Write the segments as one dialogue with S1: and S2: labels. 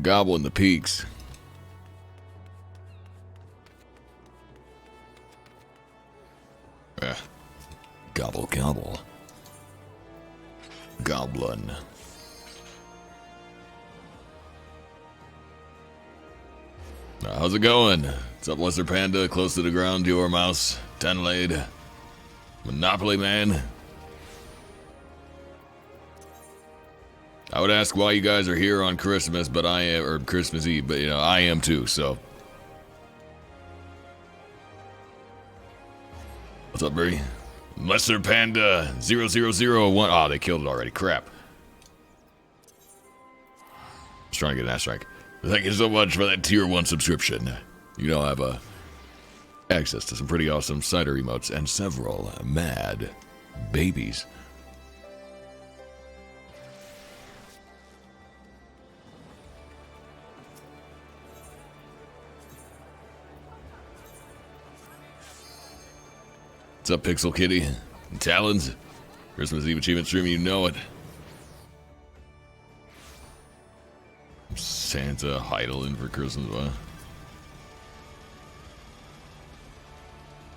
S1: Gobbling the peaks. Gobble, gobble. Goblin. How's it going? What's up, Lesser Panda? Close to the ground, your mouse. 10 laid. Monopoly Man. I would ask why you guys are here on Christmas, but I am, or Christmas Eve, but I am too, so. What's up, Bree? Lesser Panda 0001. Oh, they killed it already. Crap. Just trying to get an airstrike. Thank you so much for that tier 1 subscription. You now have access to some pretty awesome cider emotes and several mad babies. What's up, Pixel Kitty? And Talons? Christmas Eve achievement stream, you know it. Santa idling for Christmas, what? Am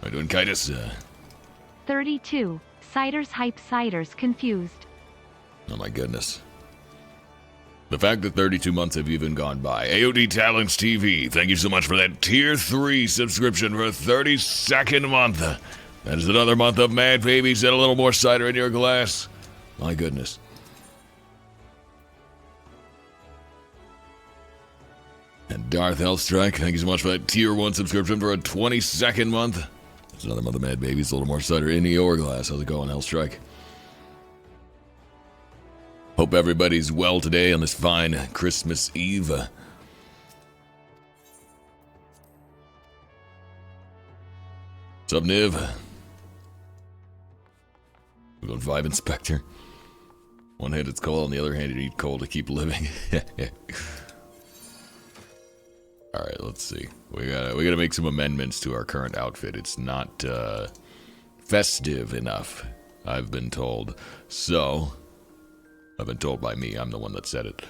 S1: I doing Kitus?
S2: 32. Ciders hype ciders confused.
S1: Oh my goodness. The fact that 32 months have even gone by. AOD Talents TV, thank you so much for that tier 3 subscription for a 32nd month. That is another month of mad babies and a little more cider in your glass. My goodness. And Darth Hellstrike, thank you so much for that tier 1 subscription for a 22nd month. That's another month of mad babies, a little more cider in your glass. How's it going, Hellstrike? Hope everybody's well today on this fine Christmas Eve. What's up, Niv? We're going Vibe Inspector. One hand it's cold, on the other hand you need coal to keep living. Alright, let's see. We gotta make some amendments to our current outfit. It's not festive enough, I've been told. So, I've been told by me, I'm the one that said it.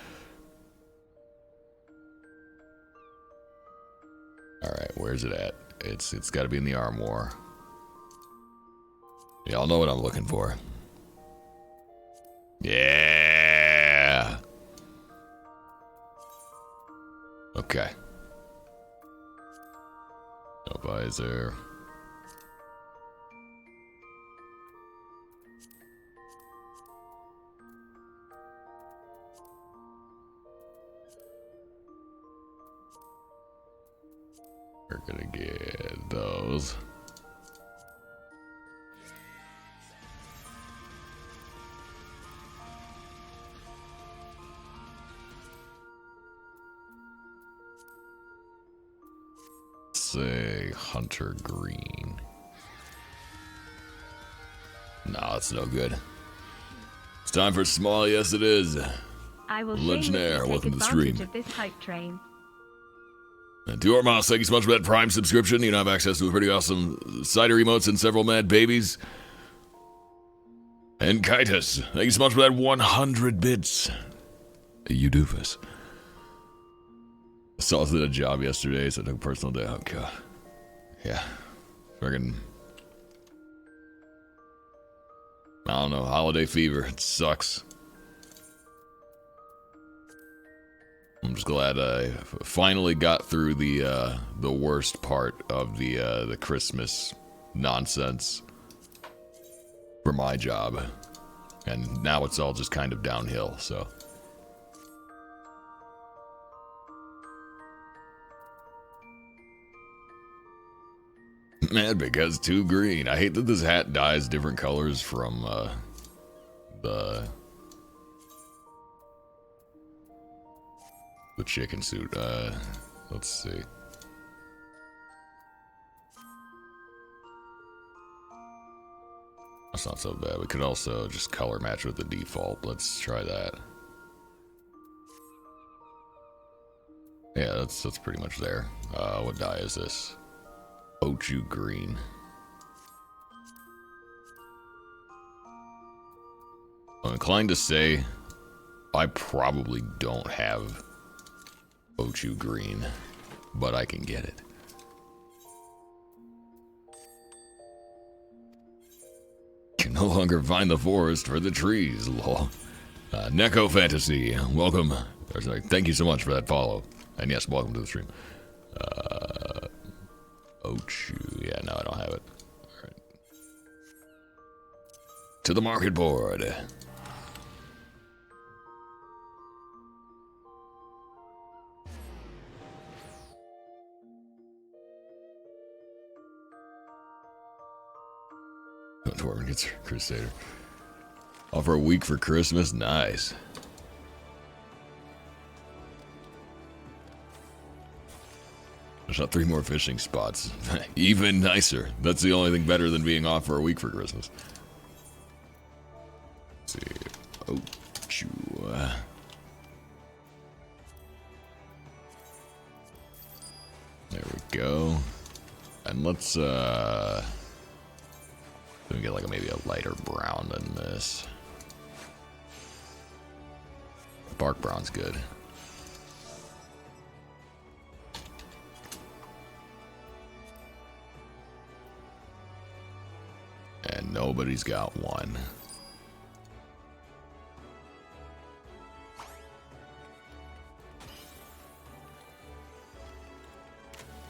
S1: Alright, where's it at? It's gotta be in the armoire. Y'all know what I'm looking for. Yeah. Okay. No visor. We're gonna get those. Say Hunter Green. No, it's no good. It's time for small. Yes, it is.
S2: I will
S1: Legionnaire, welcome to the stream.
S2: of this hype train.
S1: And to our mouse, thank you so much for that Prime subscription. You now have access to a pretty awesome cider emotes and several mad babies. And Kitus, thank you so much for that 100 bits. You doofus. I saw us at a job yesterday, so I took a personal day. Oh, God. Yeah. Friggin'. I don't know, holiday fever. It sucks. I'm just glad I finally got through the worst part of the Christmas nonsense for my job. And now it's all just kind of downhill, so. Man, because too green. I hate that this hat dyes different colors from the chicken suit. Let's see. That's not so bad. We could also just color match with the default. Let's try that. Yeah, that's pretty much there. What dye is this? Ochu green. I'm inclined to say I probably don't have Ochu green, but I can get it. Can no longer find the forest for the trees, lol. Neko Fantasy, welcome. Or sorry, thank you so much for that follow. And yes, welcome to the stream. Ochu, yeah, no, I don't have it. All right. To the market board. Dwarven gets Crusader. Offer a week for Christmas? Nice. There's not 3 more fishing spots. Even nicer. That's the only thing better than being off for a week for Christmas. Let's see. Oh, choo. There we go. And let's, we get like maybe a lighter brown than this. Bark brown's good. And nobody's got one.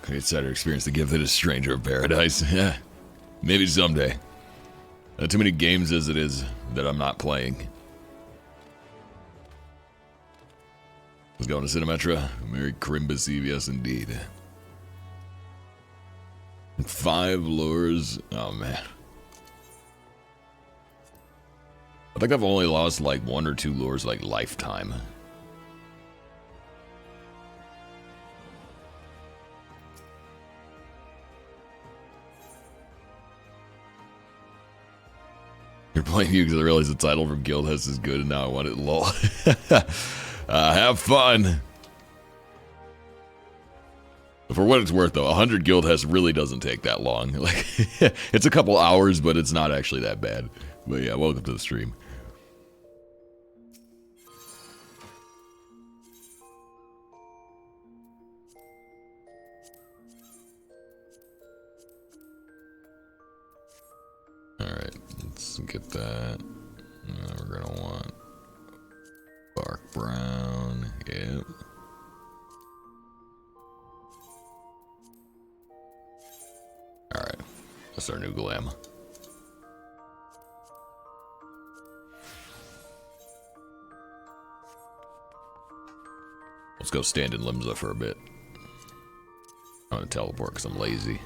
S1: Great Cider experience the gift that is Stranger of Paradise. Yeah, maybe someday. Not too many games as it is that I'm not playing. Let's go to Cinemetra. Merry Crimbus Eve, yes indeed. 5 lures. Oh man. I think I've only lost like 1 or 2 lures like lifetime. You're playing you because I realized the title from Guild House is good and now I want it lol. Have fun. For what it's worth though, 100 Guild House really doesn't take that long. Like, it's a couple hours, but it's not actually that bad. But yeah, welcome to the stream. Alright, let's get that. We're gonna want bark brown. Yep. Alright, that's our new glam. Let's go stand in Limsa for a bit. I'm gonna teleport because I'm lazy.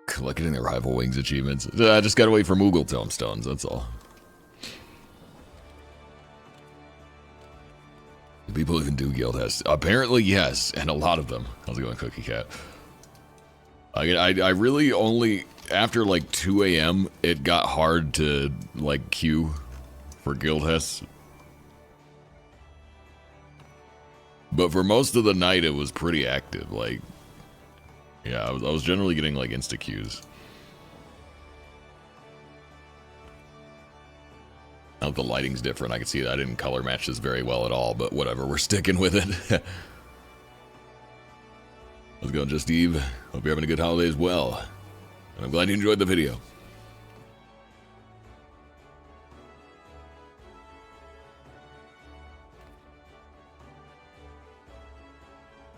S1: Collecting the Rival Wings achievements. I just gotta wait for Moogle tomestones, that's all. Do people even do guild tests? Apparently yes, and a lot of them. How's it going, Cookie Cat? I really only, after like 2 AM, it got hard to like queue for guild tests. But for most of the night it was pretty active, like, yeah, I was generally getting like insta queues. Now that the lighting's different, I can see that I didn't color match this very well at all, but whatever, we're sticking with it. How's it going, Just Eve? Hope you're having a good holiday as well. And I'm glad you enjoyed the video.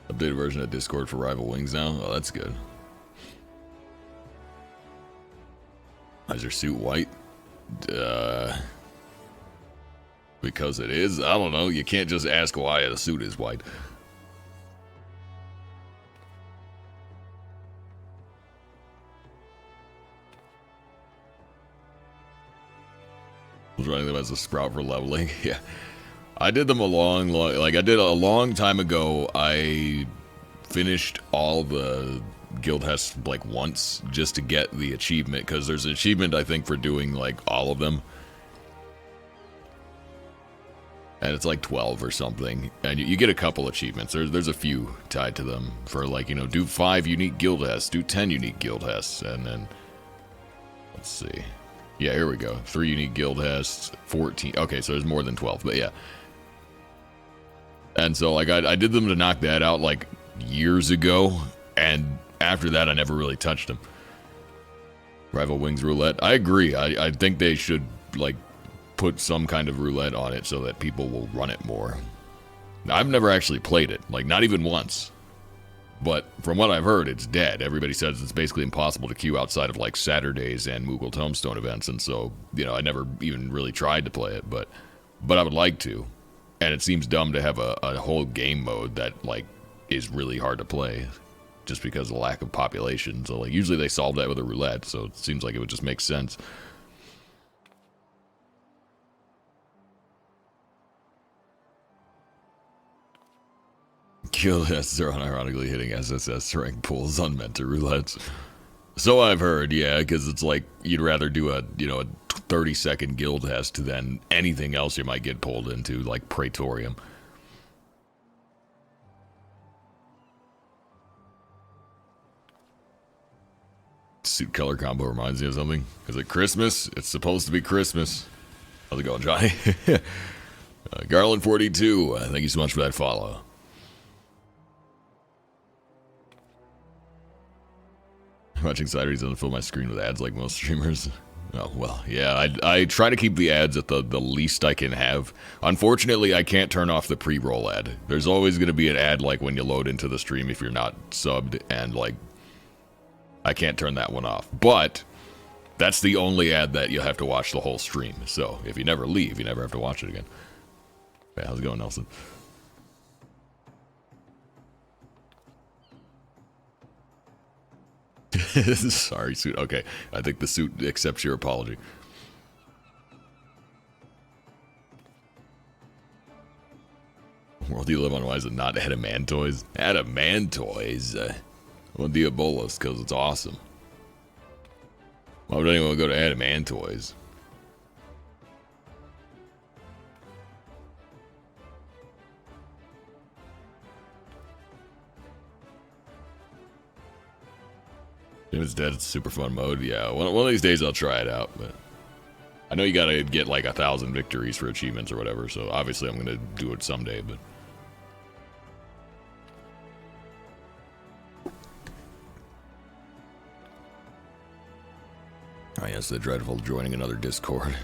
S1: Updated version of Discord for Rival Wings now? Oh, that's good. Is your suit white? Because it is? I don't know. You can't just ask why a suit is white. I was running them as a sprout for leveling. Yeah. I did them a long, like I did a long time ago. I finished all the guild tests like once just to get the achievement, because there's an achievement I think for doing like all of them. And it's like 12 or something, and you get a couple achievements. There's a few tied to them for like, you know, do 5 unique guild tests, do 10 unique guild tests, and then let's see. Yeah, here we go. 3 unique guild has 14. Okay, so there's more than 12, but yeah. And so, like, I did them to knock that out, like, years ago, and after that, I never really touched them. Rival Wings Roulette. I agree. I think they should, like, put some kind of roulette on it so that people will run it more. I've never actually played it, like, not even once. But from what I've heard, it's dead. Everybody says it's basically impossible to queue outside of, like, Saturdays and Moogle Tombstone events, and so, you know, I never even really tried to play it, but I would like to. And it seems dumb to have a whole game mode that, like, is really hard to play just because of the lack of population. So, like, usually they solve that with a roulette, so it seems like it would just make sense. Guild has are unironically hitting SSS rank pools on mentor roulettes. So I've heard, yeah, because it's like you'd rather do a 30-second guild test than anything else you might get pulled into, like Praetorium. Suit color combo reminds me of something. Is it Christmas? It's supposed to be Christmas. How's it going, Johnny? Garland42, thank you so much for that follow. Watching Cider doesn't fill my screen with ads like most streamers. Oh, well, yeah, I try to keep the ads at the least I can have. Unfortunately, I can't turn off the pre-roll ad. There's always going to be an ad, like, when you load into the stream if you're not subbed, and, like, I can't turn that one off. But that's the only ad that you'll have to watch the whole stream. So if you never leave, you never have to watch it again. Yeah, how's it going, Nelson? Sorry, suit. Okay, I think the suit accepts your apology. World you live on, why is it not Adamantoys? Adamantoys? Well, Diabolos, because it's awesome. Why would anyone go to Adamantoys? If it's dead, it's a super fun mode. Yeah, one of these days I'll try it out, but I know you gotta get like 1,000 victories for achievements or whatever, so obviously I'm gonna do it someday, but... Oh yes, the dreadful joining another Discord.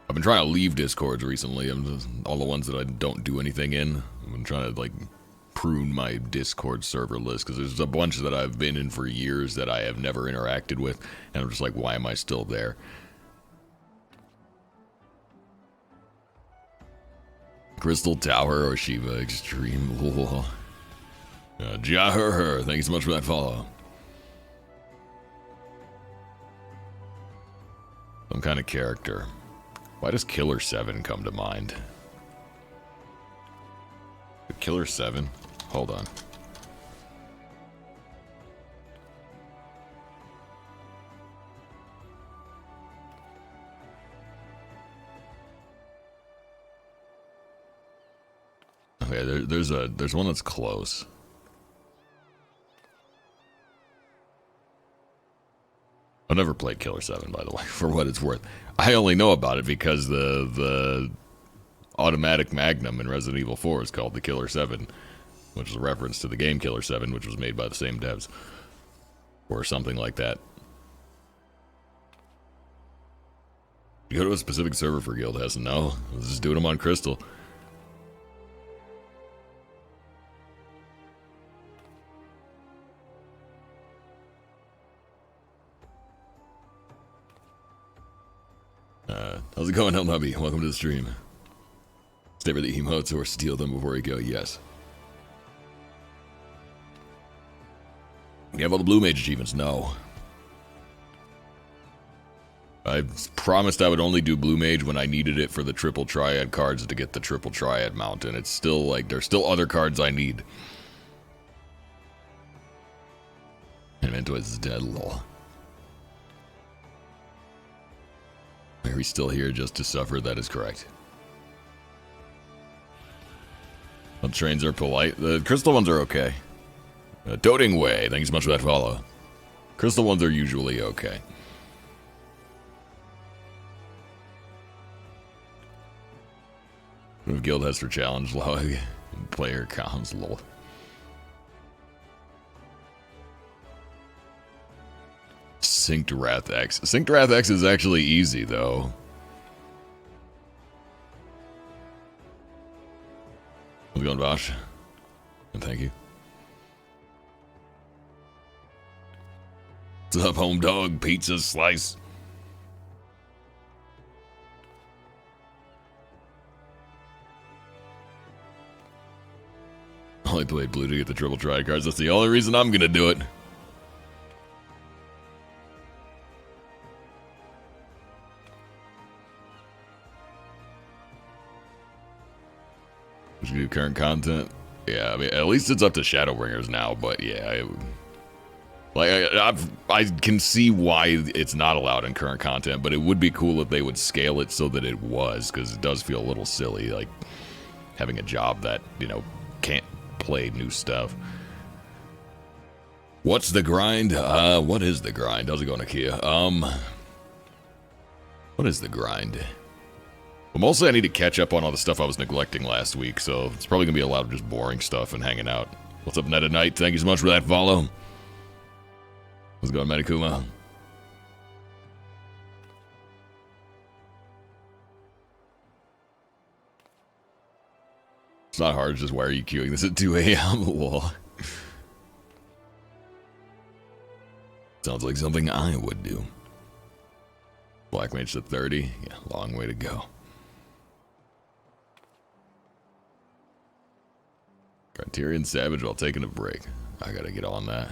S1: I've been trying to leave Discords recently. All the ones that I don't do anything in. I've been trying to, like, prune my Discord server list, because there's a bunch that I've been in for years that I have never interacted with, and I'm just like, why am I still there? Crystal Tower or Shiva Extreme. Jahur, thank you so much for that follow. Some kind of character. Why does Killer 7 come to mind? Killer 7? Hold on. Okay, there's one that's close. I've never played Killer 7, by the way, for what it's worth. I only know about it because the automatic Magnum in Resident Evil 4 is called the Killer 7, which is a reference to the game Killer 7, which was made by the same devs. Or something like that. You go to a specific server for Guild Hess? No, I was just doing them on Crystal. How's it going, Elnubby? Welcome to the stream. Stay for the emotes or steal them before you go, yes. You have all the Blue Mage achievements? No. I promised I would only do Blue Mage when I needed it for the Triple Triad cards to get the Triple Triad mount, and it's still like, there's still other cards I need. And Mentoys is dead, lol. Mary's still here just to suffer, that is correct. The trains are polite. The crystal ones are okay. Doting Way, thank you so much for that follow. Crystal ones are usually okay. Guild has for challenge log. Player comms, lol. Synced Wrath X. Synced Wrath X is actually easy, though. How's it going, Bosch? And thank you. What's up, home dog? Pizza slice. I only played blue to get the triple try cards. That's the only reason I'm gonna do it. Just do current content. Yeah, I mean, at least it's up to Shadowbringers now. But yeah, I can see why it's not allowed in current content. But it would be cool if they would scale it so that it was, because it does feel a little silly, like having a job that, you know, can't play new stuff. What's the grind? What is the grind? How's it going, Akia? What is the grind? Well, mostly I need to catch up on all the stuff I was neglecting last week, so it's probably gonna be a lot of just boring stuff and hanging out. What's up, Net at Night? Thank you so much for that follow. How's it going, Medikuma? It's not hard, it's just why are you queuing this at 2 a.m.? Lol. Sounds like something I would do. Black Mage to 30? Yeah, long way to go. Criterion Savage while taking a break. I gotta get on that.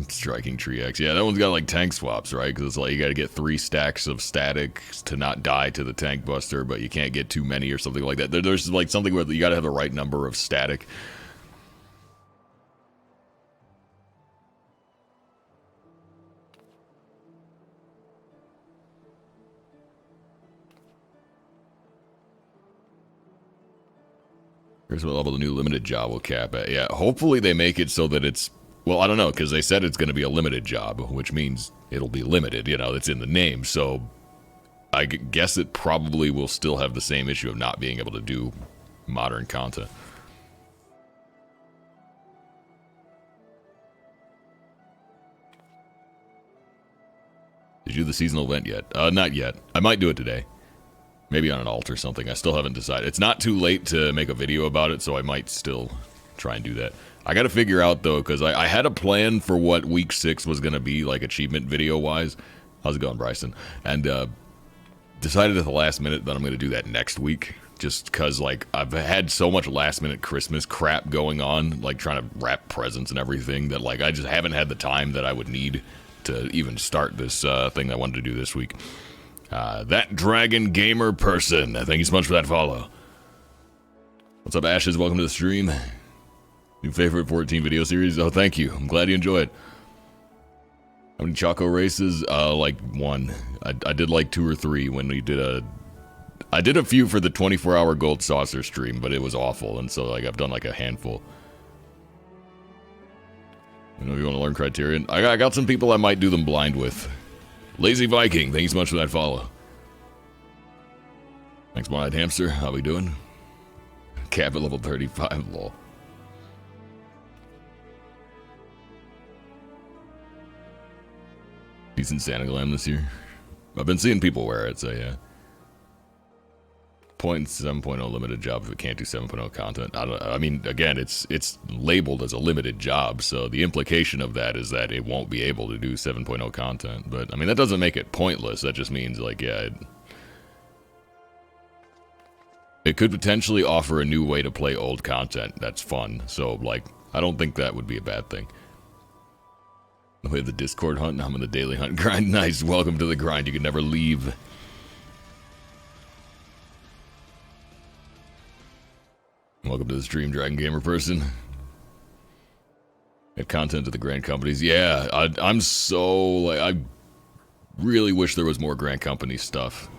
S1: Striking Tree X. Yeah, that one's got like tank swaps, right? Because it's like you gotta get 3 stacks of static to not die to the tank buster, but you can't get too many or something like that. There's like something where you gotta have the right number of static. Here's what level the new limited job will cap at. Yeah, hopefully they make it so that it's... Well, I don't know, because they said it's going to be a limited job, which means it'll be limited. You know, it's in the name, so... I guess it probably will still have the same issue of not being able to do modern content. Did you do the seasonal event yet? Not yet. I might do it today. Maybe on an alt or something. I still haven't decided. It's not too late to make a video about it, so I might still try and do that. I gotta figure out, though, because I had a plan for what week 6 was gonna be, like, achievement video-wise. How's it going, Bryson? And, decided at the last minute that I'm gonna do that next week. Just because, like, I've had so much last-minute Christmas crap going on, like, trying to wrap presents and everything, that, like, I just haven't had the time that I would need to even start this, thing I wanted to do this week. That Dragon Gamer person. Thank you so much for that follow. What's up, Ashes? Welcome to the stream. Your favorite 14 video series? Oh, thank you. I'm glad you enjoy it. How many Choco races? Like 1. I did like 2 or 3 when we did a... I did a few for the 24-hour Gold Saucer stream, but it was awful, and so like I've done like a handful. You know, if you want to learn Criterion, I got some people I might do them blind with. Lazy Viking, thank you so much for that follow. Thanks, One-Eyed Hamster. How we doing? Cap at level 35, lol. Decent Santa Glam this year. I've been seeing people wear it, so yeah. 7.0 limited job if it can't do 7.0 content. I mean, again, it's labeled as a limited job, so the implication of that is that it won't be able to do 7.0 content. But, I mean, that doesn't make it pointless. That just means, like, yeah, it could potentially offer a new way to play old content that's fun. So, like, I don't think that would be a bad thing. We have the Discord hunt, now I'm in the daily hunt grind. Nice, welcome to the grind. You can never leave. Welcome to the stream, Dragon Gamer person. Add content to the grant companies. Yeah, I'm so, like, I really wish there was more grant company stuff.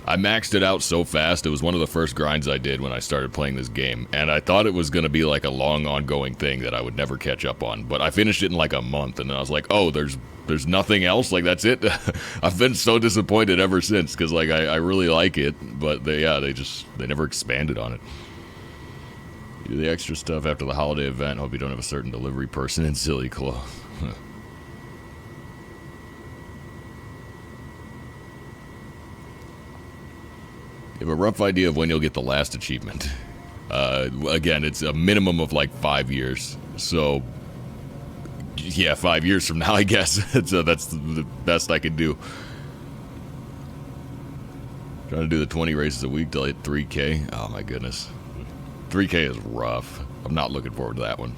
S1: I maxed it out so fast. It was one of the first grinds I did when I started playing this game, and I thought it was going to be like a long ongoing thing that I would never catch up on, but I finished it in like a month, and then I was like, oh, there's nothing else? Like, that's it? I've been so disappointed ever since, because like I really like it, but they never expanded on it. You do the extra stuff after the holiday event. Hope you don't have a certain delivery person in Silly Claw. You have a rough idea of when you'll get the last achievement. Again, it's a minimum of like 5 years. So, yeah, 5 years from now, I guess. So that's the best I could do. Trying to do the 20 races a week till I hit 3K. Oh my goodness. 3K is rough. I'm not looking forward to that one.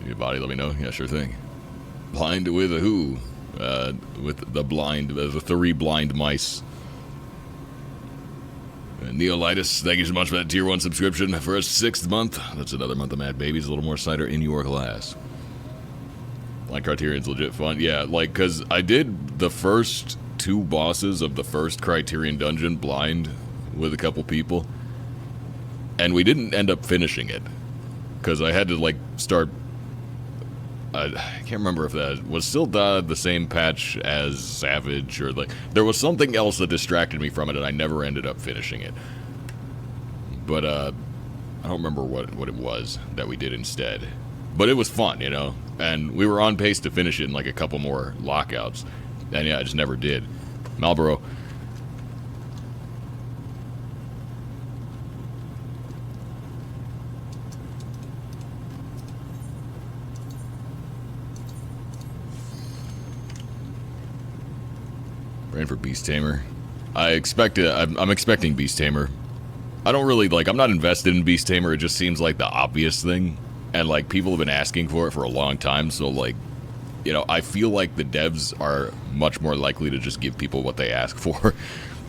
S1: Need a body, let me know. Yeah, sure thing. Blind with a who? With the 3 blind mice. Neolitis, thank you so much for that tier 1 subscription for a 6th month. That's another month of Mad Babies, a little more cider in your glass. Like Criterion's legit fun. Yeah, like, because I did the first 2 bosses of the first Criterion dungeon blind with a couple people, and we didn't end up finishing it, because I had to, like, start... I can't remember if that was still the same patch as Savage, or like there was something else that distracted me from it, and I never ended up finishing it. But I don't remember what it was that we did instead. But it was fun, you know, and we were on pace to finish it in like a couple more lockouts, and yeah, I just never did. Marlboro. Ran for Beast Tamer. I'm expecting Beast Tamer. I don't really, like, I'm not invested in Beast Tamer. It just seems like the obvious thing. And, like, people have been asking for it for a long time. So, like, you know, I feel like the devs are much more likely to just give people what they ask for.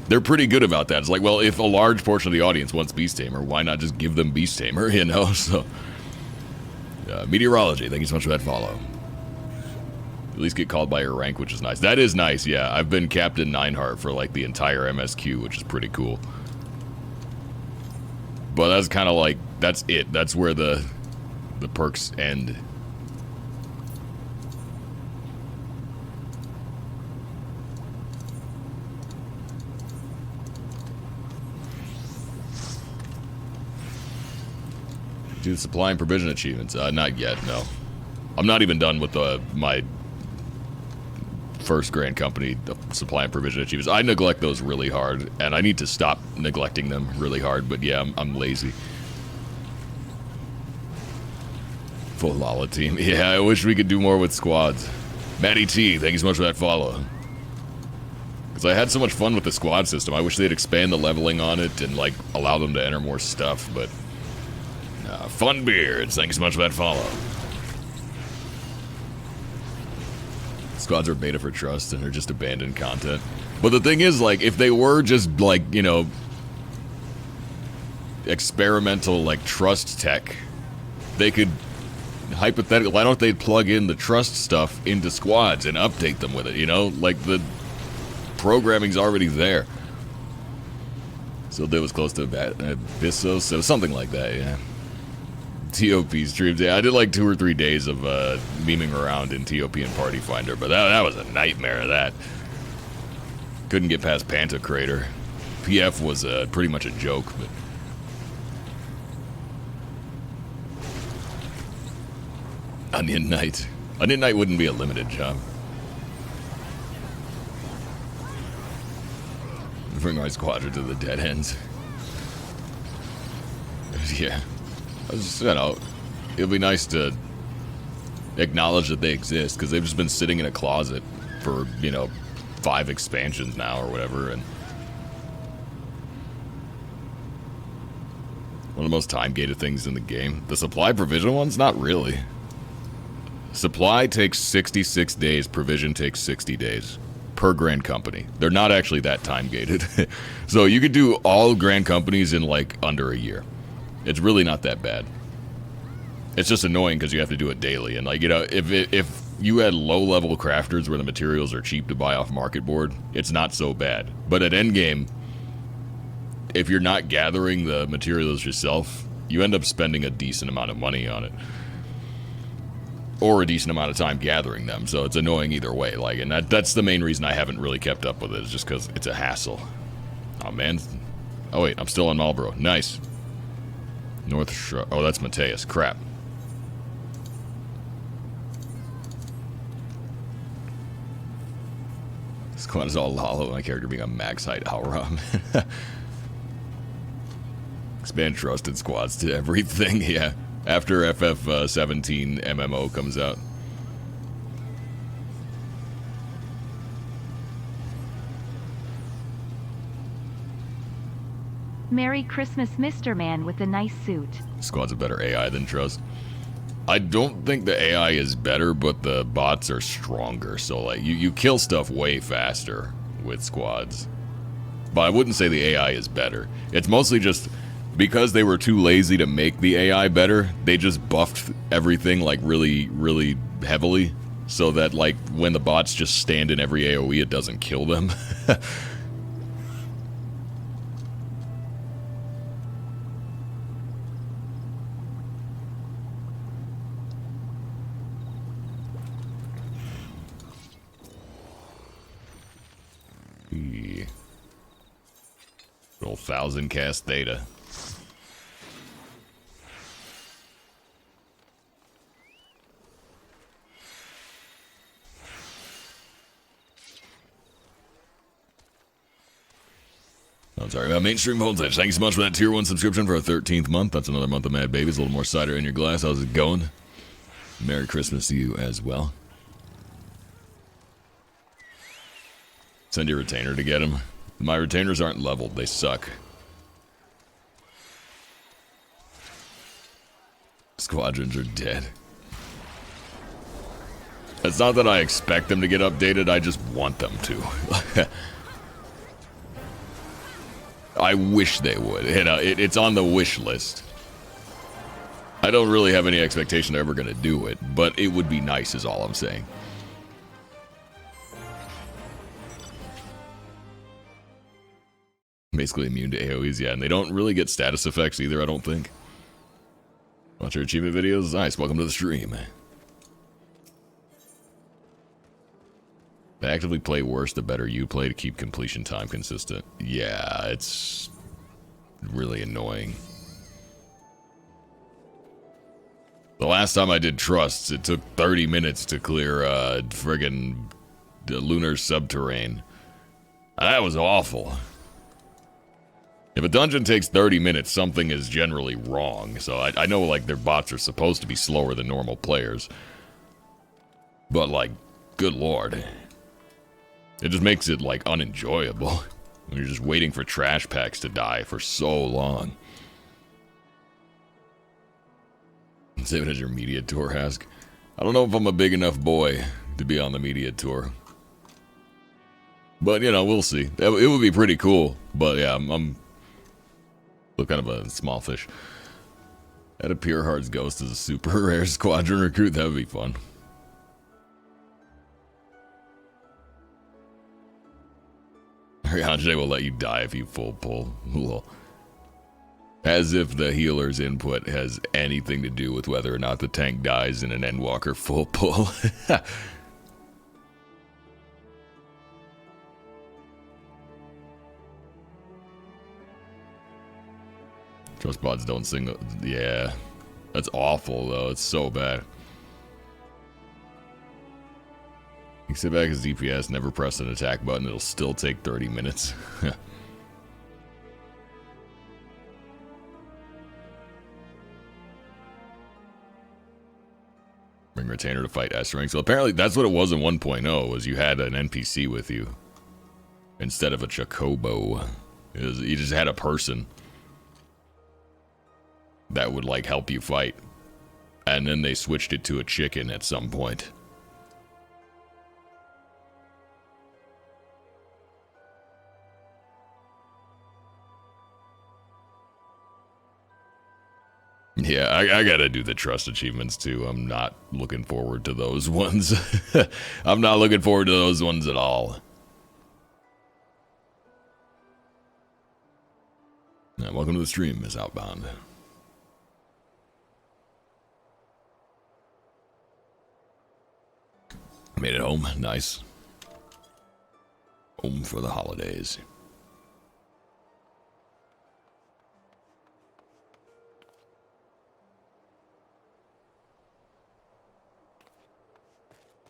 S1: They're pretty good about that. It's like, well, if a large portion of the audience wants Beast Tamer, why not just give them Beast Tamer, you know? So, Meteorology, thank you so much for that follow. At least get called by your rank, which is nice. That is nice, yeah. I've been Captain Nineheart for, like, the entire MSQ, which is pretty cool. But that's kind of like, that's it. That's where the perks end. Do the supply and provision achievements. Not yet, no. I'm not even done with my first Grand Company supply and provision achievements. I neglect those really hard, and I need to stop neglecting them really hard, but yeah, I'm lazy. Full Lala team. Yeah, I wish we could do more with squads. Matty T, thank you so much for that follow. Because I had so much fun with the squad system. I wish they'd expand the leveling on it and, like, allow them to enter more stuff, but... Fun Beards, thank you so much for that follow. Squads are beta for trust and are just abandoned content. But the thing is, like, if they were just, like, you know, experimental, like, trust tech, they could, hypothetically, why don't they plug in the trust stuff into squads and update them with it, you know? Like, the programming's already there. So that was close to Abyssos, so something like that, yeah. TOP streams. Yeah, I did like 2 or 3 days of memeing around in TOP and Party Finder, but that was a nightmare, that. Couldn't get past Pantocrator. PF was pretty much a joke, but... Onion Knight. Onion Knight wouldn't be a limited job. Bring my squadron to the dead ends. Yeah. You know, it'll be nice to acknowledge that they exist, because they've just been sitting in a closet for, you know, 5 expansions now or whatever, and one of the most time-gated things in the game. The supply provision ones? Not really. Supply takes 66 days, provision takes 60 days. Per Grand Company. They're not actually that time-gated. So you could do all Grand Companies in, like, under a year. It's really not that bad. It's just annoying because you have to do it daily. And, like, you know, if you had low-level crafters where the materials are cheap to buy off market board, it's not so bad. But at endgame, if you're not gathering the materials yourself, you end up spending a decent amount of money on it. Or a decent amount of time gathering them, so it's annoying either way. Like, and that's the main reason I haven't really kept up with it, is just because it's a hassle. Oh, man. Oh, wait, I'm still on Marlboro. Nice. North Shore. Oh, that's Mateus. Crap. Squad is all lalo, my character being a max height Alram. Expand trusted squads to everything, yeah. After FF17 MMO comes out.
S2: Merry Christmas, Mr. Man with the nice suit.
S1: Squad's a better AI than Trust. I don't think the AI is better, but the bots are stronger. So, like, you kill stuff way faster with squads. But I wouldn't say the AI is better. It's mostly just because they were too lazy to make the AI better, they just buffed everything, like, really, really heavily. So that, like, when the bots just stand in every AoE, it doesn't kill them. Roll 1,000 cast data. Oh, sorry. Mainstream Voltage. Thank you so much for that tier 1 subscription for our 13th month. That's another month of Mad Babies. A little more cider in your glass. How's it going? Merry Christmas to you as well. Send your retainer to get him. My retainers aren't leveled. They suck. Squadrons are dead. It's not that I expect them to get updated. I just want them to. I wish they would. You know, it's on the wish list. I don't really have any expectation they're ever going to do it, but it would be nice is all I'm saying. Basically immune to AoEs, yeah, and they don't really get status effects either, I don't think. Watch your achievement videos? Nice, welcome to the stream. To actively play worse, the better you play to keep completion time consistent. Yeah, it's really annoying. The last time I did Trusts, it took 30 minutes to clear friggin' the Lunar Subterrane. That was awful. If a dungeon takes 30 minutes, something is generally wrong. So I know, like, their bots are supposed to be slower than normal players. But, like, good lord. It just makes it, like, unenjoyable. You're just waiting for trash packs to die for so long. Save it as your media tour, Hask. I don't know if I'm a big enough boy to be on the media tour. But, you know, we'll see. It would be pretty cool. But, yeah, I'm look kind of a small fish. Add a Pure Hearts Ghost as a super rare squadron recruit. That would be fun. Rihanjay will let you die if you full pull. Lol. As if the healer's input has anything to do with whether or not the tank dies in an Endwalker full pull. Trust bots don't sing. Yeah. That's awful, though. It's so bad. You sit back as DPS, never press an attack button, it'll still take 30 minutes. Bring retainer to fight S rank. So apparently that's what it was in 1.0, was you had an NPC with you. Instead of a Chocobo. You just had a person that would, like, help you fight. And then they switched it to a chicken at some point. Yeah, I gotta do the trust achievements too. I'm not looking forward to those ones. I'm not looking forward to those ones at all. Now, welcome to the stream, Miss Outbound. Made it home. Nice. Home for the holidays.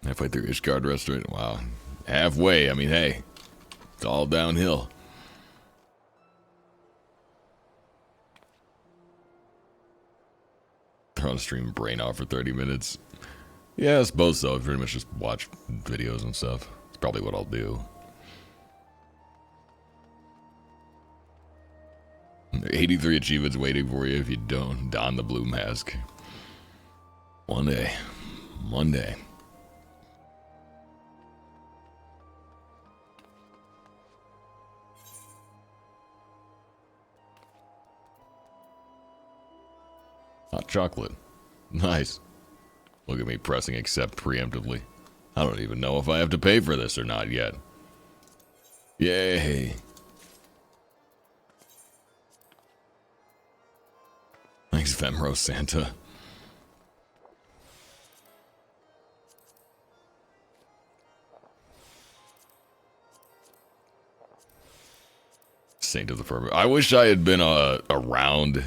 S1: Halfway through Ishgard Restaurant. Wow. Halfway. I mean, hey. It's all downhill. They're on stream brain off for 30 minutes. Yeah, I suppose so. Pretty much just watch videos and stuff. It's probably what I'll do. 83 achievements waiting for you if you don't don the blue mask. One day. One day. Hot chocolate. Nice. Look at me pressing accept preemptively. I don't even know if I have to pay for this or not yet. Yay. Thanks, Femro Santa. Saint of the Firmament. I wish I had been around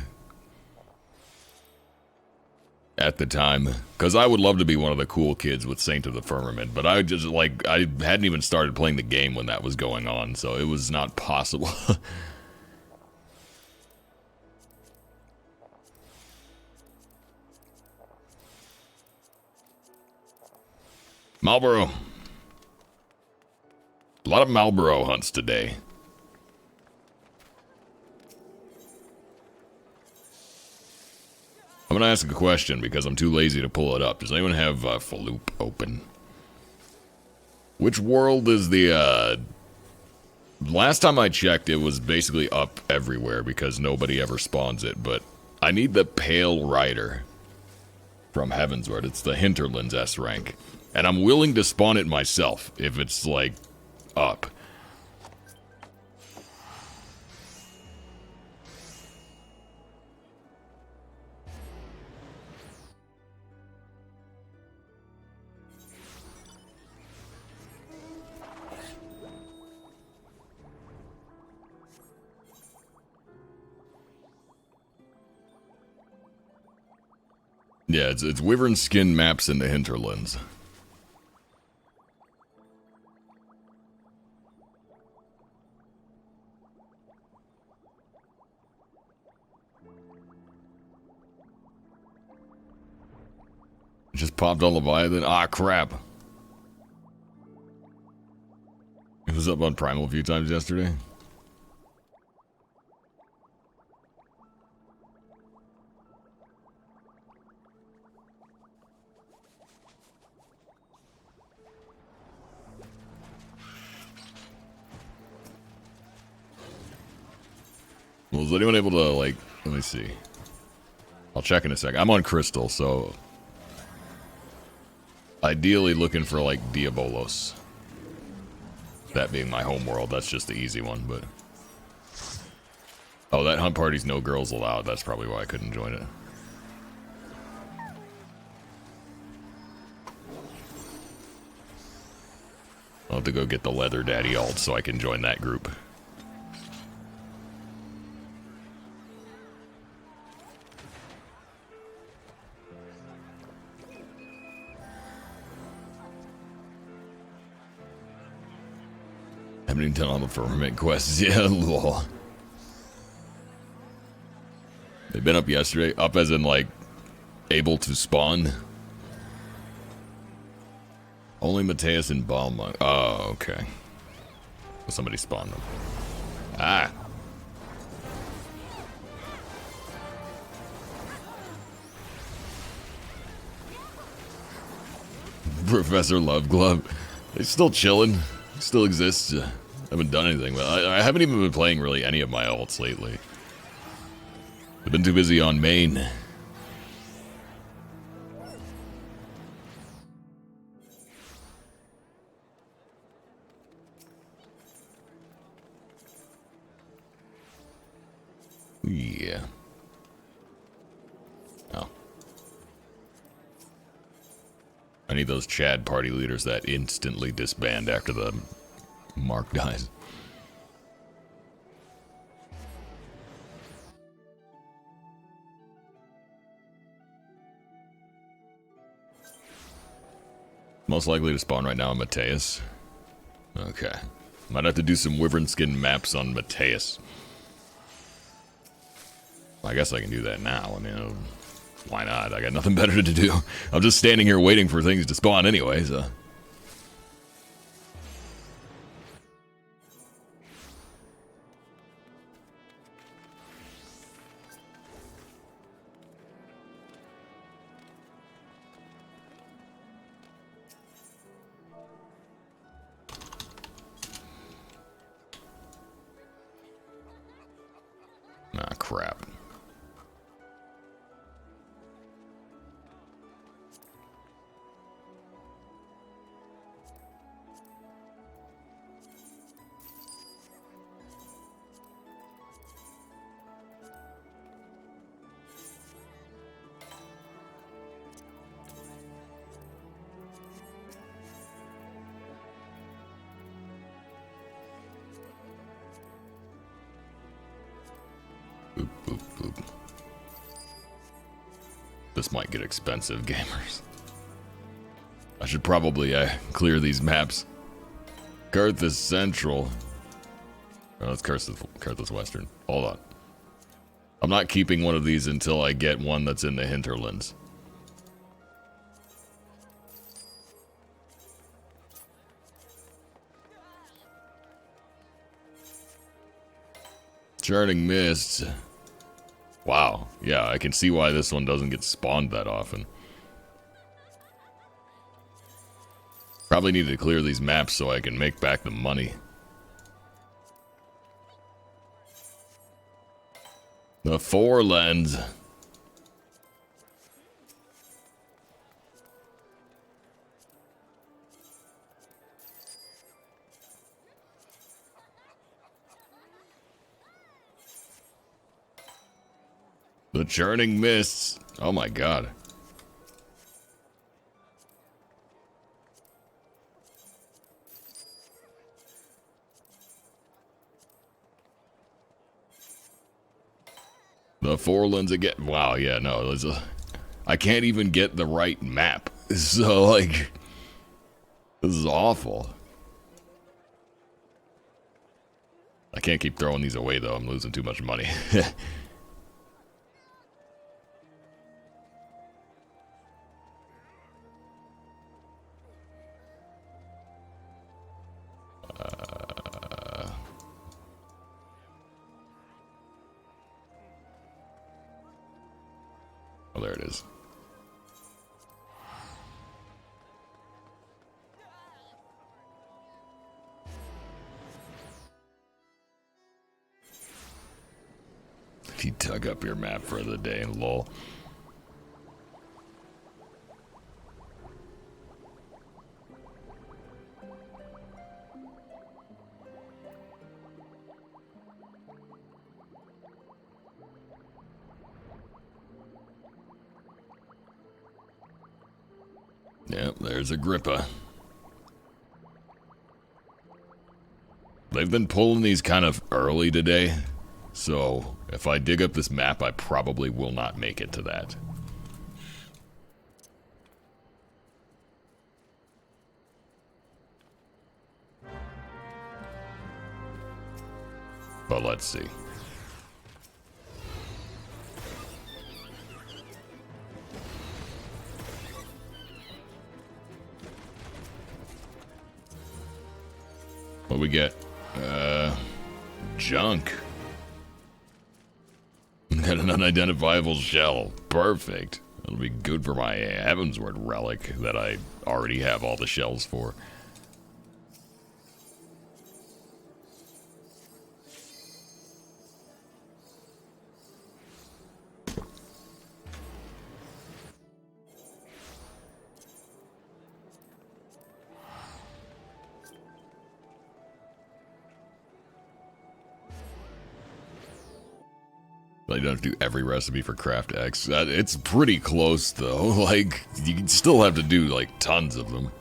S1: at the time, because I would love to be one of the cool kids with Saint of the Firmament, but I just, like, I hadn't even started playing the game when that was going on, so it was not possible. Marlboro. A lot of Marlboro hunts today. I'm gonna ask a question because I'm too lazy to pull it up. Does anyone have Faloop open? Which world is the, last time I checked, it was basically up everywhere because nobody ever spawns it, but I need the Pale Rider from Heavensward. It's the Hinterlands S rank. And I'm willing to spawn it myself if it's, like, up. Yeah, it's Wyvern skin maps in the Hinterlands. Just popped on Leviathan. Ah, crap. It was up on Primal a few times yesterday. Well, is anyone able to, like, let me see. I'll check in a second. I'm on Crystal, so ideally looking for, like, Diabolos. That being my home world, that's just the easy one, but... Oh, that hunt party's no girls allowed. That's probably why I couldn't join it. I'll have to go get the Leather Daddy alt so I can join that group. Haven't even done all the Firmament quests. Yeah, lol. They've been up yesterday. Up as in, like, able to spawn. Only Mateus and Balma. Oh, okay. Well, somebody spawned them. Ah. Professor Loveglove. They're still chilling. Still exists. Haven't done anything, but I haven't even been playing really any of my alts lately. I've been too busy on main. Yeah. Oh. I need those Chad party leaders that instantly disband after the Mark dies. Most likely to spawn right now in Mateus. Okay. Might have to do some wyvern skin maps on Mateus. I guess I can do that now. I mean, why not? I got nothing better to do. I'm just standing here waiting for things to spawn anyway, so. Ah, crap. Boop, boop, boop. This might get expensive, gamers. I should probably clear these maps. Carthus Central. Oh, that's Carthus Western. Hold on. I'm not keeping one of these until I get one that's in the hinterlands. Churning Mists. Wow. Yeah, I can see why this one doesn't get spawned that often. Probably need to clear these maps so I can make back the money. The Forelands. The Churning Mists. Oh my god. The Forelands again. Wow, yeah, no. I can't even get the right map. So, like, this is awful. I can't keep throwing these away, though. I'm losing too much money. Oh, there it is. He dug up your map for the day, lol. Yep, there's Agrippa. They've been pulling these kind of early today, so if I dig up this map, I probably will not make it to that. But let's see. What we get? Junk. Got an unidentifiable shell. Perfect. That'll be good for my Heavensward relic that I already have all the shells for. But you don't have to do every recipe for Craft X. It's pretty close, though. Like, you can still have to do, like, tons of them.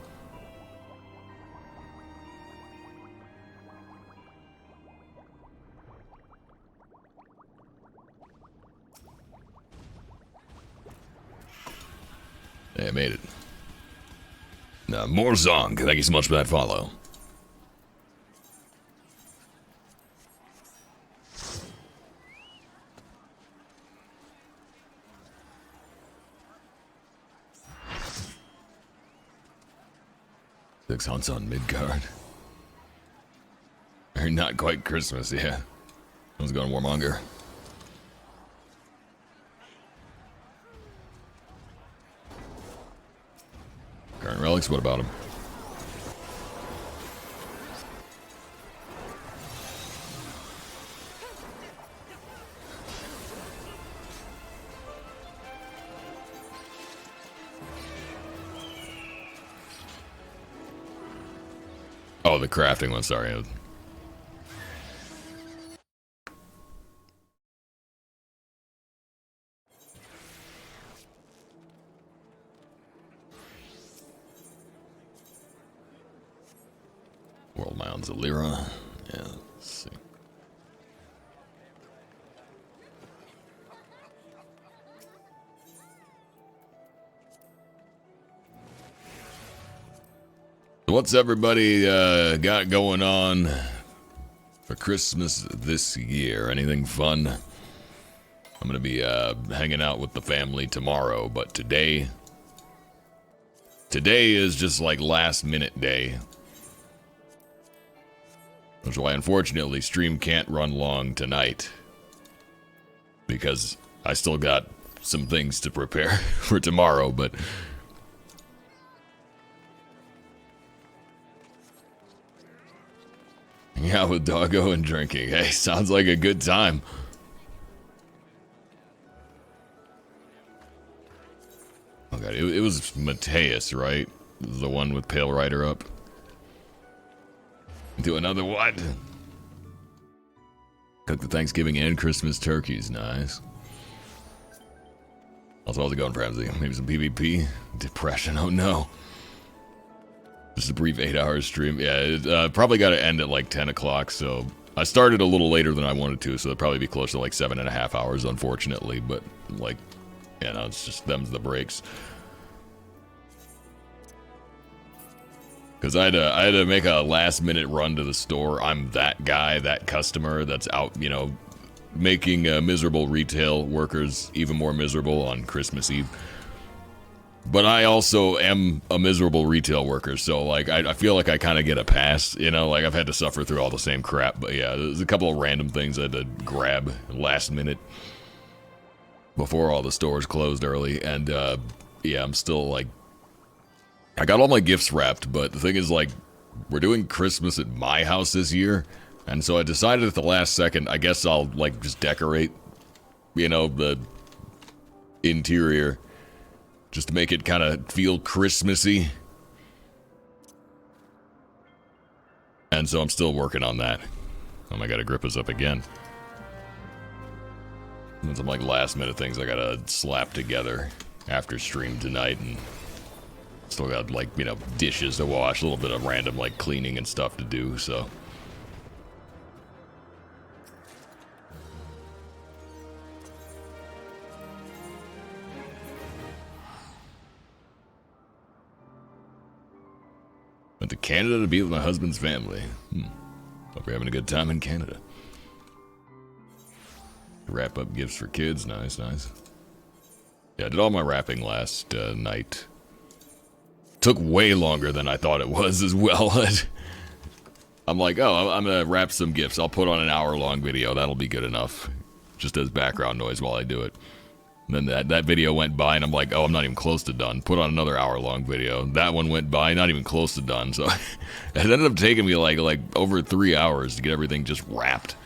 S1: Yeah, I made it. Now, more Zong. Thank you so much for that follow. Six hunts on Midgard. Or not quite Christmas, yeah. I was going warmonger. Current relics, what about them? Oh, the crafting one, sorry. World Mound Zalira. Yeah, let's see. What's everybody got going on for Christmas this year? Anything fun? I'm gonna be hanging out with the family tomorrow, but today is just like last minute day. Which is why, unfortunately, stream can't run long tonight. Because I still got some things to prepare for tomorrow, but... Yeah, with doggo and drinking. Hey, sounds like a good time. Oh god, it was Mateus, right? The one with Pale Rider up. Do another what? Cook the Thanksgiving and Christmas turkeys, nice. Also, how's it going, Ramsey? Maybe some PvP? Depression, oh no. Just a brief 8-hour stream. Yeah, it probably got to end at like 10 o'clock, so... I started a little later than I wanted to, so it'll probably be close to like 7.5 hours, unfortunately, but like... Yeah, no, it's just them's the breaks. Because I had to make a last-minute run to the store. I'm that guy, that customer that's out, you know, making miserable retail workers even more miserable on Christmas Eve. But I also am a miserable retail worker, so, like, I feel like I kind of get a pass, you know? Like, I've had to suffer through all the same crap, but yeah, there's a couple of random things I had to grab last minute before all the stores closed early, and, yeah, I'm still, like, I got all my gifts wrapped, but the thing is, like, we're doing Christmas at my house this year, and so I decided at the last second, I guess I'll, like, just decorate, you know, the interior, just to make it kind of feel Christmassy. And so I'm still working on that. Oh my god, Agrippa's up again. And some, like, last-minute things I gotta slap together after stream tonight, and... Still got, like, you know, dishes to wash, a little bit of random, like, cleaning and stuff to do, so. Went to Canada to be with my husband's family. Hope you're having a good time in Canada. Wrap up gifts for kids, nice, nice. Yeah, I did all my wrapping last night. Took way longer than I thought it was as well. I'm like, oh, I'm gonna wrap some gifts. I'll put on an hour-long video. That'll be good enough. Just as background noise while I do it. And then that video went by, and I'm like, oh, I'm not even close to done. Put on another hour-long video. That one went by, not even close to done. So it ended up taking me like over 3 hours to get everything just wrapped.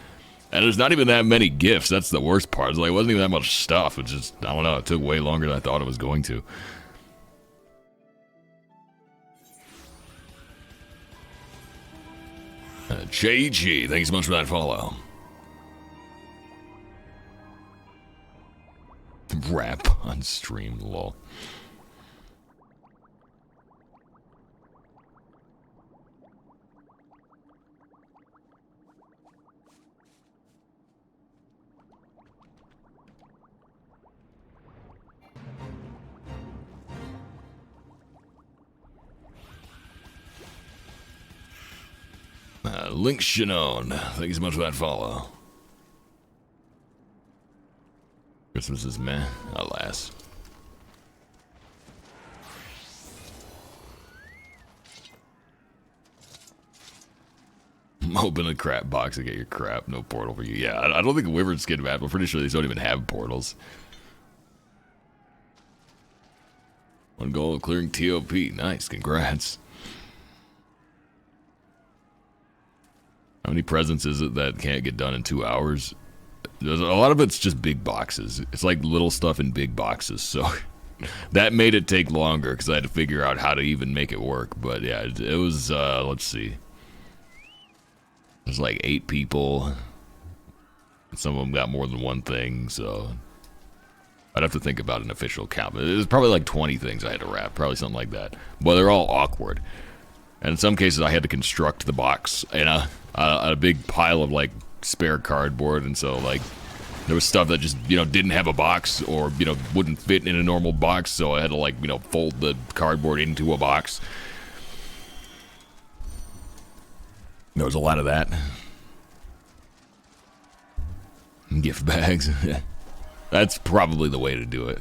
S1: And there's not even that many gifts. That's the worst part. It's like, it wasn't even that much stuff. It just, I don't know, it took way longer than I thought it was going to. Che-Chi, thank you so much for that follow. Rap on stream, lol. Link Shannon, thank you so much for that follow. Christmas is meh, alas. Open a crap box and get your crap. No portal for you. Yeah, I don't think Wyvern's getting bad. I'm pretty sure these don't even have portals. One goal of clearing TOP. Nice, congrats. How many presents is it that can't get done in 2 hours? There's a lot of it's just big boxes. It's like little stuff in big boxes, so that made it take longer because I had to figure out how to even make it work. But yeah, it was, let's see. There's like 8 people. Some of them got more than one thing, so I'd have to think about an official count. But it was probably like 20 things I had to wrap, probably something like that. But they're all awkward. And in some cases, I had to construct the box in a big pile of like spare cardboard, and so like there was stuff that just didn't have a box or wouldn't fit in a normal box, so I had to like fold the cardboard into a box. There was a lot of that. Gift bags. That's probably the way to do it.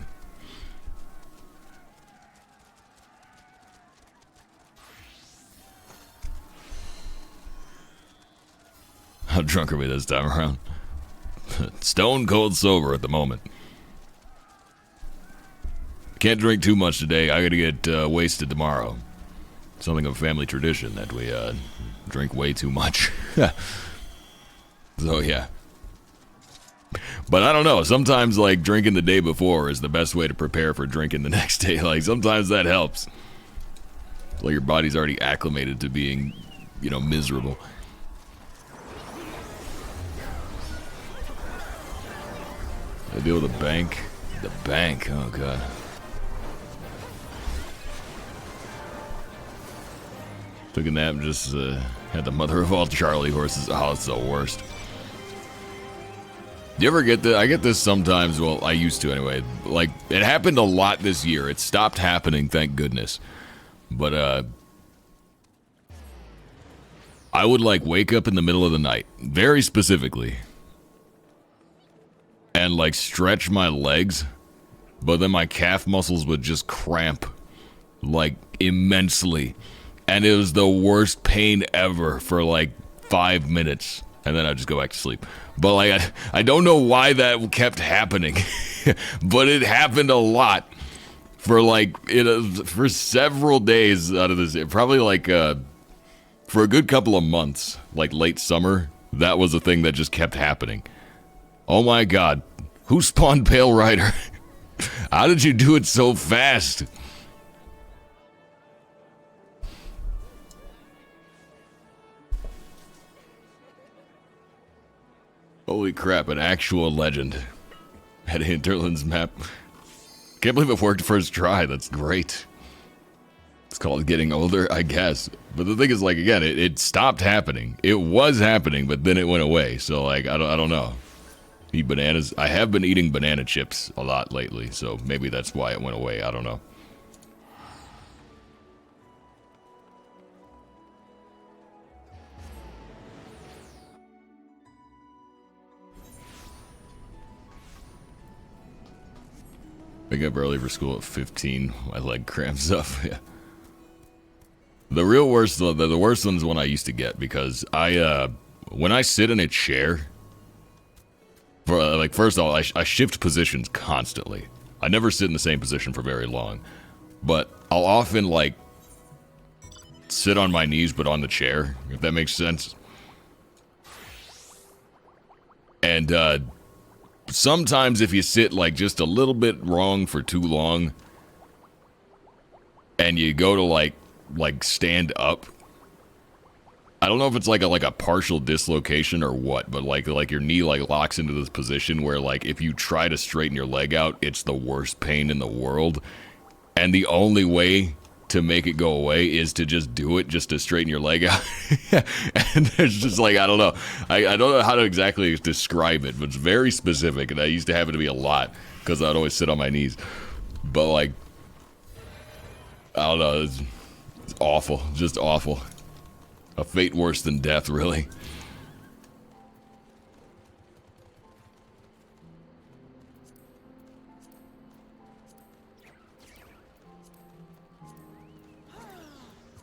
S1: How drunk are we this time around? Stone cold sober at the moment. Can't drink too much today. I gotta get wasted tomorrow. Something of a family tradition that we drink way too much. So yeah. But I don't know. Sometimes like drinking the day before is the best way to prepare for drinking the next day. Like sometimes that helps. Like your body's already acclimated to being, miserable. I deal with the bank. The bank. Oh god. Took a nap and just had the mother of all Charlie horses. Oh, it's the worst. Do you ever get this? I get this sometimes. Well, I used to anyway. Like, it happened a lot this year. It stopped happening, thank goodness. But, I would, like, wake up in the middle of the night. Very specifically. And, like, stretch my legs. But then my calf muscles would just cramp. Like, immensely. And it was the worst pain ever for like 5 minutes. And then I'd just go back to sleep. But like, I don't know why that kept happening. But it happened a lot for like, for several days out of this. Probably like, for a good couple of months, like late summer, that was a thing that just kept happening. Oh my god. Who spawned Pale Rider? How did you do it so fast? Holy crap, an actual legend. At Hinterland's map. Can't believe it worked first try, that's great. It's called getting older, I guess. But the thing is, like, again, it stopped happening. It was happening, but then it went away. So, like, I don't know. Eat bananas. I have been eating banana chips a lot lately, so maybe that's why it went away. I don't know. Wake up early for school at 15. My leg cramps up. Yeah. The real worst, the worst one's one I used to get because when I sit in a chair, like first of all, I shift positions constantly. I never sit in the same position for very long, but I'll often like sit on my knees but on the chair, if that makes sense. And sometimes if you sit like just a little bit wrong for too long and you go to like stand up, I don't know if it's like a partial dislocation or what, but like your knee like locks into this position where like if you try to straighten your leg out, it's the worst pain in the world. And the only way to make it go away is to just do it, just to straighten your leg out. And there's just like, I don't know. I don't know how to exactly describe it, but it's very specific. And I used to have it to be a lot because I'd always sit on my knees. But like, I don't know. It's awful. Just awful. A fate worse than death, really.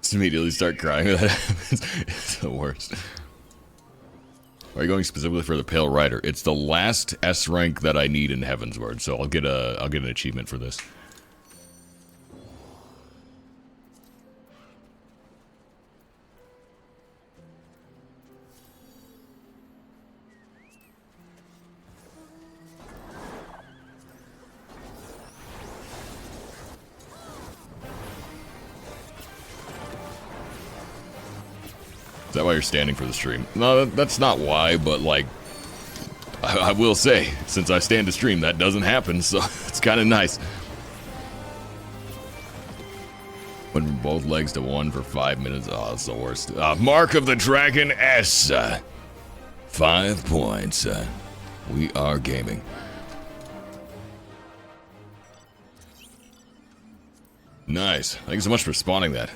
S1: Just immediately start crying when that happens. It's the worst. Are you going specifically for the Pale Rider? It's the last S rank that I need in Heavensward, so I'll get an achievement for this. Is that why you're standing for the stream? No, that's not why, but like, I will say, since I stand to stream, that doesn't happen, so it's kind of nice. Went from both legs to one for 5 minutes. Oh, that's the worst. Mark of the Dragon S. 5 points. We are gaming. Nice. Thank you so much for spawning that.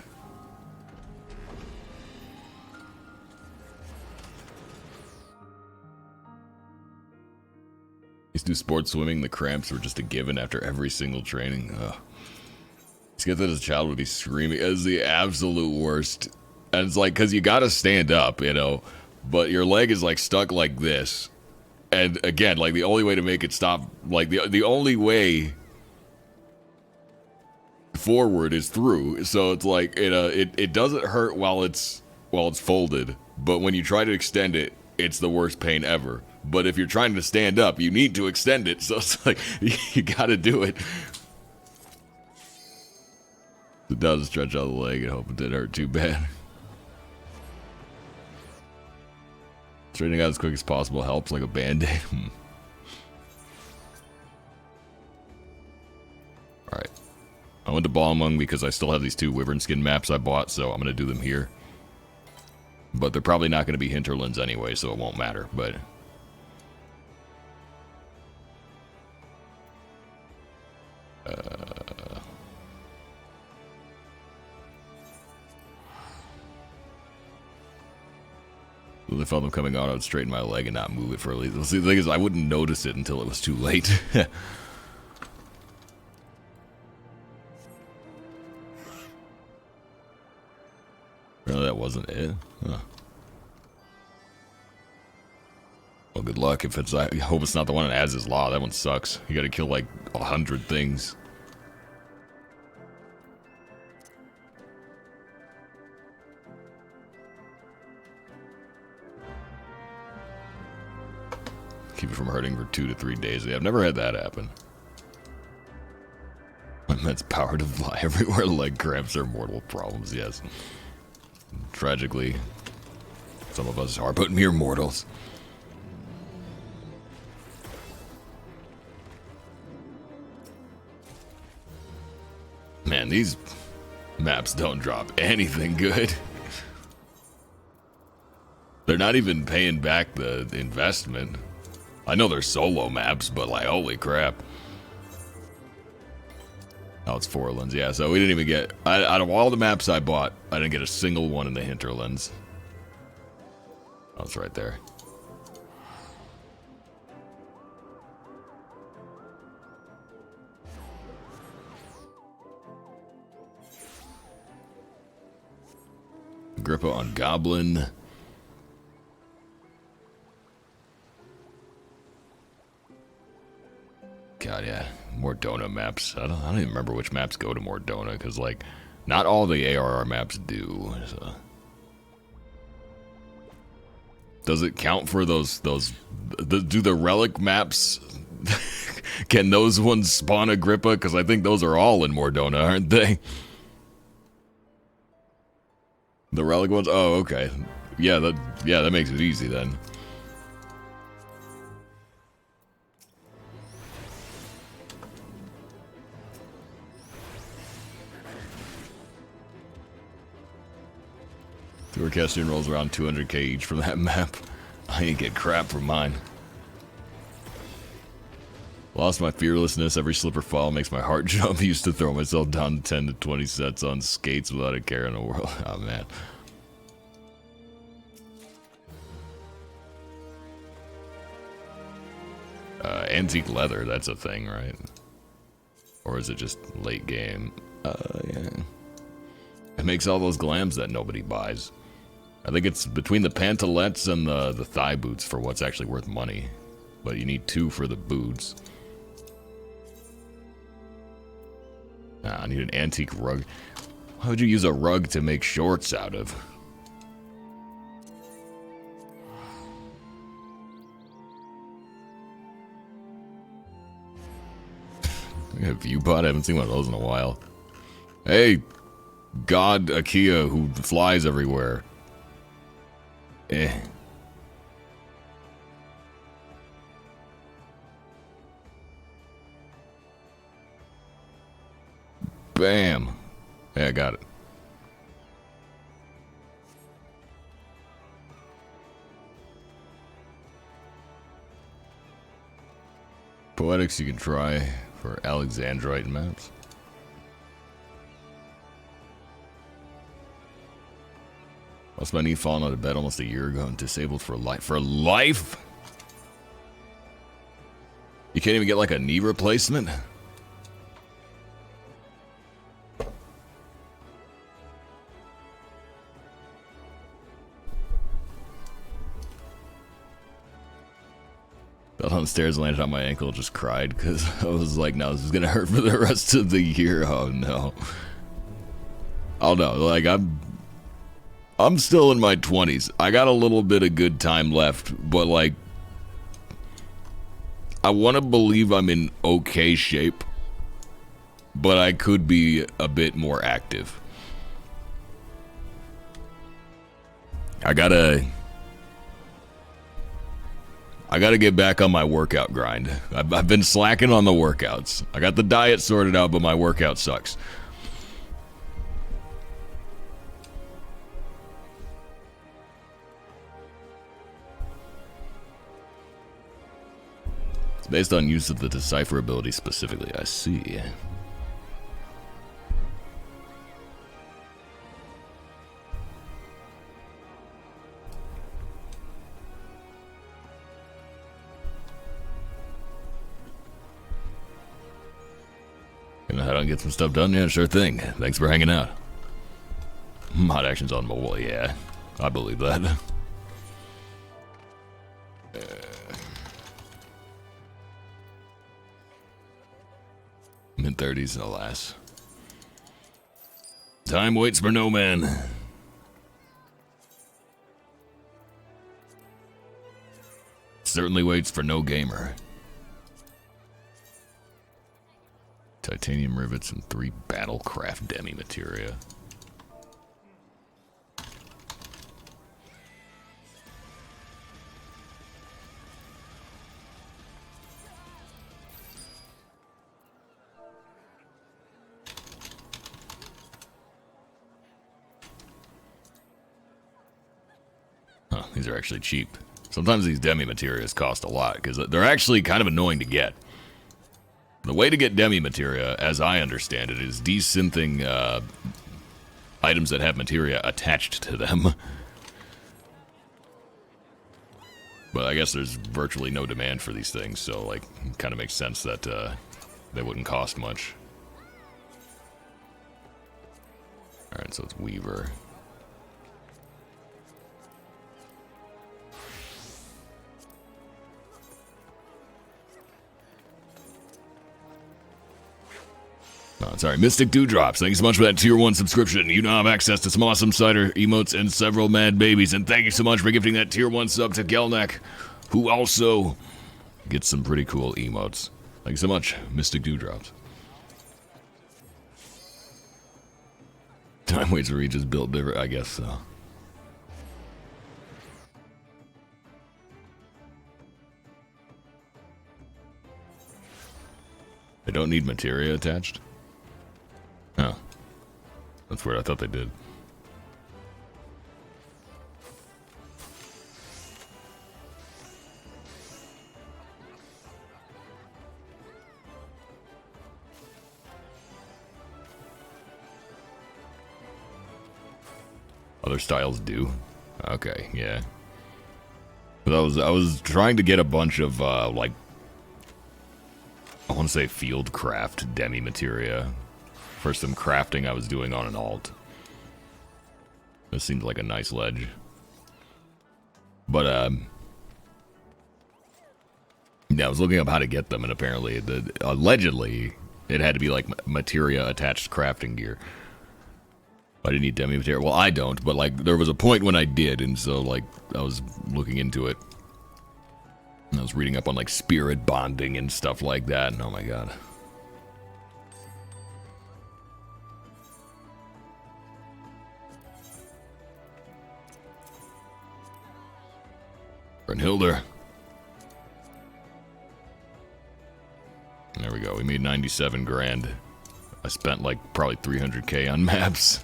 S1: Used to do sports swimming, the cramps were just a given after every single training. Ugh. Just get that as a child would be screaming. It was the absolute worst. And it's like, because you got to stand up, you know, but your leg is like stuck like this. And again, like the only way to make it stop, like the only way forward is through. So it's like, it doesn't hurt while it's folded, but when you try to extend it, it's the worst pain ever. But if you're trying to stand up, you need to extend it. So it's like, you gotta do it. It does stretch out the leg and hope it didn't hurt too bad. Straightening out as quick as possible helps like a band-aid. Alright. I went to Balmung because I still have these 2 Wyvern Skin maps I bought, so I'm gonna do them here. But they're probably not gonna be hinterlands anyway, so it won't matter, but... If I felt them coming on, I would straighten my leg and not move it for a little. See, the thing is, I wouldn't notice it until it was too late. Really, that wasn't it? Huh. Well, good luck. If it's, I hope it's not the one that adds his law. That one sucks. You gotta kill like 100 things. Keep it from hurting for 2 to 3 days. Yeah, I've never had that happen. Immense power to fly everywhere. Leg cramps are mortal problems, yes. Tragically, some of us are but mere mortals. Man, these maps don't drop anything good. They're not even paying back the investment. I know they're solo maps, but like, holy crap. Oh, it's Forlands, yeah, so we didn't even get... out of all the maps I bought, I didn't get a single one in the hinterlands. Oh, it's right there. Agrippa on Goblin. God, yeah. Mordona maps. I don't even remember which maps go to Mordona, because, like, not all the ARR maps do. So. Does it count for those do the relic maps, can those ones spawn Agrippa? Because I think those are all in Mordona, aren't they? The relic ones? Oh, okay. Yeah, that makes it easy then. Tourcast rolls around 200k each from that map. I ain't get crap from mine. Lost my fearlessness. Every slip or fall makes my heart jump. Used to throw myself down 10 to 20 sets on skates without a care in the world. Oh, man. Antique leather, that's a thing, right? Or is it just late game? Yeah. It makes all those glams that nobody buys. I think it's between the pantalettes and the thigh boots for what's actually worth money. But you need 2 for the boots. I need an antique rug. Why would you use a rug to make shorts out of? A viewbot? I haven't seen one of those in a while. Hey, God Akia who flies everywhere. Bam. Yeah, I got it. Poetics you can try for Alexandrite maps. Lost my knee falling out of bed almost a year ago and disabled for life. For life? You can't even get like a knee replacement? Fell down the stairs, landed on my ankle, just cried because I was like, no, this is gonna hurt for the rest of the year. Oh no. Oh no, like I'm still in my 20s. I got a little bit of good time left, but like I want to believe I'm in okay shape, but I could be a bit more active. I gotta get back on my workout grind. I've been slacking on the workouts. I got the diet sorted out, but my workout sucks. It's based on use of the decipherability specifically. I see. Gonna head out and get some stuff done? Yeah, sure thing. Thanks for hanging out. Mod actions on mobile, yeah. I believe that. Mid-30s, alas. Time waits for no man. Certainly waits for no gamer. Titanium rivets and 3 battlecraft demi materia. Huh, these are actually cheap. Sometimes these demi materias cost a lot because they're actually kind of annoying to get. The way to get demi materia, as I understand it, is desynthing items that have materia attached to them. But I guess there's virtually no demand for these things, so like, it kind of makes sense that they wouldn't cost much. Alright, so it's Weaver. Oh, sorry, Mystic Dewdrops. Thank you so much for that tier 1 subscription. You now have access to some awesome cider emotes and several mad babies. And thank you so much for gifting that tier 1 sub to Gelnek, who also gets some pretty cool emotes. Thank you so much, Mystic Dewdrops. Time waits for each is built different, I guess so. They don't need materia attached? Oh. That's weird. I thought they did. Other styles do? Okay, yeah. But I was trying to get a bunch of, like, I want to say field craft demi materia for some crafting I was doing on an alt. This seems like a nice ledge. But, yeah, I was looking up how to get them, and apparently, allegedly, it had to be, like, materia-attached crafting gear. I didn't need demi materia. Well, I don't, but, like, there was a point when I did, and so, like, I was looking into it. And I was reading up on, like, spirit bonding and stuff like that, and oh my god. Brunhilde. There we go. We made 97 grand. I spent, like, probably 300k on maps.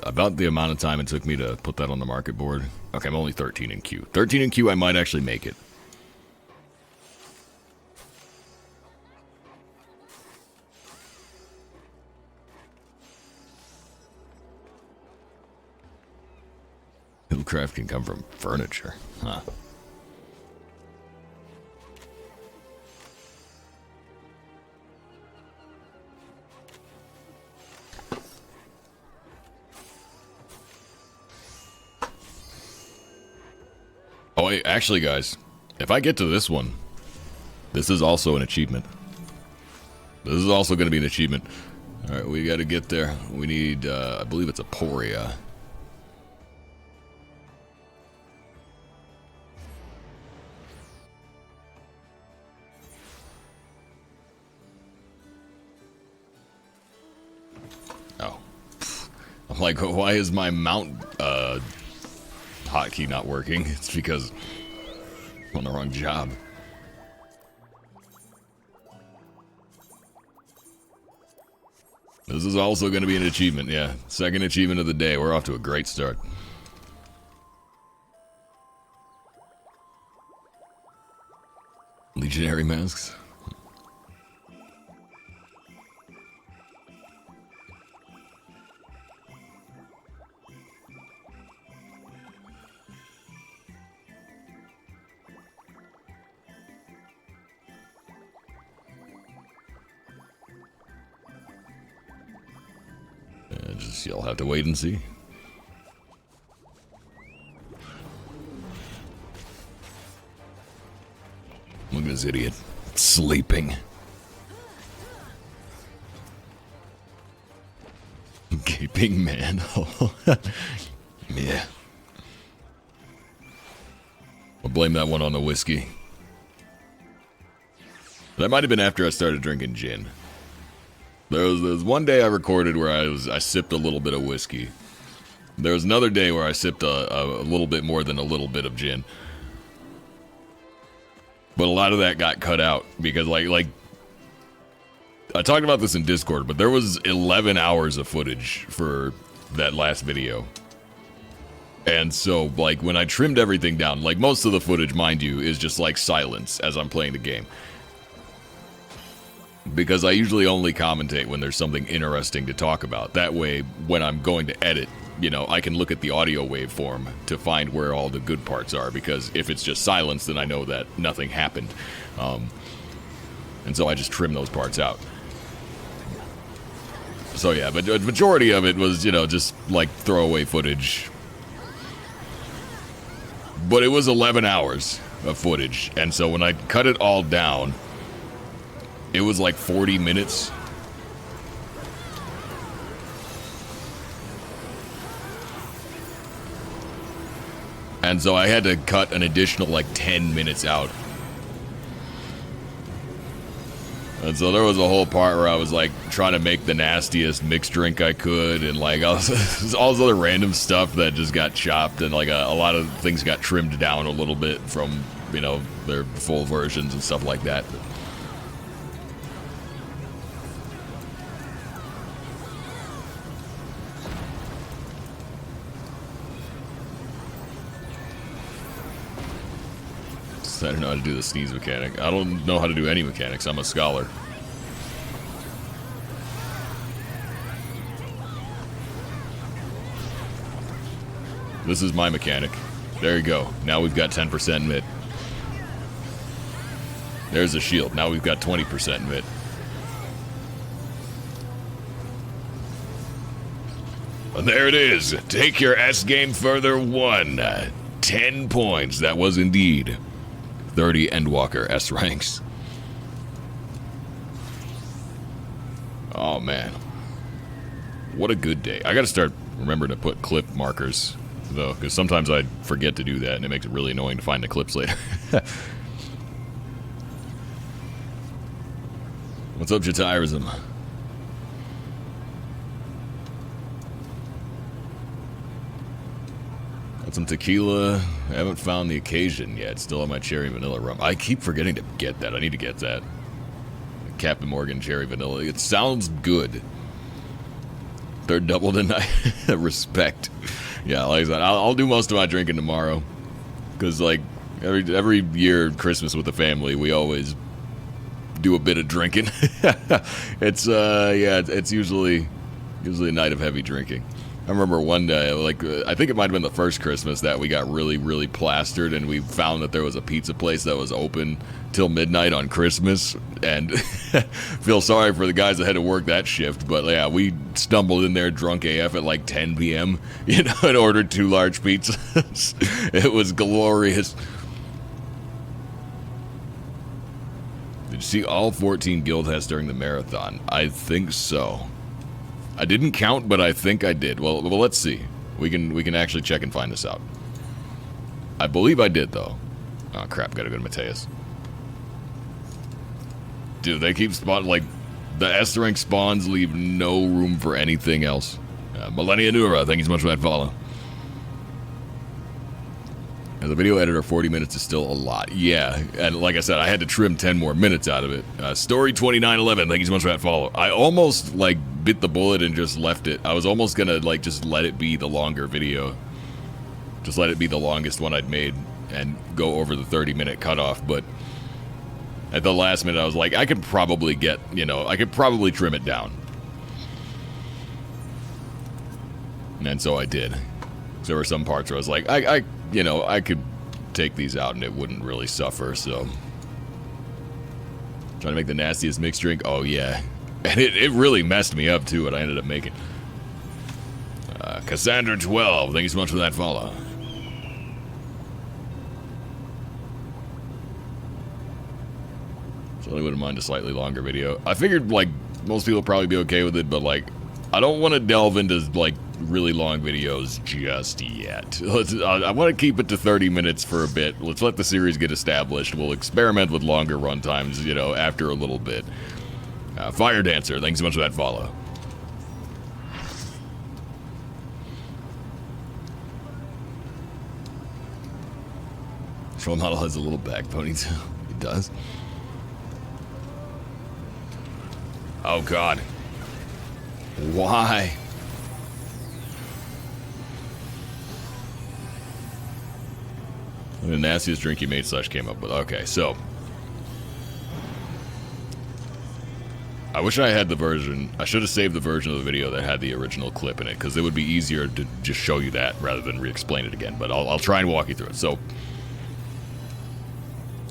S1: About the amount of time it took me to put that on the market board. Okay, I'm only 13 in queue. 13 in queue, I might actually make it. Hillcraft can come from furniture. Huh. Oh, wait, actually, guys, if I get to this one, this is also an achievement. This is also going to be an achievement. All right, we got to get there. We need, I believe it's a Poria. Oh. I'm like, why is my mount, hotkey not working? It's because I'm on the wrong job. This is also going to be an achievement, yeah. Second achievement of the day. We're off to a great start. Legionary masks. Just you'll have to wait and see. Look at this idiot sleeping. Gaping manhole. Yeah. I'll blame that one on the whiskey. That might have been after I started drinking gin. There was one day I recorded where I sipped a little bit of whiskey. There was another day where I sipped a little bit more than a little bit of gin. But a lot of that got cut out because like I talked about this in Discord, but there was 11 hours of footage for that last video. And so like when I trimmed everything down, like most of the footage, mind you, is just like silence as I'm playing the game. Because I usually only commentate when there's something interesting to talk about. That way, when I'm going to edit, you know, I can look at the audio waveform to find where all the good parts are. Because if it's just silence, then I know that nothing happened. And so I just trim those parts out. So yeah, but the majority of it was, you know, just like throwaway footage. But it was 11 hours of footage. And so when I cut it all down, it was like 40 minutes. And so I had to cut an additional like 10 minutes out. And so there was a whole part where I was like trying to make the nastiest mixed drink I could, and like all this other random stuff that just got chopped, and like a lot of things got trimmed down a little bit from, you know, their full versions and stuff like that. I don't know how to do the sneeze mechanic. I don't know how to do any mechanics. I'm a scholar. This is my mechanic. There you go. Now we've got 10% mid. There's a shield. Now we've got 20% mid. And there it is. Take your S game further 1. 10 points. That was indeed 30 Endwalker S ranks. Oh man, what a good day. I gotta start remembering to put clip markers though, because sometimes I forget to do that and it makes it really annoying to find the clips later. What's up, Jatirism? Got some tequila. I haven't found the occasion yet. Still on my cherry vanilla rum. I keep forgetting to get that. I need to get that. Captain Morgan cherry vanilla. It sounds good. Third double tonight. Respect. Yeah, like I said, I'll do most of my drinking tomorrow. Because, like, every year Christmas with the family, we always do a bit of drinking. It's, yeah, it's usually a night of heavy drinking. I remember one day, like, I think it might have been the first Christmas that we got really, really plastered, and we found that there was a pizza place that was open till midnight on Christmas, and feel sorry for the guys that had to work that shift, but yeah, we stumbled in there drunk AF at like 10 p.m., you know, and ordered 2 large pizzas. It was glorious. Did you see all 14 guild hests during the marathon? I think so. I didn't count, but I think I did. Well, let's see. We can actually check and find this out. I believe I did, though. Oh, crap. Gotta go to Mateus. Dude, they keep spawning, like, the S-rank spawns leave no room for anything else. Millennia Nura, thank you so much for that follow. As a video editor, 40 minutes is still a lot. Yeah, and like I said, I had to trim 10 more minutes out of it. Story 2911, thank you so much for that follow. I almost, like, bit the bullet and just left it. I was almost gonna, like, just let it be the longer video. Just let it be the longest one I'd made and go over the 30-minute cutoff, but at the last minute, I was like, I could probably get, you know, I could probably trim it down. And so I did. There were some parts where I was like, you know, I could take these out and it wouldn't really suffer, so. Trying to make the nastiest mixed drink? Oh, yeah. And it really messed me up, too, what I ended up making. Cassandra12, thank you so much for that follow. Certainly wouldn't mind a slightly longer video. I figured, like, most people would probably be okay with it, but, like, I don't want to delve into, like, really long videos just yet. I want to keep it to 30 minutes for a bit. Let's let the series get established. We'll experiment with longer run times, you know, after a little bit. Fire Dancer, thanks so much for that follow. Troll model has a little back ponytail. It does. Oh, God. Why? The nastiest drink you made / came up with. Okay, so. I wish I had the version. I should have saved the version of the video that had the original clip in it, because it would be easier to just show you that rather than re-explain it again. But I'll try and walk you through it. So,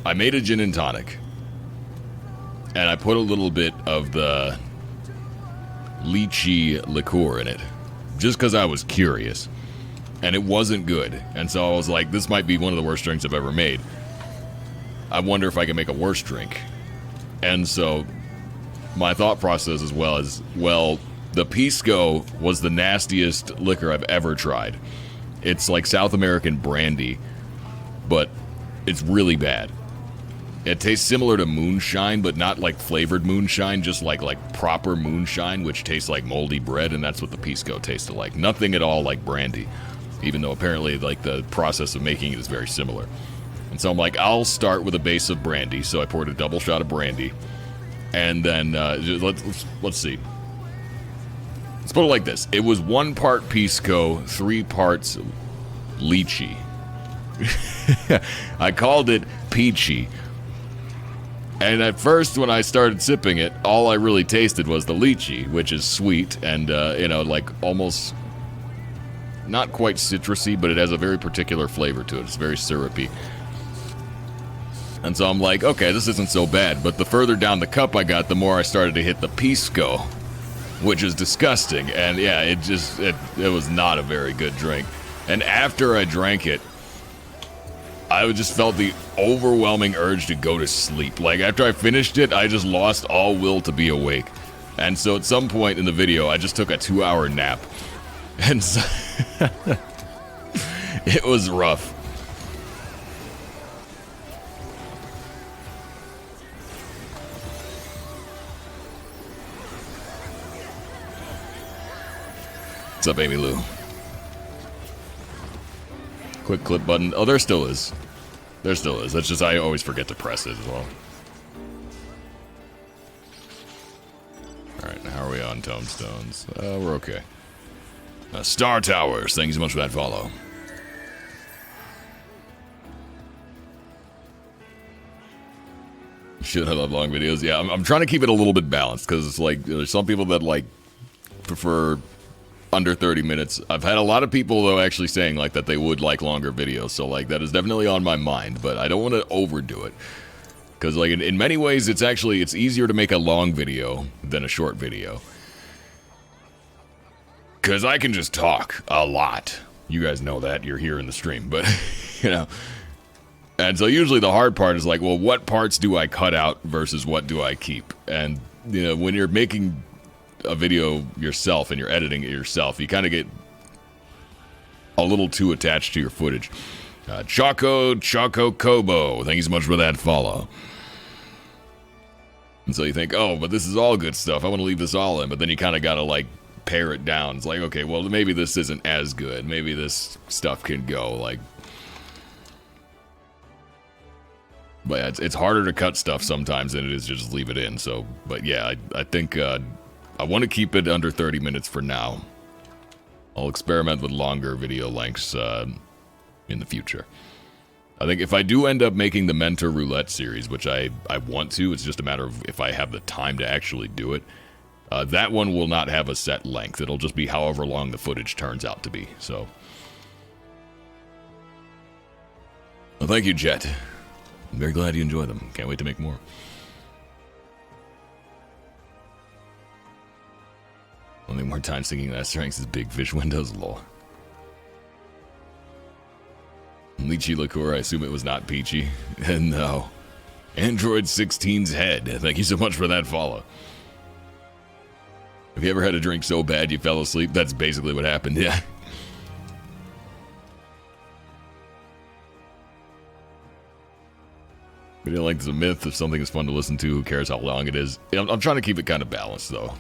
S1: I made a gin and tonic. And I put a little bit of the lychee liqueur in it, just because I was curious. And it wasn't good. And so I was like, this might be one of the worst drinks I've ever made. I wonder if I can make a worse drink. And so my thought process as well is, well, the Pisco was the nastiest liquor I've ever tried. It's like South American brandy, but it's really bad. It tastes similar to moonshine, but not like flavored moonshine, just like proper moonshine, which tastes like moldy bread, and that's what the pisco tasted like. Nothing at all like brandy, even though apparently like the process of making it is very similar. And so I'm like, I'll start with a base of brandy. So I poured a double shot of brandy, and then let's see. Let's put it like this: it was 1 part pisco, 3 parts lychee. I called it peachy. And at first, when I started sipping it, all I really tasted was the lychee, which is sweet and, you know, like almost not quite citrusy, but it has a very particular flavor to it. It's very syrupy. And so I'm like, okay, this isn't so bad. But the further down the cup I got, the more I started to hit the pisco, which is disgusting. And yeah, it was not a very good drink. And after I drank it, I just felt the overwhelming urge to go to sleep. Like, after I finished it, I just lost all will to be awake. And so at some point in the video, I just took a 2-hour nap. And so it was rough. What's up, Amy Lou? Quick clip button. Oh, there still is. There still is. That's just, I always forget to press it as well. Alright, how are we on tombstones? We're okay. Star Towers, thank you so much for that follow. Shit, I love long videos. Yeah, I'm trying to keep it a little bit balanced, because it's like, there's some people that, like, prefer under 30 minutes. I've had a lot of people, though, actually saying, like, that they would like longer videos, so, like, that is definitely on my mind, but I don't want to overdo it. Because, like, in many ways, it's easier to make a long video than a short video. Because I can just talk a lot. You guys know that, you're here in the stream, but, you know. And so usually the hard part is, like, well, what parts do I cut out versus what do I keep? And, you know, when you're making a video yourself and you're editing it yourself, you kind of get a little too attached to your footage. Choco Kobo, thank you so much for that follow. And so you think, oh, but this is all good stuff, I want to leave this all in, but then you kind of gotta, like, pare it down. It's like, okay, well, maybe this isn't as good, maybe this stuff can go, like. But yeah, it's harder to cut stuff sometimes than it is to just leave it in, so, but yeah, I think, I want to keep it under 30 minutes for now. I'll experiment with longer video lengths in the future. I think if I do end up making the Mentor Roulette series, which I want to, it's just a matter of if I have the time to actually do it, that one will not have a set length. It'll just be however long the footage turns out to be, so. Well, thank you, Jet. I'm very glad you enjoy them. Can't wait to make more. Only more time singing that strengths is big fish windows, lol. Lychee liqueur, I assume it was not peachy. And no. Android 16's head. Thank you so much for that follow. Have you ever had a drink so bad you fell asleep? That's basically what happened, yeah. Video length is a myth. If something is fun to listen to, who cares how long it is? I'm trying to keep it kind of balanced, though.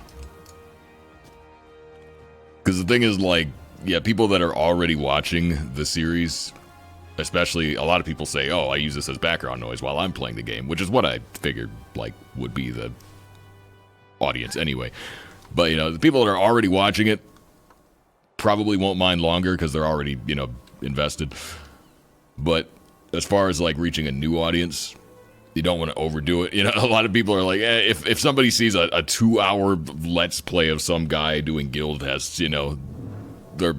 S1: Because the thing is, like, yeah, people that are already watching the series, especially a lot of people say, oh, I use this as background noise while I'm playing the game, which is what I figured, like, would be the audience anyway. But, you know, the people that are already watching it probably won't mind longer because they're already, you know, invested. But as far as, like, reaching a new audience, you don't want to overdo it. You know, a lot of people are like, if somebody sees a 2-hour Let's Play of some guy doing guild tests, you know, they're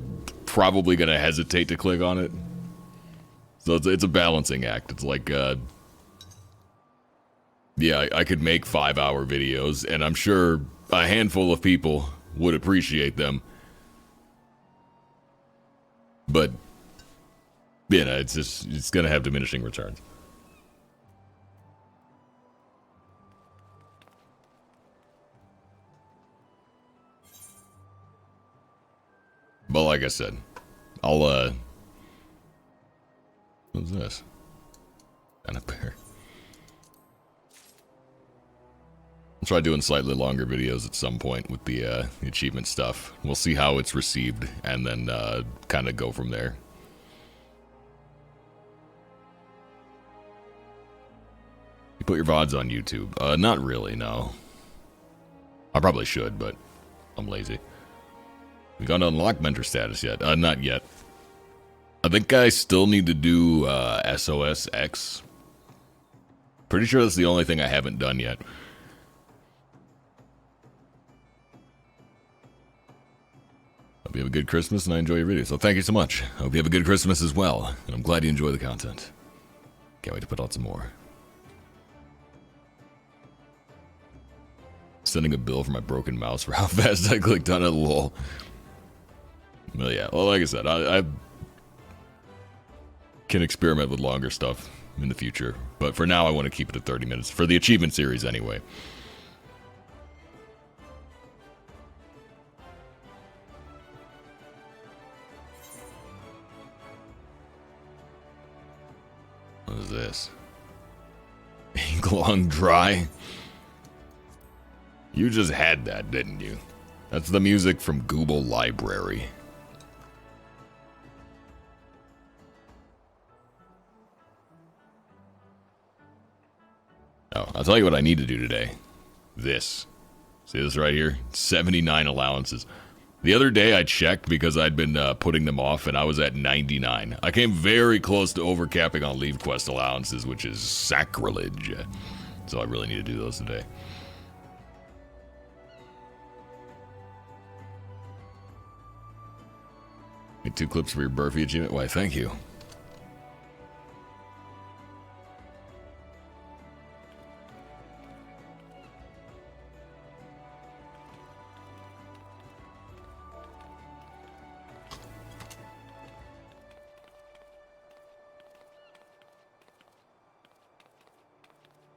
S1: probably going to hesitate to click on it. So it's a balancing act. It's like, yeah, I could make 5-hour videos, and I'm sure a handful of people would appreciate them. But, you know, it's going to have diminishing returns. But like I said, I'll, what's this? And a bear. try doing slightly longer videos at some point with the achievement stuff. We'll see how it's received, and then kind of go from there. You put your VODs on YouTube? Not really, no. I probably should, but I'm lazy. We got to unlock mentor status yet? Not yet. I think I still need to do SOSX. Pretty sure that's the only thing I haven't done yet. Hope you have a good Christmas and I enjoy your video. So thank you so much. I hope you have a good Christmas as well. And I'm glad you enjoy the content. Can't wait to put out some more. Sending a bill for my broken mouse for how fast I clicked on it, lol. Well, yeah, well, like I said, I can experiment with longer stuff in the future. But for now, I want to keep it at 30 minutes. For the achievement series, anyway. What is this? Ink long dry? You just had that, didn't you? That's the music from Google Library. Oh, I'll tell you what I need to do today. This. See this right here? 79 allowances. The other day I checked because I'd been putting them off and I was at 99. I came very close to overcapping on leave quest allowances, which is sacrilege. So I really need to do those today. Get 2 clips for your Burfy achievement? Why, thank you.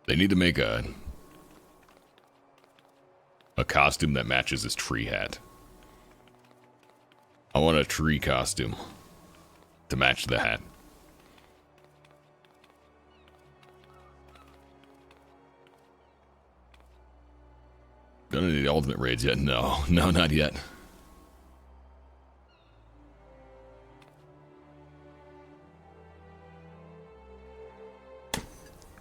S1: They need to make a costume that matches his tree hat. I want a tree costume to match the hat. Done any of the ultimate raids yet? No, not yet.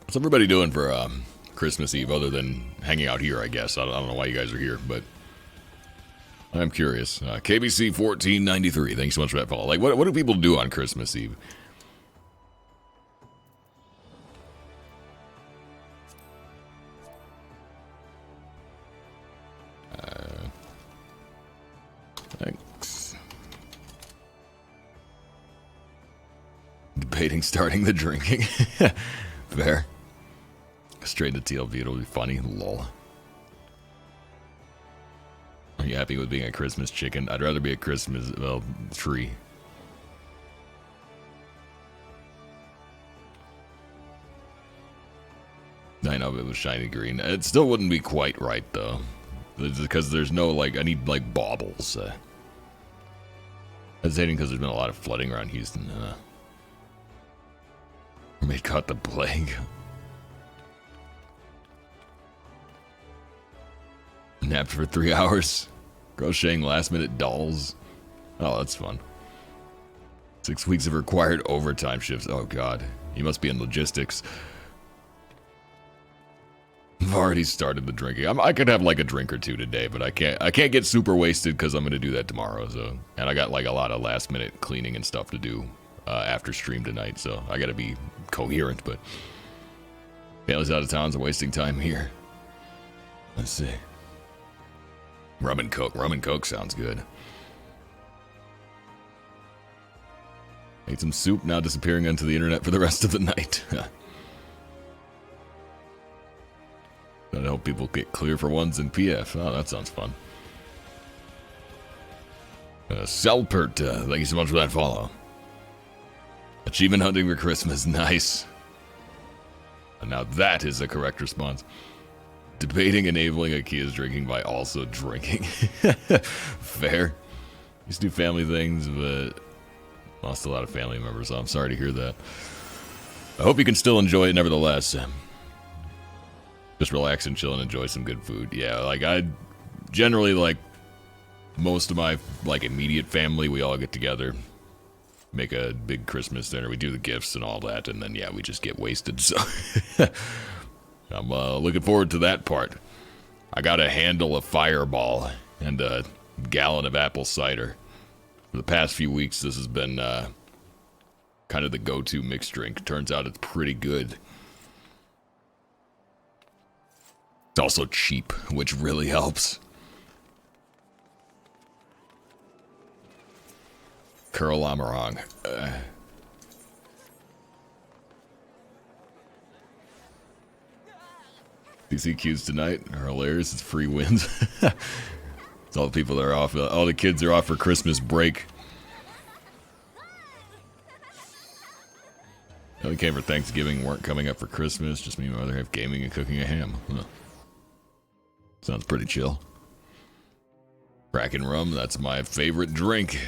S1: What's everybody doing for Christmas Eve other than hanging out here, I guess? I don't know why you guys are here, but I'm curious. KBC 1493, thanks so much for that follow. Like, what do people do on Christmas Eve? Thanks. Debating starting the drinking. Fair. Straight to TLV, it'll be funny. Lol. Are you happy with being a Christmas chicken? I'd rather be a Christmas, well, tree. I know if it was shiny green. It still wouldn't be quite right, though. Because there's no, like, I need, like, baubles. Hesitating because there's been a lot of flooding around Houston. May caught the plague. Napped for 3 hours. Crocheting last-minute dolls. Oh, that's fun. 6 weeks of required overtime shifts. Oh, God. You must be in logistics. I've already started the drinking. I could have, like, a drink or two today, but I can't get super wasted because I'm going to do that tomorrow. So, and I got, like, a lot of last-minute cleaning and stuff to do after stream tonight. So, I got to be coherent, but families out of towns are wasting time here. Let's see. Rum and Coke. Rum and Coke sounds good. Ate some soup, now disappearing onto the internet for the rest of the night. Gotta help people get clear for ones in PF. Oh, that sounds fun. Selpert, thank you so much for that follow. Achievement hunting for Christmas, nice. And now that is the correct response. Debating enabling Akia's drinking by also drinking. Fair. Used to do family things, but lost a lot of family members, so I'm sorry to hear that. I hope you can still enjoy it nevertheless. Just relax and chill and enjoy some good food. Yeah, like I generally like most of my like immediate family, we all get together, make a big Christmas dinner. We do the gifts and all that, and then yeah, we just get wasted. So I'm looking forward to that part. I got a handle of Fireball and a gallon of apple cider. For the past few weeks, this has been kind of the go-to mixed drink. Turns out it's pretty good. It's also cheap, which really helps. Curl Amarong. CCQs tonight are hilarious. It's free wins. It's all the people that are off. All the kids are off for Christmas break. They only came for Thanksgiving, weren't coming up for Christmas. Just me and my mother have gaming and cooking a ham. Huh. Sounds pretty chill. Kraken rum, that's my favorite drink.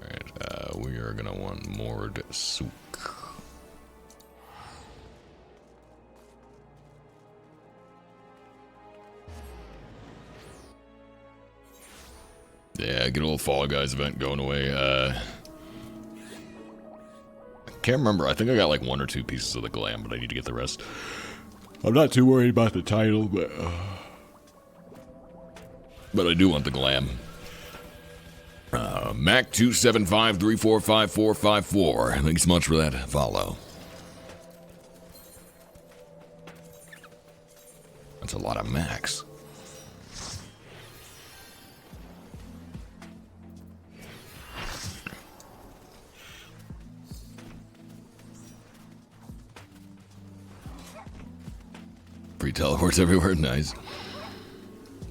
S1: Alright, we are gonna want more souk. Yeah, good old Fall Guys event going away. I can't remember. I think I got like 1 or 2 pieces of the glam, but I need to get the rest. I'm not too worried about the title, but I do want the glam. Mac 275345454. Thanks so much for that follow. That's a lot of Macs. Free teleports everywhere, nice.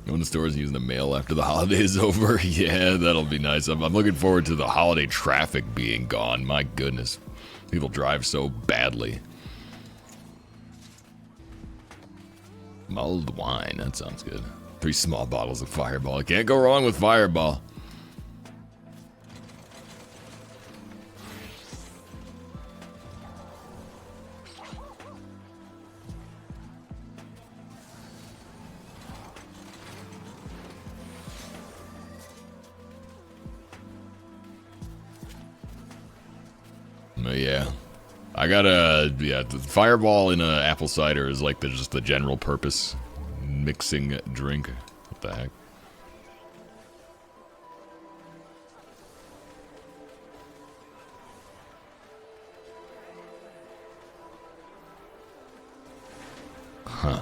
S1: Going to stores and using the mail after the holiday is over. Yeah, that'll be nice. I'm looking forward to the holiday traffic being gone. My goodness. People drive so badly. Mulled wine, that sounds good. 3 small bottles of Fireball. Can't go wrong with Fireball. Yeah, I got the Fireball in a apple cider is like just the general purpose mixing drink. What the heck? Huh.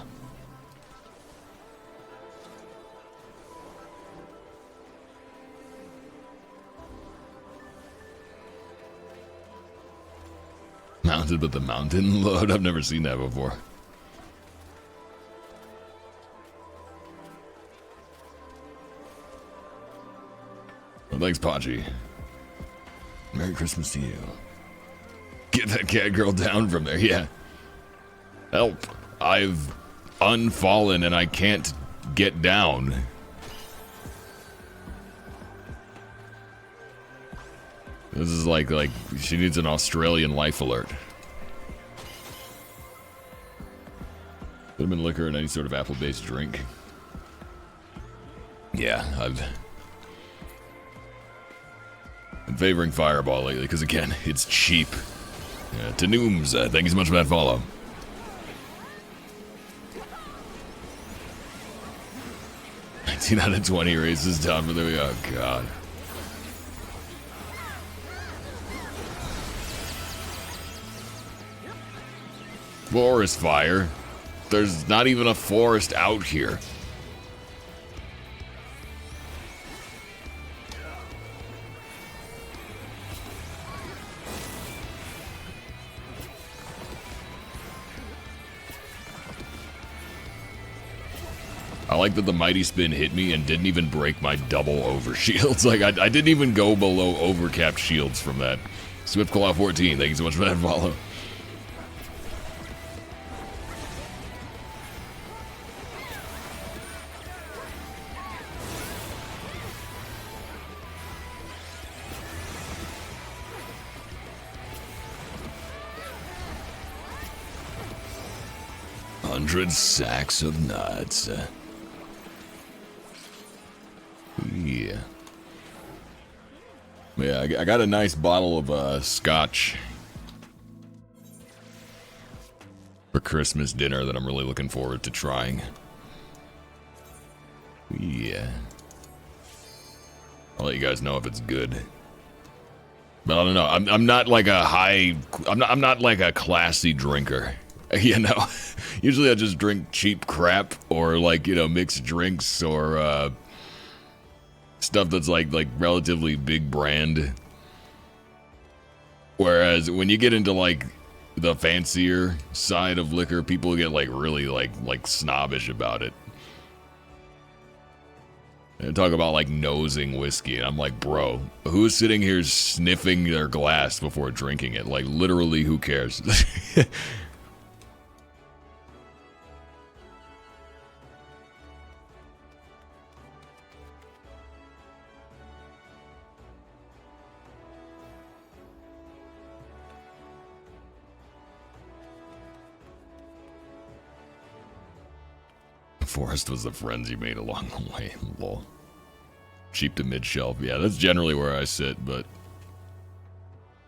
S1: Mounted with the mountain load? I've never seen that before. Well, thanks, Pachi. Merry Christmas to you. Get that cat girl down from there, yeah. Help. I've unfallen and I can't get down. This is like she needs an Australian life alert. Cinnamon liquor and any sort of apple-based drink. Yeah, I've been favoring Fireball lately because again, it's cheap. Tanooms, thank you so much for that follow. $19 out of 20 races down for there we go. Oh god. Forest fire. There's not even a forest out here. I like that the Mighty Spin hit me and didn't even break my double over shields. Like, I didn't even go below overcapped shields from that. Swiftclaw 14, thank you so much for that follow. 100 sacks of nuts. Yeah. Yeah, I got a nice bottle of scotch for Christmas dinner that I'm really looking forward to trying. Yeah. I'll let you guys know if it's good. But I don't know. I'm not like a high. I'm not like a classy drinker. You know. Usually I just drink cheap crap or like mixed drinks or stuff that's like relatively big brand. Whereas when you get into like the fancier side of liquor, people get like really like snobbish about it. And talk about like nosing whiskey, and I'm like, bro, who's sitting here sniffing their glass before drinking it? Like, literally, who cares? Forest was the friends you made along the way. Lol. Cheap to mid-shelf. Yeah, that's generally where I sit, but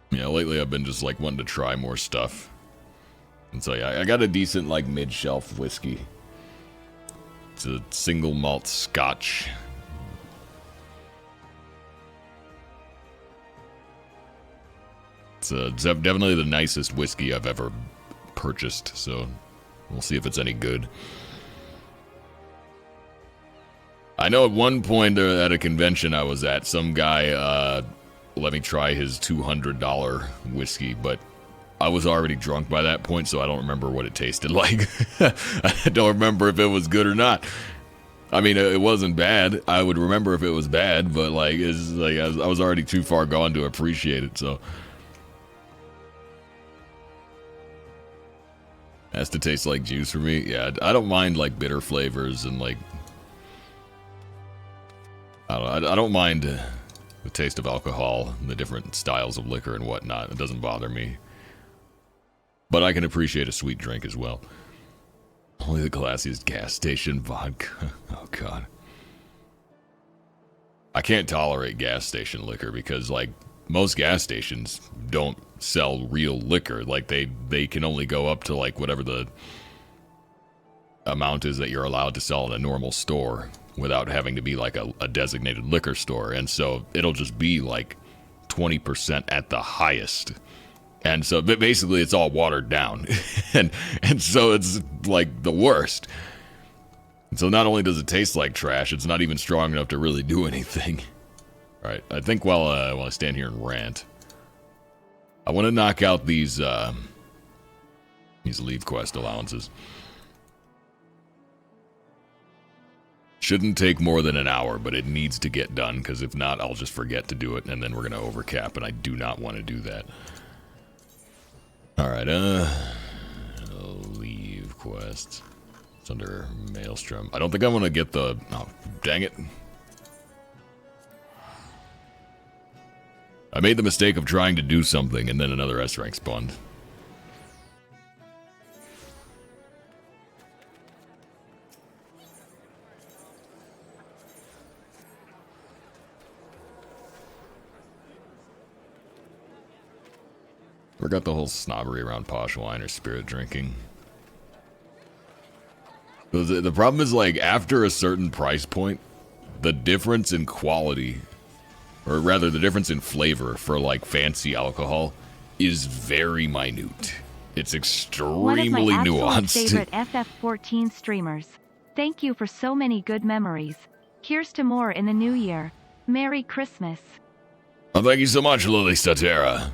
S1: yeah, lately I've been just like wanting to try more stuff. And so yeah, I got a decent like mid-shelf whiskey. It's a single malt scotch. It's definitely the nicest whiskey I've ever purchased, so we'll see if it's any good. I know at one point at a convention I was at, some guy let me try his $200 whiskey, but I was already drunk by that point, so I don't remember what it tasted like. I don't remember if it was good or not. I mean, it wasn't bad. I would remember if it was bad, but like, it's like I was already too far gone to appreciate it, so. It has to taste like juice for me. Yeah, I don't mind like bitter flavors and like, I don't mind the taste of alcohol and the different styles of liquor and whatnot. It doesn't bother me. But I can appreciate a sweet drink as well. Only the classiest gas station vodka. Oh, God. I can't tolerate gas station liquor because, like, most gas stations don't sell real liquor. Like, they can only go up to, like, whatever the amount is that you're allowed to sell in a normal store without having to be like a designated liquor store. And so it'll just be like 20% at the highest. And so basically it's all watered down. and so it's like the worst. And so not only does it taste like trash, it's not even strong enough to really do anything. All right, I think while I stand here and rant, I want to knock out these leave quest allowances. Shouldn't take more than an hour, but it needs to get done, because if not, I'll just forget to do it, and then we're going to overcap, and I do not want to do that. Alright, leave quest. It's under Maelstrom. I don't think I'm going to get the... Oh, dang it. I made the mistake of trying to do something, and then another S-rank spawned. Forgot the whole snobbery around posh wine or spirit drinking. The problem is, like, after a certain price point, the difference in quality, or rather the difference in flavor for, like, fancy alcohol is very minute. It's extremely
S2: nuanced. One of my
S1: nuanced.
S2: favorite FF14 streamers. Thank you for so many good memories. Here's to more in the new year. Merry Christmas.
S1: Oh, thank you so much, Lily Statera.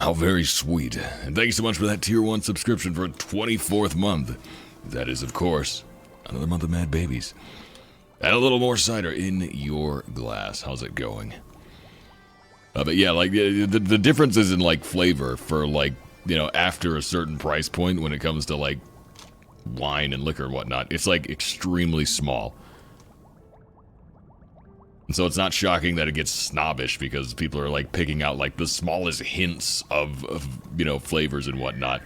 S1: How very sweet. And thank you so much for that tier 1 subscription for a 24th month. That is, of course, another month of Mad Babies. Add a little more cider in your glass. How's it going? But yeah, like, the differences in, like, flavor for, like, after a certain price point when it comes to, like, wine and liquor and whatnot, it's, like, extremely small. And so it's not shocking that it gets snobbish because people are like picking out like the smallest hints of flavors and whatnot.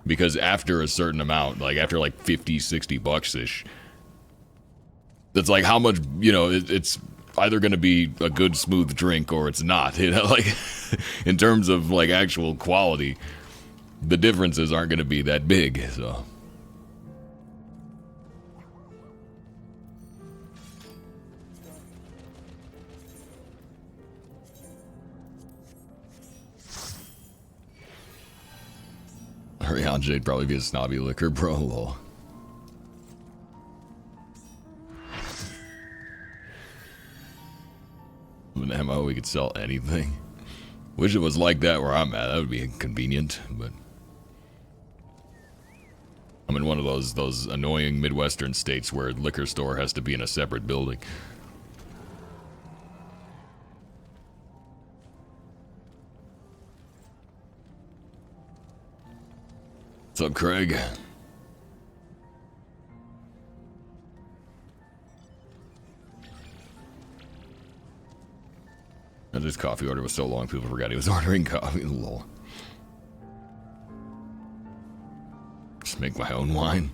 S1: Because after a certain amount, like after like 50, 60 bucks-ish, that's like how much, you know, it's either going to be a good smooth drink or it's not, you know, like in terms of like actual quality, the differences aren't going to be that big, so. Rihanja'd probably be a snobby liquor, bro, lol. With an MO, we could sell anything. Wish it was like that where I'm at. That would be convenient, but I'm in one of those annoying Midwestern states where a liquor store has to be in a separate building. What's up, Craig? His coffee order was so long, people forgot he was ordering coffee. Lol. Just make my own wine.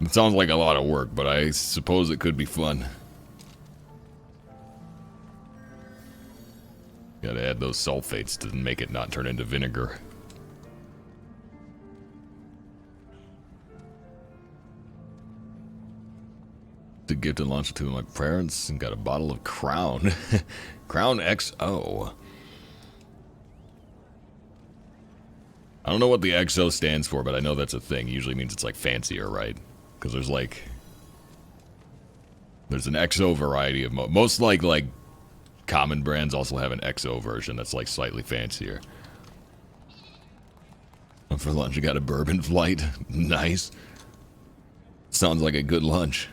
S1: It sounds like a lot of work, but I suppose it could be fun. Gotta add those sulfates to make it not turn into vinegar. The gift and launched it to my parents and got a bottle of Crown. Crown XO. I don't know what the XO stands for, but I know that's a thing. It usually means it's like fancier, right? Because there's an XO variety of most like common brands also have an XO version that's like slightly fancier. And for lunch, I got a bourbon flight. Nice. Sounds like a good lunch.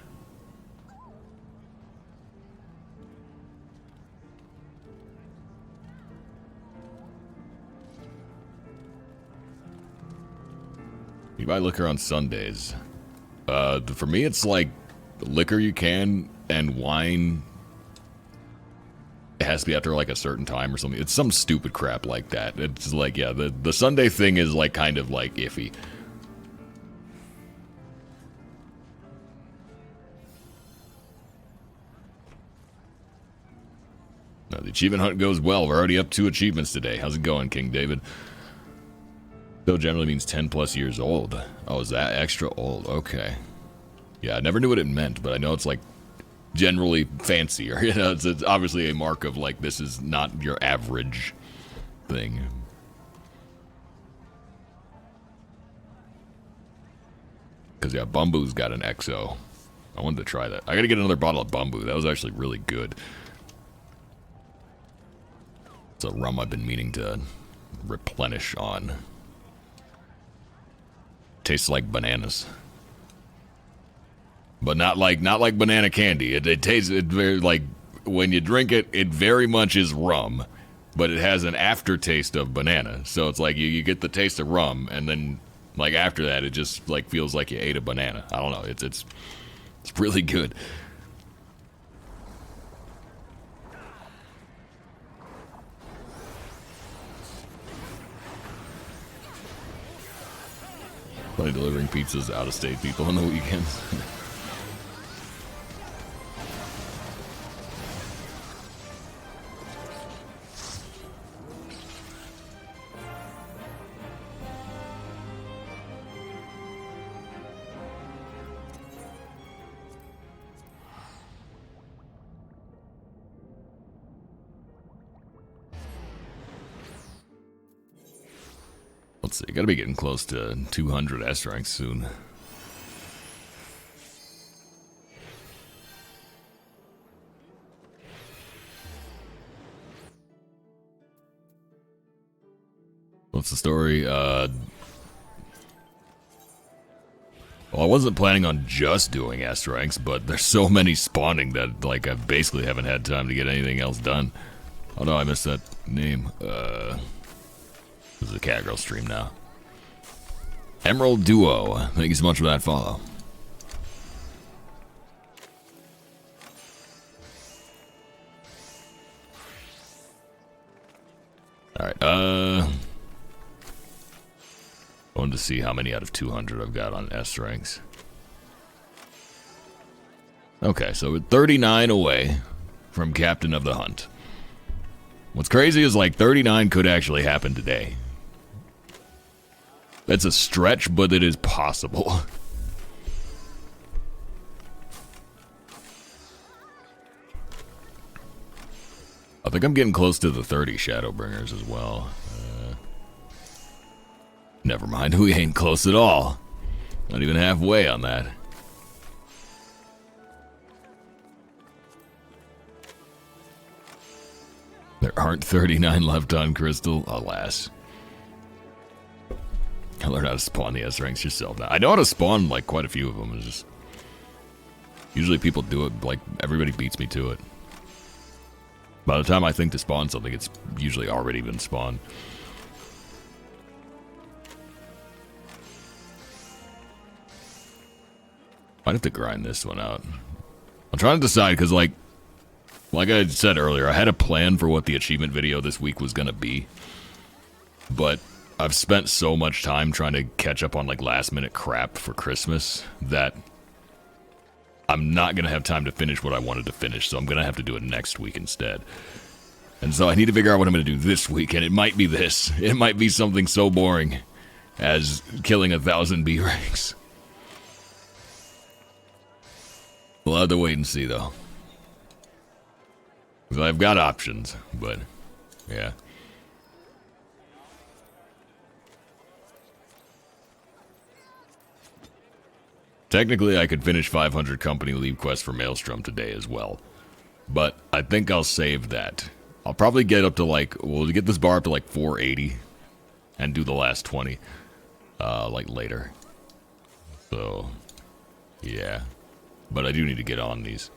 S1: You buy liquor on Sundays. For me, it's like liquor you can and wine. It has to be after like a certain time or something. It's some stupid crap like that. It's like, yeah, the Sunday thing is like kind of like iffy. Now, the achievement hunt goes well. We're already up 2 achievements today. How's it going, King David? Though generally means 10 plus years old. Oh, is that extra old? Okay. Yeah, I never knew what it meant, but I know it's like generally fancier. You know, it's obviously a mark of like this is not your average thing. Because yeah, Bumbu's got an XO. I wanted to try that. I gotta get another bottle of Bumbu. That was actually really good. It's a rum I've been meaning to replenish on. Tastes like bananas, but not like banana candy. It tastes very like when you drink it, it very much is rum, but it has an aftertaste of banana. So it's like you get the taste of rum, and then like after that, it just like feels like you ate a banana. I don't know. It's really good. Probably delivering pizzas to out-of-state people on the weekends. Let's see, gotta be getting close to 200 S ranks soon. What's the story? Well, I wasn't planning on just doing S ranks, but there's so many spawning that like I basically haven't had time to get anything else done. Oh no, I missed that name. This is a Catgirl stream now. Emerald Duo, thank you so much for that follow. Alright, I wanted to see how many out of 200 I've got on S ranks. Okay, so we're 39 away from Captain of the Hunt. What's crazy is like 39 could actually happen today. That's a stretch, but it is possible. I think I'm getting close to the 30 Shadowbringers as well. Never mind, we ain't close at all. Not even halfway on that. There aren't 39 left on Crystal, alas. I learned how to spawn the S ranks yourself now. I know how to spawn like quite a few of them. It's just usually people do it like everybody beats me to it. By the time I think to spawn something, it's usually already been spawned. Might have to grind this one out. I'm trying to decide because like I said earlier, I had a plan for what the achievement video this week was going to be. But I've spent so much time trying to catch up on like last minute crap for Christmas that I'm not going to have time to finish what I wanted to finish. So I'm going to have to do it next week instead. And so I need to figure out what I'm going to do this week. And it might be this. It might be something so boring as killing 1,000 B ranks. We'll have to wait and see, though. Because I've got options, but, yeah. Technically, I could finish 500 company leave quests for Maelstrom today as well. But I think I'll save that. I'll probably get up to, like, we'll get this bar up to, like, 480. And do the last 20, like, later. So, yeah. But I do need to get on these.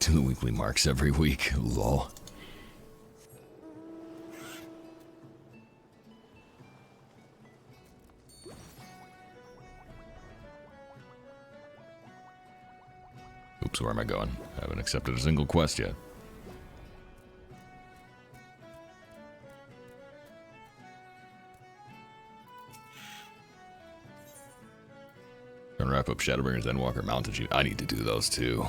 S1: Do the weekly marks every week. Lol. Oops, where am I going? I haven't accepted a single quest yet. Gonna wrap up Shadowbringers, Endwalker, Mountain. I need to do those too.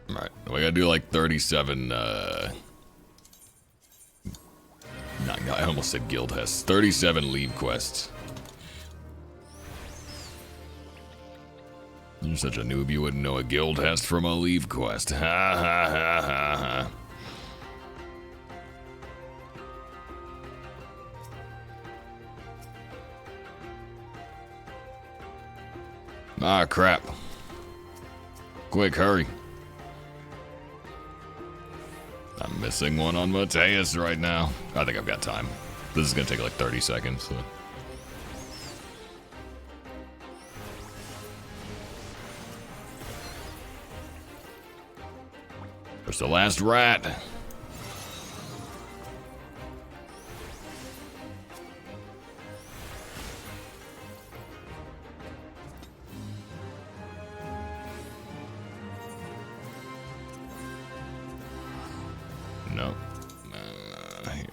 S1: Alright, we gotta do like 37, I almost said guild tests. 37 leave quests. You're such a noob, you wouldn't know a guild test from a leave quest. Ha ha ha ha ha. Ah, crap. Quick, hurry. I'm missing one on Mateus right now. I think I've got time. This is gonna take like 30 seconds. So. There's the last rat. No. Here.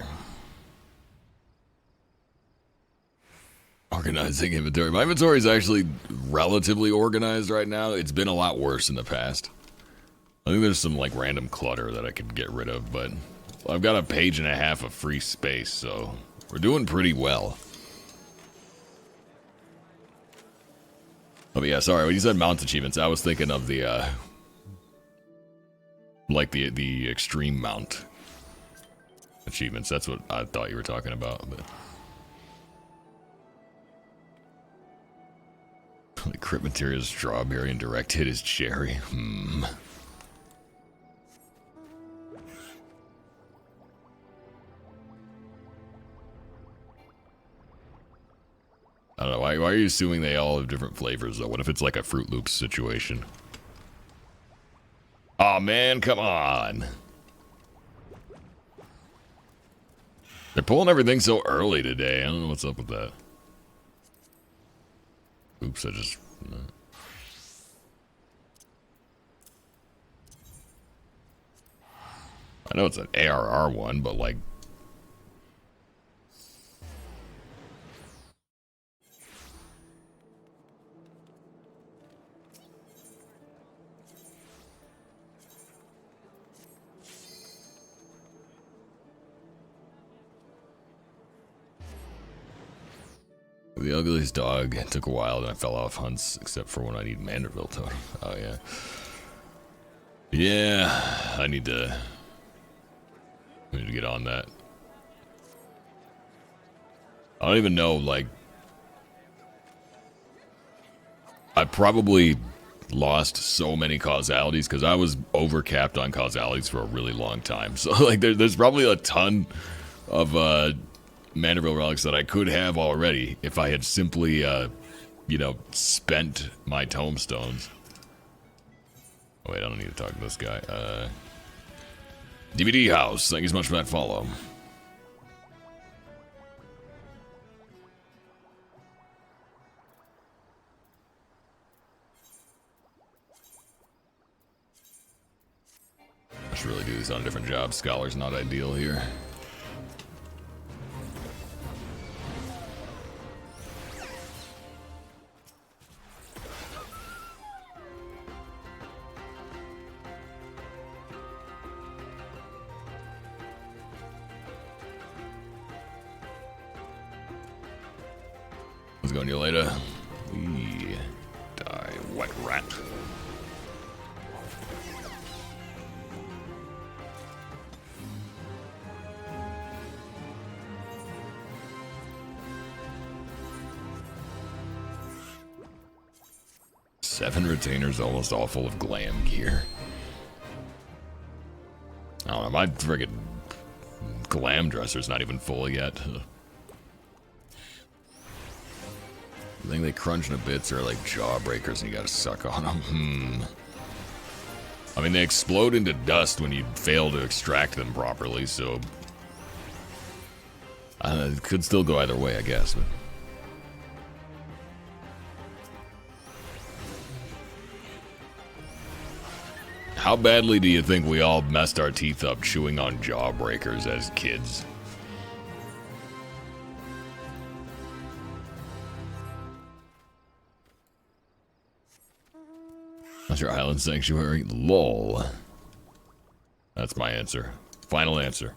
S1: Organizing inventory. My inventory is actually relatively organized right now. It's been a lot worse in the past. I think there's some like random clutter that I could get rid of, but I've got a page and a half of free space, so we're doing pretty well. Oh, but yeah, sorry, when you said mount achievements, I was thinking of the, like the extreme mount achievements. That's what I thought you were talking about, but. Like crit material is strawberry and direct hit is cherry. I don't know, why are you assuming they all have different flavors, though? What if it's like a Fruit Loops situation? Aw, man, come on. They're pulling everything so early today. I don't know what's up with that. Oops, I just... I know it's an ARR one, but like... The ugliest dog. It took a while, and I fell off hunts, except for when I need Manderville totem. Oh, yeah. Yeah, I need to get on that. I don't even know, like... I probably lost so many causalities, because I was overcapped on causalities for a really long time. So, like, there's probably a ton of, Manderville relics that I could have already if I had simply, you know, spent my tomestones. Oh, wait, I don't need to talk to this guy. DVD House, thank you so much for that follow. I should really do this on a different job. Scholar's not ideal here. How's it going, you later? We die, wet rat. Seven retainers, almost all full of glam gear. I don't know, my friggin' glam dresser's not even full yet. I think they crunch into bits are like jawbreakers and you gotta suck on them. I mean, they explode into dust when you fail to extract them properly, so... it could still go either way, I guess. But... How badly do you think we all messed our teeth up chewing on jawbreakers as kids? That's your island sanctuary? LOL. That's my answer. Final answer.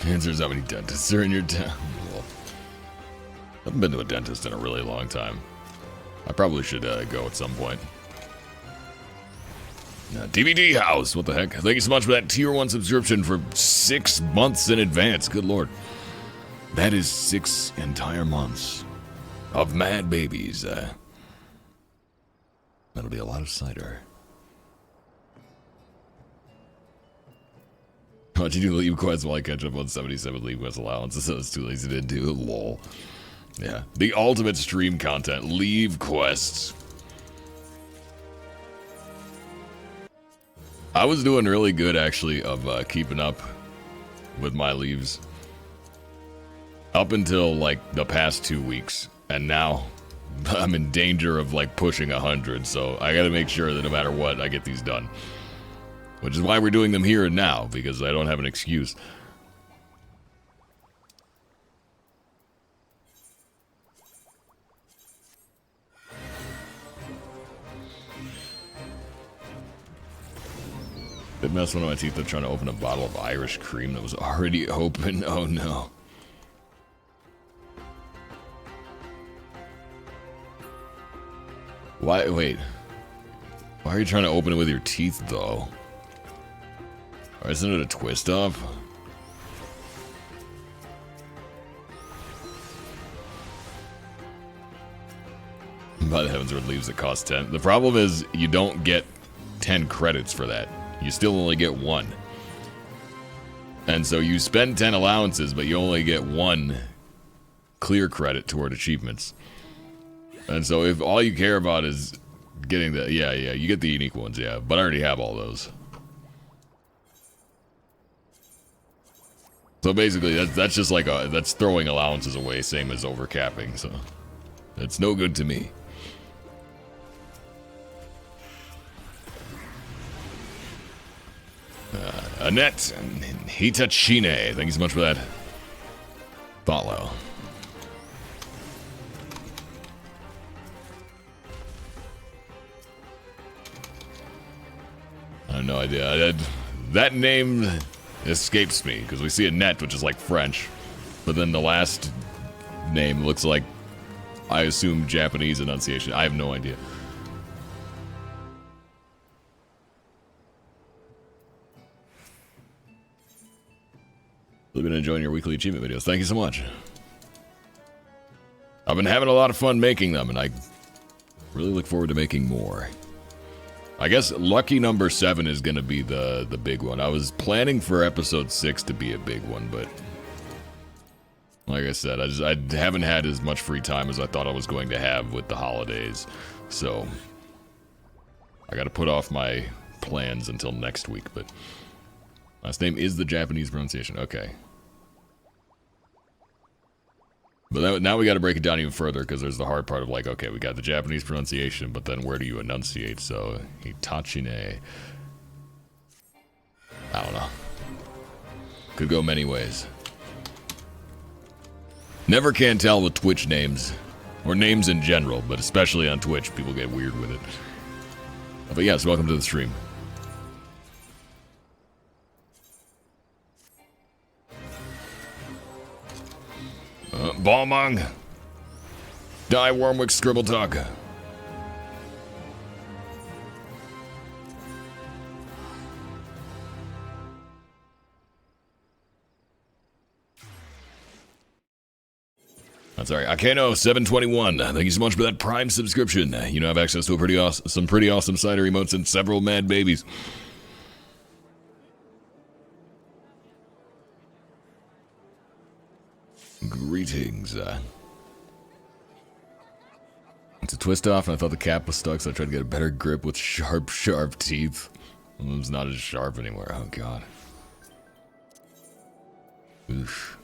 S1: Answer is how many dentists are in your town. I haven't been to a dentist in a really long time. I probably should go at some point. DVD House, what the heck? Thank you so much for that tier 1 subscription for 6 months in advance. Good lord. That is 6 entire months of mad babies. That'll be a lot of cider. Why'd you do leave quests while I catch up on 77 leave quest allowances? So it's too lazy to do. Lol. Yeah, the ultimate stream content. Leave quests. I was doing really good, actually, of keeping up with my leaves. Up until, like, the past 2 weeks. And now, I'm in danger of, like, pushing 100. So I gotta make sure that no matter what, I get these done. Which is why we're doing them here and now, because I don't have an excuse. It messed one of my teeth up trying to open a bottle of Irish cream that was already open. Oh no. Why, wait. Why are you trying to open it with your teeth, though? Or isn't it a twist off? By the heavens, there are leaves that cost 10. The problem is, you don't get 10 credits for that. You still only get 1. And so you spend 10 allowances, but you only get 1 clear credit toward achievements. And so if all you care about is getting the... Yeah, you get the unique ones, yeah. But I already have all those. So basically, that's just like that's throwing allowances away, same as overcapping, so... It's no good to me. Annette and Hitachine, thank you so much for that follow. I have no idea. That name escapes me, because we see Annette, which is like French, but then the last name looks like, I assume, Japanese enunciation. I have no idea. I've been enjoying your weekly achievement videos. Thank you so much. I've been having a lot of fun making them, and I really look forward to making more. I guess lucky number 7 is going to be the big one. I was planning for episode 6 to be a big one, but like I said, I haven't had as much free time as I thought I was going to have with the holidays. So I got to put off my plans until next week, but last name is the Japanese pronunciation. Okay. But now we got to break it down even further, because there's the hard part of like, okay, we got the Japanese pronunciation, but then where do you enunciate? So, Hitachine. I don't know. Could go many ways. Never can tell with Twitch names, or names in general, but especially on Twitch, people get weird with it. But yes, welcome to the stream. Balmong. Die Wormwick Scribble Talk. That's all right. Akeno 721. Thank you so much for that Prime subscription. You now have access to some pretty awesome cider emotes and several mad babies. Greetings. It's a twist off, and I thought the cap was stuck, so I tried to get a better grip with sharp teeth. Well, it's not as sharp anymore. Oh, God. Oof.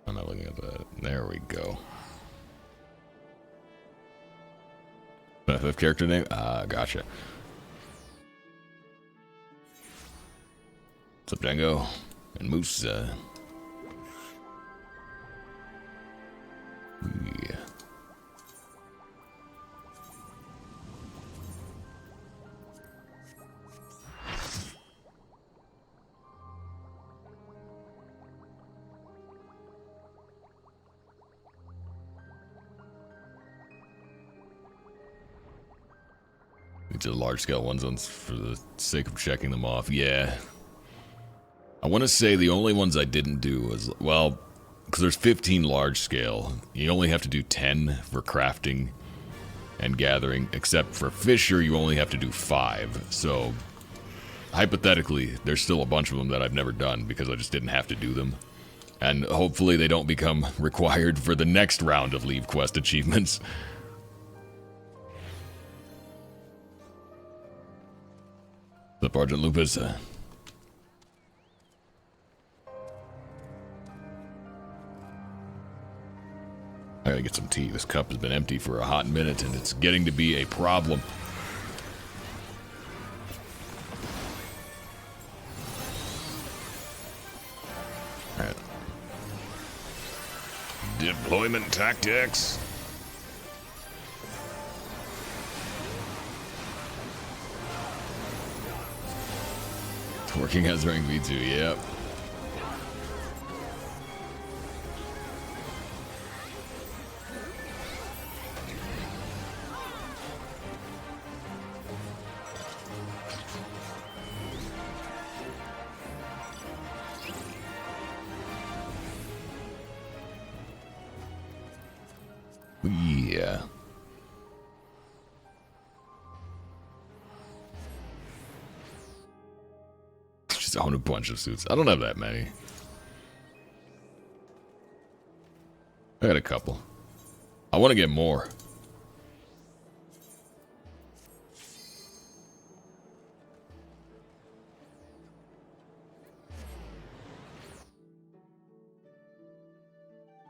S1: I'm not looking at that. There we go. FF character name? Ah, gotcha. What's up, Django? And Moose, Yeah. These are large-scale ones for the sake of checking them off. Yeah. I want to say the only ones I didn't do was, well, because there's 15 large-scale. You only have to do 10 for crafting and gathering, except for Fisher, you only have to do 5. So, hypothetically, there's still a bunch of them that I've never done because I just didn't have to do them. And hopefully they don't become required for the next round of Leave Quest achievements. What's up, Argent Lupus? I gotta get some tea. This cup has been empty for a hot minute, and it's getting to be a problem. Alright. Deployment tactics. Working as rank V2, yep. Yeah. Just own a bunch of suits. I don't have that many. I got a couple. I want to get more.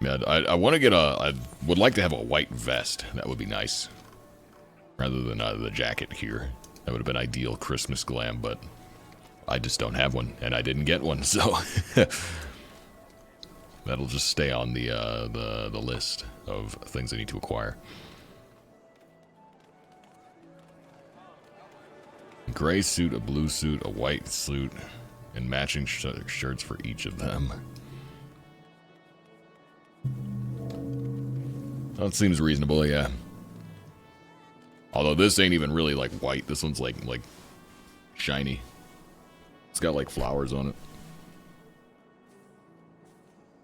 S1: Yeah, I want to get I would like to have a white vest. That would be nice. Rather than the jacket here. That would have been ideal Christmas glam, but I just don't have one, and I didn't get one, so that'll just stay on the list of things I need to acquire. A gray suit, a blue suit, a white suit, and matching shirts for each of them. That seems reasonable, yeah. Although this ain't even really like white. This one's like shiny. It's got like flowers on it.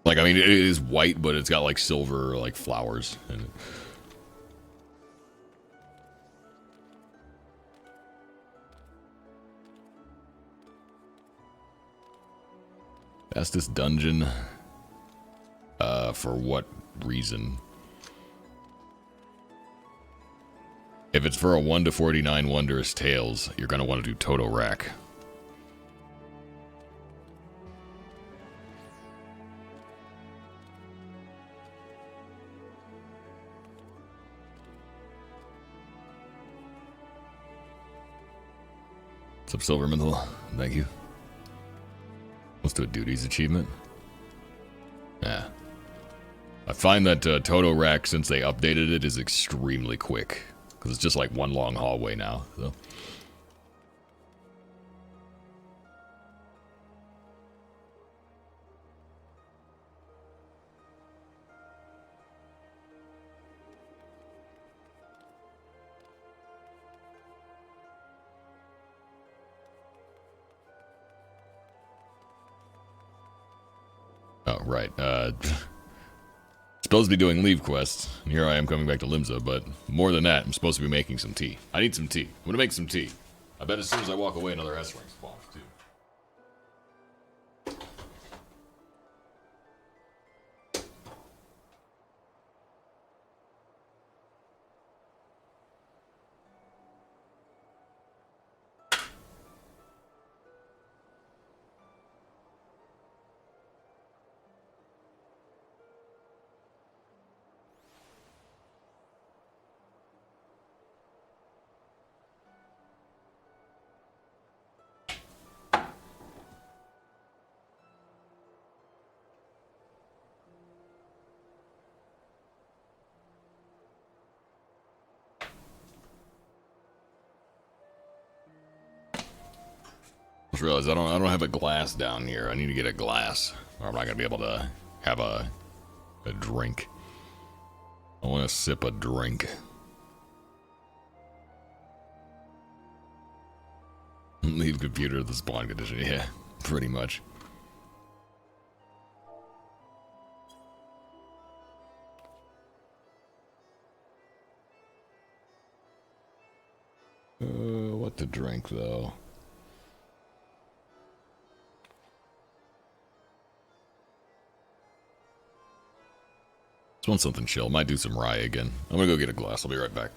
S1: Like, I mean, it is white, but it's got like silver like flowers in it. Fastest dungeon. For what reason? If it's for a 1 to 49 Wondrous Tales, you're gonna want to do Toto Rack. What's up, Silvermantle? Thank you. Let's do a duties achievement. Yeah. I find that Toto Rack, since they updated it, is extremely quick. Because it's just like one long hallway now. So. Oh, right. Supposed to be doing leave quests, and here I am coming back to Limsa, but more than that, I'm supposed to be making some tea. I need some tea. I'm gonna make some tea. I bet as soon as I walk away, another S-Ring spawns, too. Just realized I don't have a glass down here. I need to get a glass, or I'm not gonna be able to have a drink. I want to sip a drink. Leave computer at the spawn condition. Yeah, pretty much. What to drink though? Just want something chill. Might do some rye again. I'm gonna go get a glass. I'll be right back.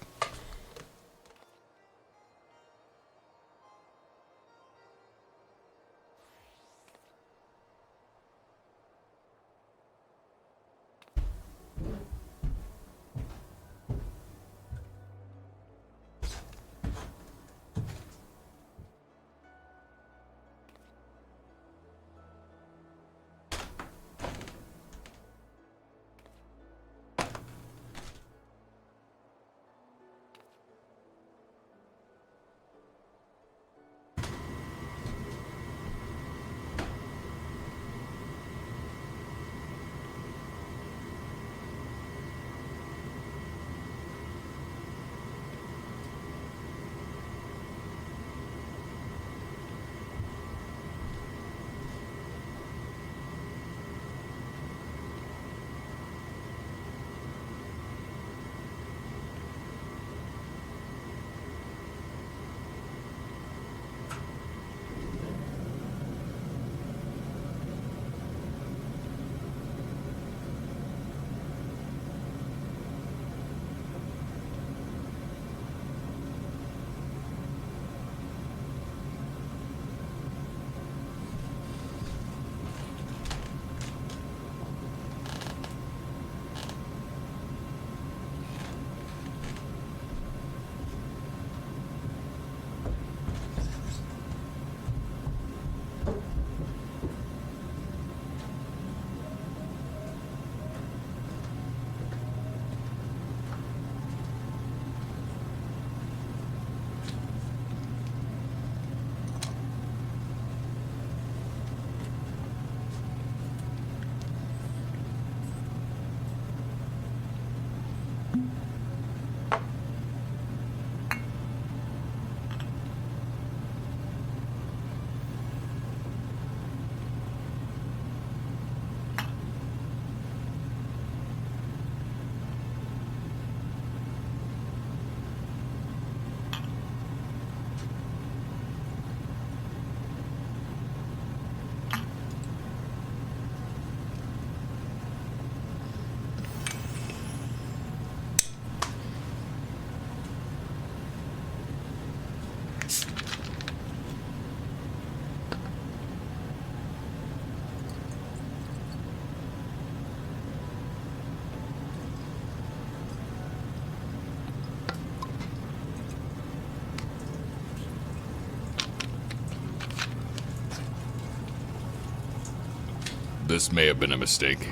S1: this may have been a mistake.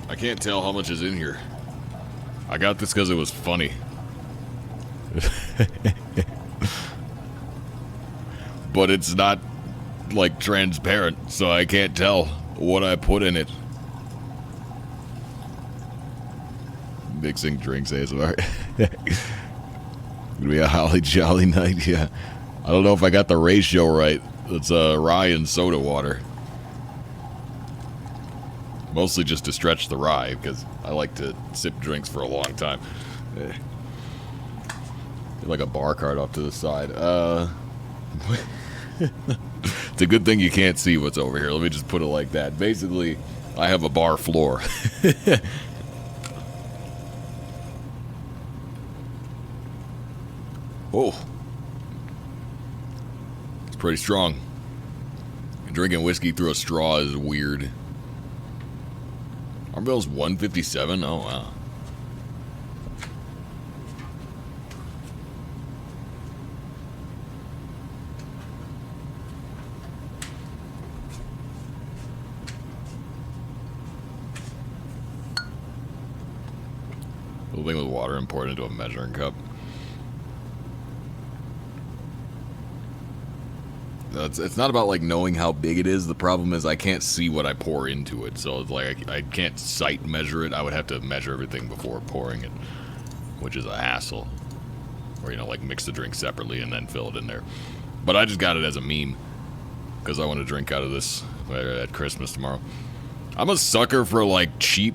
S1: I can't tell how much is in here. I got this because it was funny. But it's not, like, transparent, so I can't tell what I put in it. Mixing drinks ASMR. Gonna be a holly jolly night, yeah. I don't know if I got the ratio right. It's rye and soda water. Mostly just to stretch the rye, because I like to sip drinks for a long time. Like a bar cart off to the side. It's a good thing you can't see what's over here. Let me just put it like that. Basically, I have a bar floor. Oh. It's pretty strong. Drinking whiskey through a straw is weird. Our bill's 157? Oh, wow. A little thing with water and pour it into a measuring cup. It's not about, like, knowing how big it is. The problem is I can't see what I pour into it. So, it's like, I can't sight measure it. I would have to measure everything before pouring it, which is a hassle. Or, you know, like, mix the drink separately and then fill it in there. But I just got it as a meme, because I want to drink out of this at Christmas tomorrow. I'm a sucker for, like, cheap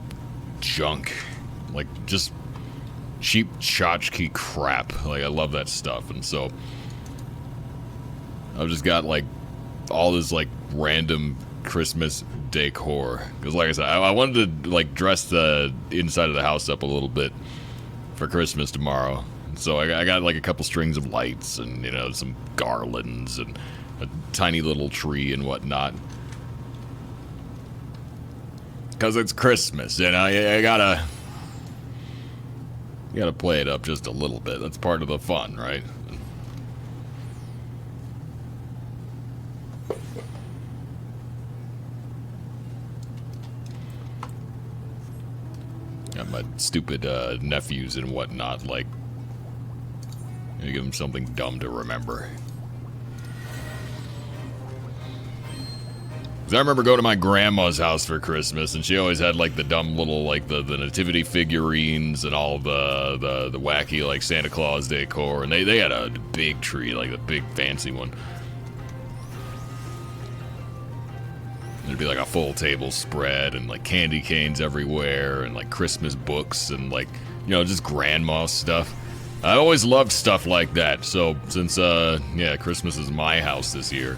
S1: junk. Like, just cheap tchotchke crap. Like, I love that stuff. And so I've just got, like, all this, like, random Christmas decor. Because, like I said, I wanted to, like, dress the inside of the house up a little bit for Christmas tomorrow. So I got, like, a couple strings of lights and, you know, some garlands and a tiny little tree and whatnot. Because it's Christmas, and I gotta play it up just a little bit. That's part of the fun, right? Got my stupid nephews and whatnot, like, gonna give them something dumb to remember. Because I remember going to my grandma's house for Christmas, and she always had, like, the dumb little, like, the nativity figurines and all the wacky, like, Santa Claus decor, and they had a big tree, like, a big fancy one. There'd be, like, a full table spread and, like, candy canes everywhere and, like, Christmas books and, like, you know, just grandma stuff. I always loved stuff like that. So since, yeah, Christmas is my house this year,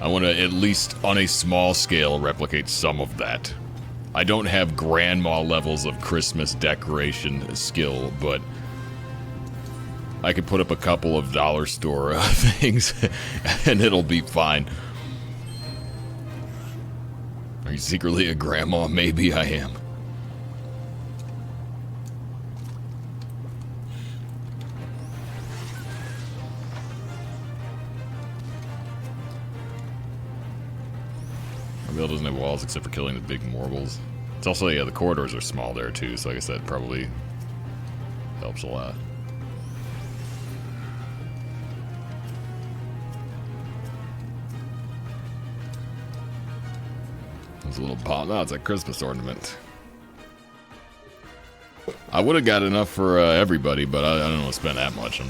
S1: I want to, at least on a small scale, replicate some of that. I don't have grandma levels of Christmas decoration skill, but I could put up a couple of dollar store things and it'll be fine. Are you secretly a grandma? Maybe I am. My build doesn't have walls except for killing the big marbles. It's also, yeah, the corridors are small there too, so I guess that probably helps a lot. There's a little pot. No, it's a Christmas ornament. I would have got enough for everybody, but I don't want to spend that much.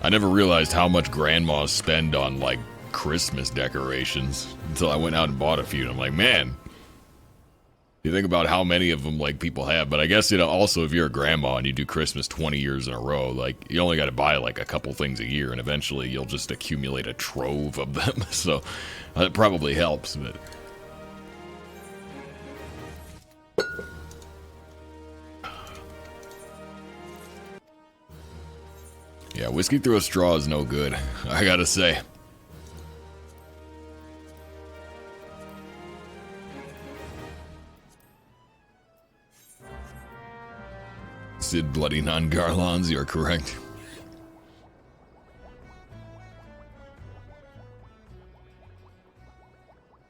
S1: I never realized how much grandmas spend on, like, Christmas decorations until I went out and bought a few, and I'm like, man, you think about how many of them, like, people have. But I guess, you know, also if you're a grandma and you do Christmas 20 years in a row, like, you only got to buy, like, a couple things a year, and eventually you'll just accumulate a trove of them. So that probably helps, but yeah, whiskey through a straw is no good, I gotta say. acid bloody non-garlons, you're correct.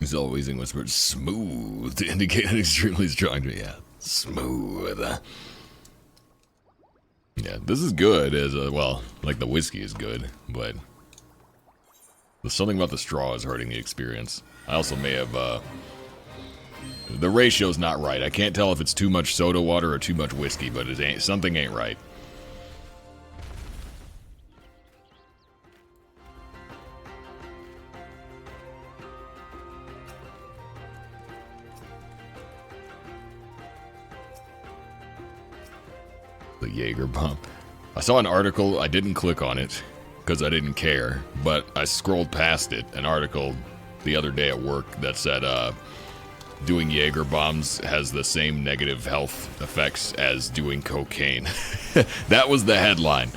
S1: He's always in whispered smooth to indicate an extremely strong. Yeah, smooth. Yeah, this is good as a, well, like the whiskey is good, but there's something about the straw is hurting the experience. I also may have, the ratio's not right. I can't tell if it's too much soda water or too much whiskey, but something ain't right. The Jaeger bomb. I saw an article, I didn't click on it because I didn't care, but I scrolled past it, an article the other day at work that said doing Jaeger bombs has the same negative health effects as doing cocaine. That was the headline.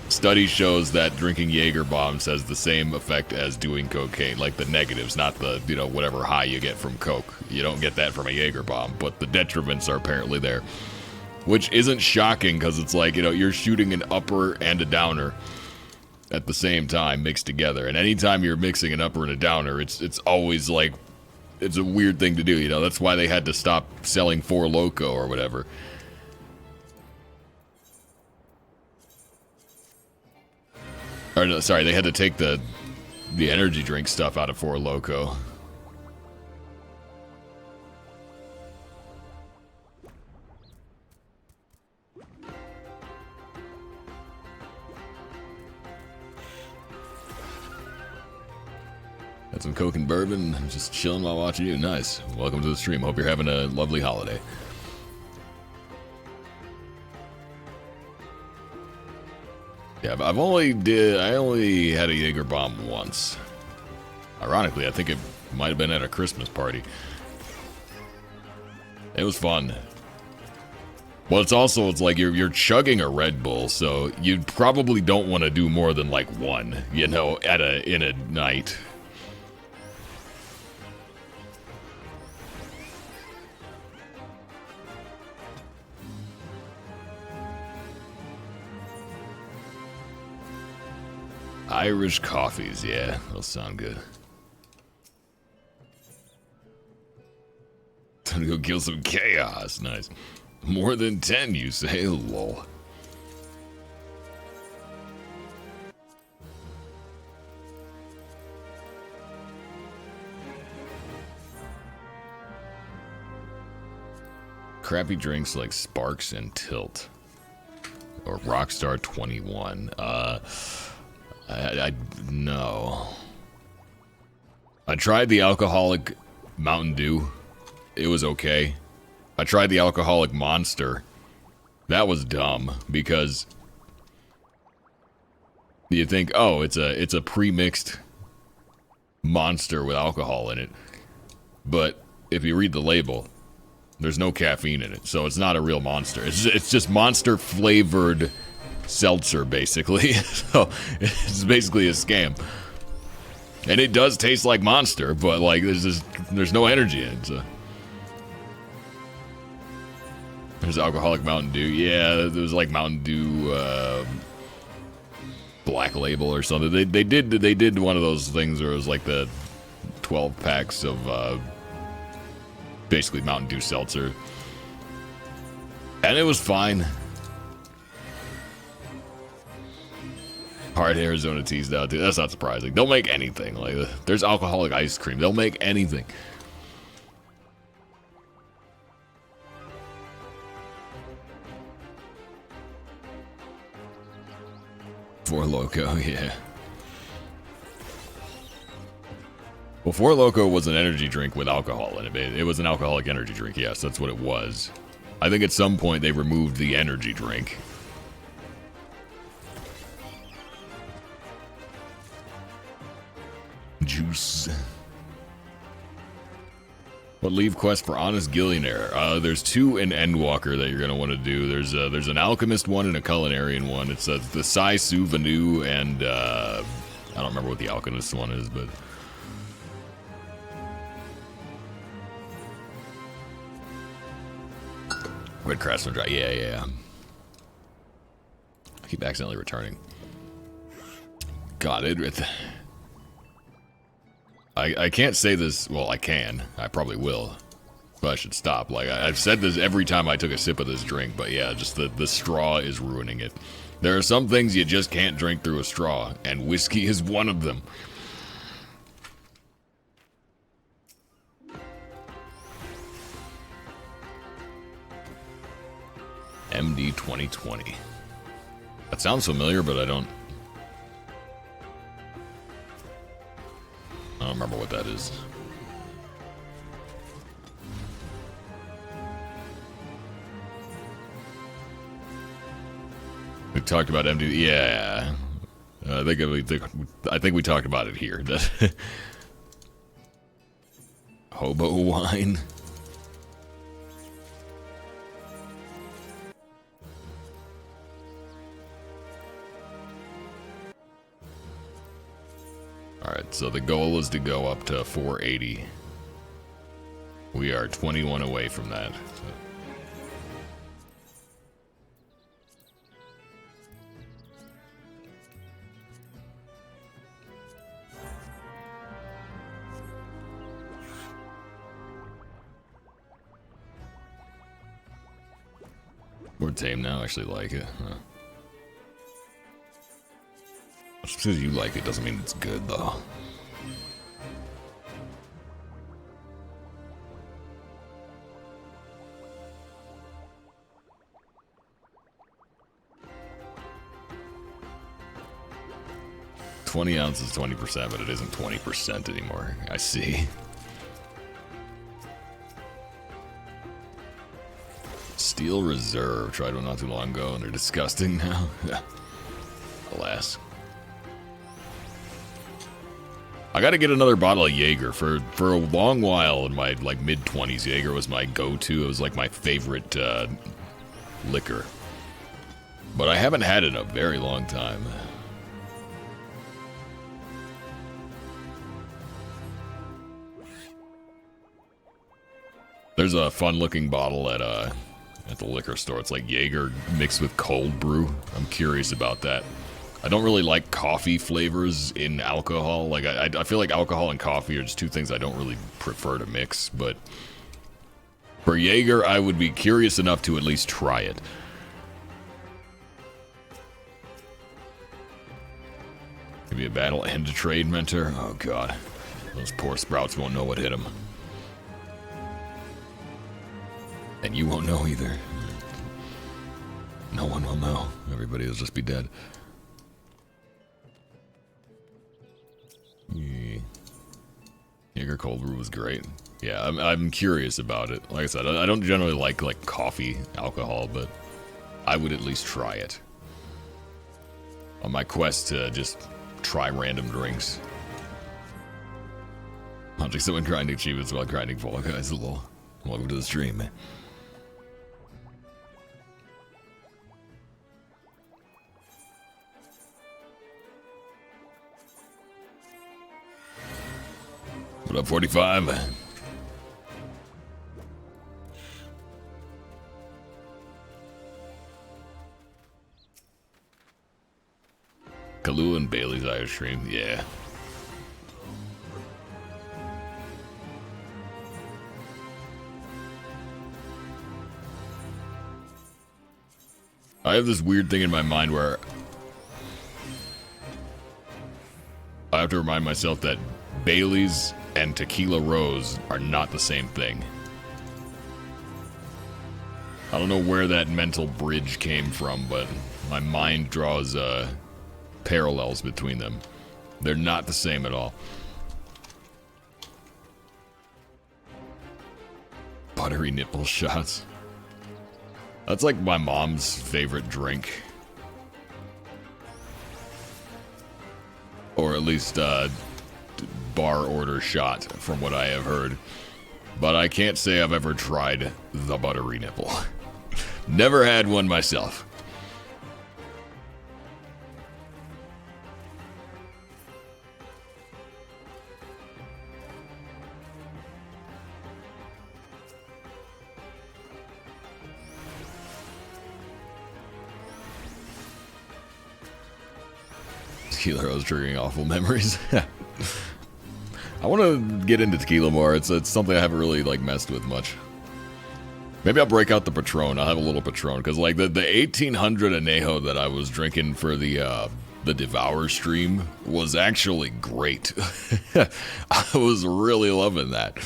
S1: Study shows that drinking Jaeger bombs has the same effect as doing cocaine, like the negatives, not the, you know, whatever high you get from coke. You don't get that from a Jaeger bomb, but the detriments are apparently there. Which isn't shocking because it's like, you know, you're shooting an upper and a downer at the same time mixed together. And anytime you're mixing an upper and a downer, it's always like, it's a weird thing to do, you know. That's why they had to stop selling Four Loko or whatever. Or no, sorry, they had to take the energy drink stuff out of Four Loko. Got some Coke and bourbon. I'm just chilling while watching you. Nice. Welcome to the stream. Hope you're having a lovely holiday. Yeah, I only had a Jaeger bomb once. Ironically, I think it might have been at a Christmas party. It was fun. Well, it's like you're chugging a Red Bull, so you probably don't want to do more than like one, you know, in a night. Irish coffees, yeah, those sound good. Time to go kill some chaos, nice. More than 10, you say, lol. Crappy drinks like Sparks and Tilt. Or Rockstar 21, no. I tried the alcoholic Mountain Dew. It was okay. I tried the alcoholic Monster. That was dumb because you think, oh, it's a pre-mixed Monster with alcohol in it. But if you read the label, there's no caffeine in it, so it's not a real Monster. It's just Monster flavored seltzer, basically. So it's basically a scam, and it does taste like Monster, but like there's no energy in it. So. There's alcoholic Mountain Dew. Yeah, there was like Mountain Dew Black Label or something. They did one of those things where it was like the 12 packs of basically Mountain Dew seltzer, and it was fine. Hard Arizona teased out too. That's not surprising. They'll make anything. Like there's alcoholic ice cream. They'll make anything. Four Loko, yeah. Well, Four Loko was an energy drink with alcohol in it. It was an alcoholic energy drink. Yes, that's what it was. I think at some point they removed the energy drink. Juice. What leave quest for Honest Gillionaire? There's two in Endwalker that you're gonna want to do. There's an alchemist one and a culinarian one. It's the Sai Su Vanu and I don't remember what the alchemist one is, but Red Craftsman Dry. Yeah, yeah. I keep accidentally returning. God, I can't say this. Well, I can. I probably will. But I should stop. Like, I've said this every time I took a sip of this drink, but yeah, just the straw is ruining it. There are some things you just can't drink through a straw, and whiskey is one of them. MD 2020. That sounds familiar, but I don't remember what that is. We talked about MD. Yeah, I think we talked about it here. Hobo wine. Alright, so the goal is to go up to 480. We are 21 away from that. So. We're tame now, I actually like it. Huh. Just because you like it doesn't mean it's good, though. $20 ounces, 20%, but it isn't 20% anymore. I see. Steel Reserve. Tried one not too long ago, and they're disgusting now. Alas. I gotta get another bottle of Jaeger. For a long while in my like mid-20s, Jaeger was my go-to. It was like my favorite liquor. But I haven't had it in a very long time. There's a fun-looking bottle at the liquor store. It's like Jaeger mixed with cold brew. I'm curious about that. I don't really like coffee flavors in alcohol. Like, I feel like alcohol and coffee are just two things I don't really prefer to mix. But for Jaeger, I would be curious enough to at least try it. Maybe a battle and a trade mentor. Oh, God. Those poor sprouts won't know what hit them. And you won't know either. No one will know. Everybody will just be dead. Jaeger cold brew was great. Yeah, I'm curious about it. Like I said, I don't generally like coffee alcohol, but I would at least try it. On my quest to just try random drinks. Hunting someone grinding achievements while grinding Fall Guys. Lol. Welcome to the stream, man. What up, 45? Kahlua and Bailey's ice cream, yeah. I have this weird thing in my mind where I have to remind myself that Bailey's and Tequila Rose are not the same thing. I don't know where that mental bridge came from, but my mind draws parallels between them. They're not the same at all. Buttery nipple shots. That's like my mom's favorite drink. Or at least, bar order shot, from what I have heard. But I can't say I've ever tried the buttery nipple. Never had one myself. tequila was triggering awful memories. I want to get into tequila more. It's something I haven't really like messed with much. Maybe I'll break out the Patron. I'll have a little Patron because like the 1800 Añejo that I was drinking for the Devour stream was actually great. I was really loving that.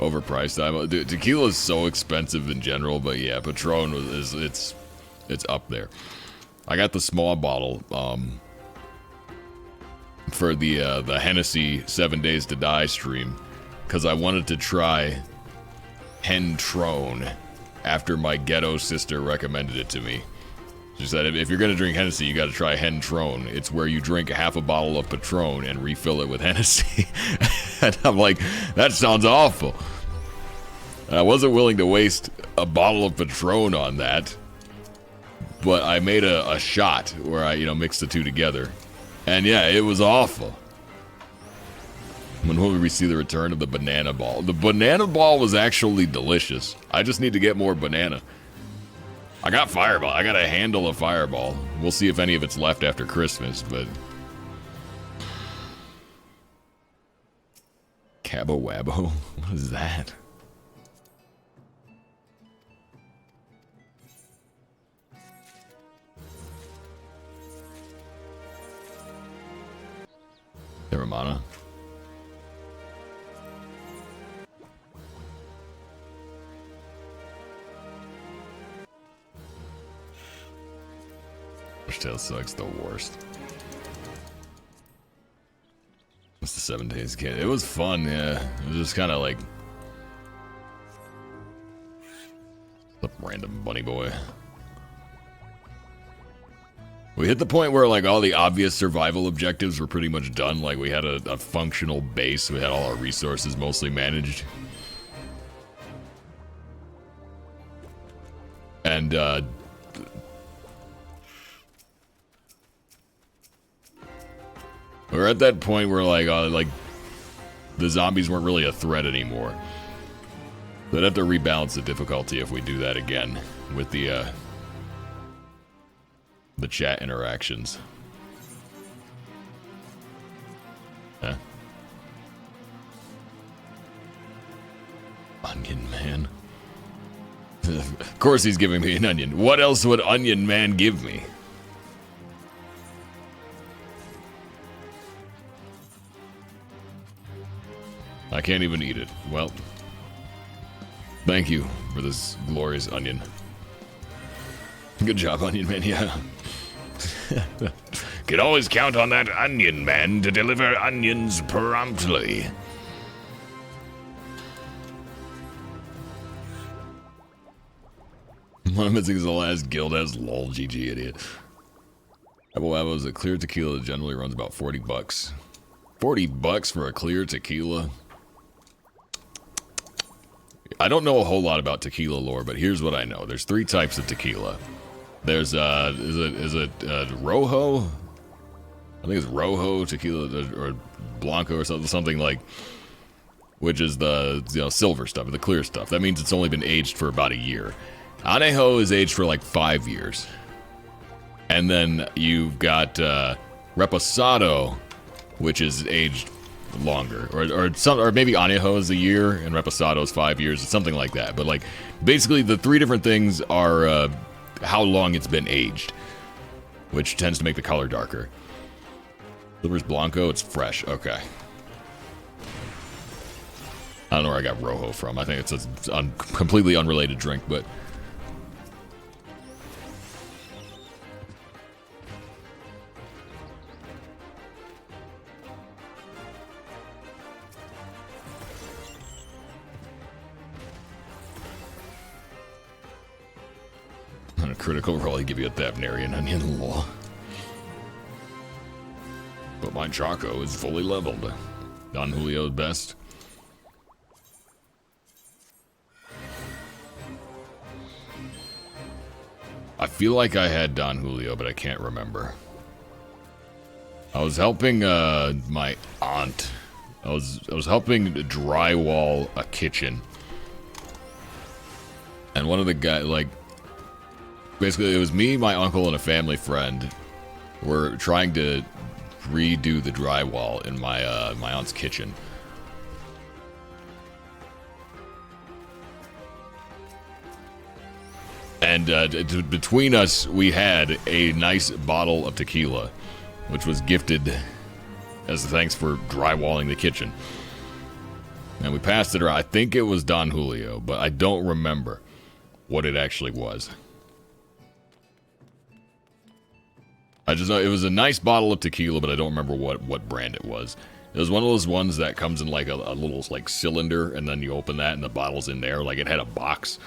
S1: Overpriced. Dude, tequila is so expensive in general, but yeah, Patron it's up there. I got the small bottle for the Hennessy 7 Days to Die stream because I wanted to try Hentrone after my ghetto sister recommended it to me. She said, if you're gonna drink Hennessy, you got to try Hentrone. It's where you drink half a bottle of Patron and refill it with Hennessy. And I'm like, that sounds awful. And I wasn't willing to waste a bottle of Patron on that, but I made a shot where I, mixed the two together. And yeah, it was awful. When will we see the return of the banana ball? The banana ball was actually delicious. I just need to get more banana. I got Fireball. I got a handle of Fireball. We'll see if any of it's left after Christmas, but... Cabo Wabo? What is that? Terramana. Tail sucks the worst. What's the 7 Days kid? It was fun, yeah. It was just kind of like a random bunny boy. We hit the point where like all the obvious survival objectives were pretty much done. Like we had a functional base. We had all our resources mostly managed. And we're at that point where like the zombies weren't really a threat anymore. So I'd have to rebalance the difficulty if we do that again with the chat interactions. Huh? Onion Man. Of course he's giving me an onion. What else would Onion Man give me? I can't even eat it. Well, thank you for this glorious onion. Good job, Onion Man, yeah. Can always count on that Onion Man to deliver onions promptly. What I'm missing is the last guild has lol GG idiot. Apple Wabo is a clear tequila that generally runs about 40 bucks. 40 bucks for a clear tequila? I don't know a whole lot about tequila lore, but here's what I know. There's 3 types of tequila. There's, is it Rojo? I think it's Rojo tequila, or Blanco or something like, which is the, silver stuff, the clear stuff. That means it's only been aged for about a year. Añejo is aged for like 5 years. And then you've got, Reposado, which is aged longer, or maybe Añejo is a year and Reposado is 5 years, something like that. But like basically the 3 different things are how long it's been aged, which tends to make the color darker. Silver's Blanco, it's fresh. Okay. I don't know where I got Rojo from. I think it's a completely unrelated drink, but on a critical roll, I give you a Thabnarian onion law. But my Choco is fully leveled. Don Julio's best. I feel like I had Don Julio, but I can't remember. I was helping my aunt I was helping drywall a kitchen. And one of the guys, like, basically it was me, my uncle, and a family friend were trying to redo the drywall in my my aunt's kitchen. And between us, we had a nice bottle of tequila, which was gifted as thanks for drywalling the kitchen. And we passed it around. I think it was Don Julio, but I don't remember what it actually was. I just know it was a nice bottle of tequila, but I don't remember what brand it was. It was one of those ones that comes in like a little like cylinder, and then you open that and the bottle's in there. Like it had a box.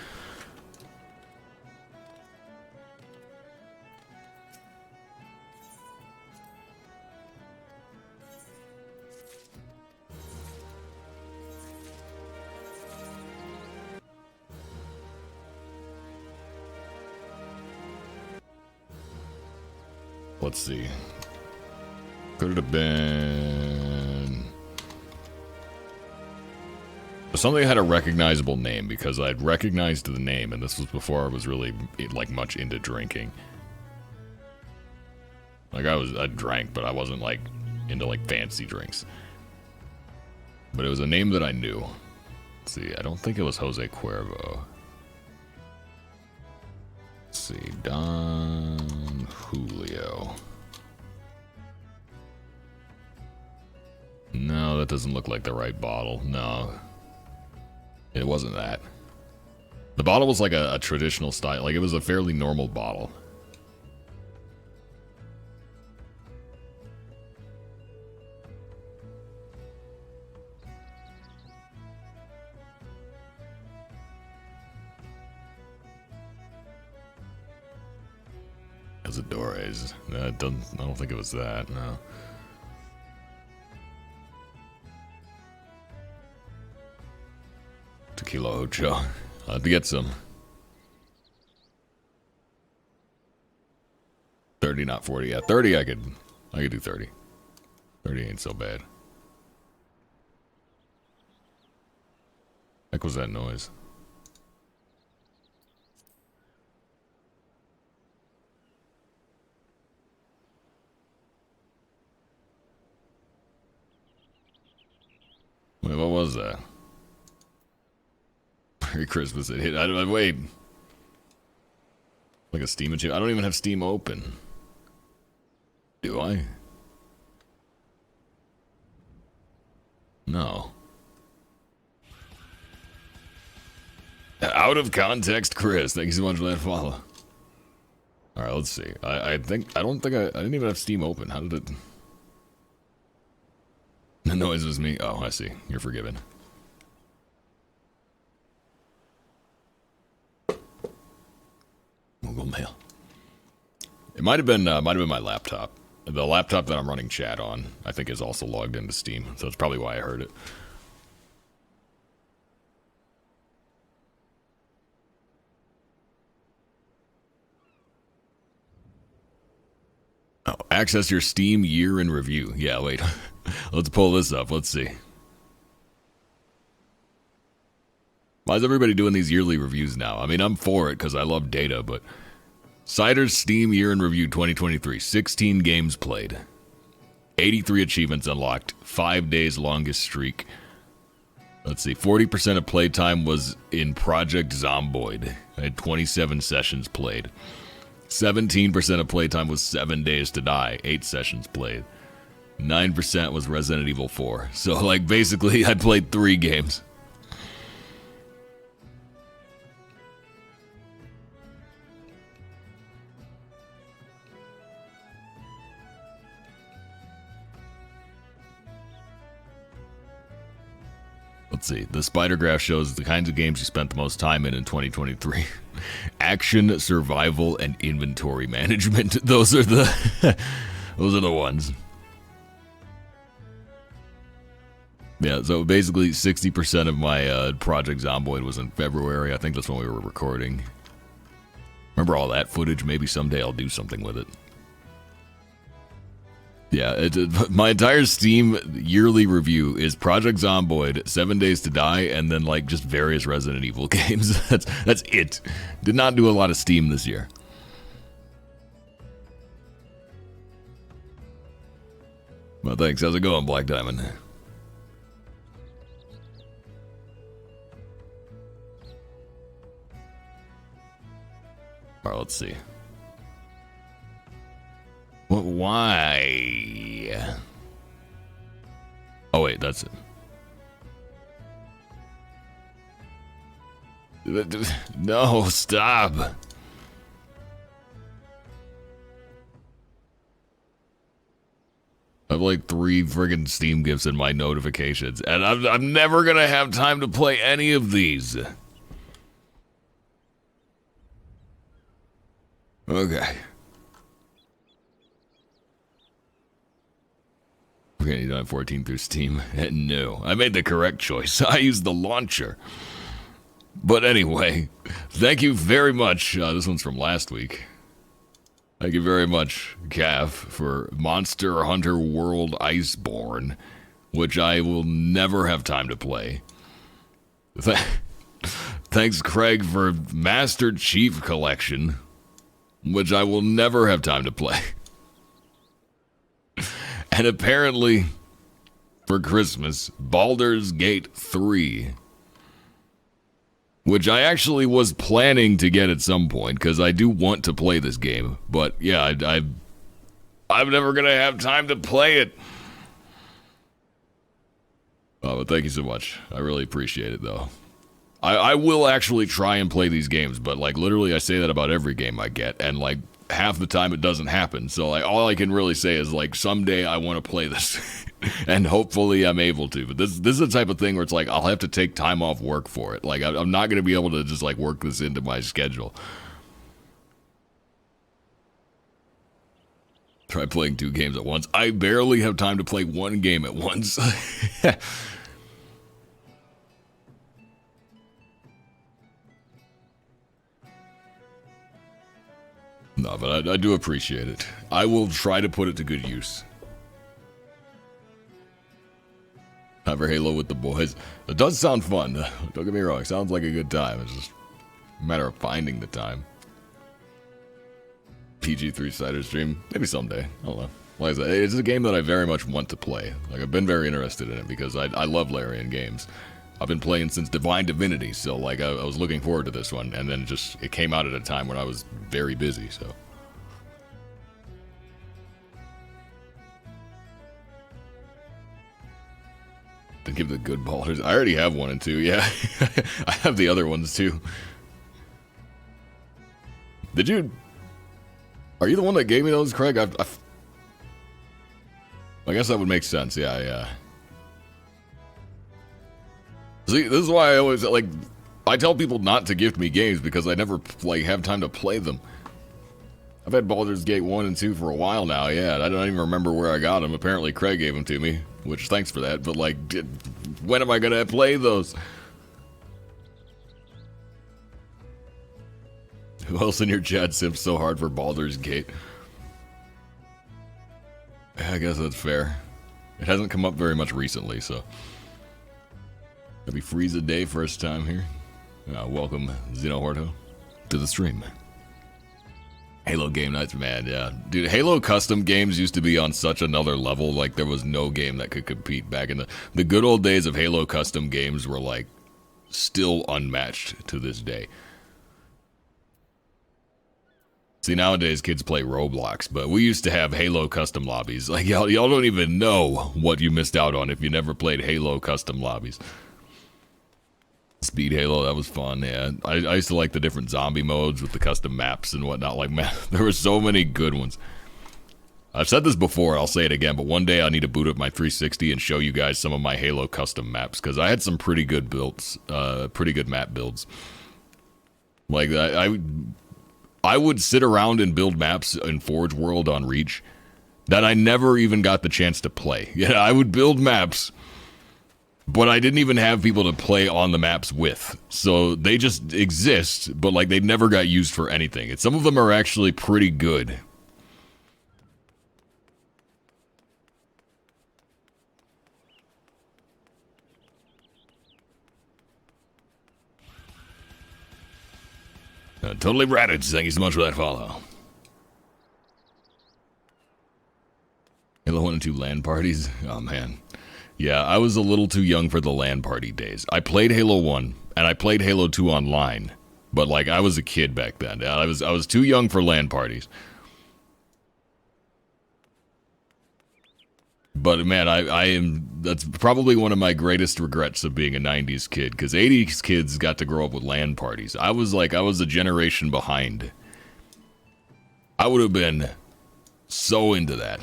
S1: Let's see. Could it have been something that had a recognizable name, because I'd recognized the name, and this was before I was really like much into drinking. Like I drank, but I wasn't like into like fancy drinks. But it was a name that I knew. Let's see. I don't think it was Jose Cuervo. Let's see. Don Julio. No, that doesn't look like the right bottle. No. It wasn't that. The bottle was like a traditional style. Like it was a fairly normal bottle. Cazadores. No, it doesn't. I don't think it was that. No. Tequila Ocho. I'll have to get some. 30, not 40. Yeah, 30 I could do 30. 30 ain't so bad. Heck was that noise? Wait, what was that? Merry Christmas, it hit. Wait. Like a Steam achievement? I don't even have Steam open. Do I? No. Out of context, Chris. Thank you so much for that follow. Alright, let's see. I don't think I didn't even have Steam open. How did it... The noise was me. Oh, I see. You're forgiven. Google Mail. It might have been my laptop. The laptop that I'm running chat on, I think, is also logged into Steam, so that's probably why I heard it. Oh, access your Steam year in review. Yeah, wait. Let's pull this up. Let's see. Why is everybody doing these yearly reviews now? I mean, I'm for it because I love data, but... Cider's Steam Year in Review 2023. 16 games played. 83 achievements unlocked. 5 days longest streak. Let's see. 40% of playtime was in Project Zomboid. I had 27 sessions played. 17% of playtime was 7 Days to Die. 8 sessions played. 9% was Resident Evil 4. So, like, basically, I played 3 games. Let's see. The spider graph shows the kinds of games you spent the most time in 2023. Action, survival, and inventory management. Those are the those are the ones. Yeah, so basically 60% of my Project Zomboid was in February. I think that's when we were recording. Remember all that footage? Maybe someday I'll do something with it. Yeah, my entire Steam yearly review is Project Zomboid, 7 Days to Die, and then like just various Resident Evil games. That's it. Did not do a lot of Steam this year. Well, thanks. How's it going, Black Diamond? Alright, let's see. What? Why? Oh wait, that's it. No, stop. I have like 3 friggin' Steam gifts in my notifications, and I'm never gonna have time to play any of these. Okay. Okay, you don't have 14 through Steam? No, I made the correct choice. I used the launcher. But anyway, thank you very much. This one's from last week. Thank you very much, Calf, for Monster Hunter World Iceborne, which I will never have time to play. Thanks, Craig, for Master Chief Collection, which I will never have time to play. And apparently, for Christmas, Baldur's Gate 3. Which I actually was planning to get at some point, because I do want to play this game. But yeah, I'm never going to have time to play it. Oh, but thank you so much. I really appreciate it, though. I will actually try and play these games, but like literally I say that about every game I get, and like half the time it doesn't happen. So like all I can really say is like someday I want to play this, and hopefully I'm able to. But this is the type of thing where it's like I'll have to take time off work for it. Like I'm not going to be able to just like work this into my schedule. Try playing 2 games at once. I barely have time to play 1 game at once. No, but I do appreciate it. I will try to put it to good use. Time for Halo with the boys. It does sound fun. Don't get me wrong. It sounds like a good time. It's just a matter of finding the time. PG3 Cider stream. Maybe someday. I don't know. Like I said, it's a game that I very much want to play. Like I've been very interested in it because I love Larian games. I've been playing since Divine Divinity, so like I was looking forward to this one, and then it came out at a time when I was very busy, so. Then give the good ballers. I already have 1 and 2, yeah. I have the other ones too. Did you? Are you the one that gave me those, Craig? I guess that would make sense, yeah. See, this is why I always, like, I tell people not to gift me games because I never, like, have time to play them. I've had Baldur's Gate 1 and 2 for a while now, yeah. I don't even remember where I got them. Apparently Craig gave them to me, which thanks for that. But, like, when am I going to play those? Who else in your chat simps so hard for Baldur's Gate? I guess that's fair. It hasn't come up very much recently, so. Happy Freeze a Day first time here. Welcome, Xenohorto, to the stream. Halo game nights, man, yeah. Dude, Halo custom games used to be on such another level. Like, there was no game that could compete back in the good old days of Halo custom games were, like, still unmatched to this day. See, nowadays kids play Roblox, but we used to have Halo custom lobbies. Like, y'all don't even know what you missed out on if you never played Halo custom lobbies. Speed Halo, that was fun, yeah. I used to like the different zombie modes with the custom maps and whatnot. Like, man, there were so many good ones. I've said this before, I'll say it again, but one day I need to boot up my 360 and show you guys some of my Halo custom maps, because I had some pretty good builds, pretty good map builds. Like, I would sit around and build maps in Forge World on Reach that I never even got the chance to play. Yeah, I would build maps, but I didn't even have people to play on the maps with. So they just exist, but like they never got used for anything. And some of them are actually pretty good. Totally Raditz, thank you so much for that follow. Halo 1 and 2 LAN parties? Oh, man. Yeah, I was a little too young for the LAN party days. I played Halo 1, and I played Halo 2 online. But, like, I was a kid back then. I was too young for LAN parties. But, man, that's probably one of my greatest regrets of being a 90s kid, because 80s kids got to grow up with LAN parties. I was a generation behind. I would have been so into that.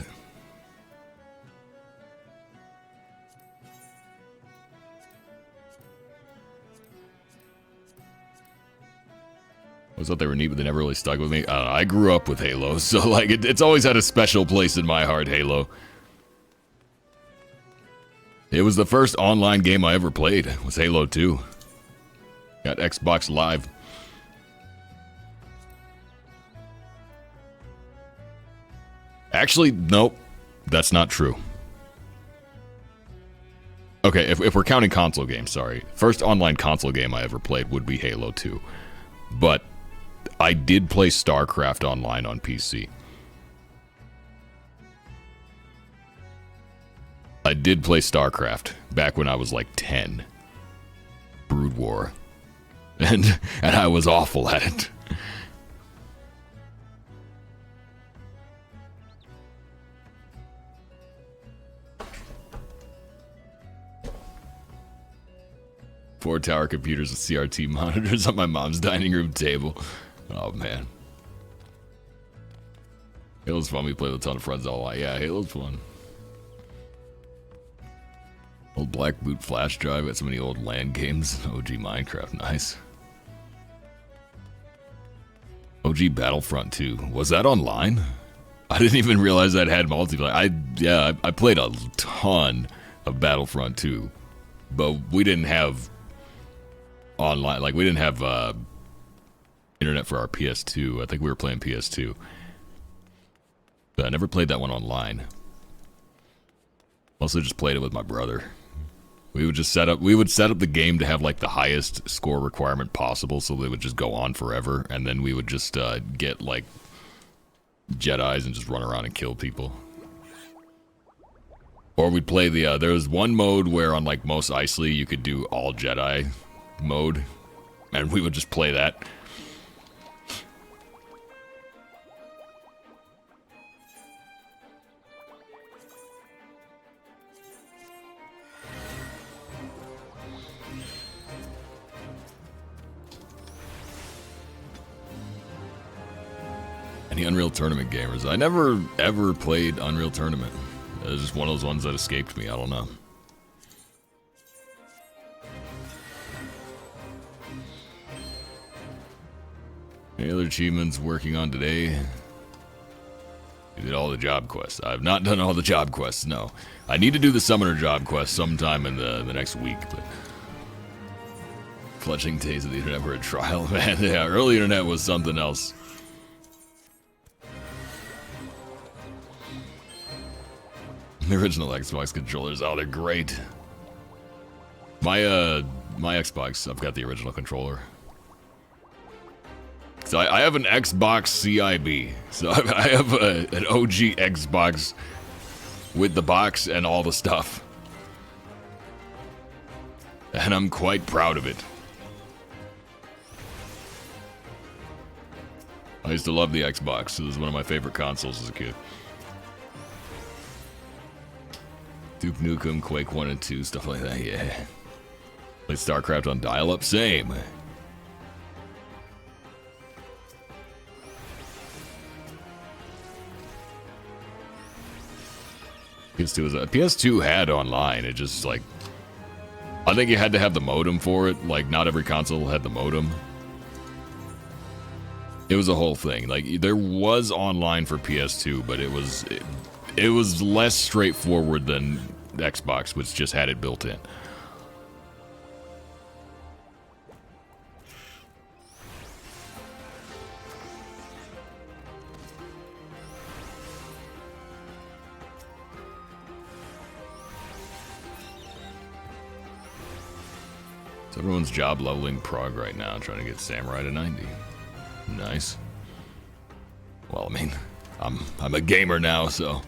S1: I always thought they were neat, but they never really stuck with me. I grew up with Halo, so like it's always had a special place in my heart, Halo. It was the first online game I ever played, was Halo 2. Got Xbox Live. Actually, nope, that's not true. Okay, if we're counting console games, sorry. First online console game I ever played would be Halo 2. But I did play StarCraft online on PC. I did play StarCraft back when I was like 10. Brood War. And I was awful at it. Four tower computers with CRT monitors on my mom's dining room table. Oh, man. Halo's fun. We played with a ton of friends all night. Yeah, Halo's fun. Old Black Boot flash drive. Got so many old LAN games. OG Minecraft. Nice. OG Battlefront 2. Was that online? I didn't even realize that had multiplayer. I played a ton of Battlefront 2. But we didn't have online. Like, we didn't have internet for our PS2. I think we were playing PS2. But I never played that one online. Mostly just played it with my brother. We would set up the game to have like the highest score requirement possible, so they would just go on forever, and then we would just get like Jedis and just run around and kill people. Or we'd play there was one mode where on like Mos Eisley you could do all Jedi mode, and we would just play that. Any Unreal Tournament gamers? I never ever played Unreal Tournament. It was just one of those ones that escaped me. I don't know. Any other achievements working on today? You did all the job quests. I've not done all the job quests, no. I need to do the summoner job quest sometime in the next week, but... Fletching days of the internet were a trial, man. Yeah, early internet was something else. The original Xbox controllers, oh, they're great. My Xbox, I've got the original controller. So I have an Xbox CIB. So I have an OG Xbox with the box and all the stuff. And I'm quite proud of it. I used to love the Xbox. It was one of my favorite consoles as a kid. Duke Nukem, Quake 1 and 2, stuff like that, yeah. Play StarCraft on dial-up, same. PS2 had online, it just like... I think you had to have the modem for it, like not every console had the modem. It was a whole thing, like there was online for PS2, but it was less straightforward than Xbox, which just had it built in. So everyone's job leveling prog right now, trying to get Samurai to 90. Nice. Well, I mean, I'm a gamer now, so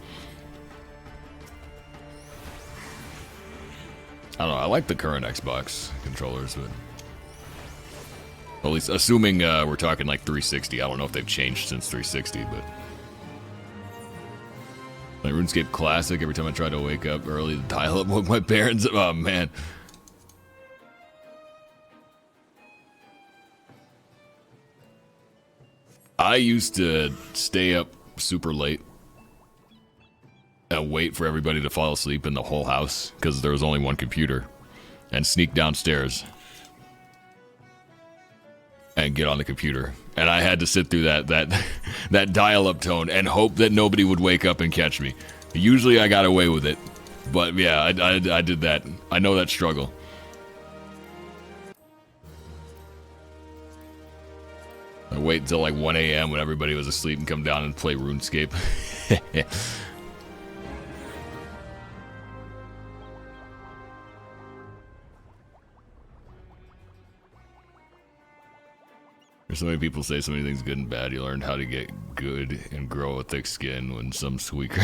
S1: I don't know. I like the current Xbox controllers, but at least assuming we're talking like 360. I don't know if they've changed since 360, but like RuneScape Classic. Every time I try to wake up early to dial up with my parents, oh man. I used to stay up super late and wait for everybody to fall asleep in the whole house because there was only one computer, and sneak downstairs and get on the computer. And I had to sit through that dial-up tone and hope that nobody would wake up and catch me. Usually I got away with it, but yeah, I did that. I know that struggle. I wait until like 1 a.m. when everybody was asleep and come down and play RuneScape. There's so many people say so many things good and bad. You learned how to get good and grow a thick skin when some squeaker.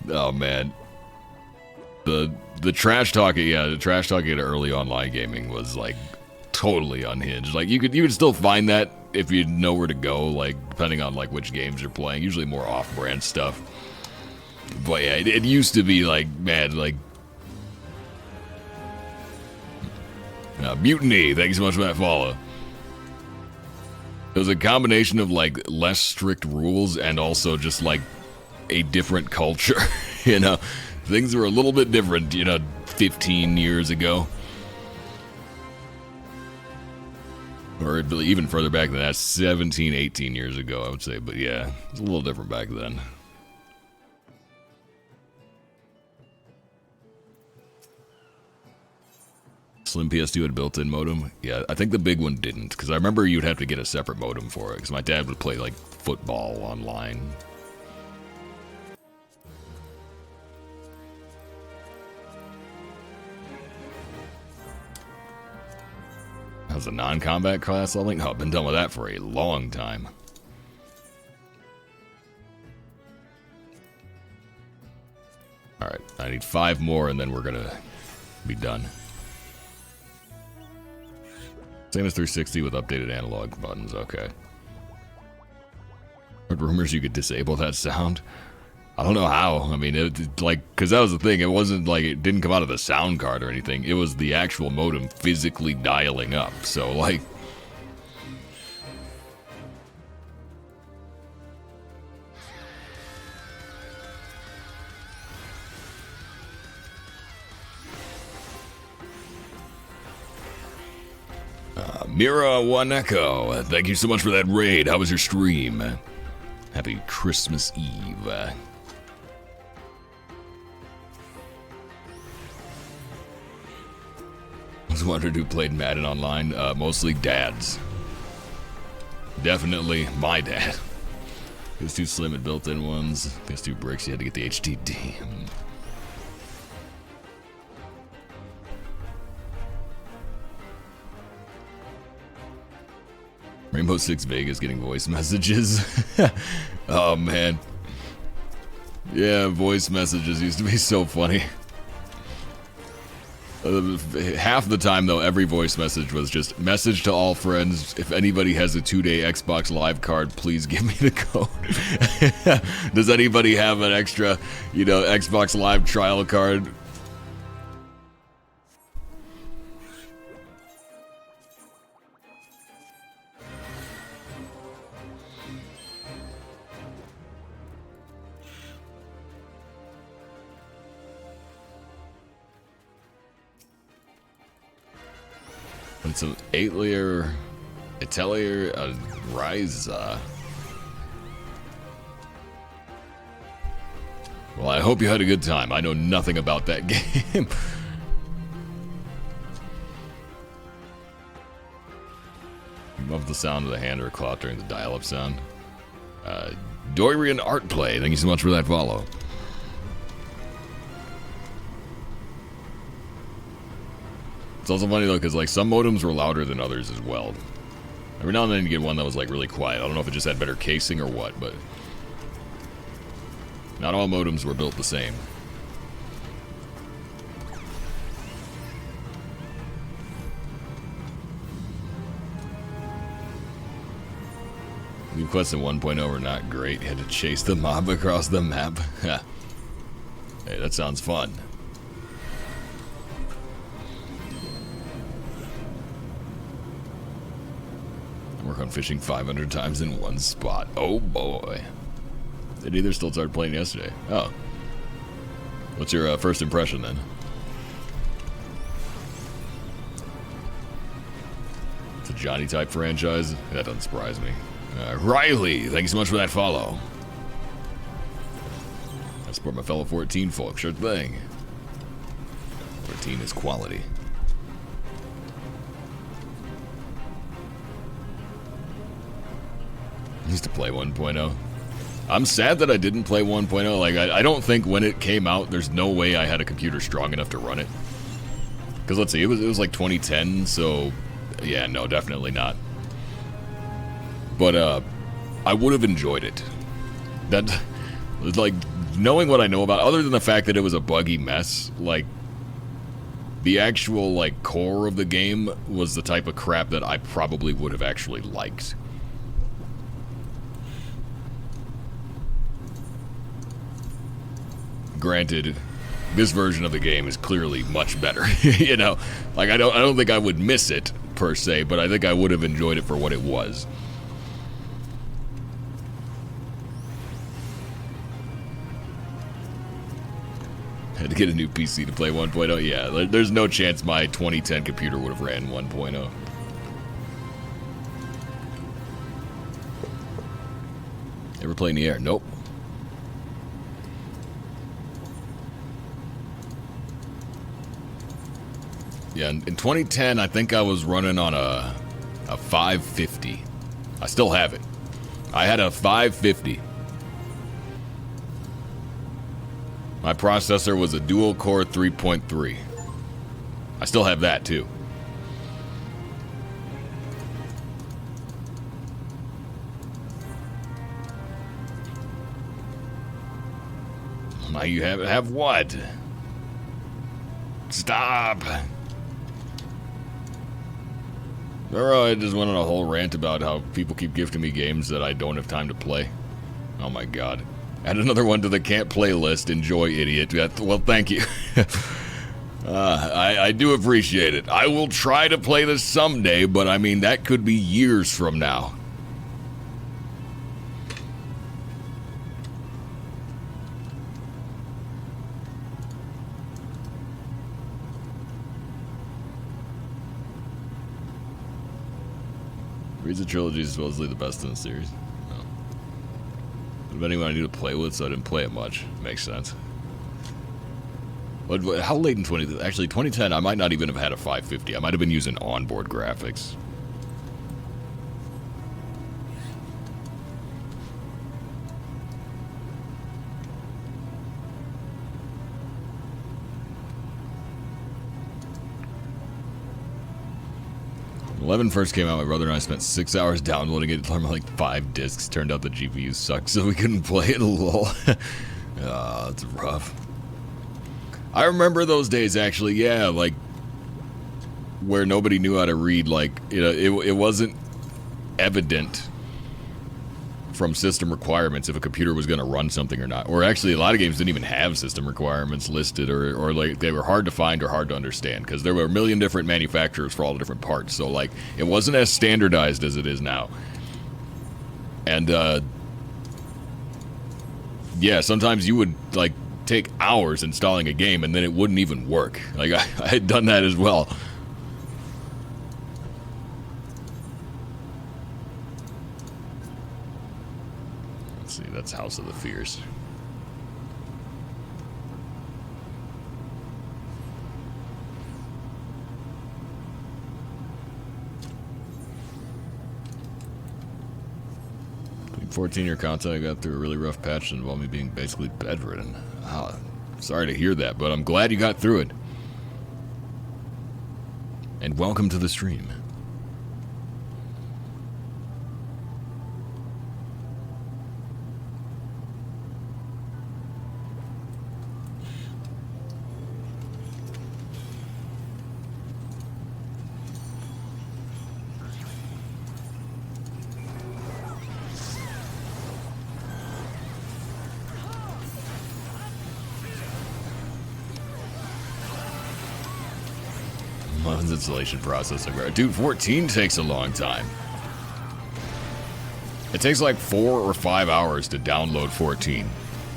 S1: Oh man. The trash talking, yeah, the trash talking at early online gaming was like totally unhinged. Like you could still find that if you know where to go, like depending on like which games you're playing. Usually more off-brand stuff. But yeah, it used to be like, man, like Mutiny, thank you so much for that follow. It was a combination of like less strict rules and also just like a different culture. You know, things were a little bit different, 15 years ago. Or even further back than that, 17, 18 years ago, I would say. But yeah, it's a little different back then. Slim PS2 had built-in modem. Yeah, I think the big one didn't, because I remember you'd have to get a separate modem for it, because my dad would play, like, football online. How's a non-combat class leveling? Oh, I've been done with that for a long time. Alright, I need 5 more, and then we're gonna be done. Same as 360 with updated analog buttons, okay. Heard rumors you could disable that sound? I don't know how. I mean, because that was the thing. It wasn't like it didn't come out of the sound card or anything. It was the actual modem physically dialing up. So, like... Mira One Echo, thank you so much for that raid. How was your stream? Happy Christmas Eve. I was wondering who played Madden online. Mostly dads. Definitely my dad. It's too slim and built-in ones. There's 2 bricks. You had to get the HDD. Rainbow Six Vegas getting voice messages. Oh man. Yeah, voice messages used to be so funny. Half the time though, every voice message was just message to all friends. If anybody has a 2-day Xbox Live card, please give me the code. Does anybody have an extra, Xbox Live trial card? It's an 8-layer Atelier Ryza. Well, I hope you had a good time. I know nothing about that game. Love the sound of the hand or cloth during the dial-up sound. Dorian Art Play, thank you so much for that follow. It's also funny though, because like some modems were louder than others as well. Every now and then you get one that was like really quiet. I don't know if it just had better casing or what, but not all modems were built the same. New quests in 1.0 were not great. You had to chase the mob across the map. Hey, that sounds fun. Work on fishing 500 times in one spot. Oh boy. Did either still start playing yesterday? Oh. What's your first impression then? It's a Johnny type franchise? That doesn't surprise me. Riley, thank you so much for that follow. I support my fellow 14 folk, sure thing. 14 is quality. I used to play 1.0. I'm sad that I didn't play 1.0. Like, I don't think when it came out, there's no way I had a computer strong enough to run it. Because let's see, it was like 2010, so yeah, no, definitely not. But I would have enjoyed it. That, like, knowing what I know about, other than the fact that it was a buggy mess, like, the actual, like, core of the game was the type of crap that I probably would have actually liked. Granted, this version of the game is clearly much better. You know, like I don't think I would miss it per se, but I think I would have enjoyed it for what it was. Had to get a new PC to play 1.0. Yeah, there's no chance my 2010 computer would have ran 1.0. Ever play in the air? Nope. Yeah, in 2010, I think I was running on a 550. I still have it. I had a 550. My processor was a dual-core 3.3. I still have that, too. Now you have what? Stop! I just went on a whole rant about how people keep gifting me games that I don't have time to play. Oh my god. Add another one to the can't play list. Enjoy, idiot. Well, thank you. I do appreciate it. I will try to play this someday, but I mean, that could be years from now. Reads the trilogy is supposedly the best in the series. No. But anyone I knew to play with, so I didn't play it much. Makes sense. But how late in 2010, I might not even have had a 550. I might have been using onboard graphics. When 11 first came out, my brother and I spent 6 hours downloading it. It learned like 5 discs. Turned out the GPU sucked, so we couldn't play it. Lol. That's rough. I remember those days, actually. Yeah, like where nobody knew how to read. Like, you know, it wasn't evident from system requirements if a computer was going to run something or not. Or actually, a lot of games didn't even have system requirements listed, or like they were hard to find or hard to understand because there were a million different manufacturers for all the different parts. So like it wasn't as standardized as it is now. And yeah, sometimes you would like take hours installing a game and then it wouldn't even work. Like I had done that as well. That's House of the Fierce. Between 14-year content, I got through a really rough patch that involved me being basically bedridden. Sorry to hear that, but I'm glad you got through it. And welcome to the stream. 11's installation process. Dude, 14 takes a long time. It takes like 4 or 5 hours to download 14.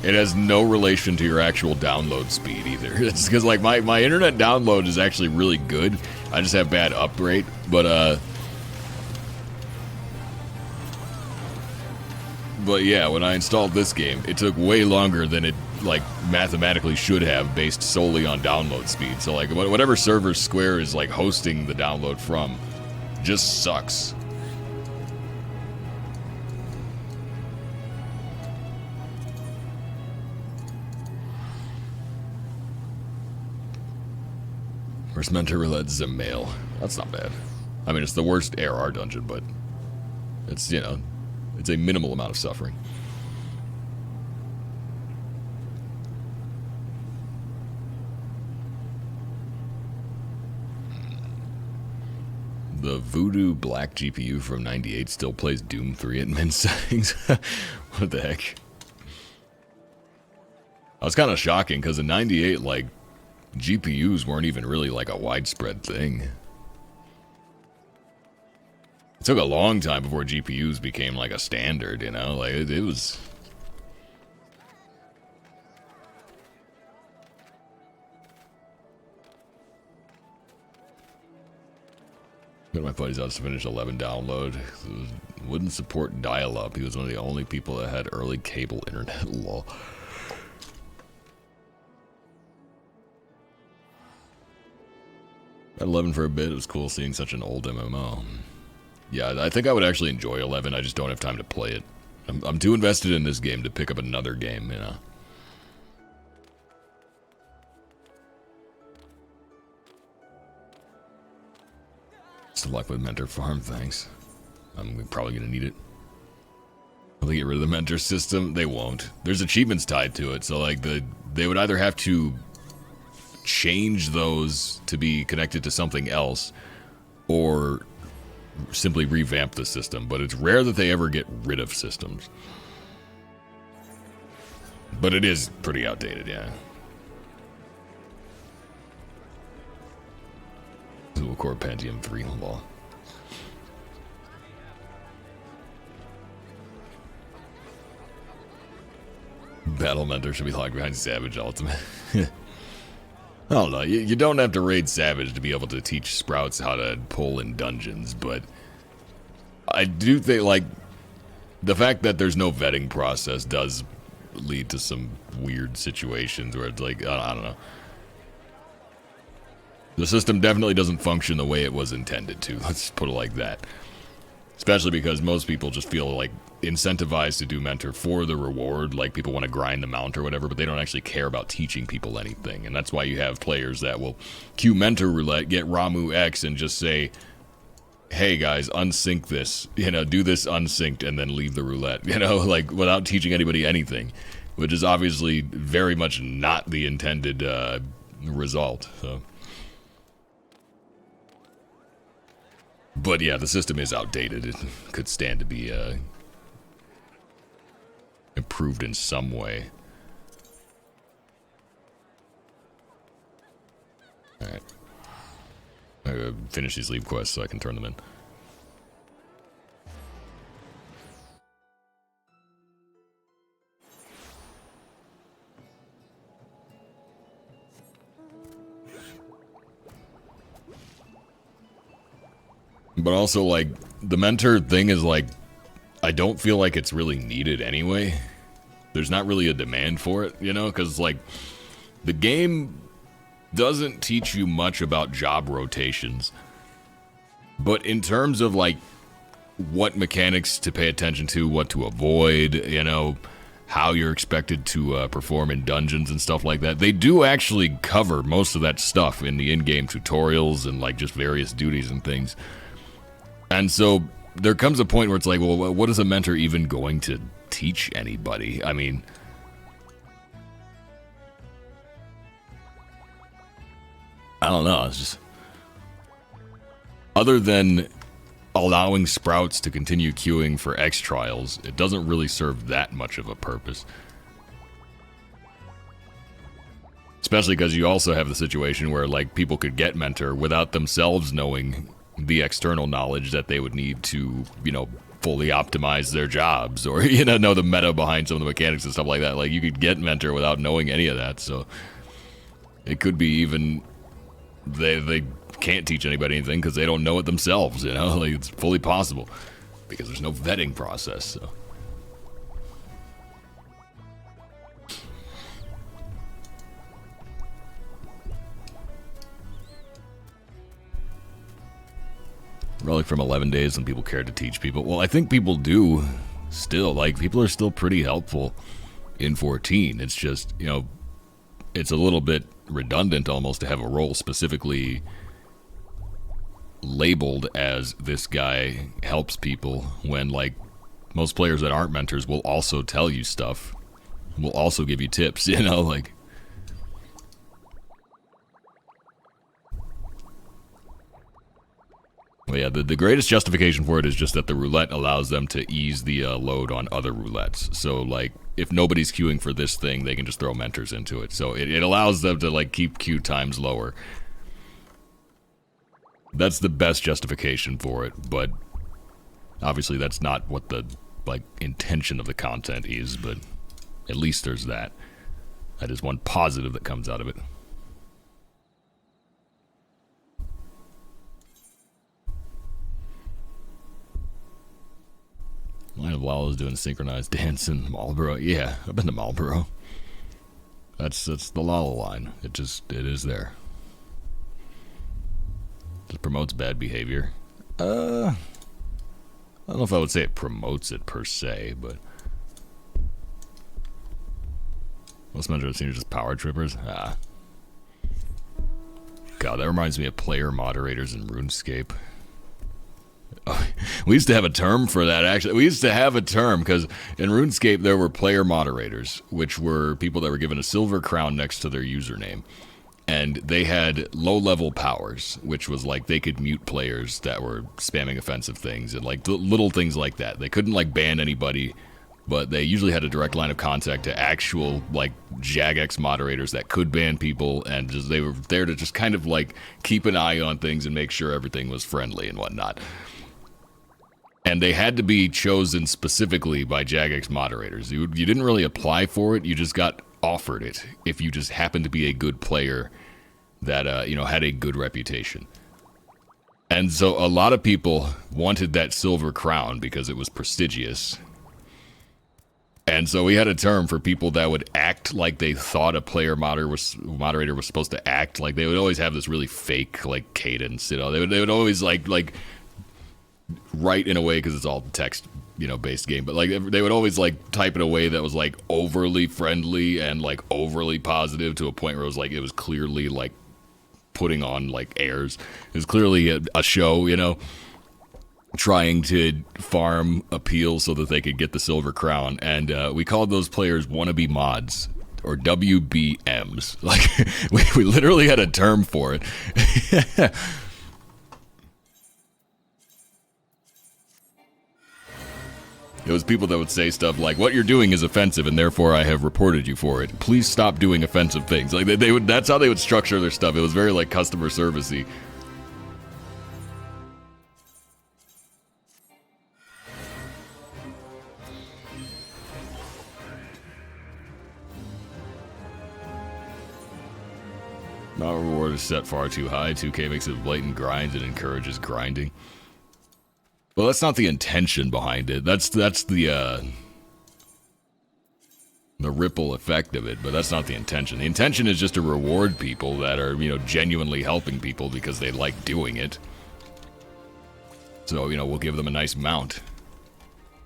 S1: It has no relation to your actual download speed either. It's because like my internet download is actually really good. I just have bad upgrade, but yeah, when I installed this game, it took way longer than it like mathematically should have based solely on download speed. So like whatever server Square is like hosting the download from just sucks. First mentor roulette's a male. That's not bad. I mean, it's the worst ARR dungeon, but it's, you know, it's a minimal amount of suffering. The Voodoo Black GPU from 98 still plays Doom 3 at min settings. What the heck? I was kind of shocking because in 98, like, GPUs weren't even really like a widespread thing. It took a long time before GPUs became like a standard, you know? Like, it was... Got my buddy's out to finish 11 download. Wouldn't support dial-up. He was one of the only people that had early cable internet. Lol. At 11 for a bit, it was cool seeing such an old MMO. Yeah, I think I would actually enjoy 11, I just don't have time to play it. I'm too invested in this game to pick up another game, you know. Best of luck with Mentor Farm, thanks. I'm probably gonna need it. Will they get rid of the Mentor system? They won't. There's achievements tied to it, so like they would either have to change those to be connected to something else, or simply revamp the system, but it's rare that they ever get rid of systems. But it is pretty outdated, yeah. Dual Core Pentium 3 law. Battle Mentor should be locked behind Savage Ultimate. I don't know, you don't have to raid Savage to be able to teach Sprouts how to pull in dungeons, but I do think, like, the fact that there's no vetting process does lead to some weird situations where it's like, I don't know. The system definitely doesn't function the way it was intended to, let's put it like that. Especially because most people just feel like incentivized to do Mentor for the reward, like people want to grind the mount or whatever, but they don't actually care about teaching people anything. And that's why you have players that will queue Mentor Roulette, get Ramu X, and just say, hey guys, unsync this, you know, do this unsynced, and then leave the roulette, you know, like without teaching anybody anything, which is obviously very much not the intended result, so. But yeah, the system is outdated. It could stand to be improved in some way. Alright. I'm gonna finish these leave quests so I can turn them in. But also, like, the mentor thing is, like, I don't feel like it's really needed anyway. There's not really a demand for it, you know? Because, like, the game doesn't teach you much about job rotations. But in terms of, like, what mechanics to pay attention to, what to avoid, you know, how you're expected to perform in dungeons and stuff like that, they do actually cover most of that stuff in the in-game tutorials and, like, just various duties and things. And so there comes a point where it's like, well, what is a mentor even going to teach anybody? I mean, I don't know. It's just, other than allowing Sprouts to continue queuing for X trials, it doesn't really serve that much of a purpose. especially because you also have the situation where like people could get mentor without themselves knowing the external knowledge that they would need to, fully optimize their jobs, or know the meta behind some of the mechanics and stuff like that. Like you could get mentor without knowing any of that. So it could be even they can't teach anybody anything because they don't know it themselves. Like it's fully possible because there's no vetting process. So. Relic from 11 days when people care to teach people. Well, I think people do still. Like, people are still pretty helpful in 14. It's just, it's a little bit redundant almost to have a role specifically labeled as this guy helps people when, like, most players that aren't mentors will also tell you stuff. Will also give you tips, like... Well, yeah, the greatest justification for it is just that the roulette allows them to ease the load on other roulettes. So, like, if nobody's queuing for this thing, they can just throw mentors into it. So it allows them to, like, keep queue times lower. That's the best justification for it, but obviously that's not what the, like, intention of the content is, but at least there's that. That is one positive that comes out of it. Line of Lala's doing synchronized dance in Marlboro. Yeah, I've been to Marlboro. That's the Lala line. It is there. Just promotes bad behavior. I don't know if I would say it promotes it per se, but most members I've seen are just power trippers. God, that reminds me of player moderators in RuneScape. Oh, we used to have a term for that, actually. We used to have a term, because in RuneScape there were player moderators, which were people that were given a silver crown next to their username. And they had low-level powers, which was like they could mute players that were spamming offensive things, and like little things like that. They couldn't like ban anybody, but they usually had a direct line of contact to actual like Jagex moderators that could ban people, and just, they were there to just kind of like keep an eye on things and make sure everything was friendly and whatnot. And they had to be chosen specifically by Jagex moderators. You didn't really apply for it, you just got offered it if you just happened to be a good player that, had a good reputation. And so a lot of people wanted that silver crown because it was prestigious. And so we had a term for people that would act like they thought a player moderator was supposed to act. Like they would always have this really fake like cadence, They would always like write in a way, because it's all text, based game, but like they would always like type in a way that was like overly friendly and like overly positive to a point where it was clearly like putting on like airs. It was clearly a show, trying to farm appeal so that they could get the silver crown. And we called those players wannabe mods, or WBMs. Like we literally had a term for it. It was people that would say stuff like, "What you're doing is offensive, and therefore I have reported you for it. Please stop doing offensive things." Like they would. That's how they would structure their stuff. It was very like customer servicey. Not reward is set far too high. 2K makes it blatant grind and encourages grinding. Well, that's not the intention behind it. That's the ripple effect of it, but that's not the intention. The intention is just to reward people that are, genuinely helping people because they like doing it. So, we'll give them a nice mount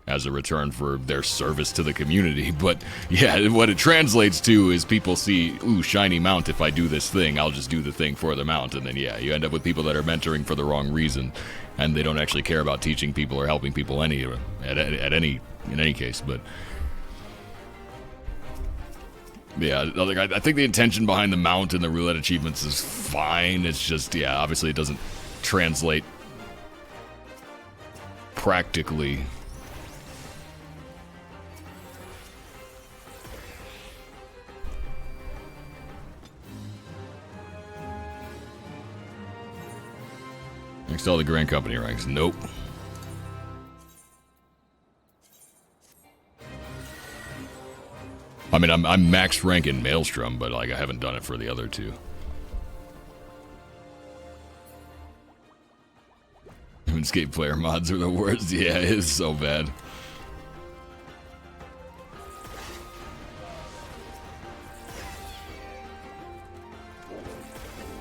S1: as a return for their service to the community. But yeah, what it translates to is people see, ooh, shiny mount, if I do this thing, I'll just do the thing for the mount. And then, yeah, you end up with people that are mentoring for the wrong reason, and they don't actually care about teaching people or helping people in any case. But yeah, I think the intention behind the mount and the roulette achievements is fine. It's just, yeah, obviously it doesn't translate practically. Next to all the Grand Company ranks. Nope. I mean, I'm max rank in Maelstrom, but like I haven't done it for the other two. RuneScape player mods are the worst. Yeah, it is so bad.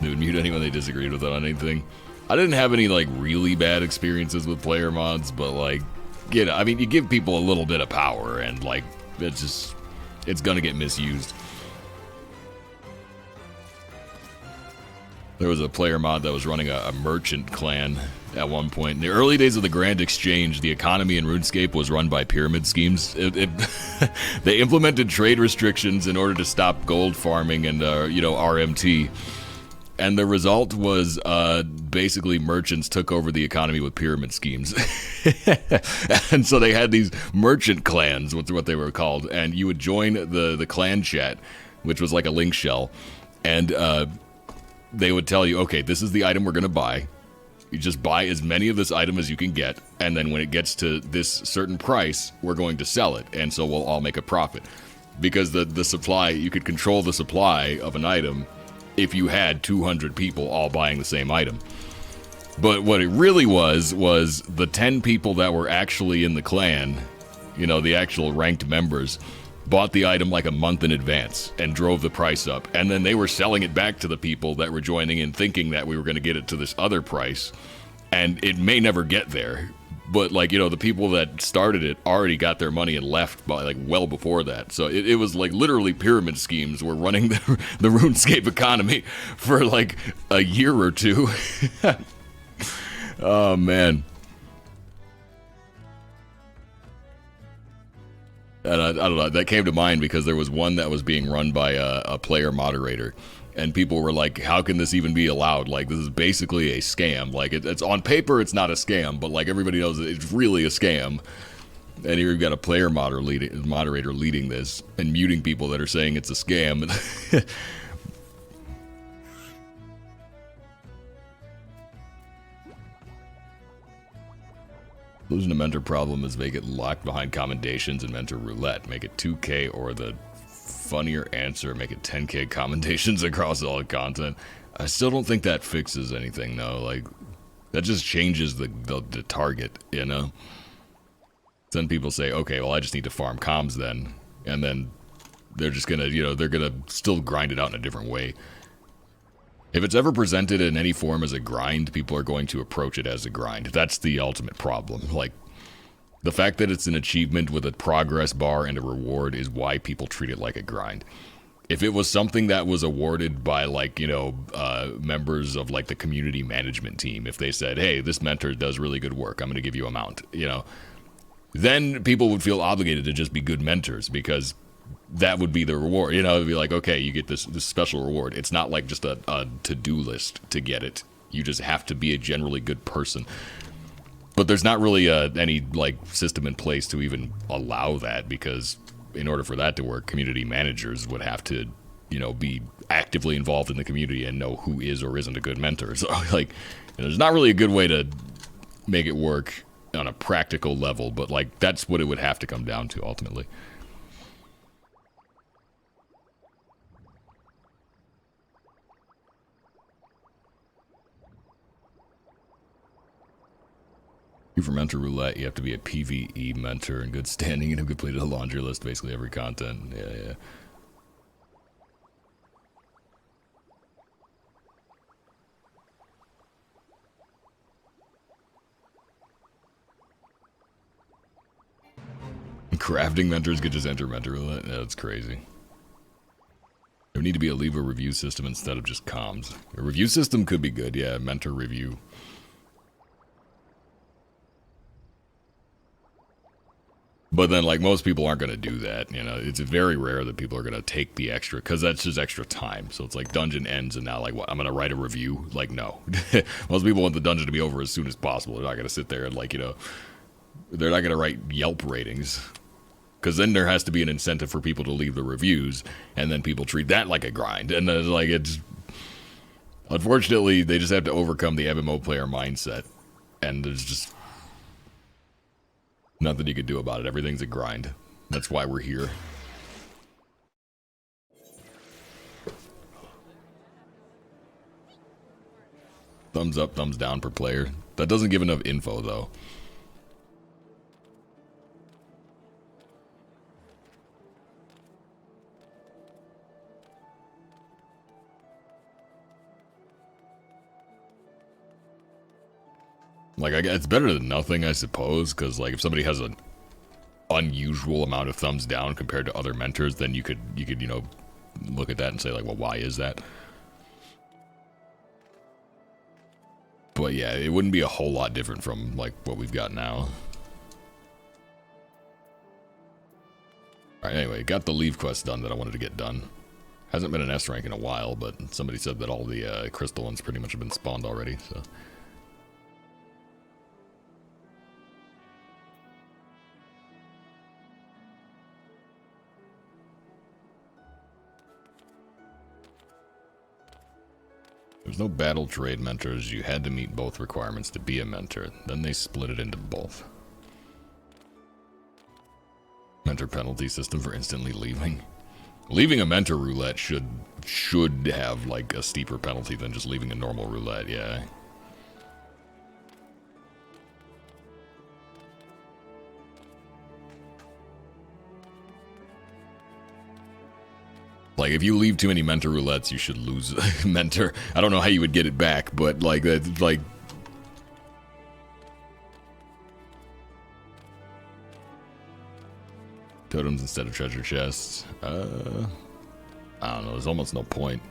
S1: Dude, mute anyone they disagreed with on anything. I didn't have any like really bad experiences with player mods, but like, you know, I mean, you give people a little bit of power, and like, it's gonna get misused. There was a player mod that was running a merchant clan at one point. In the early days of the Grand Exchange, the economy in RuneScape was run by pyramid schemes. They implemented trade restrictions in order to stop gold farming and, you know, RMT. And the result was basically merchants took over the economy with pyramid schemes. And so they had these merchant clans, what's what they were called. And you would join the clan chat, which was like a link shell. And they would tell you, okay, this is the item we're going to buy. You just buy as many of this item as you can get. And then when it gets to this certain price, we're going to sell it. And so we'll all make a profit. Because the supply, you could control the supply of an item if you had 200 people all buying the same item. But what it really was the 10 people that were actually in the clan, you know, the actual ranked members, bought the item like a month in advance and drove the price up. And then they were selling it back to the people that were joining in, thinking that we were going to get it to this other price. And it may never get there. But, like, you know, the people that started it already got their money and left by, like, well before that. So it was, like, literally pyramid schemes were running the RuneScape economy for, like, a year or two. Oh, man. And I don't know, that came to mind because there was one that was being run by a player moderator. And people were like, how can this even be allowed? Like, this is basically a scam. Like, it's on paper, it's not a scam, but, like, everybody knows it's really a scam. And here you've got a player moderator leading this and muting people that are saying it's a scam. Losing a mentor problem is make it locked behind commendations and mentor roulette. Make it 2K or the funnier answer, make it 10K commendations across all the content. I still don't think that fixes anything though. Like, that just changes the target, you know? Then people say, okay, well I just need to farm comms then. And then they're just gonna, you know, they're gonna still grind it out in a different way. If it's ever presented in any form as a grind, people are going to approach it as a grind. That's the ultimate problem. Like, the fact that it's an achievement with a progress bar and a reward is why people treat it like a grind. If it was something that was awarded by, like, you know, members of, like, the community management team, if they said, hey, this mentor does really good work, I'm going to give you a mount, you know, then people would feel obligated to just be good mentors because that would be the reward. You know, it'd be like, okay, you get this special reward. It's not like just a to-do list to get it. You just have to be a generally good person. But there's not really any, like, system in place to even allow that, because in order for that to work, community managers would have to, you know, be actively involved in the community and know who is or isn't a good mentor. So, like, you know, there's not really a good way to make it work on a practical level, but, like, that's what it would have to come down to ultimately. For mentor roulette, you have to be a PvE mentor in good standing and have completed a laundry list, basically every content. Yeah. Crafting mentors could just enter mentor roulette? Yeah, that's crazy. There would need to be a leave a review system instead of just comms. A review system could be good, yeah, mentor review. But then, like, most people aren't going to do that, you know. It's very rare that people are going to take the extra, because that's just extra time. So it's like dungeon ends, and now, like, what, I'm going to write a review? Like, no. Most people want the dungeon to be over as soon as possible. They're not going to sit there and, like, you know, they're not going to write Yelp ratings. Because then there has to be an incentive for people to leave the reviews, and then people treat that like a grind. And then, like, it's... Unfortunately, they just have to overcome the MMO player mindset. And there's just nothing you can do about it. Everything's a grind. That's why we're here. Thumbs up, thumbs down per player. That doesn't give enough info, though. Like, it's better than nothing, I suppose, because, like, if somebody has an unusual amount of thumbs down compared to other mentors, then you could, you know, look at that and say, like, well, why is that? But yeah, it wouldn't be a whole lot different from, like, what we've got now. Alright, anyway, got the leave quest done that I wanted to get done. Hasn't been an S rank in a while, but somebody said that all the crystal ones pretty much have been spawned already, so... There's no battle trade mentors. You had to meet both requirements to be a mentor. Then they split it into both. Mentor penalty system for instantly leaving. Leaving a mentor roulette should have like a steeper penalty than just leaving a normal roulette, yeah. Like, if you leave too many mentor roulettes, you should lose a mentor. I don't know how you would get it back, but, like, that's, like... Totems instead of treasure chests. I don't know, there's almost no point.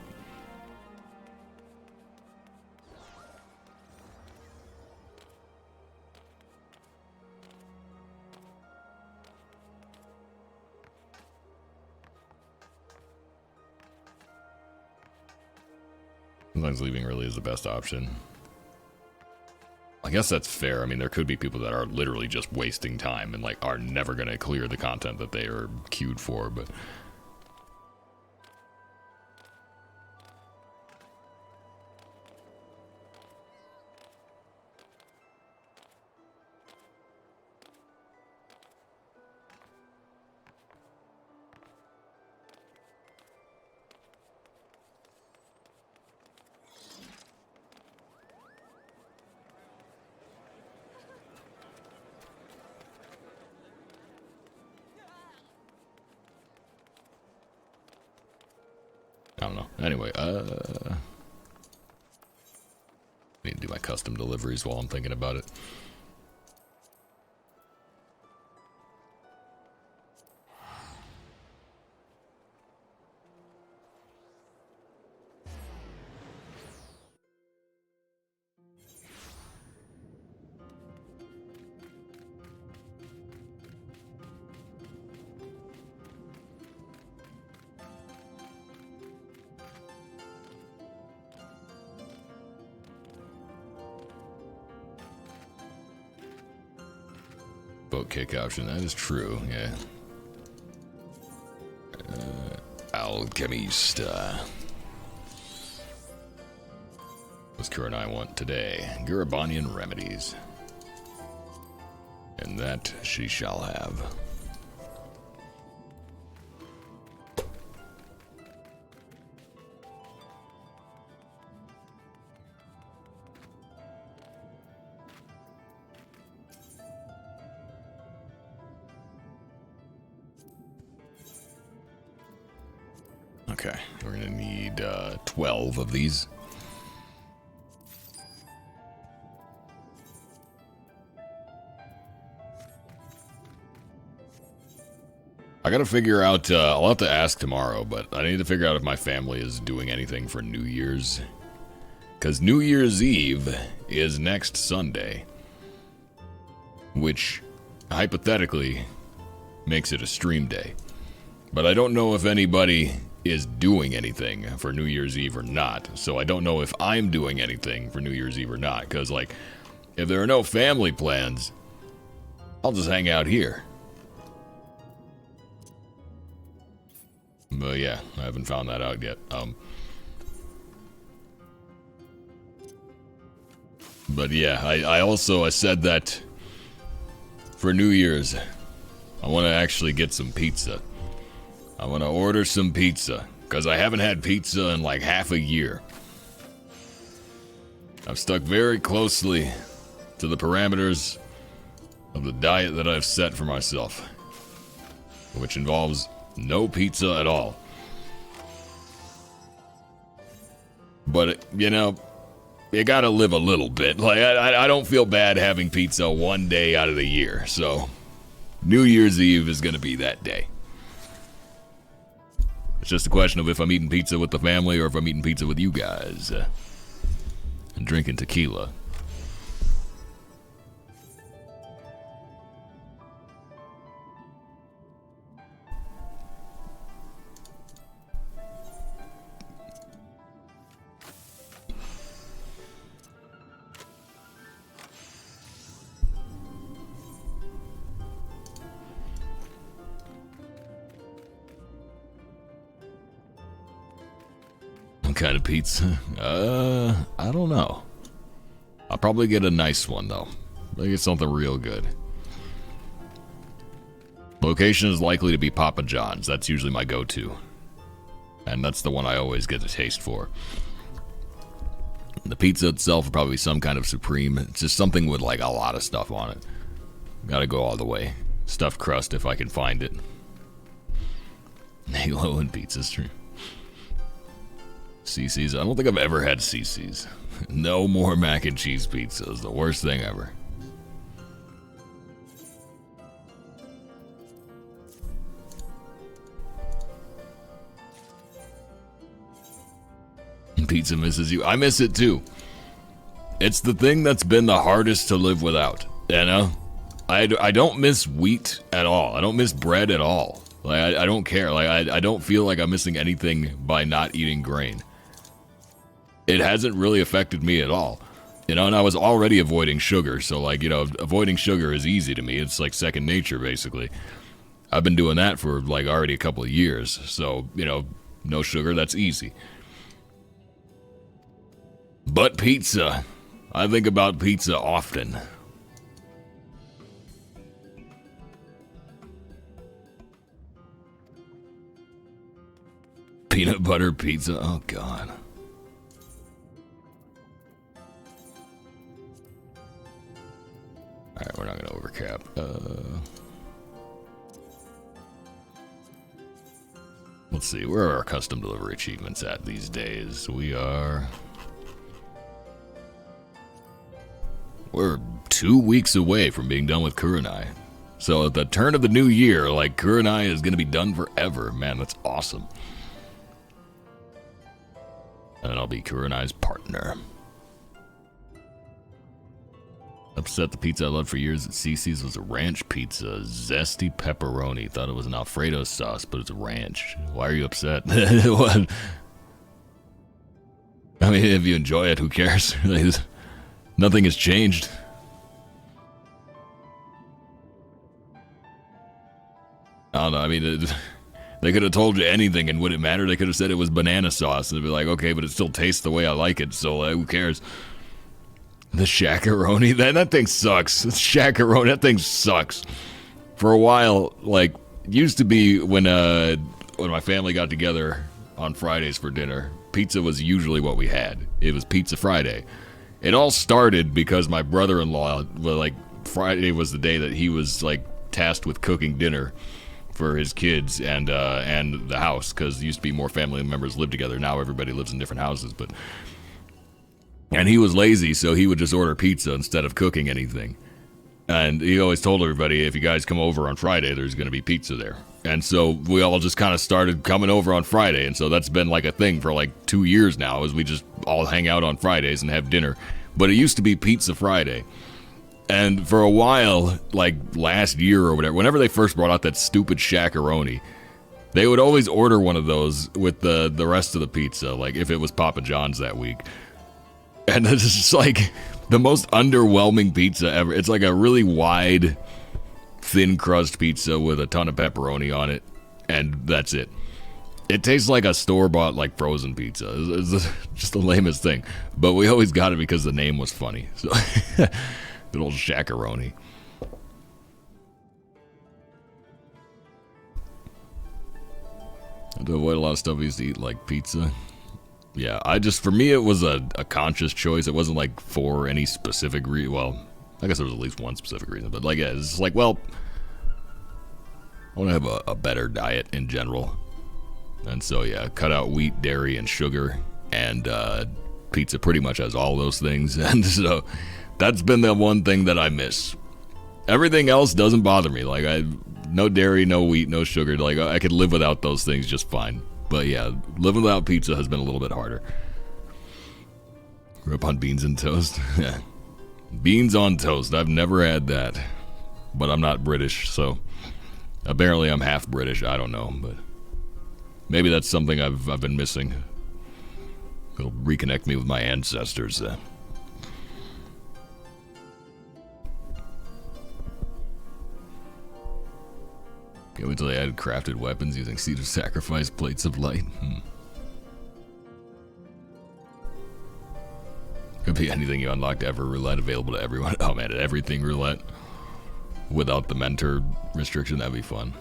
S1: Sometimes leaving really is the best option. I guess that's fair. I mean, there could be people that are literally just wasting time and, like, are never going to clear the content that they are queued for, but... I don't know. Anyway, need to do my custom deliveries while I'm thinking about it. Boat kick option, that is true, yeah. Alchemist. What's Kira and I want today? Garabanian remedies. And that she shall have. Okay, we're gonna need 12 of these. I gotta figure out, I'll have to ask tomorrow, but I need to figure out if my family is doing anything for New Year's. Because New Year's Eve is next Sunday. Which, hypothetically, makes it a stream day. But I don't know if anybody is doing anything for New Year's Eve or not. So I don't know if I'm doing anything for New Year's Eve or not. Because, like, if there are no family plans, I'll just hang out here. But yeah, I haven't found that out yet. But yeah, I said that for New Year's, I want to actually get some pizza. I want to order some pizza, because I haven't had pizza in like half a year. I've stuck very closely to the parameters of the diet that I've set for myself, which involves no pizza at all. But, you know, you gotta live a little bit. Like, I don't feel bad having pizza one day out of the year, so New Year's Eve is gonna be that day. It's just a question of if I'm eating pizza with the family or if I'm eating pizza with you guys. And drinking tequila. What kind of pizza? I don't know. I'll probably get a nice one, though. I'll get something real good. Location is likely to be Papa John's. That's usually my go-to. And that's the one I always get a taste for. The pizza itself will probably be some kind of supreme. It's just something with, like, a lot of stuff on it. Gotta go all the way. Stuffed crust if I can find it. Halo and pizza stream. CC's. I don't think I've ever had CC's. No more mac and cheese pizza is the worst thing ever. Pizza misses you. I miss it too. It's the thing that's been the hardest to live without. You know? I don't miss wheat at all. I don't miss bread at all. Like, I don't care. Like, I don't feel like I'm missing anything by not eating grain. It hasn't really affected me at all. You know, and I was already avoiding sugar, so, like, you know, avoiding sugar is easy to me. It's like second nature, basically. I've been doing that for, like, already a couple of years, so, you know, no sugar, that's easy. But pizza. I think about pizza often. Peanut butter pizza, oh god. Alright, we're not gonna overcap. Let's see, where are our custom delivery achievements at these days? We're 2 weeks away from being done with Kurenai. So at the turn of the new year, like, Kurenai is gonna be done forever. Man, that's awesome. And I'll be Kurenai's partner. Upset the pizza I loved for years at CC's was a ranch pizza. Zesty pepperoni. Thought it was an Alfredo sauce, but it's ranch. Why are you upset? What? I mean, if you enjoy it, who cares? Nothing has changed. I don't know, I mean, they could have told you anything and would it matter? They could have said it was banana sauce and it'd be like, okay, but it still tastes the way I like it, so who cares? The shakaroni, that thing sucks. The shakaroni, that thing sucks. For a while, like, used to be when my family got together on Fridays for dinner, pizza was usually what we had. It was Pizza Friday. It all started because my brother-in-law, well, like, Friday was the day that he was, like, tasked with cooking dinner for his kids and the house, because it used to be more family members lived together. Now everybody lives in different houses, but... And he was lazy, so he would just order pizza instead of cooking anything. And he always told everybody, if you guys come over on Friday, there's going to be pizza there. And so we all just kind of started coming over on Friday, and so that's been like a thing for like 2 years now, is we just all hang out on Fridays and have dinner. But it used to be Pizza Friday. And for a while, like last year or whatever, whenever they first brought out that stupid shakaroni, they would always order one of those with the rest of the pizza, like if it was Papa John's that week. And it's just like the most underwhelming pizza ever. It's like a really wide, thin crust pizza with a ton of pepperoni on it, and that's it. It tastes like a store-bought, like, frozen pizza. It's just the lamest thing. But we always got it because the name was funny. So, good old Shaq-a-roni. I had to avoid a lot of stuff I used to eat, like pizza. Yeah, for me, it was a conscious choice. It wasn't, like, for any specific reason. Well, I guess there was at least one specific reason. But, like, yeah, it's like, well, I want to have a better diet in general. And so, yeah, cut out wheat, dairy, and sugar. And pizza pretty much has all those things. And so that's been the one thing that I miss. Everything else doesn't bother me. Like, no dairy, no wheat, no sugar. Like, I could live without those things just fine. But yeah, living without pizza has been a little bit harder. Grew up on beans and toast. Yeah. Beans on toast. I've never had that. But I'm not British, so apparently I'm half British. I don't know, but maybe that's something I've been missing. It'll reconnect me with my ancestors. Can't wait till they added crafted weapons using Seed of Sacrifice, Plates of Light. Could be anything you unlocked ever. Roulette available to everyone. Oh man, everything roulette. Without the mentor restriction, that'd be fun.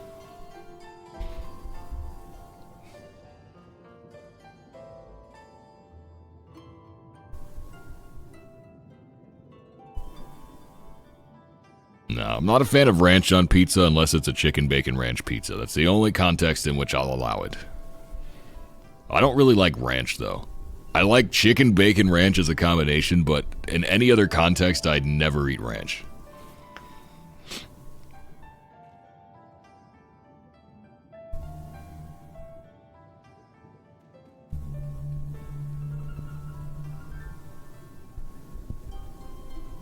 S1: No, I'm not a fan of ranch on pizza unless it's a chicken bacon ranch pizza. That's the only context in which I'll allow it. I don't really like ranch, though. I like chicken bacon ranch as a combination, but in any other context, I'd never eat ranch.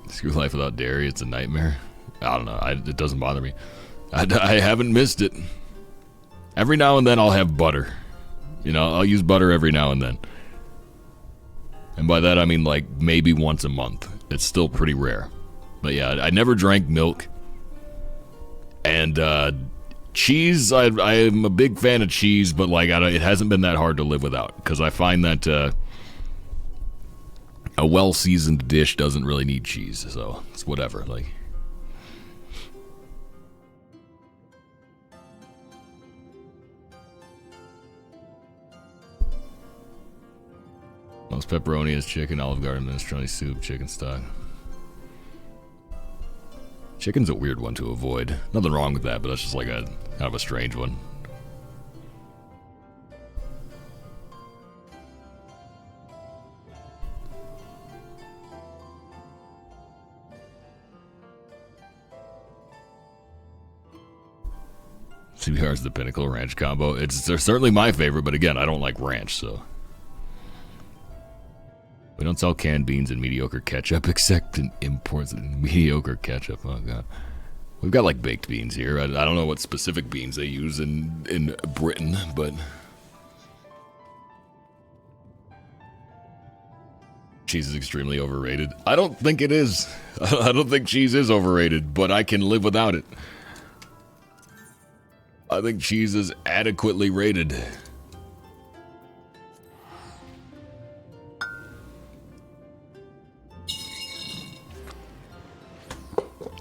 S1: Screw life without dairy, it's a nightmare. I don't know, it doesn't bother me. I haven't missed it. Every now and then I'll have butter. You know, I'll use butter every now and then. And by that I mean like maybe once a month. It's still pretty rare. But yeah, I never drank milk. And cheese, I am a big fan of cheese, but like it hasn't been that hard to live without. Because I find that a well-seasoned dish doesn't really need cheese. So it's whatever, like. Most pepperoni is chicken, Olive Garden, minestrone soup, chicken stock. Chicken's a weird one to avoid. Nothing wrong with that, but that's just like a kind of a strange one. CBR is the pinnacle ranch combo. They're certainly my favorite, but again, I don't like ranch, so. We don't sell canned beans and mediocre ketchup, except in imports and mediocre ketchup. Oh god, we've got like baked beans here. I don't know what specific beans they use in Britain, but cheese is extremely overrated. I don't think it is. I don't think cheese is overrated, but I can live without it. I think cheese is adequately rated.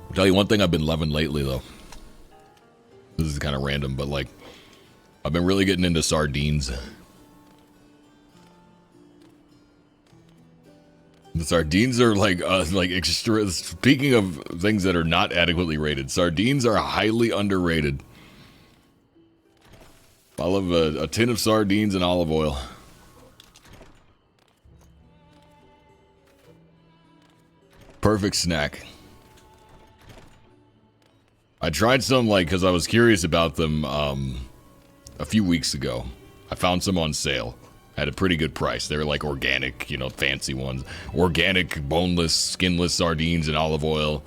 S1: I'll tell you one thing I've been loving lately, though. This is kind of random, but like, I've been really getting into sardines. The sardines are like extra. Speaking of things that are not adequately rated, sardines are highly underrated. I love a tin of sardines and olive oil. Perfect snack. I tried some, like, because I was curious about them a few weeks ago. I found some on sale at a pretty good price. They were like organic, you know, fancy ones. Organic, boneless, skinless sardines and olive oil.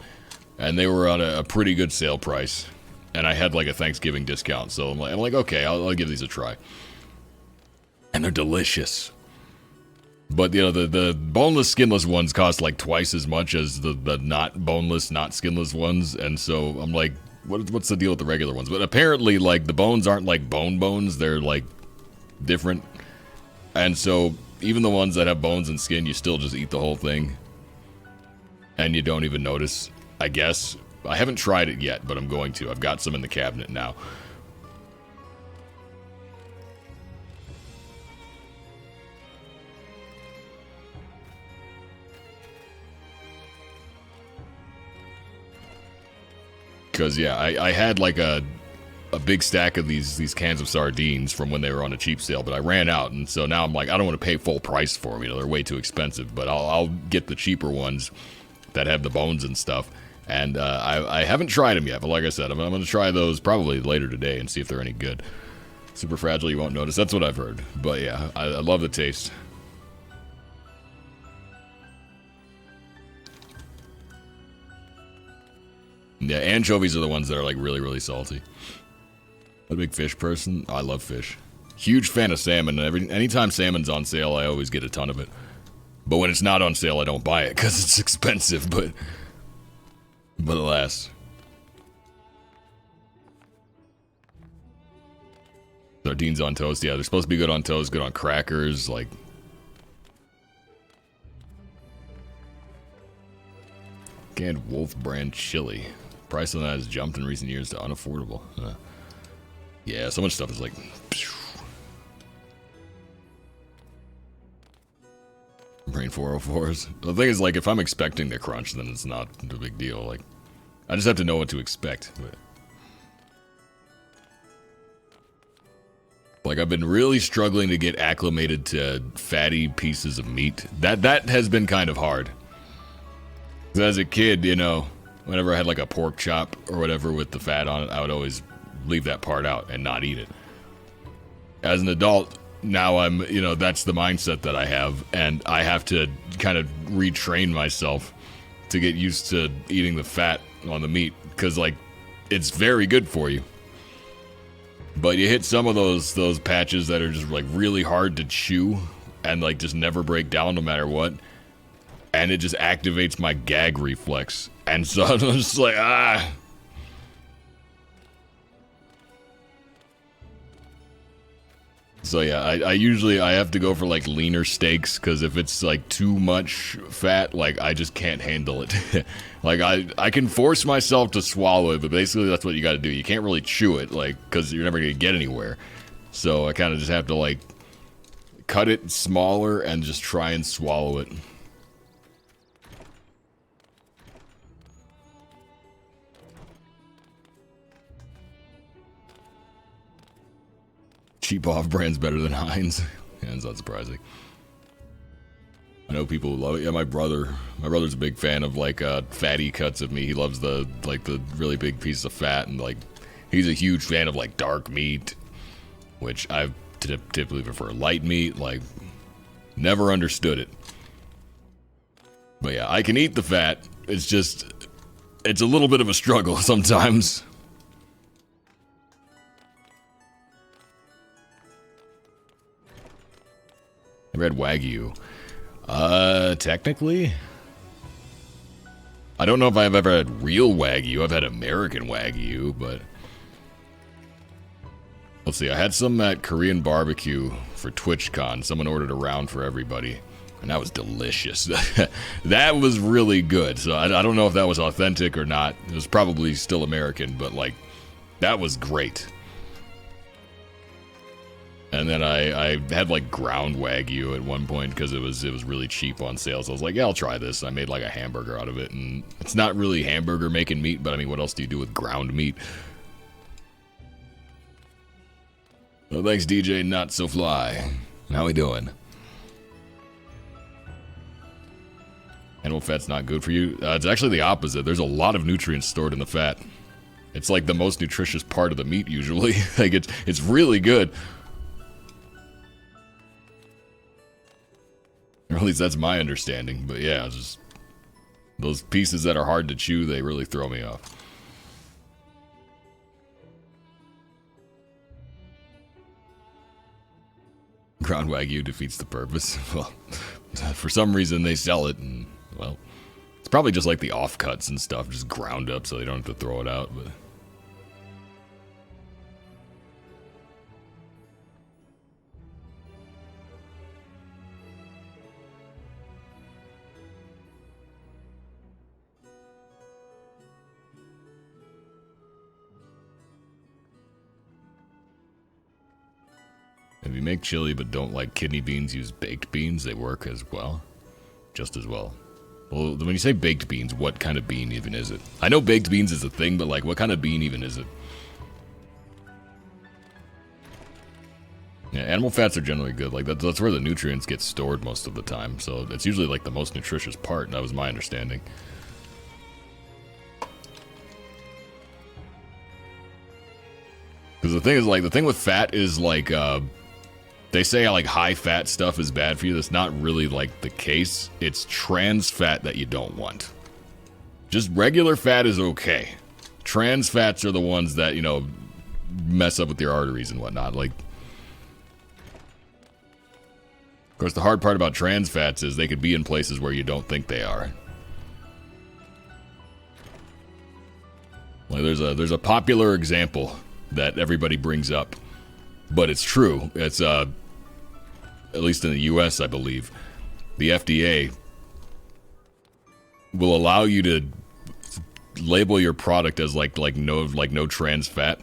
S1: And they were on a pretty good sale price. And I had like a Thanksgiving discount. So I'm like okay, I'll give these a try. And they're delicious. But, you know, the boneless, skinless ones cost like twice as much as the not boneless, not skinless ones. And so I'm like, what's the deal with the regular ones? But apparently, like, the bones aren't like bones. They're like different. And so even the ones that have bones and skin, you still just eat the whole thing. And you don't even notice, I guess. I haven't tried it yet, but I'm going to. I've got some in the cabinet now. Because, yeah, I had like a big stack of these cans of sardines from when they were on a cheap sale, but I ran out, and so now I'm like, I don't want to pay full price for them. You know, they're way too expensive, but I'll get the cheaper ones that have the bones and stuff. And I haven't tried them yet, but like I said, I'm going to try those probably later today and see if they're any good. Super fragile, you won't notice. That's what I've heard. But yeah, I love the taste. Yeah, anchovies are the ones that are like really, really salty. I'm a big fish person. Oh, I love fish. Huge fan of salmon. Anytime salmon's on sale, I always get a ton of it. But when it's not on sale, I don't buy it because it's expensive. But alas. Sardines on toast. Yeah, they're supposed to be good on toast, good on crackers. Like, canned Wolf brand chili. Price on that has jumped in recent years to unaffordable. Yeah, so much stuff is like... Brain 404s. The thing is, like, if I'm expecting the crunch, then it's not a big deal. Like, I just have to know what to expect. But... like, I've been really struggling to get acclimated to fatty pieces of meat. That has been kind of hard. As a kid, you know, whenever I had like a pork chop or whatever with the fat on it, I would always leave that part out and not eat it. As an adult, now I'm, you know, that's the mindset that I have, and I have to kind of retrain myself to get used to eating the fat on the meat, because, like, it's very good for you. But you hit some of those patches that are just, like, really hard to chew and, like, just never break down no matter what. And it just activates my gag reflex. And so I'm just like, ah. So yeah, I usually have to go for like leaner steaks, because if it's like too much fat, like I just can't handle it. Like I can force myself to swallow it, but basically that's what you got to do. You can't really chew it, like, because you're never gonna get anywhere. So I kind of just have to like cut it smaller and just try and swallow it. Cheap off-brand's better than Heinz. Yeah, it's not surprising. I know people who love it. Yeah, my brother's a big fan of like fatty cuts of meat. He loves the really big piece of fat, and like he's a huge fan of like dark meat, which I typically prefer light meat. Like, never understood it. But yeah, I can eat the fat. It's just, it's a little bit of a struggle sometimes. Ever had Wagyu? Technically? I don't know if I've ever had real Wagyu. I've had American Wagyu, but... let's see, I had some at Korean barbecue for TwitchCon. Someone ordered a round for everybody, and that was delicious. That was really good, so I don't know if that was authentic or not. It was probably still American, but, like, that was great. And then I had like ground Wagyu at one point because it was really cheap on sale. So I was like, yeah, I'll try this. I made like a hamburger out of it, and it's not really hamburger making meat, but I mean, what else do you do with ground meat? Well, thanks, DJ Not So Fly. How we doing? Animal fat's not good for you. It's actually the opposite. There's a lot of nutrients stored in the fat. It's like the most nutritious part of the meat usually. Like it's really good. Or at least that's my understanding, but yeah, just those pieces that are hard to chew, they really throw me off. Ground Wagyu defeats the purpose. Well, for some reason they sell it, and, well, it's probably just like the offcuts and stuff, just ground up so they don't have to throw it out, but... If you make chili but don't like kidney beans, use baked beans. They work as well. Just as well. Well, when you say baked beans, what kind of bean even is it? I know baked beans is a thing, but like, what kind of bean even is it? Yeah, animal fats are generally good. Like, that's where the nutrients get stored most of the time. So it's usually like the most nutritious part. That was my understanding. Because the thing is, like, the thing with fat is like, they say like high fat stuff is bad for you. That's not really like the case. It's trans fat that you don't want. Just regular fat is okay. Trans fats are the ones that, you know, mess up with your arteries and whatnot. Like, of course, the hard part about trans fats is they could be in places where you don't think they are. Like, there's a popular example that everybody brings up, but it's true. It's at least in the US, I believe, the FDA will allow you to label your product as like no trans fat,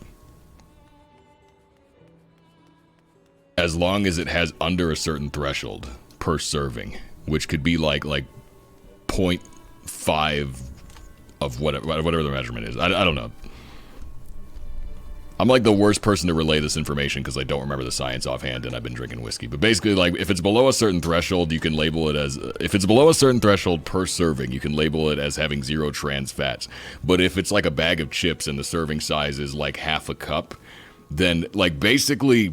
S1: as long as it has under a certain threshold per serving, which could be like 0.5 of whatever the measurement is. I don't know. I'm like the worst person to relay this information because I don't remember the science offhand and I've been drinking whiskey. But basically, like, if it's below a certain threshold, you can label it as... If it's below a certain threshold per serving, you can label it as having 0 trans fats. But if it's like a bag of chips and the serving size is like half a cup, then, like, basically,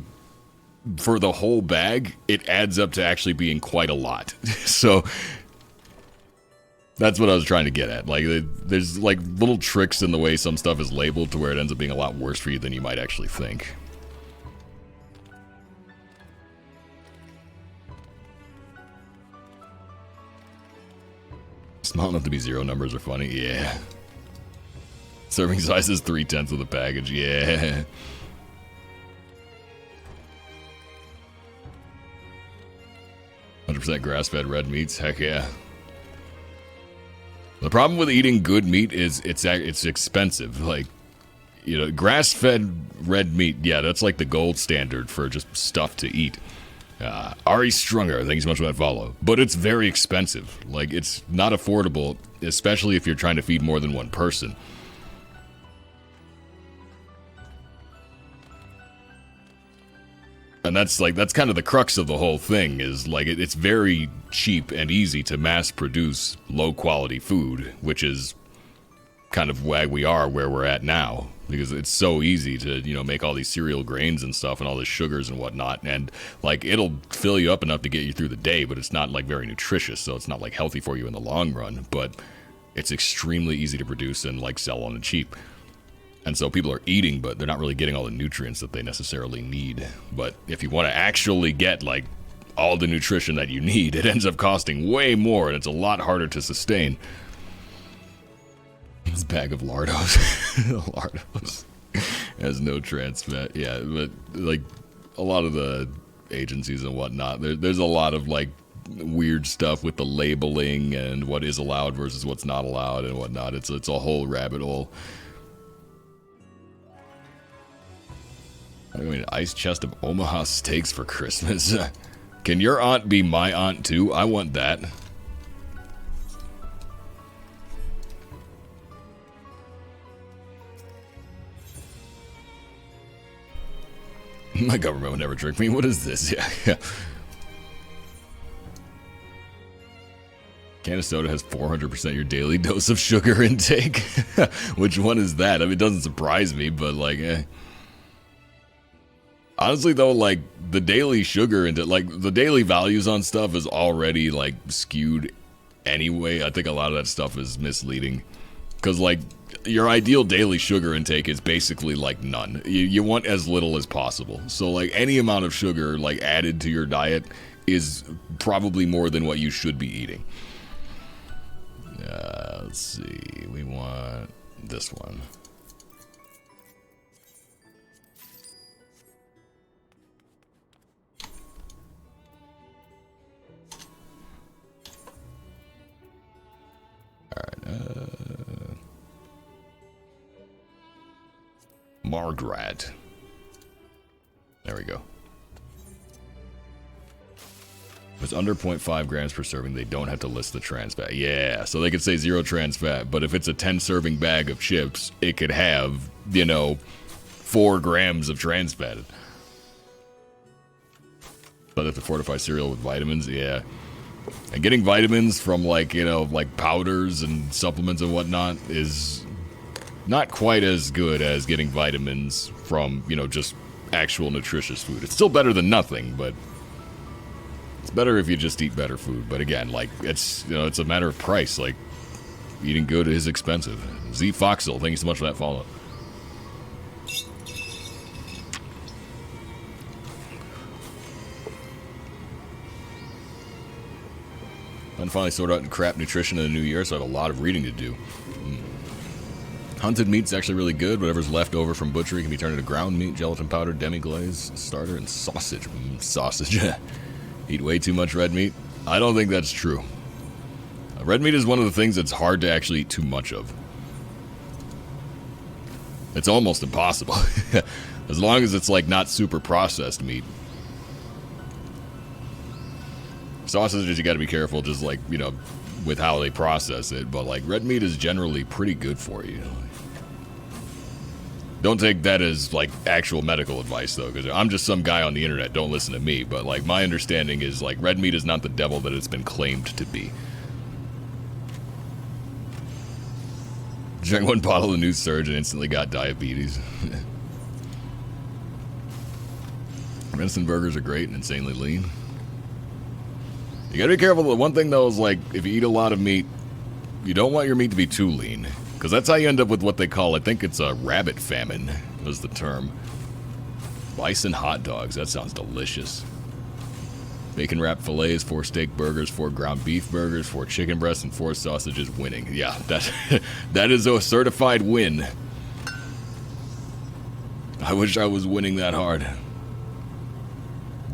S1: for the whole bag, it adds up to actually being quite a lot. So... that's what I was trying to get at. Like, there's like little tricks in the way some stuff is labeled to where it ends up being a lot worse for you than you might actually think. Small enough to be 0 numbers are funny, yeah. Serving size is 3/10 of the package, yeah. %100% grass-fed red meats, heck yeah. The problem with eating good meat is it's expensive. Like, you know, grass-fed red meat, yeah, that's like the gold standard for just stuff to eat. Ari Strunger, thank you so much for that follow. But it's very expensive. Like, it's not affordable, especially if you're trying to feed more than one person. And that's kind of the crux of the whole thing, is like it's very cheap and easy to mass produce low quality food, which is kind of why we are where we're at now, because it's so easy to, you know, make all these cereal grains and stuff and all the sugars and whatnot, and like it'll fill you up enough to get you through the day, but it's not like very nutritious, so it's not like healthy for you in the long run, but it's extremely easy to produce and like sell on the cheap. And so people are eating, but they're not really getting all the nutrients that they necessarily need. But if you want to actually get, like, all the nutrition that you need, it ends up costing way more, and it's a lot harder to sustain. This bag of Lardos. Lardos has no trans fat. Yeah, but, like, a lot of the agencies and whatnot, there's a lot of, like, weird stuff with the labeling and what is allowed versus what's not allowed and whatnot. It's a whole rabbit hole. I mean, ice chest of Omaha steaks for Christmas. Can your aunt be my aunt too? I want that. My government would never trick me. What is this? Yeah. Can of soda has 400% your daily dose of sugar intake. Which one is that? I mean, it doesn't surprise me, but like, honestly, though, like, the daily sugar and like the daily values on stuff is already like skewed anyway. I think a lot of that stuff is misleading because, like, your ideal daily sugar intake is basically like none. You want as little as possible. So, like, any amount of sugar like added to your diet is probably more than what you should be eating. Let's see. We want this one. Alright, Margaret. There we go. If it's under 0.5 grams per serving, they don't have to list the trans fat. Yeah, so they could say 0 trans fat, but if it's a 10 serving bag of chips, it could have, 4 grams of trans fat. But if to fortify cereal with vitamins, yeah. And getting vitamins from like powders and supplements and whatnot is not quite as good as getting vitamins from, just actual nutritious food. It's still better than nothing, but it's better if you just eat better food. But again, like, it's a matter of price. Like, eating good is expensive. Z Foxel, thank you so much for that follow. I'm finally sorted out crap nutrition in the new year, so I have a lot of reading to do. Hunted meat's actually really good. Whatever's left over from butchery can be turned into ground meat, gelatin powder, demi-glaze, starter, and sausage. Sausage. Eat way too much red meat? I don't think that's true. Red meat is one of the things that's hard to actually eat too much of. It's almost impossible. As long as it's, like, not super processed meat. Sausages, you gotta be careful, just like, with how they process it. But, like, red meat is generally pretty good for you. Don't take that as, like, actual medical advice, though, because I'm just some guy on the internet. Don't listen to me. But, like, my understanding is, like, red meat is not the devil that it's been claimed to be. Drank one bottle of New Surge and instantly got diabetes. Venison burgers are great and insanely lean. You gotta be careful. The one thing, though, is, like, if you eat a lot of meat, you don't want your meat to be too lean. Because that's how you end up with what they call, I think it's a rabbit famine, was the term. Bison hot dogs, that sounds delicious. Bacon wrapped fillets, 4 steak burgers, 4 ground beef burgers, 4 chicken breasts, and 4 sausages winning. Yeah, that is a certified win. I wish I was winning that hard.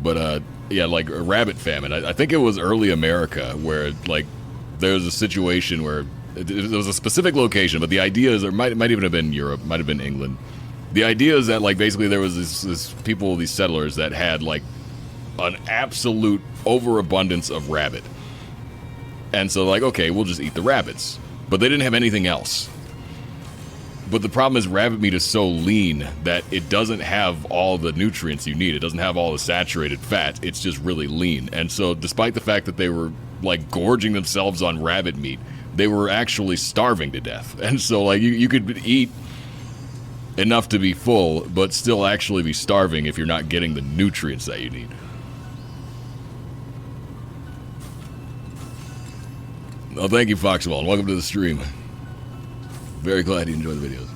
S1: But, yeah, like a rabbit famine. I think it was early America where, like, there was a situation where there was a specific location, but the idea is, or might even have been Europe, might have been England. The idea is that, like, basically there was this people, these settlers that had, like, an absolute overabundance of rabbit. And so, like, okay, we'll just eat the rabbits. But they didn't have anything else. But the problem is rabbit meat is so lean that it doesn't have all the nutrients you need. It doesn't have all the saturated fat. It's just really lean. And so despite the fact that they were, like, gorging themselves on rabbit meat, they were actually starving to death. And so, like, you could eat enough to be full, but still actually be starving if you're not getting the nutrients that you need. Oh, thank you, Foxwell, and welcome to the stream. Very glad you enjoy the videos.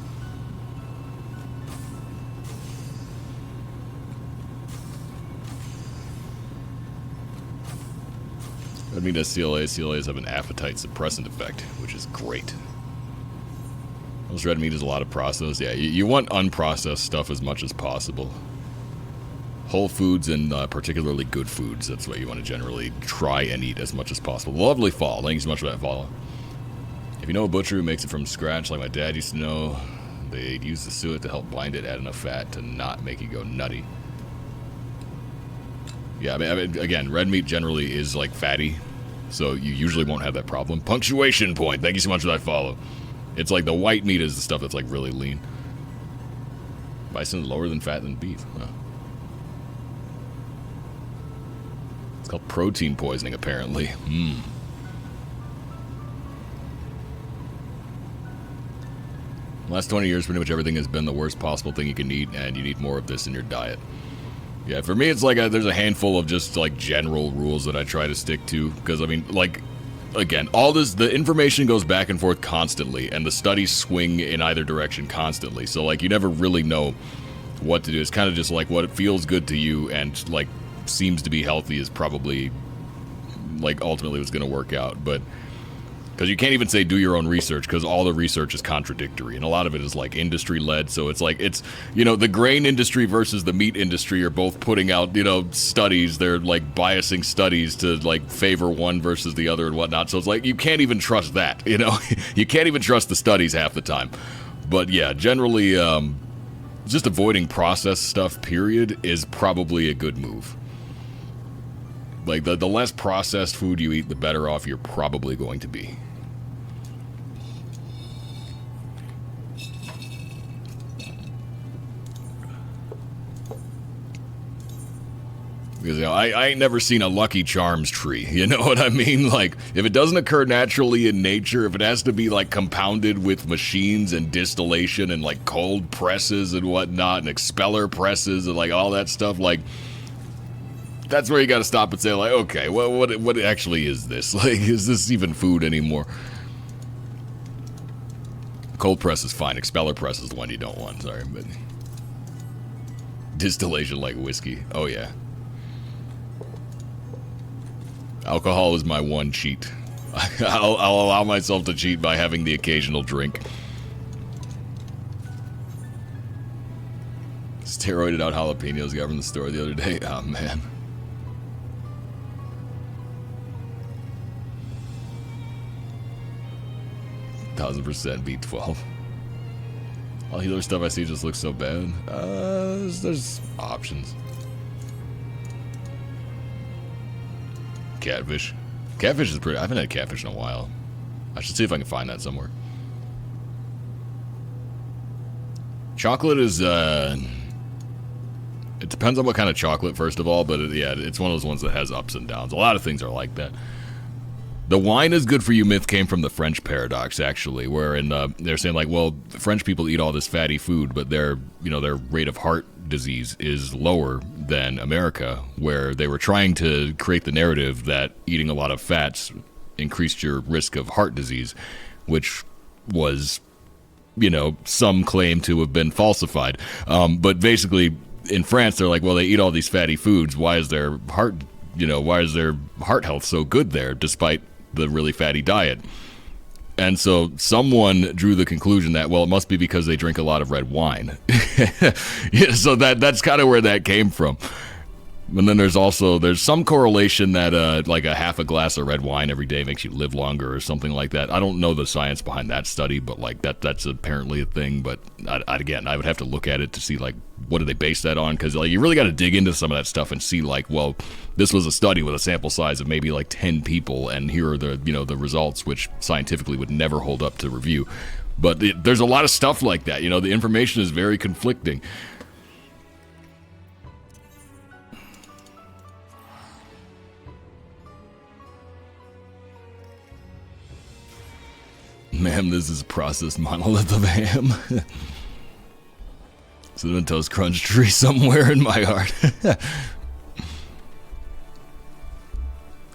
S1: Red meat has CLAs. CLAs have an appetite suppressant effect, which is great. Most red meat is a lot of processed. Yeah, you want unprocessed stuff as much as possible. Whole foods and particularly good foods. That's what you want to generally try and eat as much as possible. Lovely fall. Thank you so much for that follow. If you know a butcher who makes it from scratch, like my dad used to know, they'd use the suet to help bind it, add enough fat to not make you go nutty. Yeah, I mean, again, red meat generally is, like, fatty, so you usually won't have that problem. Punctuation point. Thank you so much for that follow. It's like the white meat is the stuff that's, like, really lean. Bison is lower than fat than beef. Huh. It's called protein poisoning, apparently. Last 20 years, pretty much everything has been the worst possible thing you can eat, and you need more of this in your diet. Yeah, for me, it's like there's a handful of just, like, general rules that I try to stick to, because, I mean, like, again, all this, the information goes back and forth constantly, and the studies swing in either direction constantly, so, like, you never really know what to do. It's kind of just, like, what feels good to you and, like, seems to be healthy is probably, like, ultimately what's going to work out, but... Because you can't even say do your own research, because all the research is contradictory, and a lot of it is, like, industry-led, so it's like, it's, the grain industry versus the meat industry are both putting out, studies, they're, like, biasing studies to, like, favor one versus the other and whatnot, so it's like, you can't even trust that, You can't even trust the studies half the time. But, yeah, generally, just avoiding processed stuff, period, is probably a good move. Like, the less processed food you eat, the better off you're probably going to be. Because, you know, I ain't never seen a Lucky Charms tree, you know what I mean? Like, if it doesn't occur naturally in nature, if it has to be, like, compounded with machines and distillation and, like, cold presses and whatnot, and expeller presses and, like, all that stuff, like, that's where you gotta stop and say, like, okay, what actually is this? Like, is this even food anymore? Cold press is fine, expeller press is the one you don't want, sorry, but... Distillation like whiskey, oh yeah. Alcohol is my one cheat. I'll allow myself to cheat by having the occasional drink. Steroided out jalapenos got from the store the other day. Oh, man. %, B12. All healer stuff I see just looks so bad. There's options. Catfish. Catfish is pretty... I haven't had catfish in a while. I should see if I can find that somewhere. Chocolate is, it depends on what kind of chocolate, first of all, but yeah, it's one of those ones that has ups and downs. A lot of things are like that. The wine is good for you myth came from the French paradox, actually, wherein they're saying, like, well, French people eat all this fatty food, but their rate of heart disease is lower than America, where they were trying to create the narrative that eating a lot of fats increased your risk of heart disease, which was, you know, some claim to have been falsified. But basically, in France, they're like, well, they eat all these fatty foods. Why is their heart health so good there, despite the really fatty diet? And so someone drew the conclusion that, well, it must be because they drink a lot of red wine. Yeah, so that's kind of where that came from. And then there's some correlation that like a half a glass of red wine every day makes you live longer or something like that. I don't know the science behind that study, but like that's apparently a thing. But I would have to look at it to see, like, what do they base that on? Because, like, you really got to dig into some of that stuff and see, like, well, this was a study with a sample size of maybe like 10 people, and here are the results, which scientifically would never hold up to review. But there's a lot of stuff like that. You know, the information is very conflicting. Ma'am, this is processed monolith of ham. Cinnamon Toast Crunch tree somewhere in my heart.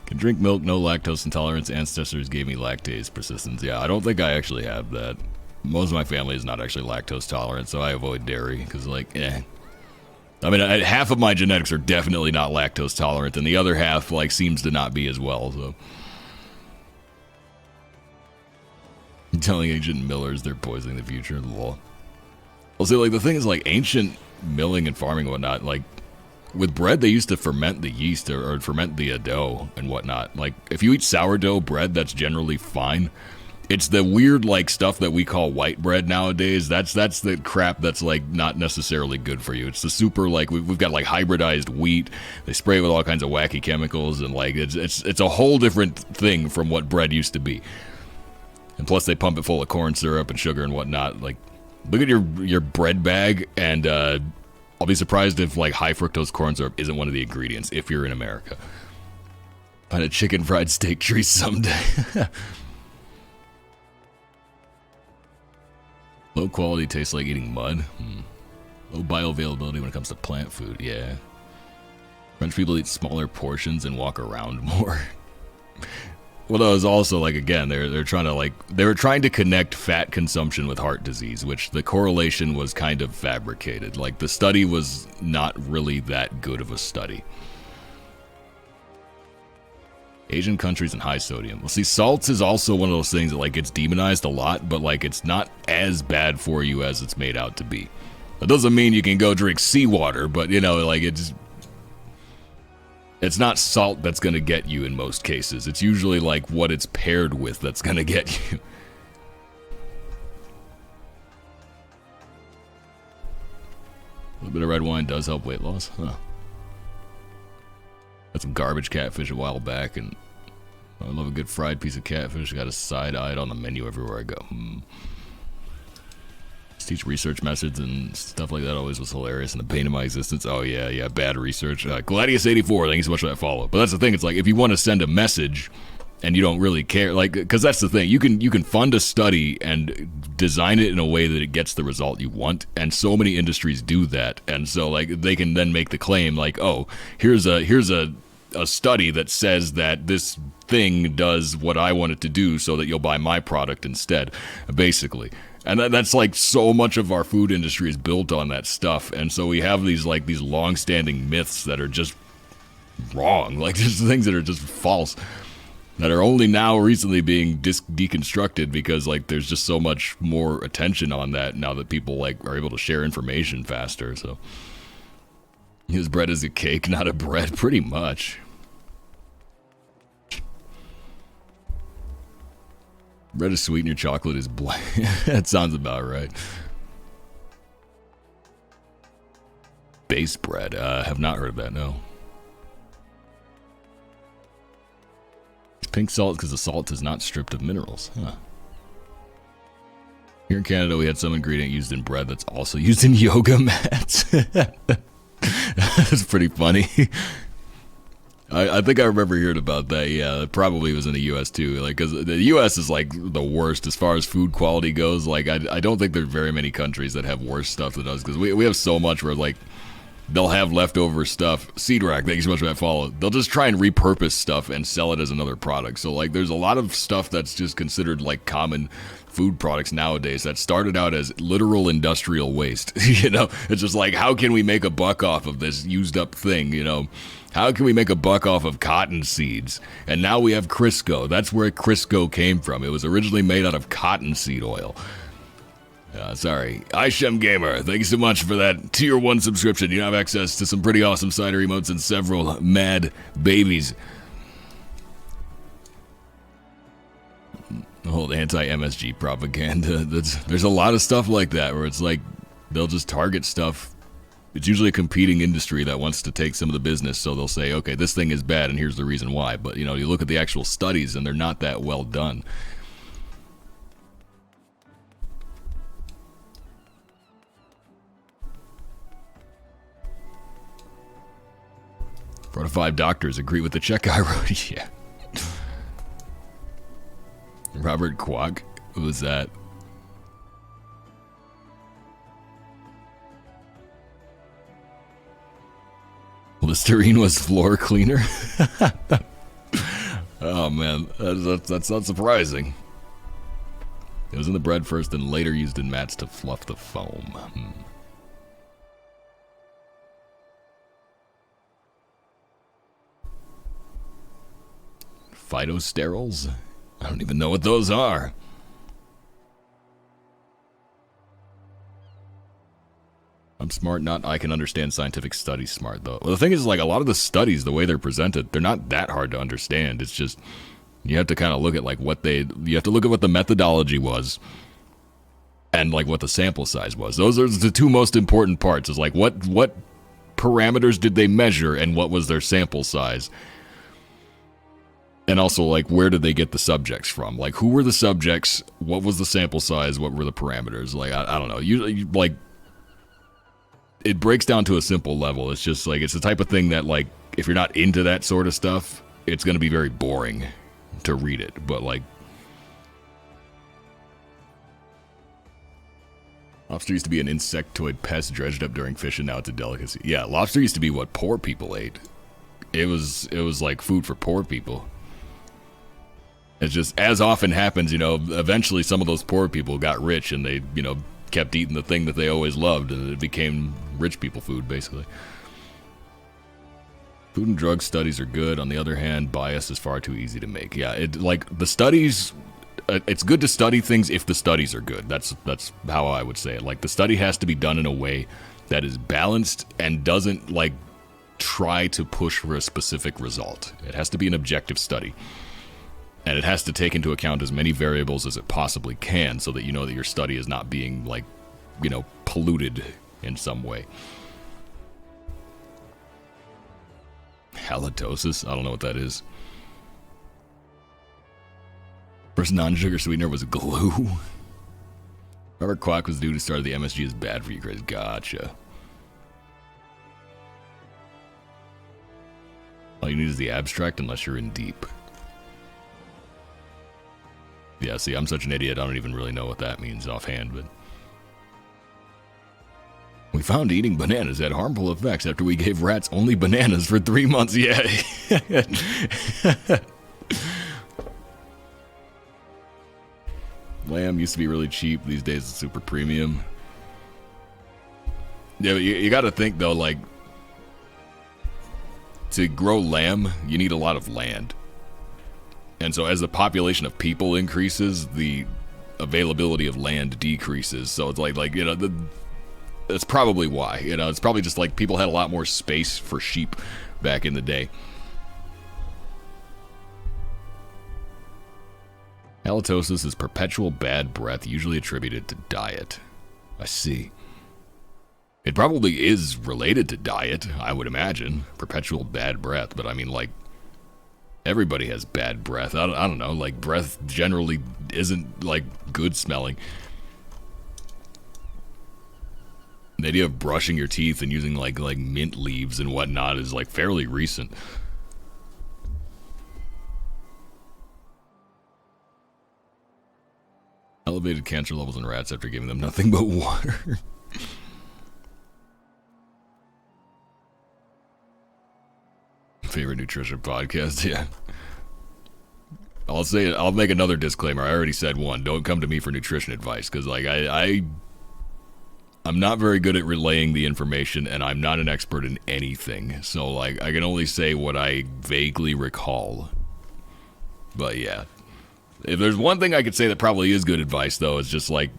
S1: Can drink milk, no lactose intolerance. Ancestors gave me lactase persistence. Yeah, I don't think I actually have that. Most of my family is not actually lactose tolerant, so I avoid dairy, because, like, I mean, half of my genetics are definitely not lactose tolerant, and the other half, like, seems to not be as well, so... Telling ancient millers they're poisoning the future of the law. I'll say, like, the thing is, like, ancient milling and farming and whatnot, like, with bread, they used to ferment the yeast or ferment the dough and whatnot. Like, if you eat sourdough bread, that's generally fine. It's the weird, like, stuff that we call white bread nowadays. That's the crap that's, like, not necessarily good for you. It's the super, like, we've got, like, hybridized wheat. They spray it with all kinds of wacky chemicals, and, like, it's a whole different thing from what bread used to be. And plus, they pump it full of corn syrup and sugar and whatnot. Like, look at your bread bag, and I'll be surprised if, like, high fructose corn syrup isn't one of the ingredients if you're in America. Find a chicken fried steak tree someday. Low quality tastes like eating mud. Low bioavailability when it comes to plant food. Yeah. French people eat smaller portions and walk around more. Well, that was also, like, again, they're trying to, like, they were trying to connect fat consumption with heart disease, which the correlation was kind of fabricated. Like, the study was not really that good of a study. Asian countries and high sodium. Well, see, salts is also one of those things that, like, gets demonized a lot, but, like, it's not as bad for you as it's made out to be. That doesn't mean you can go drink seawater, but, you know, like, it's not salt that's going to get you in most cases. It's usually, like, what it's paired with that's going to get you. A little bit of red wine does help weight loss. Huh. Had some garbage catfish a while back, and I love a good fried piece of catfish. Got a side-eyed on the menu everywhere I go. Teach research methods and stuff like that always was hilarious, and the pain of my existence. Oh yeah, bad research. Gladius84, thank you so much for that follow. But that's the thing, it's like if you want to send a message and you don't really care, like, because that's the thing, you can fund a study and design it in a way that it gets the result you want, and so many industries do that, and so like they can then make the claim like, oh, here's a study that says that this thing does what I want it to do, so that you'll buy my product instead, basically. And that's like so much of our food industry is built on that stuff. And so we have these long-standing myths that are just wrong. Like just things that are just false. That are only now recently being deconstructed because like there's just so much more attention on that now that people like are able to share information faster. So his bread is a cake, not a bread, pretty much. Bread is sweet and your chocolate is black. That sounds about right. Base bread. Have not heard of that, no. It's pink salt because the salt is not stripped of minerals. Huh. Here in Canada, we had some ingredient used in bread that's also used in yoga mats. That's pretty funny. I think I remember hearing about that. Yeah, it probably was in the U.S. too. Like, because the U.S. is like the worst as far as food quality goes. Like, I don't think there's very many countries that have worse stuff than us. Because we have so much where like they'll have leftover stuff. Seed Rack, thank you so much for that follow. They'll just try and repurpose stuff and sell it as another product. So like, there's a lot of stuff that's just considered like common food products nowadays that started out as literal industrial waste. You know, it's just like, how can we make a buck off of this used up thing? You know. How can we make a buck off of cotton seeds? And now we have Crisco. That's where Crisco came from. It was originally made out of cottonseed oil. Sorry. iShem Gamer, thank you so much for that Tier 1 subscription. You have access to some pretty awesome cider emotes and several mad babies. The whole anti-MSG propaganda. There's a lot of stuff like that where it's like they'll just target stuff. It's usually a competing industry that wants to take some of the business, so they'll say, okay, this thing is bad, and here's the reason why. But, you know, you look at the actual studies, and they're not that well done. Four to five doctors agree with the check I wrote. Yeah. Robert Kwok, who was that? Listerine was floor cleaner. Oh man, that's not surprising. It was in the bread first and later used in mats to fluff the foam. Phytosterols? I don't even know what those are. I'm smart, not I can understand scientific studies smart, though. Well, the thing is, like, a lot of the studies, the way they're presented, they're not that hard to understand. It's just, you have to kind of look at, like, you have to look at what the methodology was and, like, what the sample size was. Those are the two most important parts, is, like, what parameters did they measure and what was their sample size? And also, like, where did they get the subjects from? Like, who were the subjects? What was the sample size? What were the parameters? Like, I don't know. You like... It breaks down to a simple level. It's just like, it's the type of thing that, like, if you're not into that sort of stuff, it's going to be very boring to read it. But, like, lobster used to be an insectoid pest dredged up during fishing. Now it's a delicacy. Yeah, lobster used to be what poor people ate. It was like food for poor people. It's just, as often happens, you know, eventually some of those poor people got rich and they, you know, kept eating the thing that they always loved, and it became rich people food, basically. Food and drug studies are good. On the other hand, bias is far too easy to make. Yeah, like the studies, it's good to study things if the studies are good. That's how I would say it. Like, the study has to be done in a way that is balanced and doesn't, like, try to push for a specific result. It has to be an objective study. And it has to take into account as many variables as it possibly can so that you know that your study is not being, like, you know, polluted in some way. Halitosis? I don't know what that is. First non-sugar sweetener was glue. Robert Kwok was the dude who started the MSG is bad for you, Chris. Gotcha. All you need is the abstract unless you're in deep. Yeah, see, I'm such an idiot, I don't even really know what that means offhand, but... We found eating bananas had harmful effects after we gave rats only bananas for 3 months. Yeah. Lamb used to be really cheap. These days it's super premium. Yeah, you gotta think, though, like... To grow lamb, you need a lot of land. And so as the population of people increases, the availability of land decreases. So it's like you know, that's probably why. You know, it's probably just like people had a lot more space for sheep back in the day. Halitosis is perpetual bad breath, usually attributed to diet. I see. It probably is related to diet, I would imagine. Perpetual bad breath, but I mean, like, everybody has bad breath. I don't know, like, breath generally isn't, like, good smelling. The idea of brushing your teeth and using, like mint leaves and whatnot is, like, fairly recent. Elevated cancer levels in rats after giving them nothing but water. Favorite nutrition podcast, yeah. I'll make another disclaimer. I already said one. Don't come to me for nutrition advice, because like I'm not very good at relaying the information, and I'm not an expert in anything. So like I can only say what I vaguely recall. But yeah, if there's one thing I could say that probably is good advice, though, it's just like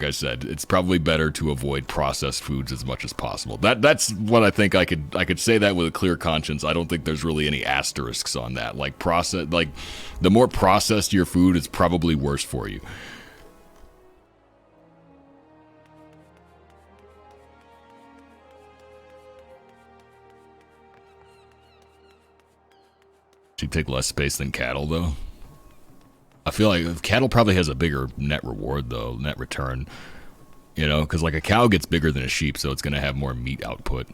S1: I said, it's probably better to avoid processed foods as much as possible. That's what I think. I could say that with a clear conscience. I don't think there's really any asterisks on that. Like the more processed your food is, probably worse for you. Should take less space than cattle, though. I feel like cattle probably has a bigger net reward, though, net return. You know, because like a cow gets bigger than a sheep, so it's going to have more meat output.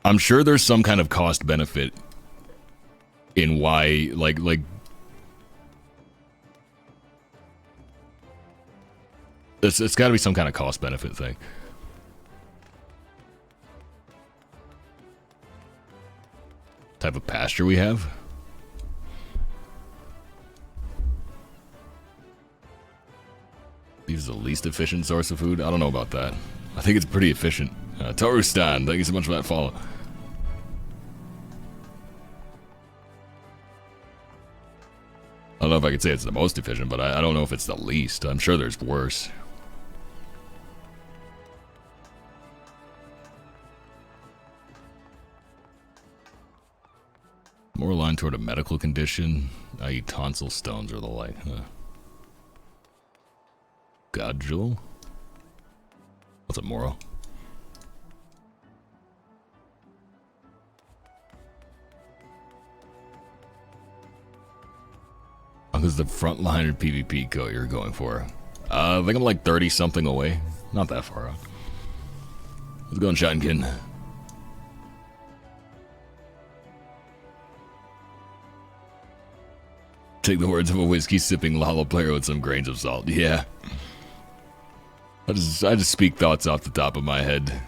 S1: I'm sure there's some kind of cost benefit in why, like it's got to be some kind of cost benefit thing. Type of pasture we have. Use the least efficient source of food? I don't know about that. I think it's pretty efficient. Torustan, thank you so much for that follow. I don't know if I could say it's the most efficient, but I don't know if it's the least. I'm sure there's worse. More aligned toward a medical condition, i.e. tonsil stones or the like. Godjul? What's up, Moro? Who's the frontliner PvP coat you're going for? I think I'm like 30 something away. Not that far out. Let's go on, Shotgun. Take the words of a whiskey sipping Lala player with some grains of salt. Yeah. I just speak thoughts off the top of my head.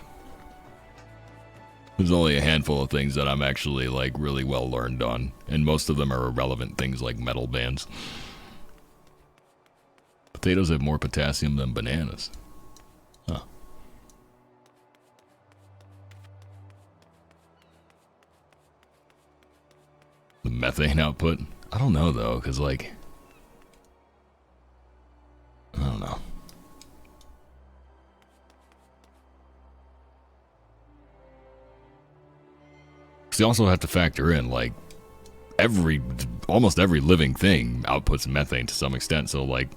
S1: There's only a handful of things that I'm actually like really well learned on, and most of them are irrelevant things like metal bands. Potatoes have more potassium than bananas. Huh. The methane output? I don't know though, cause like I don't know. You also have to factor in, like, almost every living thing outputs methane to some extent. So, like,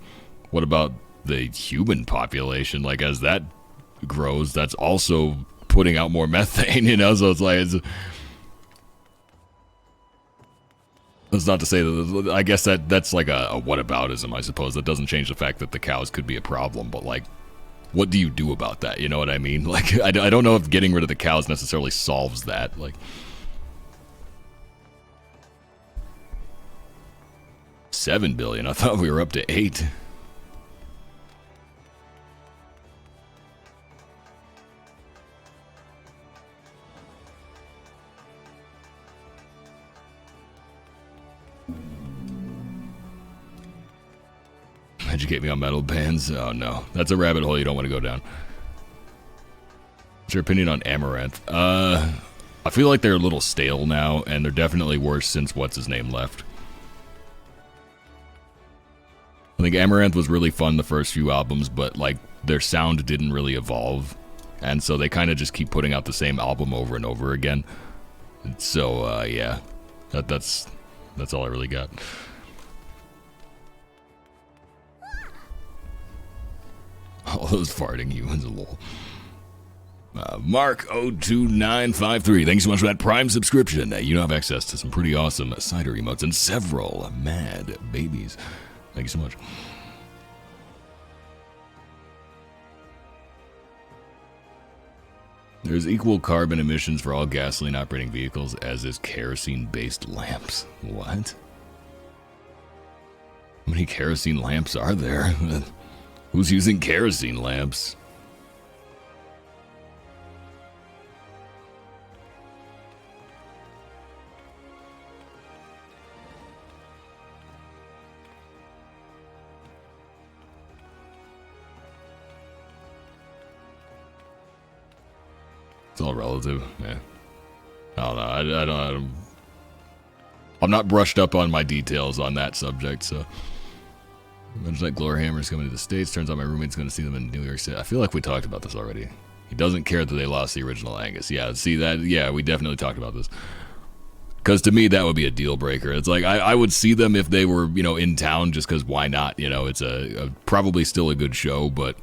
S1: what about the human population? Like, as that grows, that's also putting out more methane, you know? So it's like, That's not to say that, I guess that's like a whataboutism, I suppose. That doesn't change the fact that the cows could be a problem, but like, what do you do about that? You know what I mean? Like, I don't know if getting rid of the cows necessarily solves that. Like, 7 billion? I thought we were up to 8. Educate me on metal bands? Oh no, that's a rabbit hole you don't want to go down. What's your opinion on Amaranth? I feel like they're a little stale now, and they're definitely worse since what's-his-name left. I think Amaranth was really fun the first few albums, but like their sound didn't really evolve, and so they kind of just keep putting out the same album over and over again. So yeah, that's all I really got. All those farting humans, lol. Mark02953, thanks so much for that Prime subscription. You now have access to some pretty awesome cider emotes and several mad babies. Thank you so much. There's equal carbon emissions for all gasoline operating vehicles as is kerosene-based lamps. What? How many kerosene lamps are there? Who's using kerosene lamps? It's all relative. Yeah. I don't know. I don't. I'm not brushed up on my details on that subject, so. Imagine that Glorhammer's coming to the States. Turns out my roommate's going to see them in New York City. I feel like we talked about this already. He doesn't care that they lost the original Angus. Yeah, see that? Yeah, we definitely talked about this. Because to me, that would be a deal breaker. It's like, I would see them if they were, you know, in town, just because why not? You know, it's a probably still a good show, but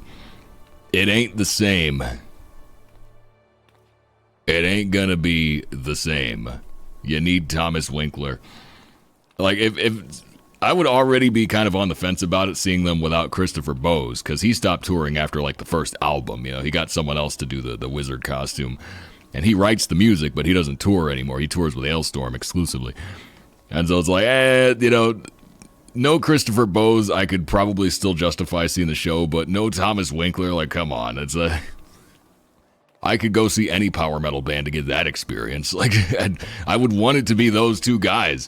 S1: it ain't the same. It ain't gonna be the same. You need Thomas Winkler. Like, if I would already be kind of on the fence about it, seeing them without Christopher Bowes, because he stopped touring after, like, the first album. You know, he got someone else to do the wizard costume. And he writes the music, but he doesn't tour anymore. He tours with Ailstorm exclusively. And so it's like, you know, no Christopher Bowes, I could probably still justify seeing the show, but no Thomas Winkler, like, come on. It's I could go see any power metal band to get that experience. Like, I would want it to be those two guys.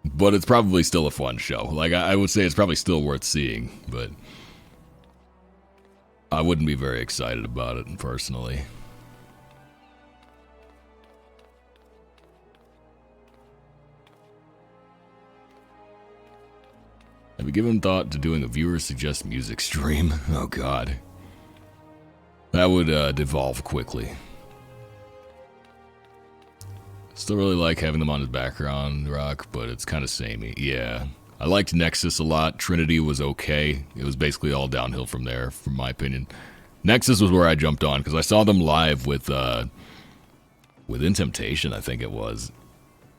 S1: But it's probably still a fun show. Like, I would say it's probably still worth seeing, but I wouldn't be very excited about it, personally. Have you given thought to doing a viewer suggest music stream? Oh god. That would devolve quickly. Still really like having them on as background rock, but it's kind of samey. Yeah. I liked Nexus a lot. Trinity was okay. It was basically all downhill from there, from my opinion. Nexus was where I jumped on, because I saw them live with In Temptation, I think it was.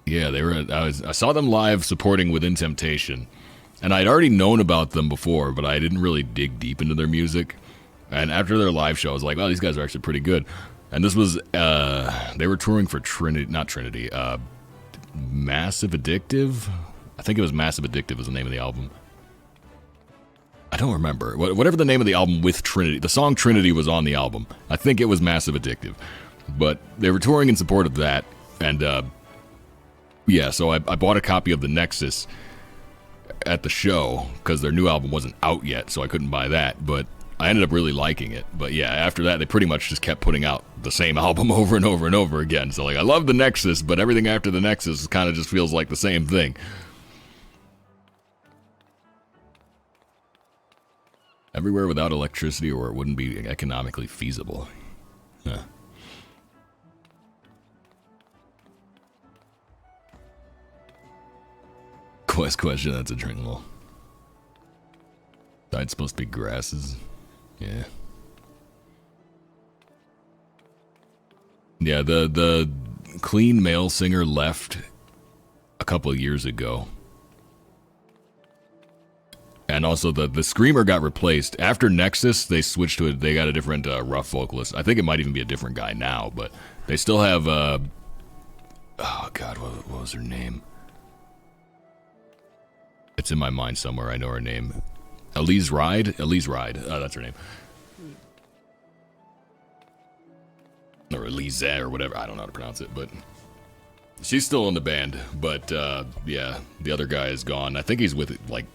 S1: Yeah, they were. I saw them live supporting Within Temptation, and I'd already known about them before, but I didn't really dig deep into their music. And after their live show, I was like, "Oh, these guys are actually pretty good." And this was they were touring for Trinity, Massive Addictive. I think it was Massive Addictive was the name of the album. I don't remember. Whatever the name of the album with Trinity. The song Trinity was on the album. I think it was Massive Addictive. But they were touring in support of that. And, yeah, so I bought a copy of the Nexus at the show, because their new album wasn't out yet, so I couldn't buy that. But I ended up really liking it. But yeah, after that, they pretty much just kept putting out the same album over and over and over again. So, like, I love the Nexus, but everything after the Nexus kind of just feels like the same thing. Everywhere without electricity, or it wouldn't be economically feasible. Huh. Question, that's a drink hole. It's supposed to be grasses. Yeah. Yeah, the clean male singer left a couple of years ago. And also the screamer got replaced. After Nexus, they switched to it. They got a different rough vocalist. I think it might even be a different guy now, but they still have, oh God, what was her name? It's in my mind somewhere. I know her name. Elise Ride? Elise Ride. That's her name. Or Elise or whatever. I don't know how to pronounce it, but she's still in the band. But, yeah, the other guy is gone. I think he's with, like,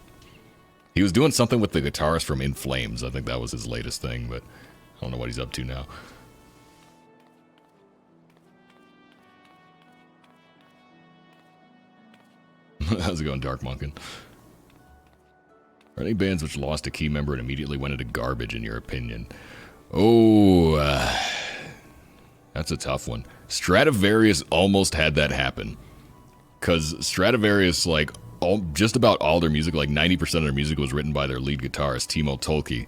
S1: he was doing something with the guitarist from In Flames. I think that was his latest thing, but I don't know what he's up to now. How's it going, Dark Monkin? Are any bands which lost a key member and immediately went into garbage, in your opinion? Oh, that's a tough one. Stratovarius almost had that happen. Because Stratovarius, like, just about all their music, like 90% of their music was written by their lead guitarist, Timo Tolkki.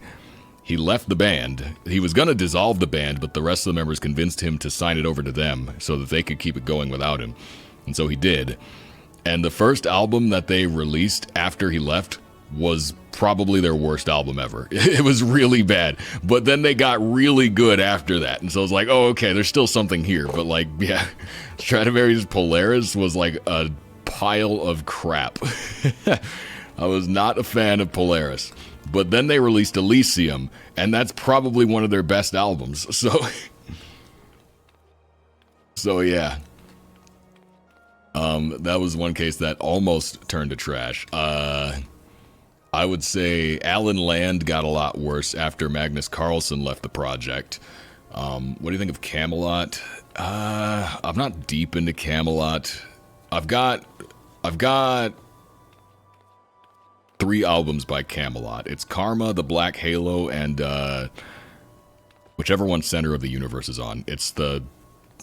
S1: He left the band. He was going to dissolve the band, but the rest of the members convinced him to sign it over to them so that they could keep it going without him. And so he did. And the first album that they released after he left was probably their worst album ever. It was really bad. But then they got really good after that. And so I was like, oh, okay, there's still something here. But like, yeah, Stratovarius Polaris was like a pile of crap. I was not a fan of Polaris. But then they released Elysium, and that's probably one of their best albums. So yeah. That was one case that almost turned to trash. I would say Alan Land got a lot worse after Magnus Carlsen left the project. What do you think of Camelot? I'm not deep into Camelot. I've got 3 albums by Camelot. It's Karma, The Black Halo, and whichever one Center of the Universe is on. It's the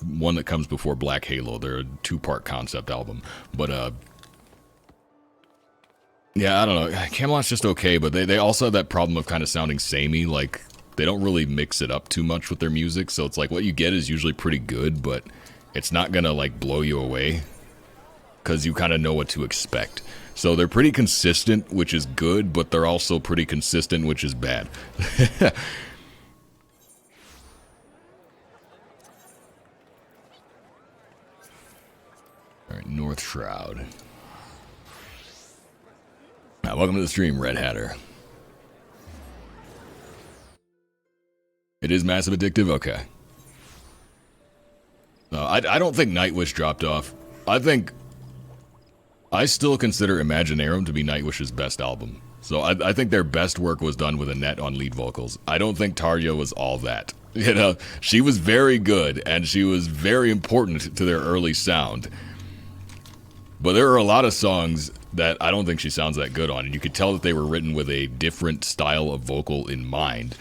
S1: one that comes before Black Halo. They're a 2-part concept album. But yeah, I don't know. Camelot's just okay, but they also have that problem of kind of sounding samey. Like, they don't really mix it up too much with their music, so it's like what you get is usually pretty good, but it's not gonna like blow you away because you kind of know what to expect. So they're pretty consistent, which is good, but they're also pretty consistent, which is bad. Alright, North Shroud. Welcome to the stream, Red Hatter. It is massive addictive? Okay. I don't think Nightwish dropped off. I still consider Imaginarum to be Nightwish's best album. So I think their best work was done with Annette on lead vocals. I don't think Tarja was all that. You know, she was very good, and she was very important to their early sound. But there are a lot of songs that I don't think she sounds that good on, and you could tell that they were written with a different style of vocal in mind.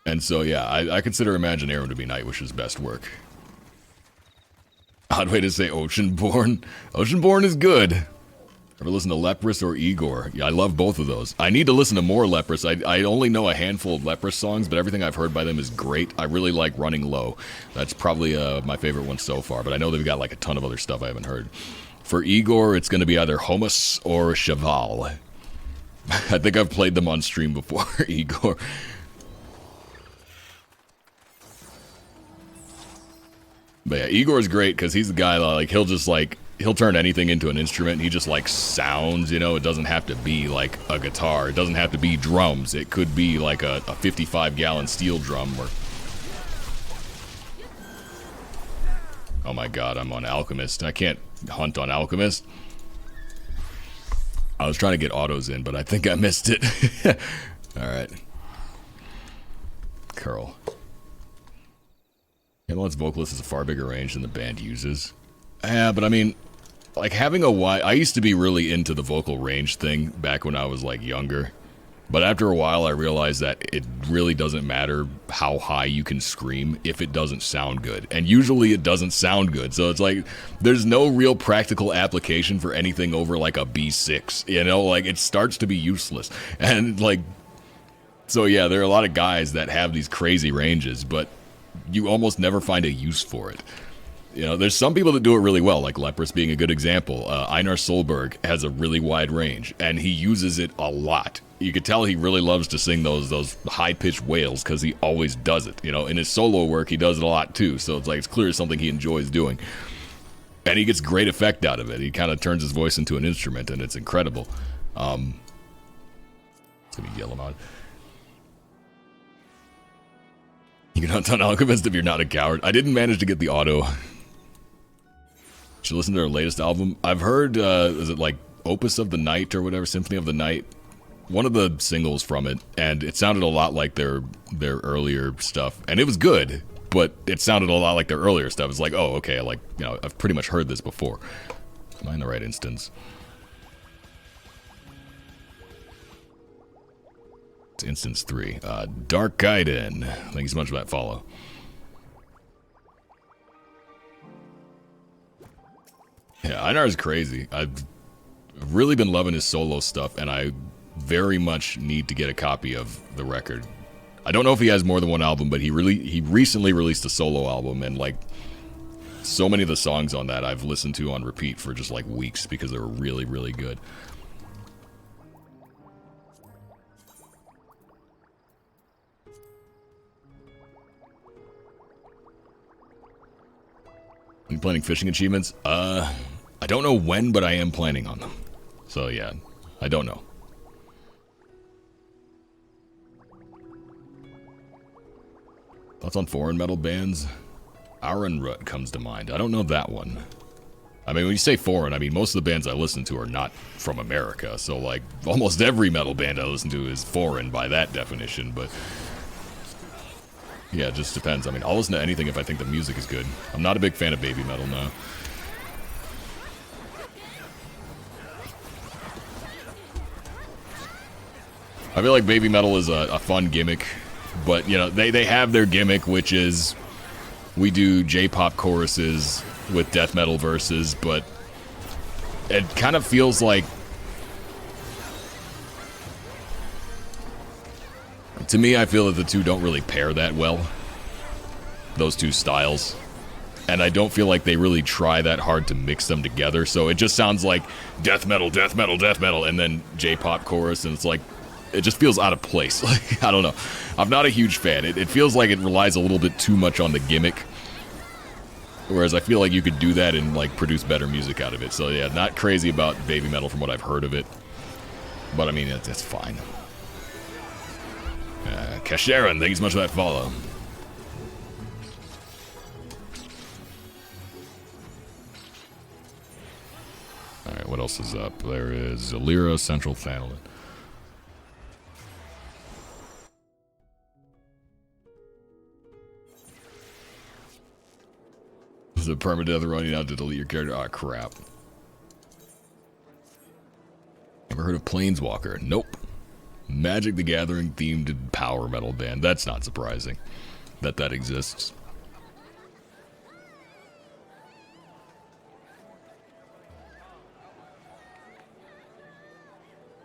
S1: And so, yeah, I consider Imaginarum to be Nightwish's best work. Odd way to say Oceanborn. Oceanborn is good. Ever listen to Leprous or Igor? Yeah, I love both of those. I need to listen to more Leprous. I only know a handful of Leprous songs, but everything I've heard by them is great. I really like Running Low. That's probably my favorite one so far, but I know they've got like a ton of other stuff I haven't heard. For Igor, it's going to be either Homus or Cheval. I think I've played them on stream before, Igor. But yeah, Igor's great because he's the guy that, like, he'll turn anything into an instrument. He just, like, sounds, you know. It doesn't have to be, like, a guitar. It doesn't have to be drums. It could be, like, a 55-gallon steel drum. Or... Oh, my God, I'm on Alchemist. I can't hunt on Alchemist. I was trying to get autos in, but I think I missed it. Alright. Curl. Camelot's vocalist has a far bigger range than the band uses. Yeah, but I mean, like, having a wide... I used to be really into the vocal range thing back when I was, like, younger. But after a while, I realized that it really doesn't matter how high you can scream if it doesn't sound good. And usually it doesn't sound good. So it's like, there's no real practical application for anything over, like, a B6. You know, like, it starts to be useless. And, like... So, yeah, there are a lot of guys that have these crazy ranges, but... you almost never find a use for it. You know, there's some people that do it really well, like Leprous being a good example. Einar Solberg has a really wide range, and he uses it a lot. You could tell he really loves to sing those high-pitched wails because he always does it. You know, in his solo work, he does it a lot too, so it's like it's clear it's something he enjoys doing. And he gets great effect out of it. He kind of turns his voice into an instrument, and it's incredible. It's gonna be yellow mode. You can hunt on Alchemist if you're not a coward. I didn't manage to get the auto. Should listen to their latest album. I've heard, is it like Opus of the Night or whatever, Symphony of the Night? One of the singles from it, and it sounded a lot like their earlier stuff. And it was good, but it sounded a lot like their earlier stuff. It's like, oh, okay, like, you know, I've pretty much heard this before. Am I in the right instance? It's instance 3. Dark Gaiden. Thank you so much for that follow. Yeah, Einar is crazy. I've really been loving his solo stuff, and I very much need to get a copy of the record. I don't know if he has more than one album, but he recently released a solo album, and like so many of the songs on that I've listened to on repeat for just like weeks because they were really, really good. Are you planning fishing achievements? I don't know when, but I am planning on them. So yeah, I don't know. Thoughts on foreign metal bands? Arenrut comes to mind. I don't know that one. I mean, when you say foreign, I mean, most of the bands I listen to are not from America. So like, almost every metal band I listen to is foreign by that definition, but yeah, it just depends. I mean, I'll listen to anything if I think the music is good. I'm not a big fan of baby metal, no. I feel like baby metal is a fun gimmick, but, you know, they have their gimmick, which is we do J-pop choruses with death metal verses, but it kind of feels like, to me, I feel that the two don't really pair that well, those two styles. And I don't feel like they really try that hard to mix them together, so it just sounds like death metal, death metal, death metal, and then J-pop chorus, and it's like, it just feels out of place. Like, I don't know. I'm not a huge fan. It feels like it relies a little bit too much on the gimmick, whereas I feel like you could do that and, like, produce better music out of it. So, yeah, not crazy about baby metal from what I've heard of it, but, I mean, it's fine. Kasharan, thank you so much for that follow. Alright, what else is up? There is Alira, Central Family. Is it permadeath running out to delete your character? Ah, crap. Ever heard of Planeswalker? Nope. Magic the Gathering themed power metal band. That's not surprising that that exists.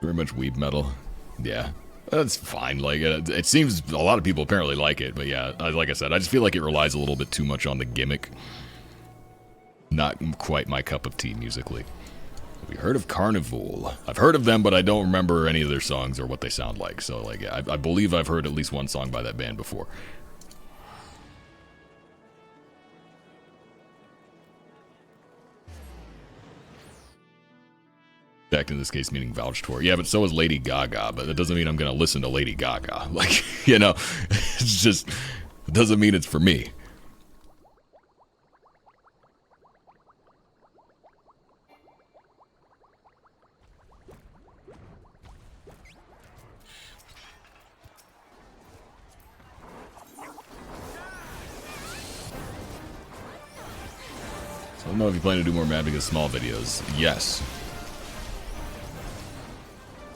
S1: Very much weeb metal. Yeah, that's fine. Like, it seems a lot of people apparently like it, but yeah, like I said, I just feel like it relies a little bit too much on the gimmick. Not quite my cup of tea musically. Have you heard of Carnival? I've heard of them, but I don't remember any of their songs or what they sound like. So, like, yeah, I believe I've heard at least one song by that band before. Back in this case, meaning vouched for. Yeah, but so is Lady Gaga, but that doesn't mean I'm going to listen to Lady Gaga. Like, you know, it's just, it doesn't mean it's for me. So I don't know if you plan to do more Mad Because Small videos. Yes.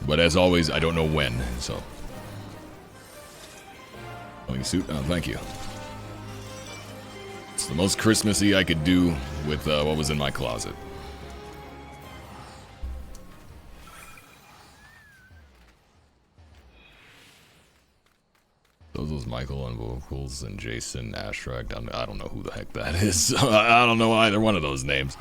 S1: But as always, I don't know when, so. Oh, suit? Oh, thank you. It's the most Christmassy I could do with what was in my closet. Those was Michael on vocals and Jason Ashrak. I don't know who the heck that is. I don't know either one of those names.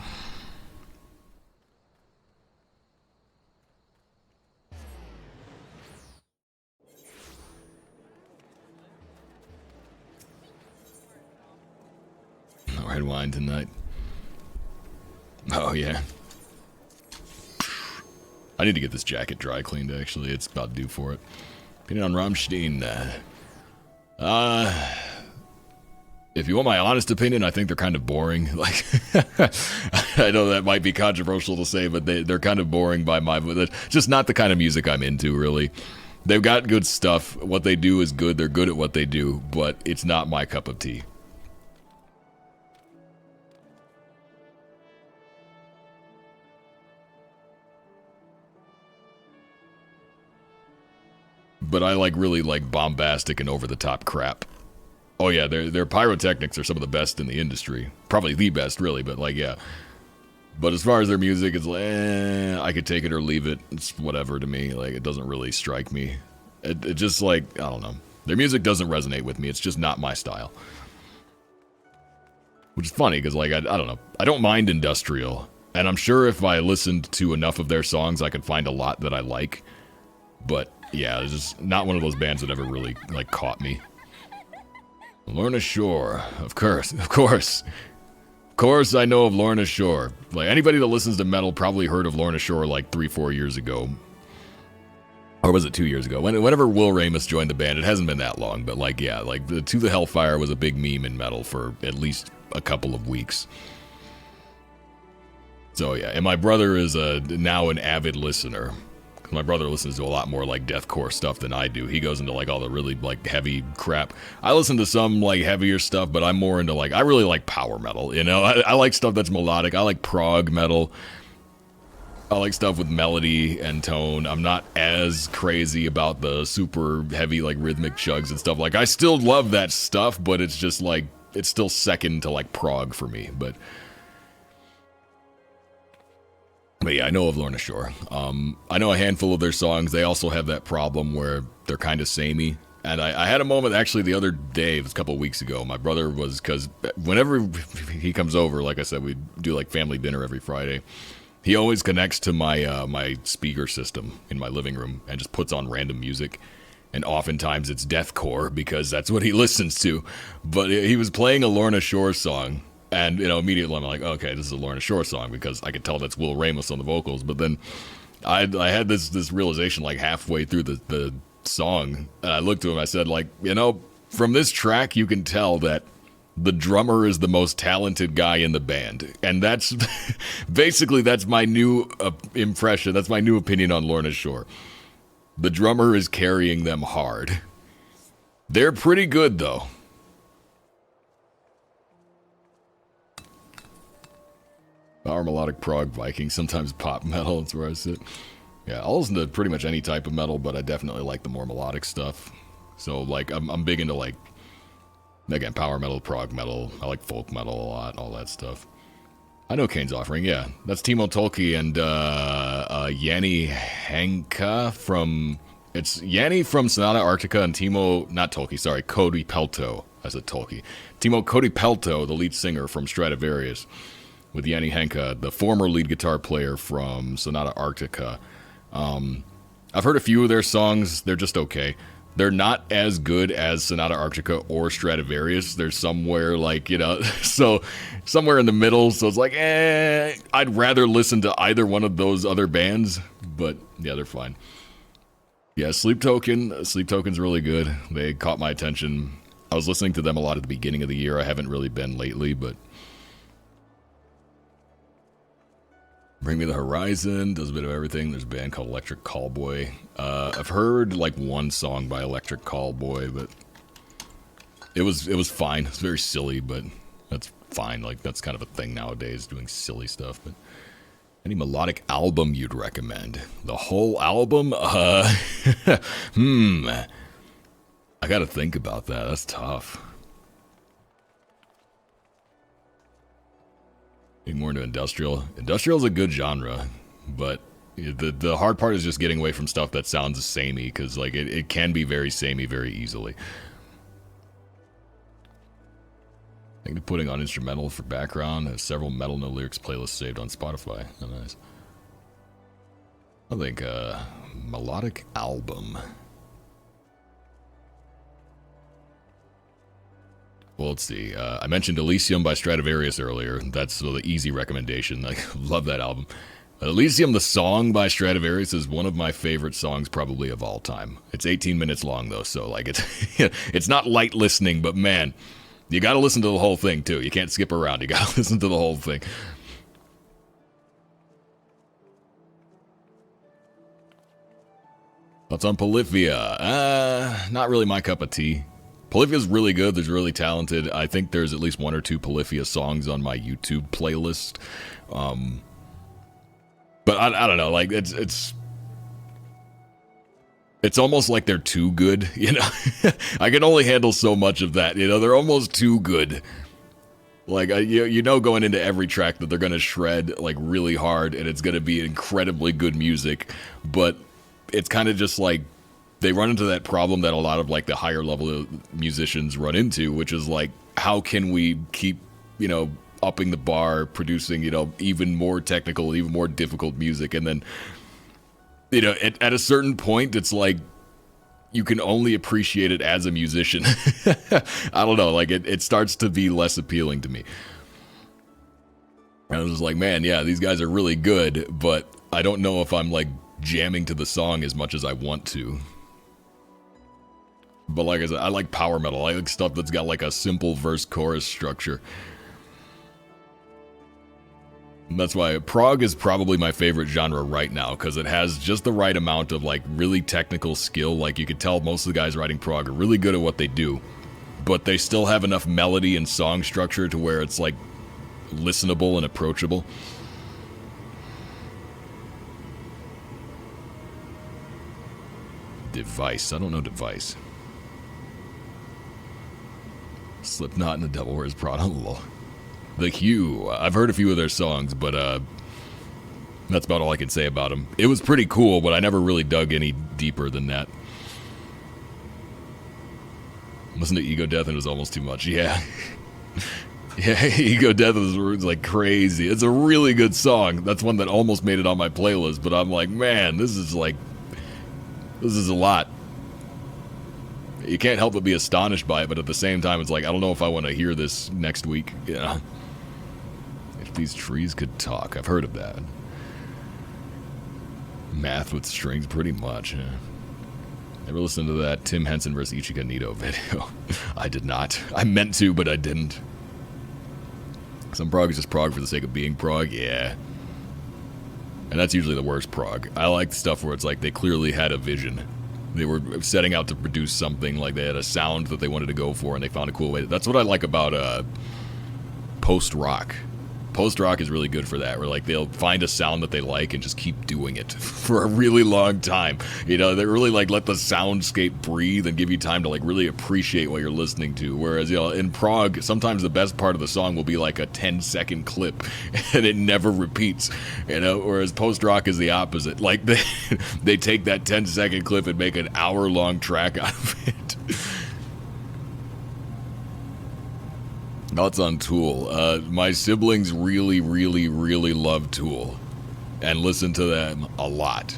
S1: No red wine tonight. Oh, yeah. I need to get this jacket dry cleaned, actually. It's about due for it. Opinion on Rammstein. If you want my honest opinion, I think they're kind of boring. Like, I know that might be controversial to say, but they're kind of boring by my... Just not the kind of music I'm into, really. They've got good stuff. What they do is good. They're good at what they do, but it's not my cup of tea. But I really like bombastic and over-the-top crap. Oh yeah, their pyrotechnics are some of the best in the industry. Probably the best, really, but like, yeah. But as far as their music, it's like, I could take it or leave it. It's whatever to me. Like, it doesn't really strike me. It just, like, I don't know. Their music doesn't resonate with me. It's just not my style. Which is funny, because, like, I don't know. I don't mind industrial. And I'm sure if I listened to enough of their songs, I could find a lot that I like. But, yeah, it's just not one of those bands that ever really, like, caught me. Lorna Shore, of course. Of course I know of Lorna Shore. Like, anybody that listens to metal probably heard of Lorna Shore like 3-4 years ago. Or was it 2 years ago? Whenever Will Ramus joined the band, it hasn't been that long, but like, yeah, like, To the Hellfire was a big meme in metal for at least a couple of weeks. So yeah, and my brother is now an avid listener. My brother listens to a lot more like deathcore stuff than I do. He goes into like all the really like heavy crap. I listen to some like heavier stuff, but I'm more into like, I really like power metal, you know? I like stuff that's melodic. I like prog metal. I like stuff with melody and tone. I'm not as crazy about the super heavy like rhythmic chugs and stuff. Like, I still love that stuff, but it's just like, it's still second to like prog for me. But yeah, I know of Lorna Shore. I know a handful of their songs. They also have that problem where they're kind of samey. And I had a moment actually the other day, it was a couple of weeks ago. My brother was, because whenever he comes over, like I said, we do like family dinner every Friday. He always connects to my my speaker system in my living room and just puts on random music. And oftentimes it's deathcore because that's what he listens to. But he was playing a Lorna Shore song. And, you know, immediately I'm like, okay, this is a Lorna Shore song because I could tell that's Will Ramus on the vocals. But then I had this realization like halfway through the song. And I looked to him, I said, like, you know, from this track you can tell that the drummer is the most talented guy in the band. And that's basically, that's my new impression. That's my new opinion on Lorna Shore. The drummer is carrying them hard. They're pretty good, though. Power melodic prog Viking, sometimes pop metal, that's where I sit. Yeah, I'll listen to pretty much any type of metal, but I definitely like the more melodic stuff. So, like, I'm big into, like, again, power metal, prog metal. I like folk metal a lot, all that stuff. I know Kane's Offering, yeah. That's Timo Tolkki and Yanni Henka from... It's Yanni from Sonata Arctica and Timo... Not Tolkki, sorry, Cody Pelto. I said Tolkki. Timo Cody Pelto, the lead singer from Stratovarius. With Yanni Henka, the former lead guitar player from Sonata Arctica. I've heard a few of their songs. They're just okay. They're not as good as Sonata Arctica or Stratovarius. They're somewhere like, you know, so somewhere in the middle. So it's like, I'd rather listen to either one of those other bands. But yeah, they're fine. Yeah, Sleep Token. Sleep Token's really good. They caught my attention. I was listening to them a lot at the beginning of the year. I haven't really been lately, but... Bring Me the Horizon does a bit of everything. There's a band called Electric Callboy. I've heard like one song by Electric Callboy, but it was fine. It's very silly, but that's fine. Like, that's kind of a thing nowadays, doing silly stuff. But any melodic album you'd recommend? The whole album? I gotta think about that. That's tough. Getting more into industrial. Industrial is a good genre, but the hard part is just getting away from stuff that sounds samey, because like it can be very samey very easily. Thank you for putting on instrumental for background. There's several metal no lyrics playlists saved on Spotify. Oh, nice. I think melodic album. Well, let's see. I mentioned Elysium by Stradivarius earlier. That's the easy recommendation. I love that album. Elysium, the song by Stradivarius, is one of my favorite songs probably of all time. It's 18 minutes long, though, so like it's not light listening, but man, you gotta listen to the whole thing, too. You can't skip around. You gotta listen to the whole thing. Thoughts on Polyphia? Not really my cup of tea. Polyphia's really good. There's really talented. I think there's at least 1 or 2 Polyphia songs on my YouTube playlist. But I don't know. Like it's almost like they're too good. You know, I can only handle so much of that. You know, they're almost too good. Like you know, going into every track that they're gonna shred like really hard, and it's gonna be incredibly good music. But it's kind of just like they run into that problem that a lot of like the higher level musicians run into, which is like, how can we keep, you know, upping the bar, producing, you know, even more technical, even more difficult music, and then, you know, at a certain point, it's like you can only appreciate it as a musician. I don't know, like it starts to be less appealing to me. I was just like, man, yeah, these guys are really good, but I don't know if I'm like jamming to the song as much as I want to. But like I said, I like power metal. I like stuff that's got like a simple verse-chorus structure. And that's why prog is probably my favorite genre right now, because it has just the right amount of like really technical skill. Like you could tell most of the guys writing prog are really good at what they do, but they still have enough melody and song structure to where it's like listenable and approachable. Device. I don't know Device. Slipknot and the Devil Wears Prada. The Hue. I've heard a few of their songs, but that's about all I can say about them. It was pretty cool, but I never really dug any deeper than that. Listened to Ego Death and it was almost too much. Yeah. Yeah, Ego Death is like crazy. It's a really good song. That's one that almost made it on my playlist, but I'm like, man, this is a lot. You can't help but be astonished by it, but at the same time, it's like, I don't know if I want to hear this next week. You know? If these trees could talk. I've heard of that. Math with strings, pretty much. Yeah. Ever listened to that Tim Henson vs. Ichika Nito video? I did not. I meant to, but I didn't. Some prog is just prog for the sake of being prog. Yeah. And that's usually the worst prog. I like the stuff where it's like they clearly had a vision. They were setting out to produce something, like they had a sound that they wanted to go for, and they found a cool way. That's what I like about post-rock. Post-rock is really good for that, where like they'll find a sound that they like and just keep doing it for a really long time. You know, they really like let the soundscape breathe and give you time to like really appreciate what you're listening to. Whereas, you know, in prog, sometimes the best part of the song will be like a 10-second clip and it never repeats. You know, whereas post-rock is the opposite. Like they take that 10-second clip and make an hour-long track out of it. Thoughts on Tool. My siblings really, really, really love Tool and listen to them a lot.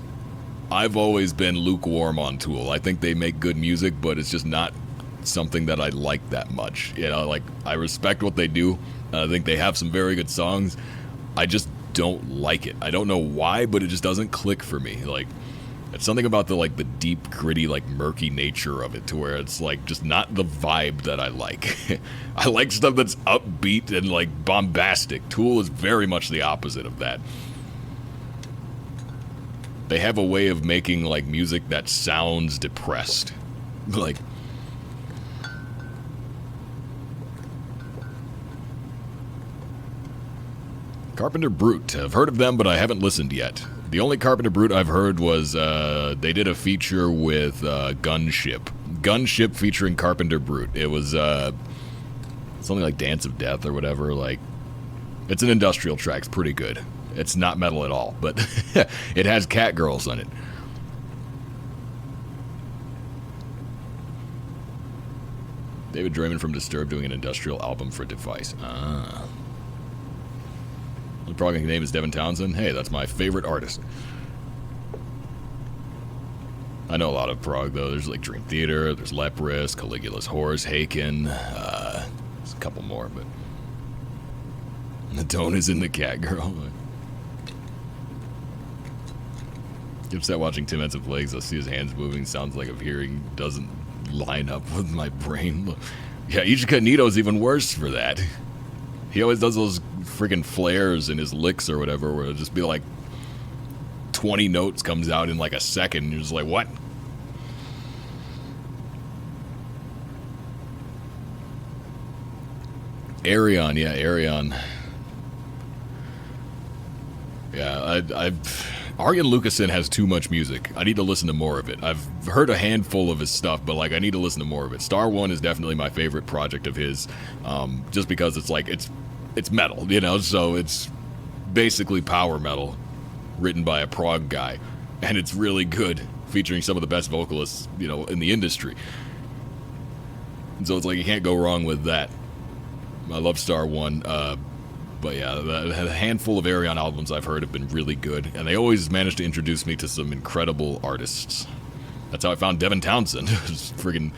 S1: I've always been lukewarm on Tool. I think they make good music, but it's just not something that I like that much. You know, like, I respect what they do. I think they have some very good songs. I just don't like it. I don't know why, but it just doesn't click for me. Like, it's something about the deep, gritty, like murky nature of it, to where it's like just not the vibe that I like. I like stuff that's upbeat and like bombastic. Tool is very much the opposite of that. They have a way of making like music that sounds depressed. Like, Carpenter Brute. I've heard of them, but I haven't listened yet. The only Carpenter Brute I've heard was they did a feature with Gunship. Gunship featuring Carpenter Brute. It was something like Dance of Death or whatever. Like, it's an industrial track. It's pretty good. It's not metal at all, but it has cat girls on it. David Draymond from Disturbed doing an industrial album for Device. Ah. The prog name is Devin Townsend. Hey, that's my favorite artist. I know a lot of prog, though. There's like Dream Theater, there's Leprous, Caligula's Horse, Haken. There's a couple more, but... The tone is in the cat girl. Get upset watching Tim Henson legs. I see his hands moving. Sounds like I'm hearing doesn't line up with my brain. Yeah, Ichi Kanito's even worse for that. He always does those freaking flares in his licks or whatever, where it'll just be like 20 notes comes out in like a second. And you're just like, what? Arion, yeah, Arion. Yeah, Arjen Lucassen has too much music. I need to listen to more of it. I've heard a handful of his stuff, but like I need to listen to more of it. Star One is definitely my favorite project of his, just because it's like it's metal, you know. So it's basically power metal, written by a prog guy, and it's really good, featuring some of the best vocalists, you know, in the industry. And so it's like you can't go wrong with that. I love Star One. But yeah, the handful of Arion albums I've heard have been really good, and they always manage to introduce me to some incredible artists. That's how I found Devin Townsend. It's friggin'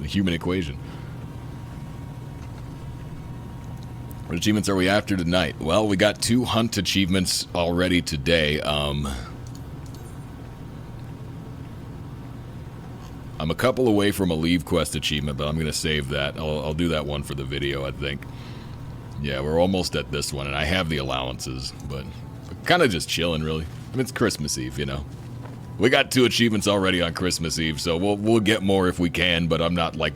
S1: the human equation. What achievements are we after tonight? Well, we got 2 hunt achievements already today. I'm a couple away from a leave quest achievement, but I'm going to save that. I'll do that one for the video, I think. Yeah, we're almost at this one, and I have the allowances, but kind of just chilling, really. I mean, it's Christmas Eve, you know. We got 2 achievements already on Christmas Eve, so we'll get more if we can, but I'm not, like,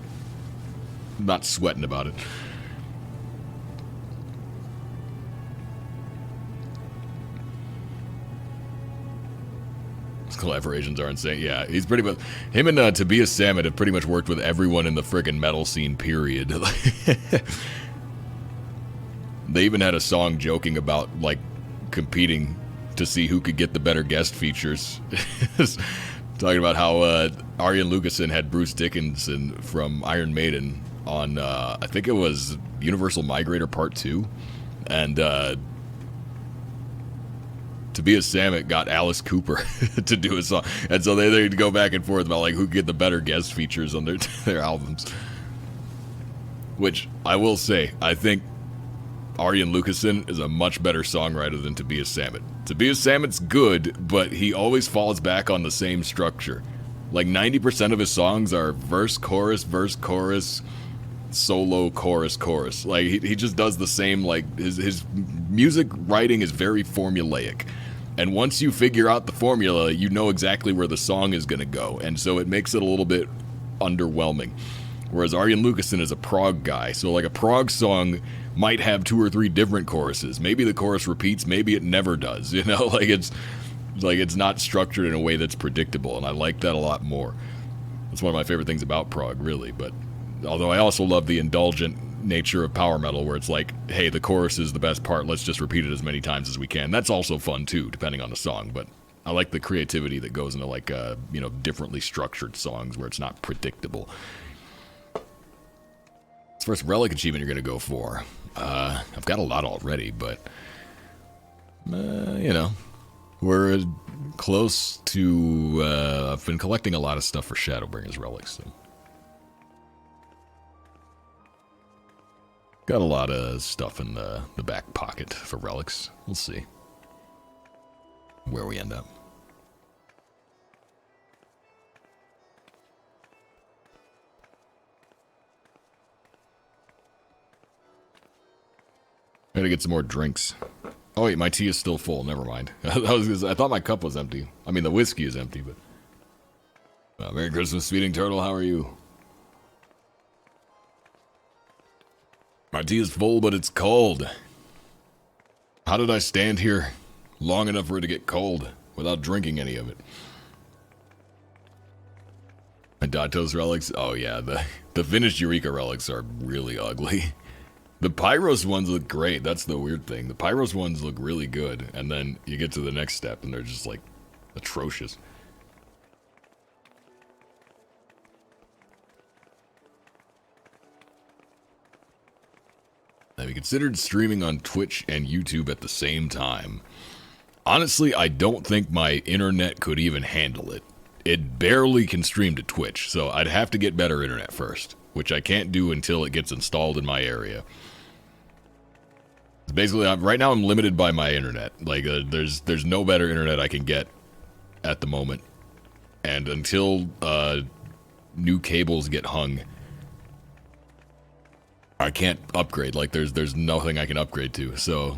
S1: not sweating about it. Collaborations are insane. Yeah, he's pretty much... Him and Tobias Sammet have pretty much worked with everyone in the friggin' metal scene, period. They even had a song joking about, like, competing to see who could get the better guest features. Talking about how Arjen Lucassen had Bruce Dickinson from Iron Maiden on, I think it was Universal Migrator Part 2. And Tobias Sammet got Alice Cooper to do a song. And so they'd go back and forth about, like, who could get the better guest features on their albums. Which, I will say, I think Arjen Lucassen is a much better songwriter than Tobias Sammet. Tobias Sammet's good, but he always falls back on the same structure. Like 90% of his songs are verse, chorus, solo, chorus, chorus. Like he just does the same, like his music writing is very formulaic. And once you figure out the formula, you know exactly where the song is going to go. And so it makes it a little bit underwhelming. Whereas Arjen Lucassen is a prog guy. So like a prog song might have 2 or 3 different choruses. Maybe the chorus repeats, maybe it never does. You know, like it's not structured in a way that's predictable, and I like that a lot more. That's one of my favorite things about prog, really. But although I also love the indulgent nature of power metal, where it's like, hey, the chorus is the best part, let's just repeat it as many times as we can. That's also fun too, depending on the song. But I like the creativity that goes into like you know, differently structured songs where it's not predictable. First relic achievement you're going to go for. I've got a lot already, but, you know, we're close to, I've been collecting a lot of stuff for Shadowbringers relics, so. Got a lot of stuff in the back pocket for relics. We'll see where we end up. I gotta get some more drinks. Oh wait, my tea is still full. Never mind. I thought my cup was empty. I mean, the whiskey is empty, but... Merry Christmas, Speeding Turtle. How are you? My tea is full, but it's cold. How did I stand here long enough for it to get cold without drinking any of it? My Datos relics? Oh yeah, the finished Eureka relics are really ugly. The Pyros ones look great. That's the weird thing. The Pyros ones look really good, and then you get to the next step, and they're just, like, atrocious. considered streaming on Twitch and YouTube at the same time. Honestly, I don't think my internet could even handle it. It barely can stream to Twitch, so I'd have to get better internet first, which I can't do until it gets installed in my area. Basically, right now I'm limited by my internet. Like, there's no better internet I can get at the moment. And until new cables get hung, I can't upgrade. Like, there's nothing I can upgrade to. So,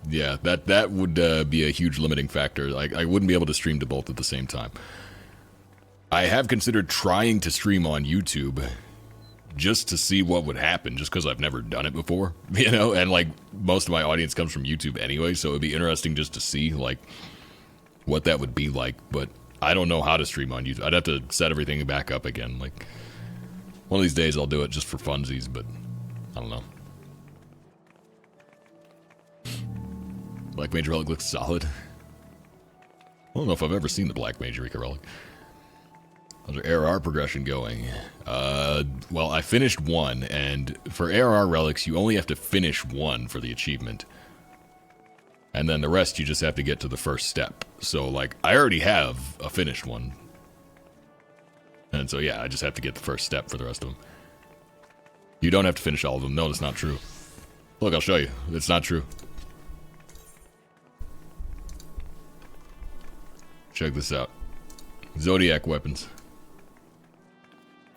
S1: yeah, that would be a huge limiting factor. Like, I wouldn't be able to stream to both at the same time. I have considered trying to stream on YouTube just to see what would happen, just because I've never done it before, you know, and like most of my audience comes from YouTube anyway, so it'd be interesting just to see like what that would be like, but I don't know how to stream on YouTube. I'd have to set everything back up again. Like, one of these days I'll do it just for funsies, but I don't know. Black Mage Relic looks solid. I don't know if I've ever seen the Black Mage Relic. How's your ARR progression going? Well, I finished one, and for ARR relics, you only have to finish one for the achievement. And then the rest, you just have to get to the first step. So, like, I already have a finished one. And so, yeah, I just have to get the first step for the rest of them. You don't have to finish all of them. No, that's not true. Look, I'll show you. It's not true. Check this out. Zodiac weapons.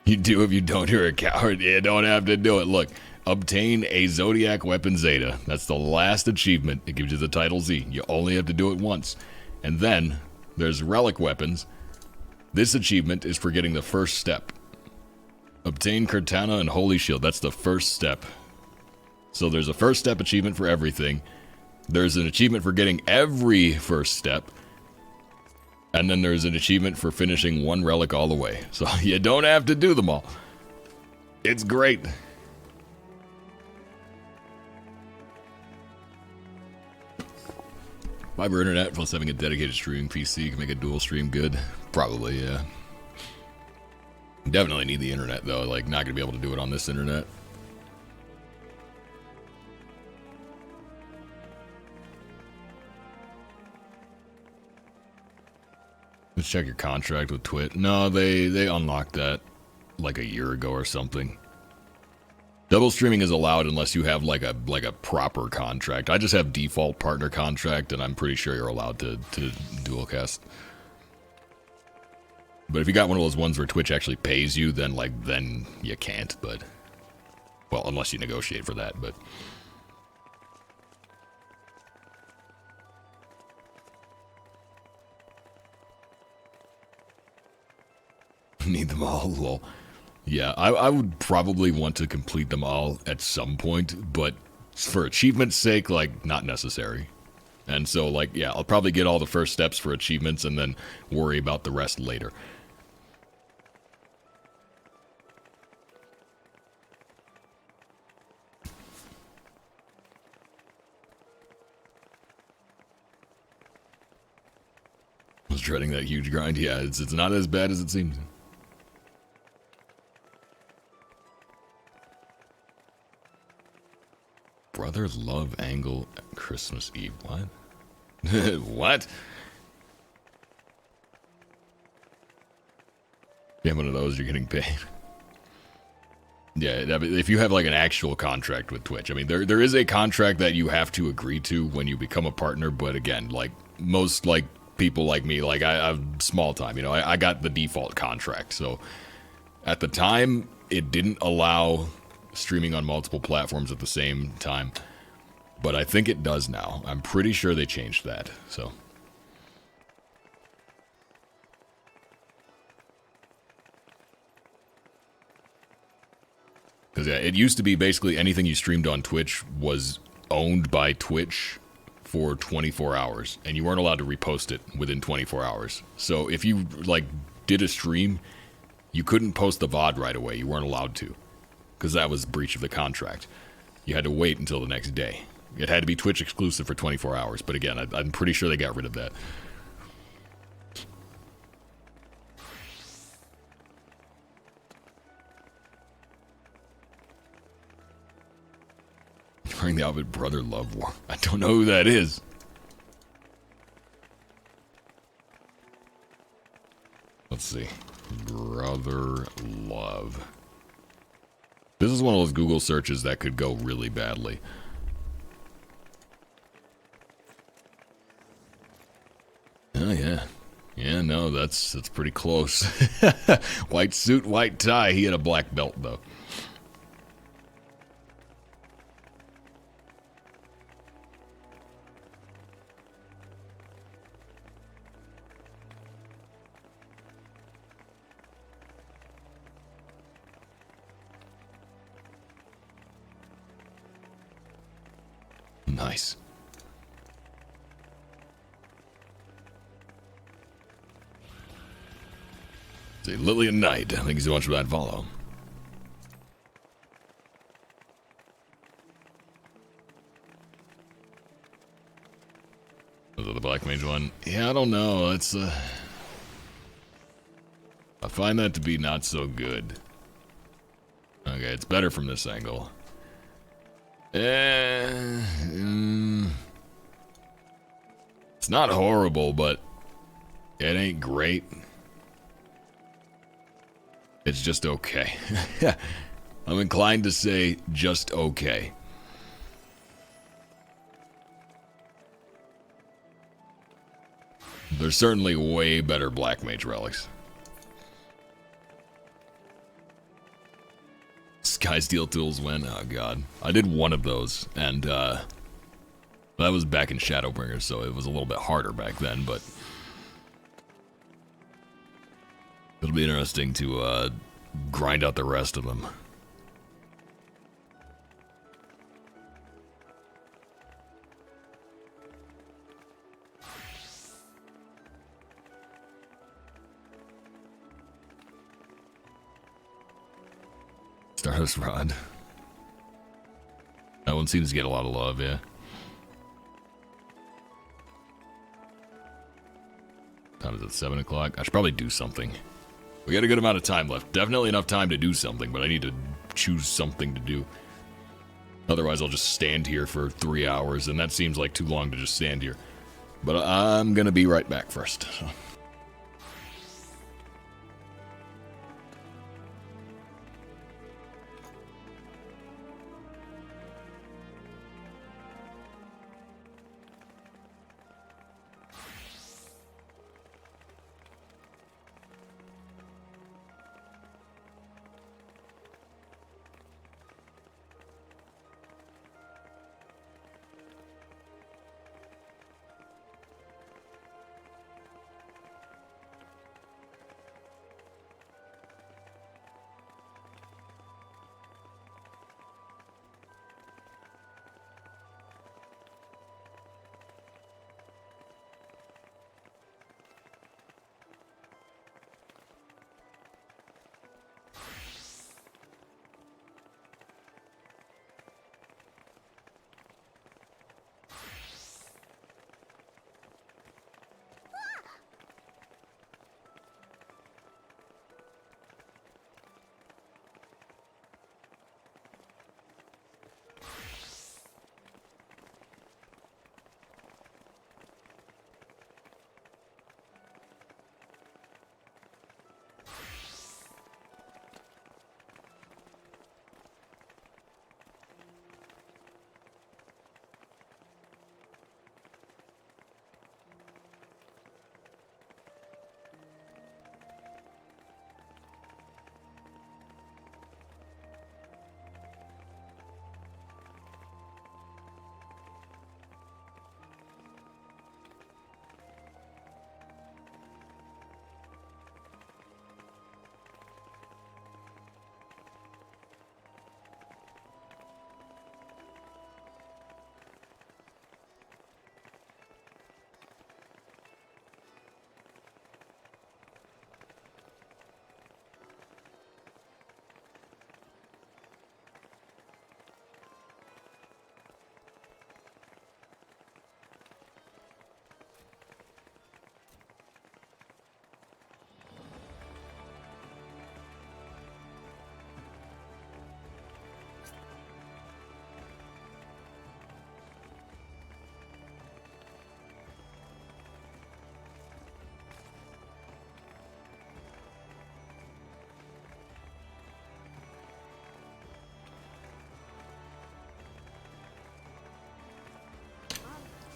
S1: You do if you don't, you're a coward. You don't have to do it. Look, obtain a Zodiac Weapon Zeta. That's the last achievement. It gives you the title Z. You only have to do it once. And then, there's Relic Weapons. This achievement is for getting the first step. Obtain Cortana and Holy Shield. That's the first step. So there's a first step achievement for everything. There's an achievement for getting every first step. And then there's an achievement for finishing one relic all the way. So you don't have to do them all. It's great. Fiber internet plus having a dedicated streaming PC can make a dual stream good. Probably, yeah. Definitely need the internet though. Like, not gonna be able to do it on this internet. Let's check your contract with Twit. No, they unlocked that like a year ago or something. Double streaming is allowed unless you have like a proper contract. I just have default partner contract, and I'm pretty sure you're allowed to dual cast. But if you got one of those ones where Twitch actually pays you, then you can't. But well, unless you negotiate for that. But need them all, lol. Yeah, I would probably want to complete them all at some point, but for achievement's sake, like, not necessary. And so, like, yeah, I'll probably get all the first steps for achievements and then worry about the rest later. I was dreading that huge grind. Yeah, it's not as bad as it seems. Brother Love Angle Christmas Eve. What? What? Yeah, one of those, you're getting paid. Yeah, if you have like an actual contract with Twitch. I mean, there is a contract that you have to agree to when you become a partner, but again, like most like people like me, like I'm small time, you know, I got the default contract. So at the time, it didn't allow streaming on multiple platforms at the same time, but I think it does now. I'm pretty sure they changed that. So because yeah, it used to be basically anything you streamed on Twitch was owned by Twitch for 24 hours, and you weren't allowed to repost it within 24 hours. So if you like did a stream, you couldn't post the VOD right away. You weren't allowed to, because that was breach of the contract. You had to wait until the next day. It had to be Twitch exclusive for 24 hours, but again, I'm pretty sure they got rid of that. wearing the outfit Brother Love wore. I don't know who that is. Let's see. Brother Love. This is one of those Google searches that could go really badly. Oh, yeah. Yeah, no, that's pretty close. White suit, white tie. He had a black belt, though. Nice. Say Lillian Knight. Thank you so much for that follow. Was it the Black Mage one? Yeah, I don't know. It's I find that to be not so good. Okay, it's better from this angle. It's not horrible, but it ain't great. It's just okay. I'm inclined to say just okay. There's certainly way better Black Mage relics. Sky Steel Tools win. Oh god. I did one of those, and that was back in Shadowbringer, so it was a little bit harder back then, but it'll be interesting to grind out the rest of them. Stardust Rod. That one seems to get a lot of love, yeah. Time is at 7 o'clock. I should probably do something. We got a good amount of time left. Definitely enough time to do something, but I need to choose something to do. Otherwise, I'll just stand here for 3 hours, and that seems like too long to just stand here. But I'm gonna be right back first. So.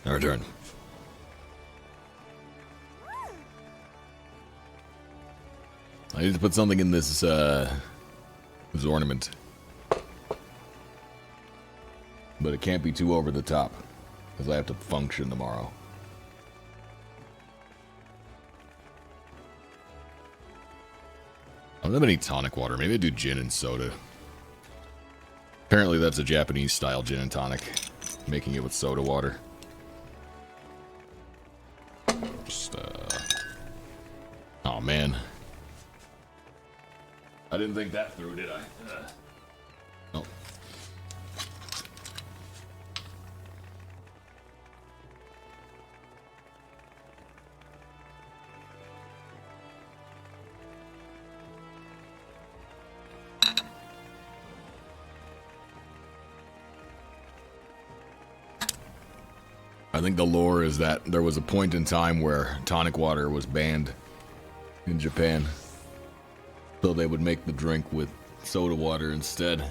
S1: Our turn. I need to put something in this, this ornament. But it can't be too over the top, because I have to function tomorrow. I don't have any tonic water. Maybe I do gin and soda. Apparently that's a Japanese-style gin and tonic. Making it with soda water. Just, oh, man. I didn't think that through, did I? Oh. I think the lore is that there was a point in time where tonic water was banned in Japan. So they would make the drink with soda water instead.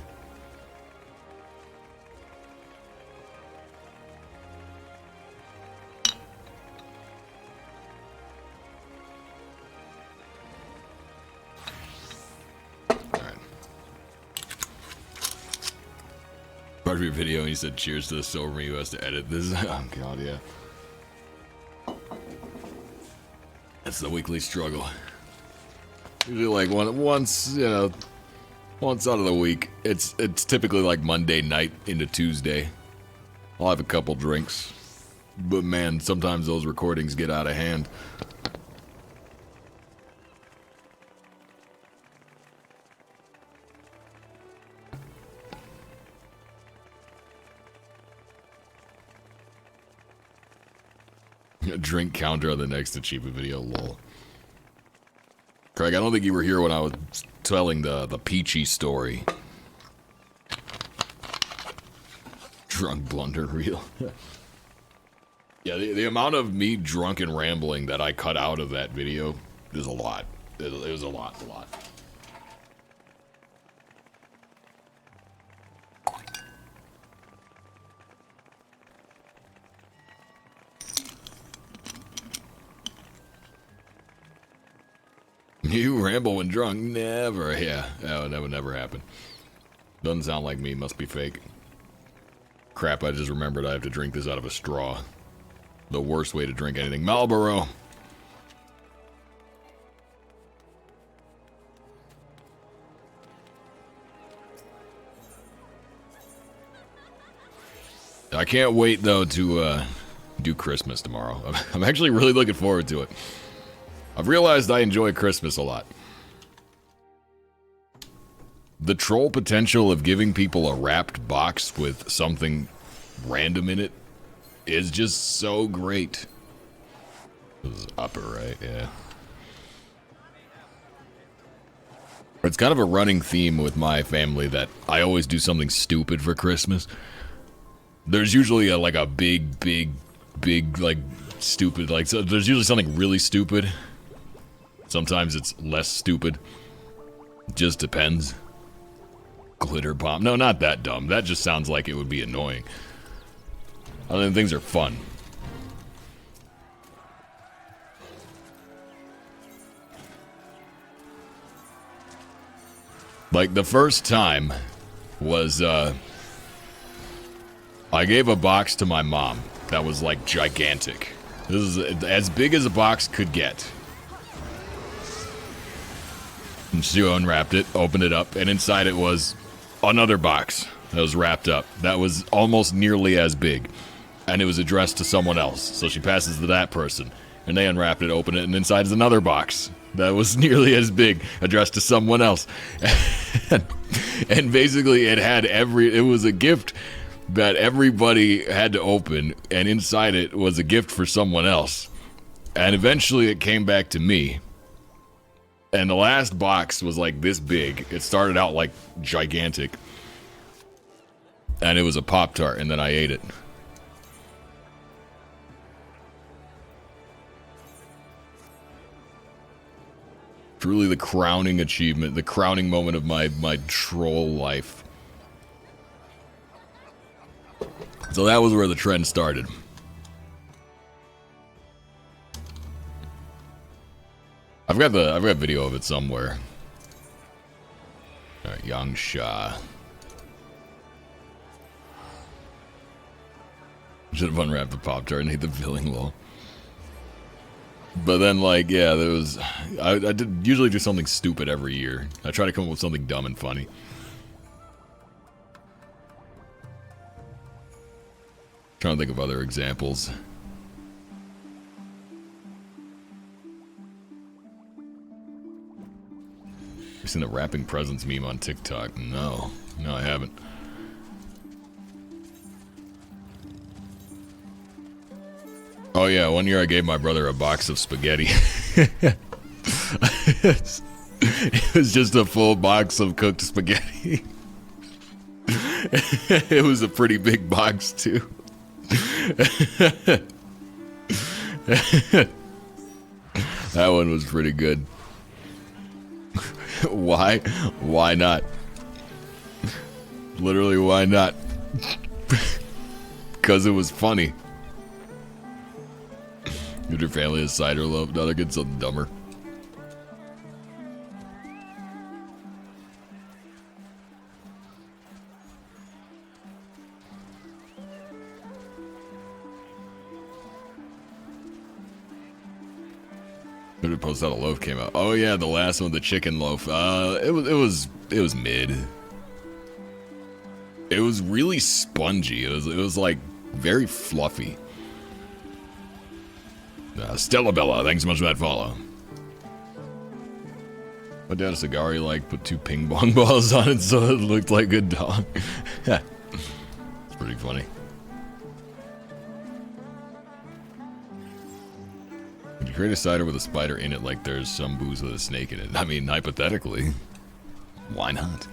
S1: Alright. Part of your video and you said cheers to the Silverme who has to edit this. Oh god, yeah. That's the weekly struggle. Usually like once, you know, once out of the week. It's typically like Monday night into Tuesday. I'll have a couple drinks. But man, sometimes those recordings get out of hand. A drink counter on the next achievement video, lol. Craig, I don't think you were here when I was telling the Peachy story. Drunk blunder reel. Yeah, the amount of me drunk and rambling that I cut out of that video is a lot. It was a lot. You ramble when drunk? Never. Yeah, that would never happen. Doesn't sound like me. Must be fake. Crap, I just remembered I have to drink this out of a straw. The worst way to drink anything. Marlboro. I can't wait, though, to do Christmas tomorrow. I'm actually really looking forward to it. I've realized I enjoy Christmas a lot. The troll potential of giving people a wrapped box with something random in it is just so great. This is upper right, yeah. It's kind of a running theme with my family that I always do something stupid for Christmas. There's usually like a big, like, stupid, like, so there's usually something really stupid. Sometimes it's less stupid. Just depends. Glitter bomb. No, not that dumb. That just sounds like it would be annoying. Other than things are fun. Like, the first time was, I gave a box to my mom that was, like, gigantic. This is as big as a box could get. And she unwrapped it, opened it up, and inside it was another box that was wrapped up. That was almost nearly as big. And it was addressed to someone else. So she passes to that person. And they unwrapped it, opened it, and inside is another box that was nearly as big, addressed to someone else. And basically it was a gift that everybody had to open, and inside it was a gift for someone else. And eventually it came back to me. And the last box was like this big. It started out like gigantic. And it was a Pop-Tart, and then I ate it. Truly the crowning achievement, the crowning moment of my troll life. So that was where the trend started. I've got video of it somewhere. All right, Yang Sha. Should have unwrapped the Pop-Tart and ate the filling wall. But then, like, yeah, there was... I did usually do something stupid every year. I try to come up with something dumb and funny. Trying to think of other examples. You seen the wrapping presents meme on TikTok? No. No, I haven't. Oh yeah, one year I gave my brother a box of spaghetti. It was just a full box of cooked spaghetti. It was a pretty big box too. That one was pretty good. Why? Why not? Literally, why not? Because it was funny. Did your family has cider love? No, they're getting something dumber. When did Post Out a Loaf came out? Oh yeah, the last one, the chicken loaf. It was mid. It was really spongy. It was like very fluffy. Stella Bella, thanks so much for that follow. My dad a cigar he liked, put 2 ping pong balls on it so it looked like a dog. It's pretty funny. Could you create a cider with a spider in it like there's some booze with a snake in it? I mean, hypothetically. Why not?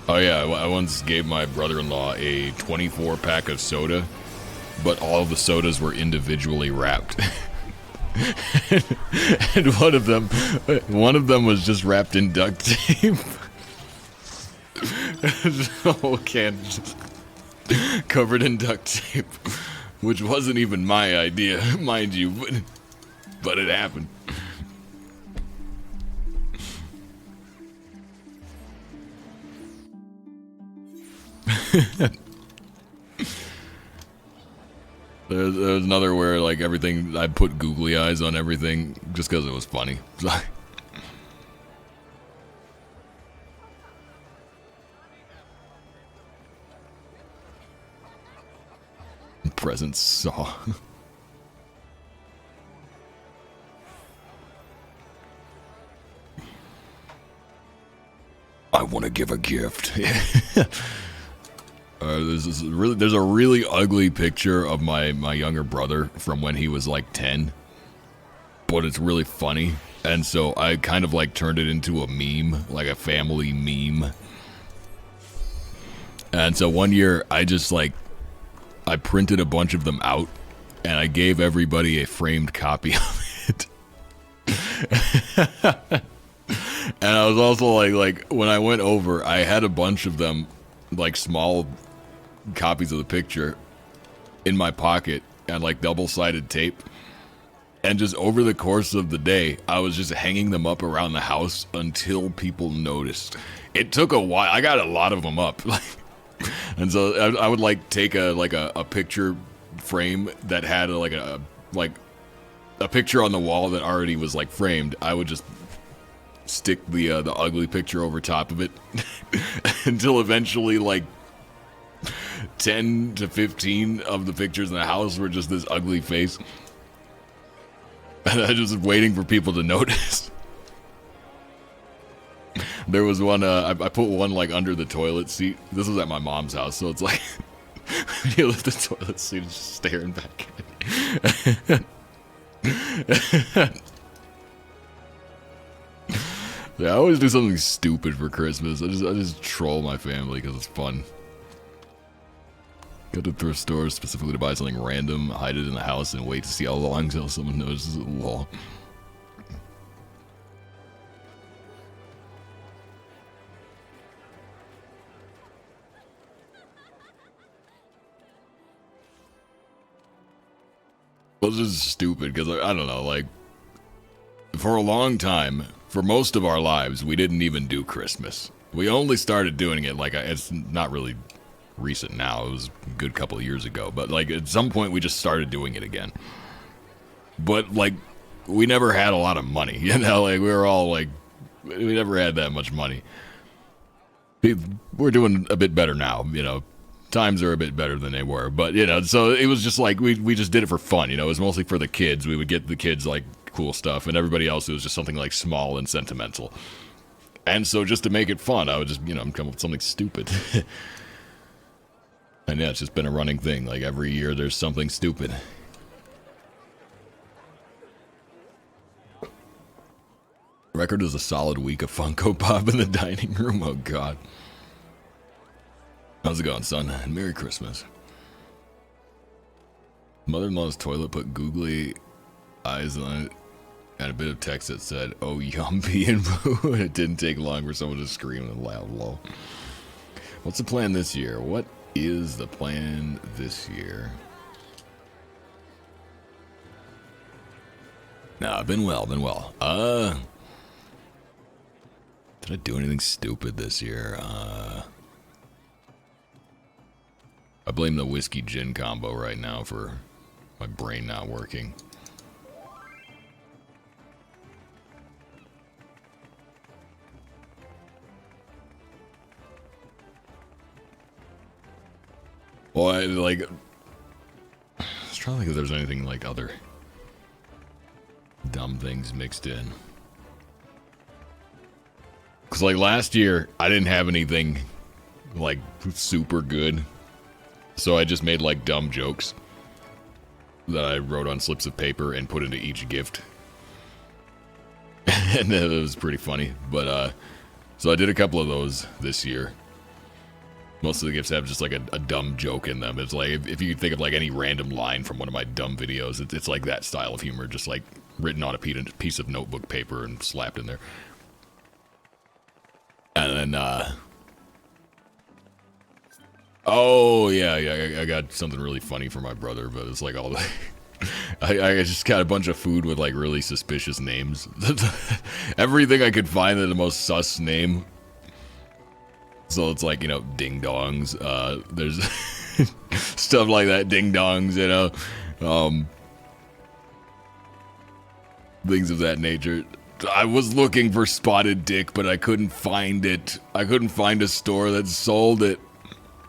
S1: Oh yeah, I once gave my brother-in-law a 24-pack of soda, but all of the sodas were individually wrapped. And one of them was just wrapped in duct tape. The whole can just covered in duct tape, which wasn't even my idea, mind you, but it happened. There's another where like everything I put googly eyes on everything just because it was funny. Present saw. I want to give a gift. There's a really ugly picture of my younger brother from when he was like 10, but it's really funny, and so I kind of like turned it into a meme, like a family meme. And so one year I printed a bunch of them out, and I gave everybody a framed copy of it. And I was also like when I went over, I had a bunch of them, like small copies of the picture in my pocket and like double-sided tape, and just over the course of the day I was just hanging them up around the house until people noticed. It took a while. I got a lot of them up. And so I would like take a picture frame that had a picture on the wall that already was like framed. I would just stick the ugly picture over top of it until eventually like 10 to 15 of the pictures in the house were just this ugly face. And I was just waiting for people to notice. There was one, I put one like under the toilet seat. This was at my mom's house, so it's like you lift the toilet seat and just staring back at it. Yeah, I always do something stupid for Christmas. I just troll my family because it's fun. Go to thrift stores specifically to buy something random, hide it in the house, and wait to see how long until someone notices it. Lol. Well, this is stupid because I don't know, like, for a long time, for most of our lives, we didn't even do Christmas. We only started doing it, like, it's not really recent now. It was a good couple of years ago. But, like, at some point, we just started doing it again. But, like, we never had a lot of money, you know? Like, we were all, like, we never had that much money. We're doing a bit better now, you know? Times are a bit better than they were. But, you know, so it was just, like, we just did it for fun, you know? It was mostly for the kids. We would get the kids, like, cool stuff, and everybody else, it was just something, like, small and sentimental. And so just to make it fun, I would just, you know, come up with something stupid. And yeah, it's just been a running thing. Like, every year there's something stupid. Record is a solid week of Funko Pop in the dining room. Oh, God. How's it going, son? And Merry Christmas. Mother-in-law's toilet put googly eyes on it and a bit of text that said, "Oh, yum, pee and poo." And it didn't take long for someone to scream and laugh. Lol. What's the plan this year? What is the plan this year? Nah, been well. Did I do anything stupid this year? I blame the whiskey gin combo right now for my brain not working. Well, I was trying to think if there's anything like other dumb things mixed in. Because, like, last year, I didn't have anything, like, super good. So I just made, like, dumb jokes that I wrote on slips of paper and put into each gift. And it was pretty funny. But, so I did a couple of those this year. Most of the gifts have just, like, a dumb joke in them. It's like, if you think of, like, any random line from one of my dumb videos, it's like that style of humor, just, like, written on a piece of notebook paper and slapped in there. And then, oh, yeah, I got something really funny for my brother, but it's like all the... I just got a bunch of food with, like, really suspicious names. Everything I could find that the most sus name. So it's like, you know, ding-dongs, there's stuff like that, ding-dongs, you know, things of that nature. I was looking for spotted dick, but I couldn't find it. I couldn't find a store that sold it.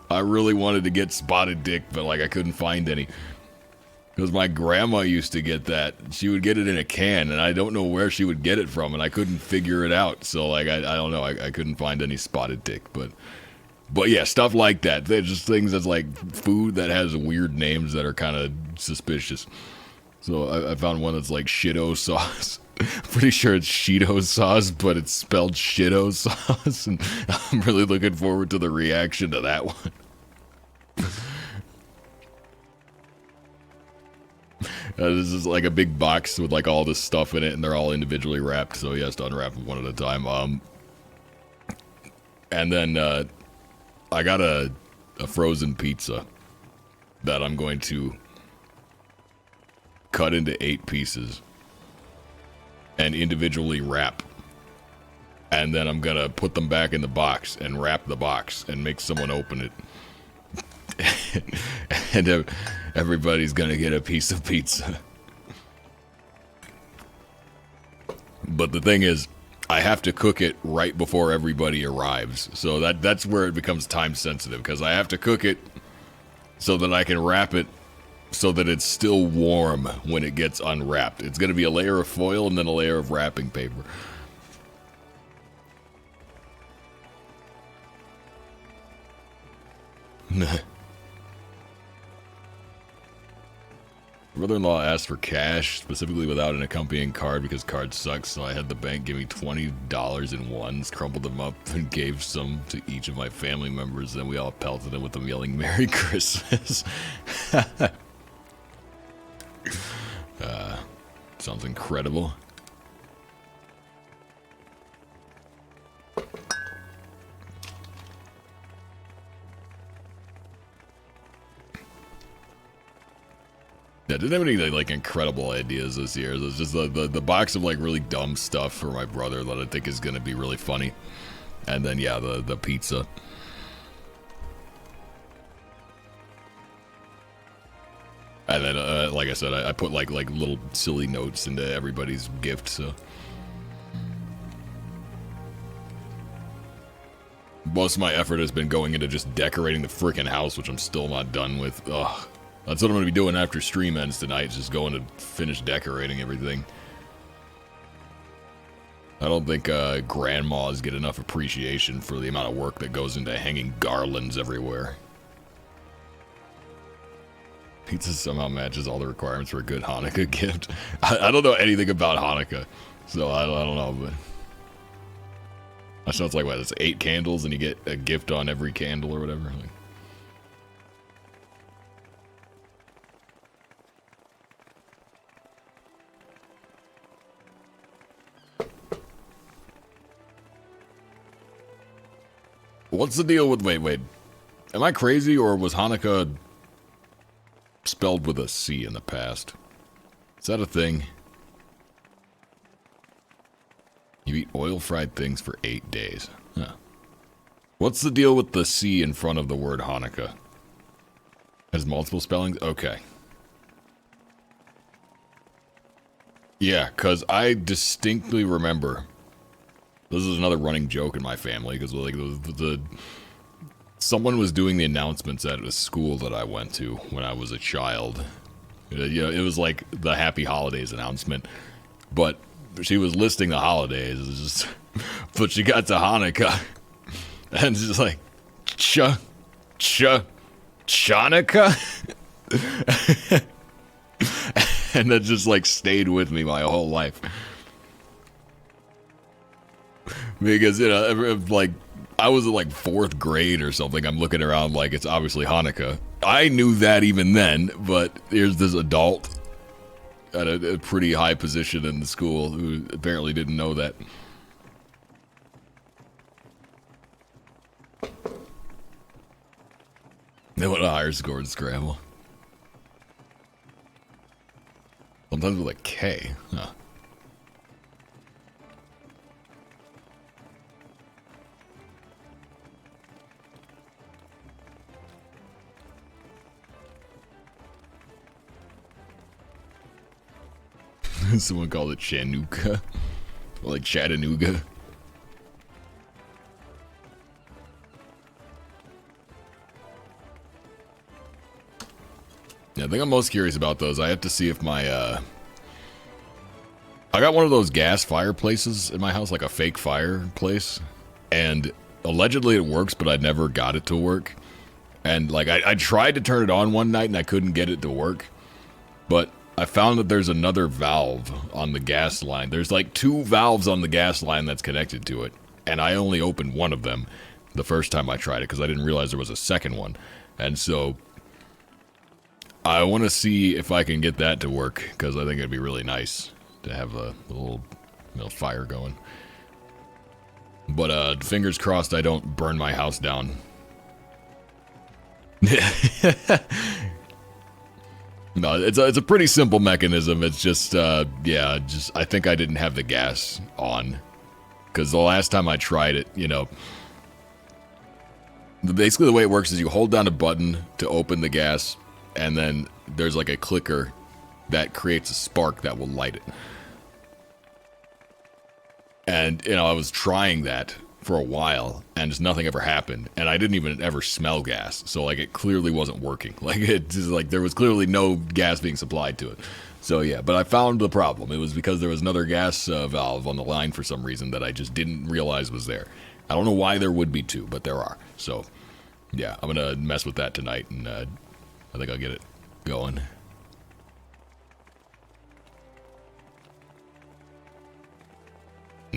S1: I really wanted to get spotted dick, but, like, I couldn't find any. Because my grandma used to get that. She would get it in a can, and I don't know where she would get it from, and I couldn't figure it out. So, like, I don't know. I couldn't find any spotted dick, but yeah, stuff like that. They're just things that's, like, food that has weird names that are kind of suspicious. So I found one that's, like, shitto sauce. Pretty sure it's Cheeto sauce, but it's spelled shitto sauce, and I'm really looking forward to the reaction to that one. This is like a big box with, like, all this stuff in it, and they're all individually wrapped, so he has to unwrap them one at a time. And then I got a frozen pizza that I'm going to cut into 8 pieces and individually wrap. And then I'm gonna put them back in the box and wrap the box and make someone open it. And everybody's gonna get a piece of pizza. But the thing is, I have to cook it right before everybody arrives. So that's where it becomes time sensitive, because I have to cook it so that I can wrap it so that it's still warm when it gets unwrapped. It's going to be a layer of foil and then a layer of wrapping paper. Brother-in-law asked for cash, specifically without an accompanying card because cards suck, so I had the bank give me $20 in ones, crumpled them up, and gave some to each of my family members. Then we all pelted him with them yelling, "Merry Christmas." Sounds incredible. Yeah, didn't have any like incredible ideas this year. It was just the box of like really dumb stuff for my brother that I think is gonna be really funny, and then yeah, the pizza. And then like I said, I put like little silly notes into everybody's gift. So most of my effort has been going into just decorating the freaking house, which I'm still not done with. Ugh. That's what I'm going to be doing after stream ends tonight, just going to finish decorating everything. I don't think grandmas get enough appreciation for the amount of work that goes into hanging garlands everywhere. Pizza somehow matches all the requirements for a good Hanukkah gift. I don't know anything about Hanukkah, so I don't know, but... I know it's like, what, it's 8 candles and you get a gift on every candle or whatever? Like, what's the deal with... Wait. Am I crazy, or was Hanukkah spelled with a C in the past? Is that a thing? You eat oil-fried things for 8 days. Huh. What's the deal with the C in front of the word Hanukkah? Has multiple spellings? Okay. Yeah, because I distinctly remember... This is another running joke in my family, because like someone was doing the announcements at a school that I went to when I was a child. You know, it was like the Happy Holidays announcement, but she was listing the holidays. It was just, but she got to Hanukkah, and it's just like, Chanukah? And that just like stayed with me my whole life. Because, you know, like, I was in like 4th grade or something. I'm looking around like it's obviously Hanukkah. I knew that even then, but here's this adult at a pretty high position in the school who apparently didn't know that. They want a higher score in Scrabble. Sometimes with a K. Huh. Someone called it Chanukah. Like Chattanooga. Yeah, I think I'm most curious about those. I have to see if my, I got one of those gas fireplaces in my house, like a fake fireplace. And allegedly it works, but I never got it to work. And, like, I tried to turn it on one night and I couldn't get it to work. But I found that there's another valve on the gas line. There's like 2 valves on the gas line that's connected to it. And I only opened one of them the first time I tried it because I didn't realize there was a second one. And so I want to see if I can get that to work because I think it'd be really nice to have a little fire going. But fingers crossed I don't burn my house down. No, it's a pretty simple mechanism. It's just, yeah, I think I didn't have the gas on. Because the last time I tried it, you know, basically the way it works is you hold down a button to open the gas, and then there's like a clicker that creates a spark that will light it. And, you know, I was trying that for a while, and just nothing ever happened, and I didn't even ever smell gas, so like it clearly wasn't working. Like it just like there was clearly no gas being supplied to it. So yeah, but I found the problem. It was because there was another gas valve on the line for some reason that I just didn't realize was there. I don't know why there would be 2, but there are. So yeah, I'm gonna mess with that tonight, and I think I'll get it going.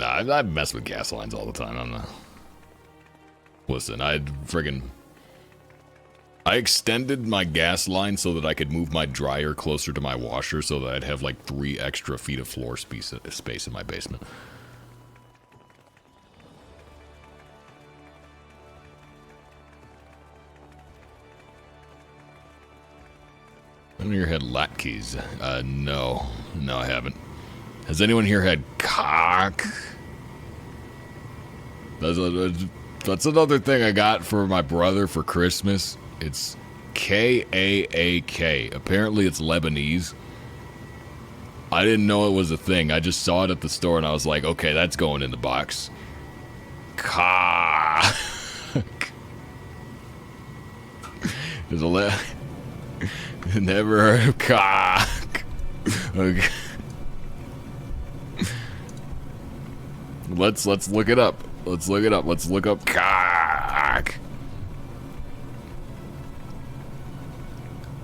S1: Nah, I mess with gas lines all the time. I'm not... Listen, I extended my gas line so that I could move my dryer closer to my washer so that I'd have like 3 extra feet of floor space in my basement. Anyone here had latkes? No. No, I haven't. Has anyone here had cock? That's another thing I got for my brother for Christmas. It's Kaak. Apparently it's Lebanese. I didn't know it was a thing. I just saw it at the store and I was like, okay, that's going in the box. Cock. There's a never heard of cock. Okay. Let's look it up. Let's look it up. Let's look up cock.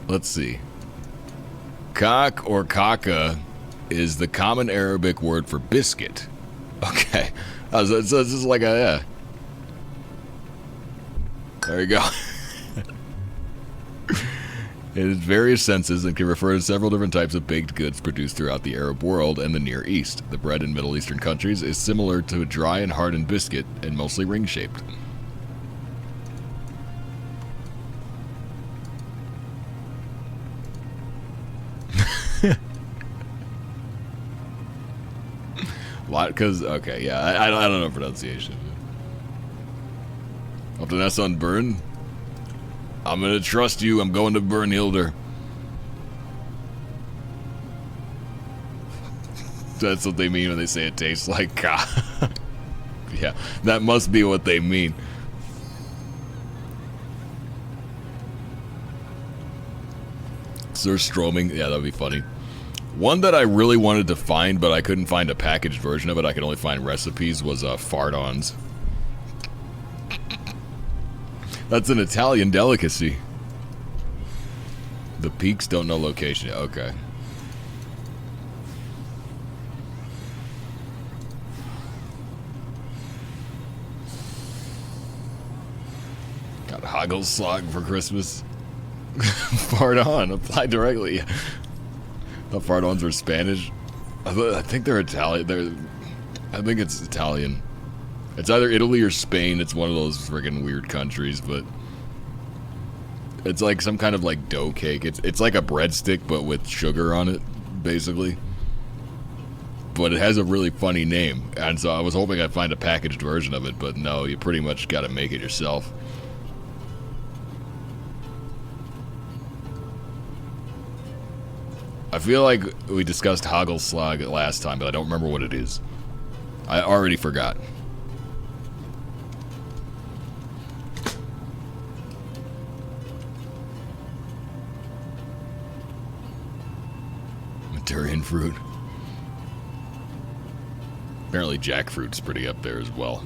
S1: Let's see. Cock or kaka is the common Arabic word for biscuit. Okay. So it's just like a, yeah. There you go. It has various senses and can refer to several different types of baked goods produced throughout the Arab world and the Near East. The bread in Middle Eastern countries is similar to a dry and hardened biscuit and mostly ring-shaped. Because, okay, yeah, I don't know pronunciation. Up to that on Burn? I'm gonna trust you. I'm going to Bernhilder. That's what they mean when they say it tastes like cock. Yeah, that must be what they mean. Sir Stroming, yeah, that'd be funny. One that I really wanted to find, but I couldn't find a packaged version of it. I could only find recipes. Was fart-ons. That's an Italian delicacy. The peaks don't know location. Okay. Got Hagelslag for Christmas. Fart on. Apply directly. The fart-ons are Spanish. I think they're Italian. I think it's Italian. It's either Italy or Spain. It's one of those friggin' weird countries, but it's like some kind of like dough cake. It's like a breadstick, but with sugar on it, basically. But it has a really funny name, and so I was hoping I'd find a packaged version of it, but no, you pretty much gotta make it yourself. I feel like we discussed Hagelslag last time, but I don't remember what it is. I already forgot. Durian fruit. Apparently jackfruit's pretty up there as well.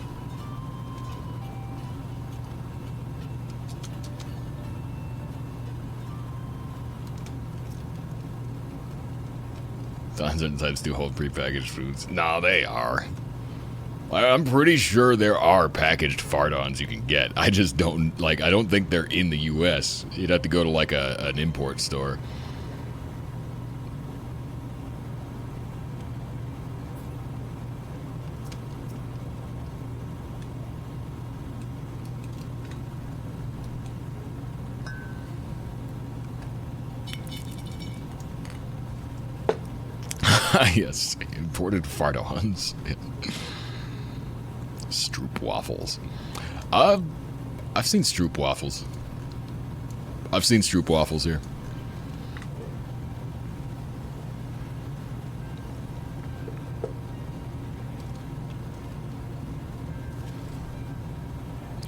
S1: Certain types do hold prepackaged foods. No, they are. I'm pretty sure there are packaged fart-ons you can get. I just don't, like, I don't think they're in the U.S. You'd have to go to, like, an import store. Yes, imported fart-ons. Stroop waffles. I've seen Stroop waffles. I've seen Stroop waffles here.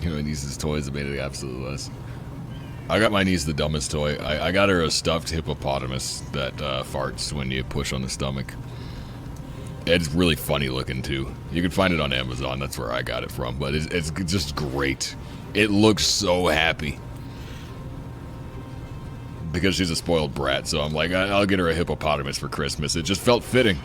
S1: You know, my niece's toys have made it absolute less. I got my niece the dumbest toy. I got her a stuffed hippopotamus that farts when you push on the stomach. It's really funny looking too. You can find it on Amazon. That's where I got it from. But it's just great. It looks so happy. Because she's a spoiled brat, so I'm like, I'll get her a hippopotamus for Christmas. It just felt fitting.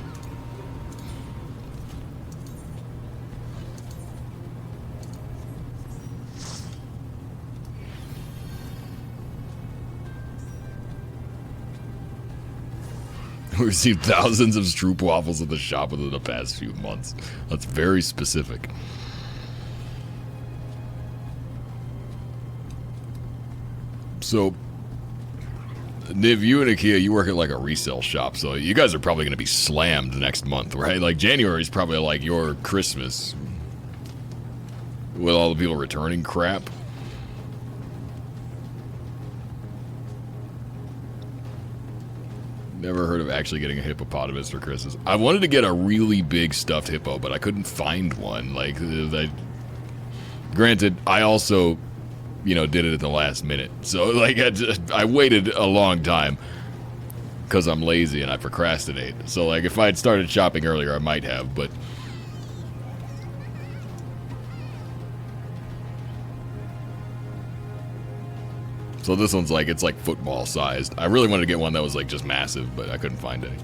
S1: We received thousands of Stroop waffles at the shop within the past few months. That's very specific. So, Niv, you and Akia, you work at like a resale shop, so you guys are probably going to be slammed next month, right? Like January is probably like your Christmas with all the people returning crap. Never heard of actually getting a hippopotamus for Christmas. I wanted to get a really big stuffed hippo, but I couldn't find one. Like, granted, I also, you know, did it at the last minute. So, like, I waited a long time because I'm lazy and I procrastinate. So, like, if I had started shopping earlier, I might have, but... So this one's like, it's like football sized. I really wanted to get one that was like just massive, but I couldn't find any.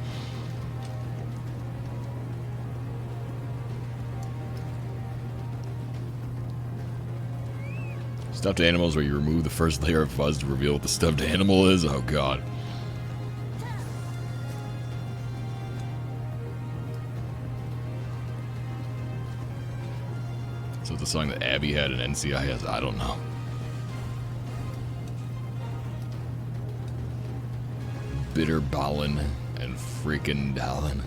S1: Stuffed animals where you remove the first layer of fuzz to reveal what the stuffed animal is? Oh god. So the song that Abby had in NCIS, I don't know. Bitter Ballin and freaking Dallin.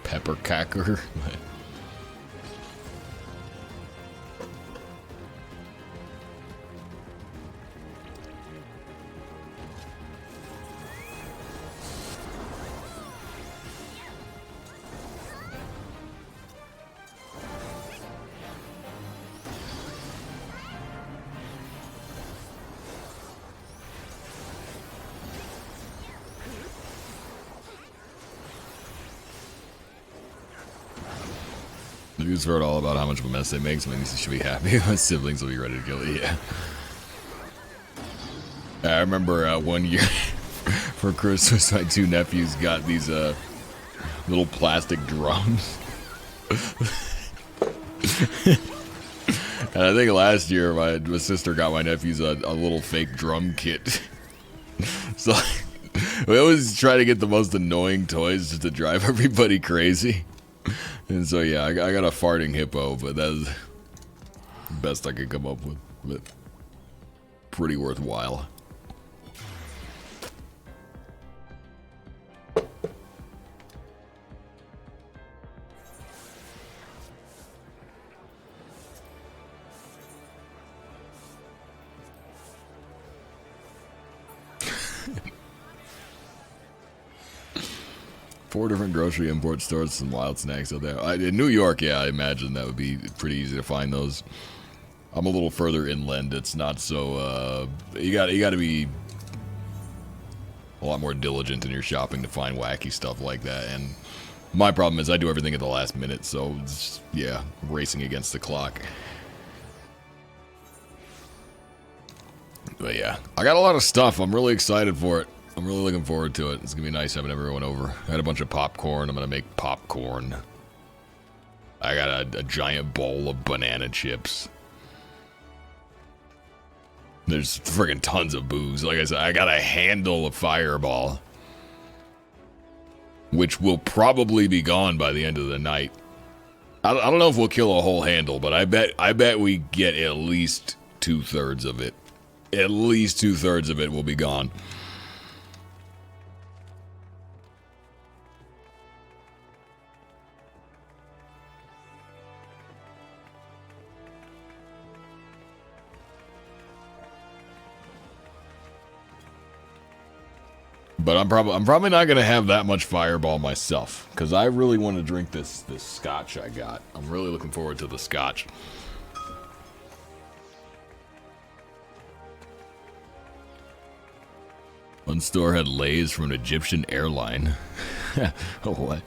S1: Pepper Cacker. The news heard all about how much of a mess they make, so maybe you should be happy. My siblings will be ready to kill it, yeah. I remember one year for Christmas, my two nephews got these little plastic drums. And I think last year my sister got my nephews a little fake drum kit. So we always try to get the most annoying toys just to drive everybody crazy. And so yeah, I got a farting hippo, but that's the best I could come up with. But pretty worthwhile. Four different grocery import stores, some wild snacks out there. In New York, yeah, I imagine that would be pretty easy to find those. I'm a little further inland. It's not so. You got to be a lot more diligent in your shopping to find wacky stuff like that. And my problem is I do everything at the last minute, so it's, yeah, racing against the clock. But yeah, I got a lot of stuff. I'm really excited for it. I'm really looking forward to it. It's going to be nice having everyone over. I had a bunch of popcorn. I'm going to make popcorn. I got a giant bowl of banana chips. There's friggin' tons of booze. Like I said, I got a handle of Fireball, which will probably be gone by the end of the night. I don't know if we'll kill a whole handle, but I bet we get at least 2/3 of it. At least 2/3 of it will be gone. But I'm probably not gonna have that much Fireball myself, because I really want to drink this scotch I got. I'm really looking forward to the scotch. One store had Lay's from an Egyptian airline. Oh, what?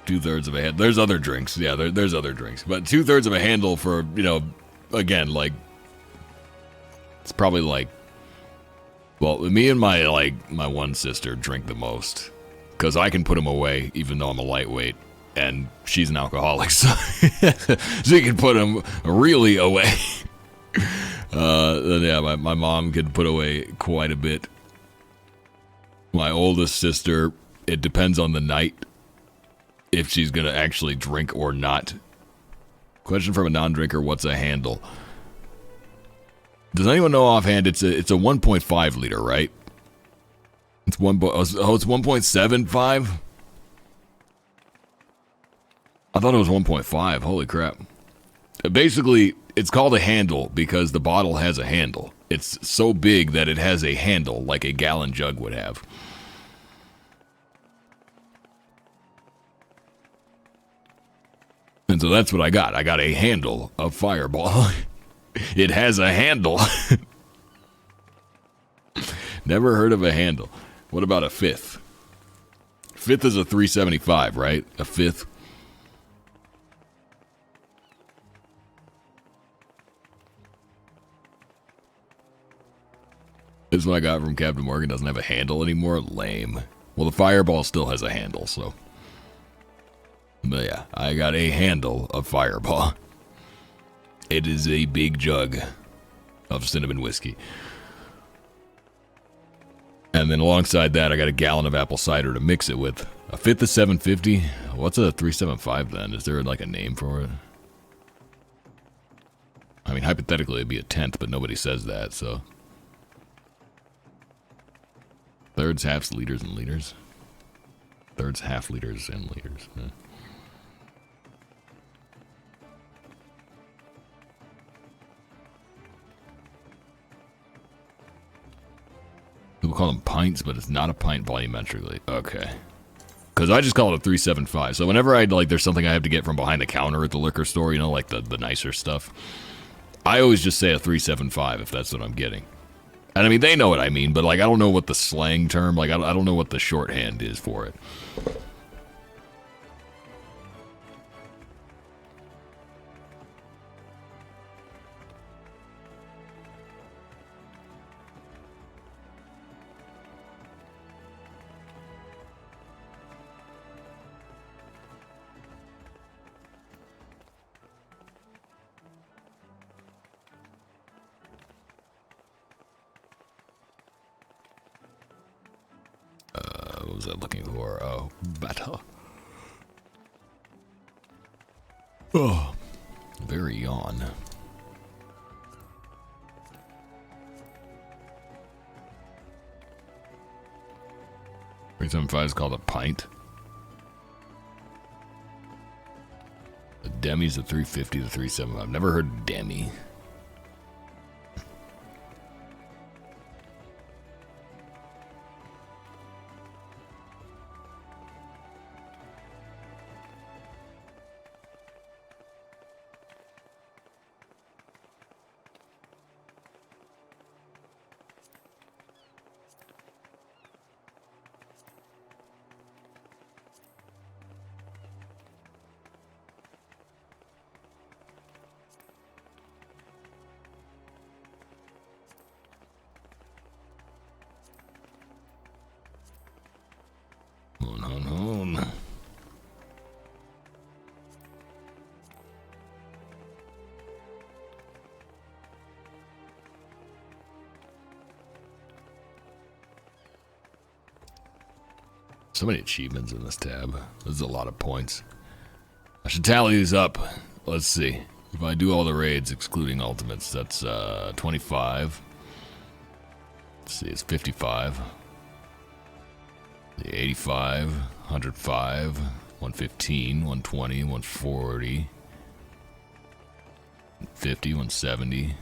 S1: 2/3 of a handle. There's other drinks. Yeah, there's other drinks. But 2/3 of a handle for, you know, again, like, it's probably like, well, me and my one sister drink the most, because I can put them away even though I'm a lightweight. and she's an alcoholic, so, so you can put them really away. Yeah, my mom could put away quite a bit. My oldest sister, it depends on the night if she's going to actually drink or not. Question from a non-drinker, what's a handle? Does anyone know offhand? It's a 1.5 liter, right? It's it's 1.75? I thought it was 1.5. Holy crap. Basically, it's called a handle because the bottle has a handle. It's so big that it has a handle like a gallon jug would have. And so that's what I got. I got a handle of Fireball. It has a handle. Never heard of a handle. What about a fifth? Fifth is a 375, right? A fifth. This is what I got from Captain Morgan. Doesn't have a handle anymore. Lame. Well, the Fireball still has a handle, so. But yeah, I got a handle of Fireball. It is a big jug of cinnamon whiskey. And then alongside that, I got a gallon of apple cider to mix it with. A fifth of 750. What's a 375 then? Is there like a name for it? I mean, hypothetically, it'd be a tenth, but nobody says that, so. Thirds, halves, liters, and liters. Thirds, half liters, and liters. Yeah. People call them pints, but it's not a pint volumetrically. Okay. Because I just call it a 375. So whenever there's something I have to get from behind the counter at the liquor store, you know, like the nicer stuff, I always just say a 375 if that's what I'm getting. And I mean, they know what I mean, but I don't know what the slang term, I don't know what the shorthand is for it. What was I looking for? Oh, better. Oh, very yawn. 375 is called a pint. A demi's a 350 to 375. I've never heard of demi. Home. So many achievements in this tab. This is a lot of points. I should tally these up. Let's see. If I do all the raids, excluding ultimates, that's 25. Let's see, it's 55. 85, 105, 115, 120, 140, 50, 170,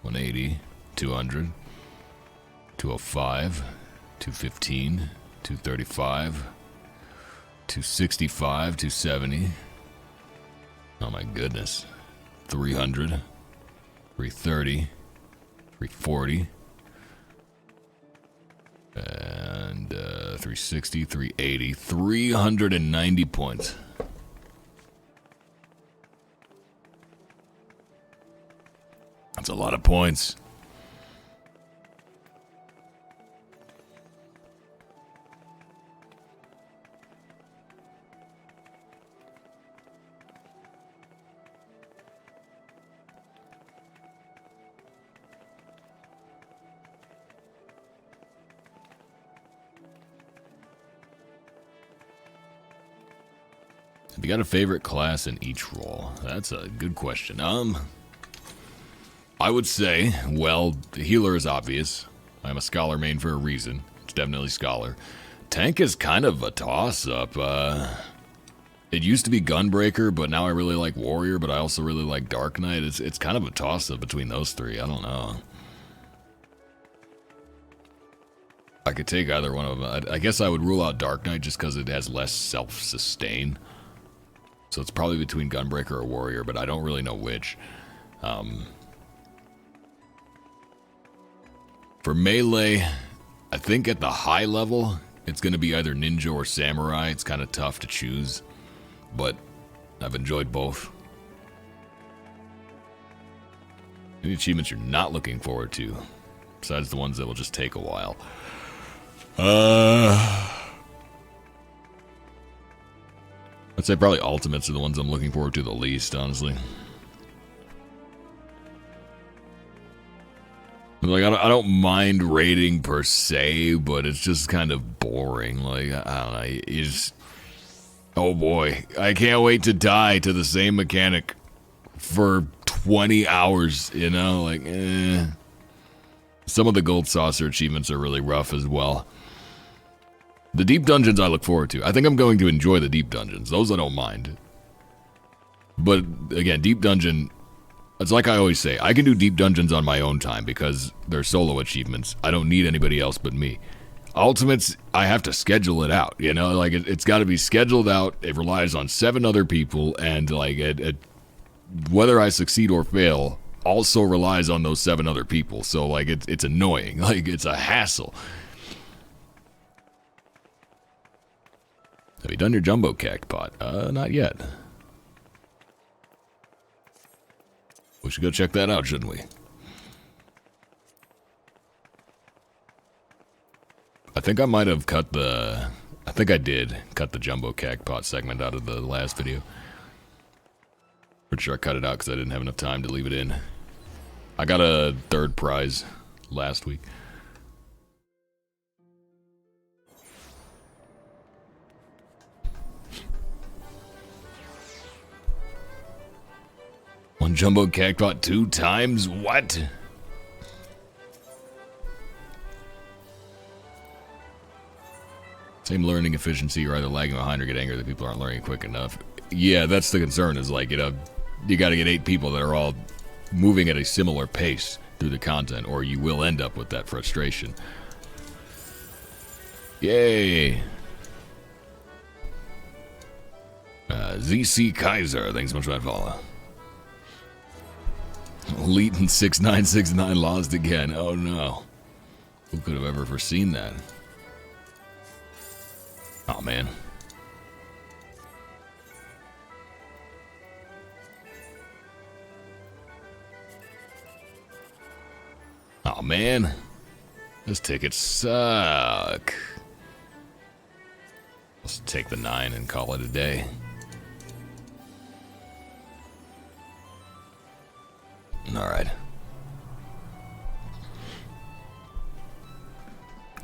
S1: 180, 200, 205, 215, 235, 265, 270. Oh my goodness. 300, 330, 340. And 360, 380, 390 points. That's a lot of points. You got a favorite class in each role? That's a good question. I would say, well, the healer is obvious. I'm a scholar main for a reason. It's definitely scholar. Tank is kind of a toss-up. It used to be Gunbreaker, but now I really like Warrior, but I also really like Dark Knight. It's kind of a toss-up between those three. I don't know. I could take either one of them. I guess I would rule out Dark Knight just because it has less self-sustain. So it's probably between Gunbreaker or Warrior, but I don't really know which. For melee, I think at the high level, it's going to be either Ninja or Samurai. It's kind of tough to choose, but I've enjoyed both. Any achievements you're not looking forward to, besides the ones that will just take a while? I'd say probably Ultimates are the ones I'm looking forward to the least, honestly. Like, I don't mind raiding per se, but it's just kind of boring. Like, I don't know, you just... Oh boy, I can't wait to die to the same mechanic for 20 hours, you know? Like, Some of the Gold Saucer achievements are really rough as well. The deep dungeons I look forward to. I think I'm going to enjoy the deep dungeons. Those I don't mind. But, again, deep dungeon... It's like I always say, I can do deep dungeons on my own time because they're solo achievements. I don't need anybody else but me. Ultimates, I have to schedule it out, you know? Like, it's got to be scheduled out. It relies on 7 other people, and, like, whether I succeed or fail also relies on those 7 other people. So, like, it's annoying. Like, it's a hassle. Have you done your jumbo cactpot? Not yet. We should go check that out, shouldn't we? I think I might have cut the... I think I did cut the jumbo cactpot segment out of the last video. Pretty sure I cut it out because I didn't have enough time to leave it in. I got a 3rd prize last week. One jumbo cactpot 2 times? What? Same learning efficiency, you're either lagging behind or get angry that people aren't learning quick enough. Yeah, that's the concern, is like, you know, you gotta get 8 people that are all moving at a similar pace through the content, or you will end up with that frustration. Yay! ZC Kaiser, thanks so much for that follow. Leeton 6969 lost again. Oh no. Who could have ever foreseen that? Oh man. Oh man. This tickets suck. Let's take the 9 and call it a day. Alright.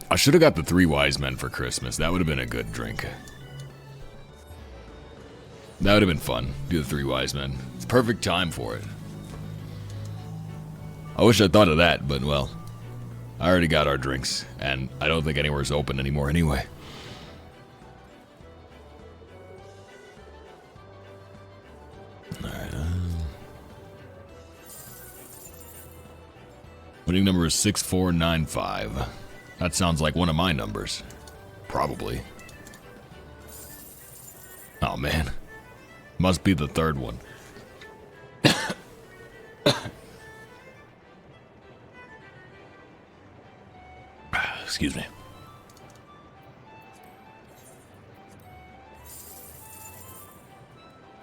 S1: I should have got the 3 Wise Men for Christmas. That would have been a good drink. That would have been fun. Do the 3 Wise Men. It's perfect time for it. I wish I thought of that, but well. I already got our drinks, and I don't think anywhere's open anymore anyway. Alright, winning number is 6495. That sounds like one of my numbers. Probably. Oh man. Must be the 3rd one. Excuse me.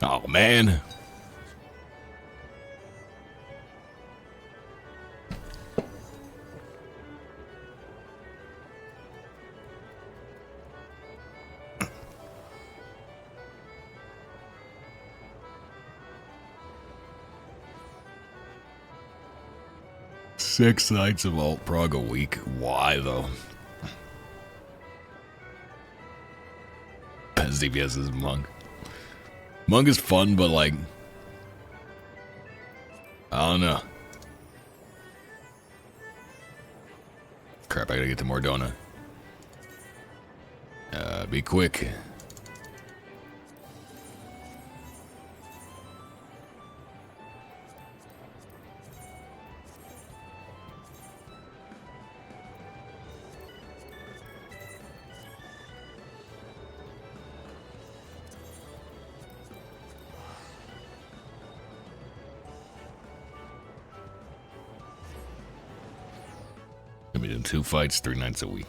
S1: Oh man. Six nights of Alt Prog a week. Why, though? ZBS is monk. Monk is fun, but like, I don't know. Crap, I gotta get to Mordona. Be quick. Gonna be doing 2 fights, 3 nights a week.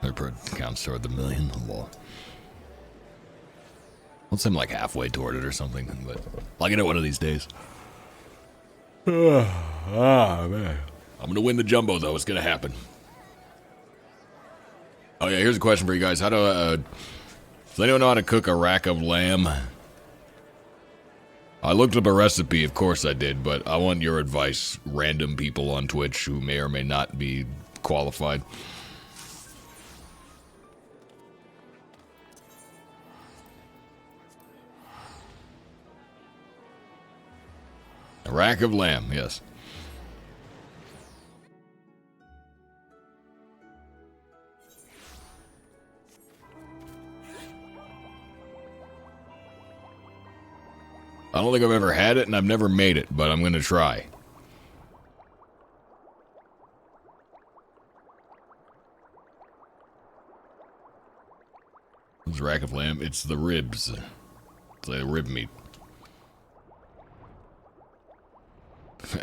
S1: Their per counts toward the million. Lol. Let's say I'm like halfway toward it or something, but I'll get it one of these days. Man. I'm gonna win the jumbo though. It's gonna happen. Oh yeah, here's a question for you guys. How do does anyone know how to cook a rack of lamb? I looked up a recipe, of course I did, but I want your advice. Random people on Twitch who may or may not be qualified. A rack of lamb, yes. I don't think I've ever had it, and I've never made it, but I'm gonna try. This rack of lamb, it's the ribs. It's like rib meat.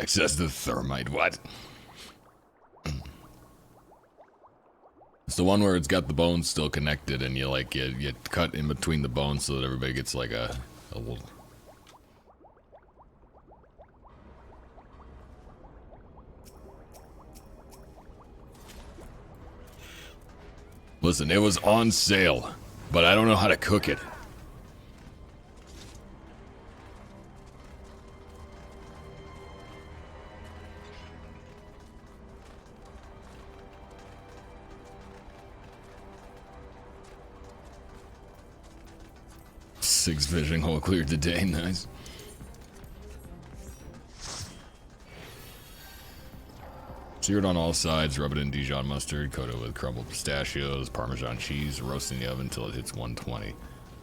S1: Access the thermite, what? It's the one where it's got the bones still connected and you like, you cut in between the bones so that everybody gets like a little... Listen, it was on sale, but I don't know how to cook it. Six fishing hole cleared today, nice. Seared on all sides, rub it in Dijon mustard, coat it with crumbled pistachios, Parmesan cheese, roast in the oven until it hits 120.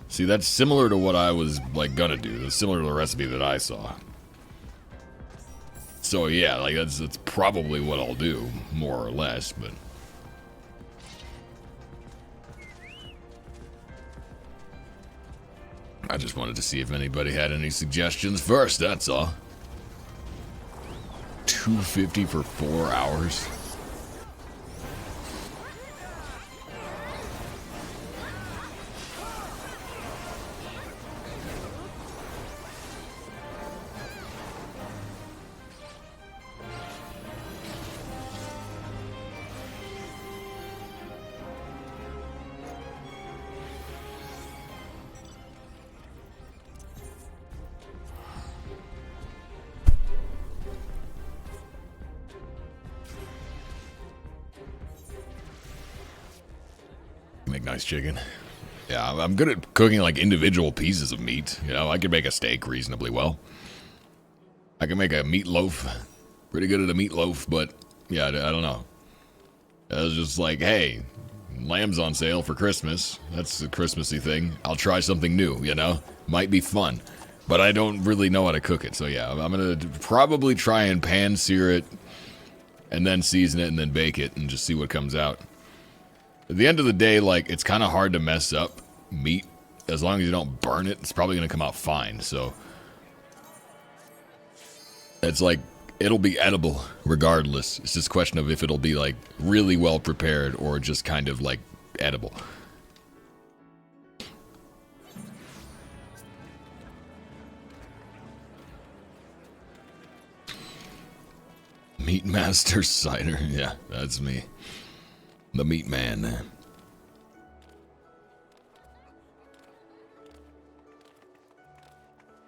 S1: See, that's similar to what I was, like, gonna do. That's similar to the recipe that I saw. So, yeah, like, that's probably what I'll do, more or less, but... I just wanted to see if anybody had any suggestions first, that's all. $250 for 4 hours? Make nice chicken. Yeah, I'm good at cooking like individual pieces of meat. You know, I can make a steak reasonably well. I can make a meatloaf. Pretty good at a meatloaf, but yeah, I don't know. I was just like, hey, lamb's on sale for Christmas. That's a Christmassy thing. I'll try something new, you know? Might be fun. But I don't really know how to cook it. So yeah, I'm going to probably try and pan-sear it and then season it and then bake it and just see what comes out. At the end of the day, like, it's kind of hard to mess up meat. As long as you don't burn it, it's probably going to come out fine. So it's like, it'll be edible regardless. It's just a question of if it'll be, like, really well prepared or just kind of, like, edible. Meat Master Cider. Yeah, that's me. The meat man.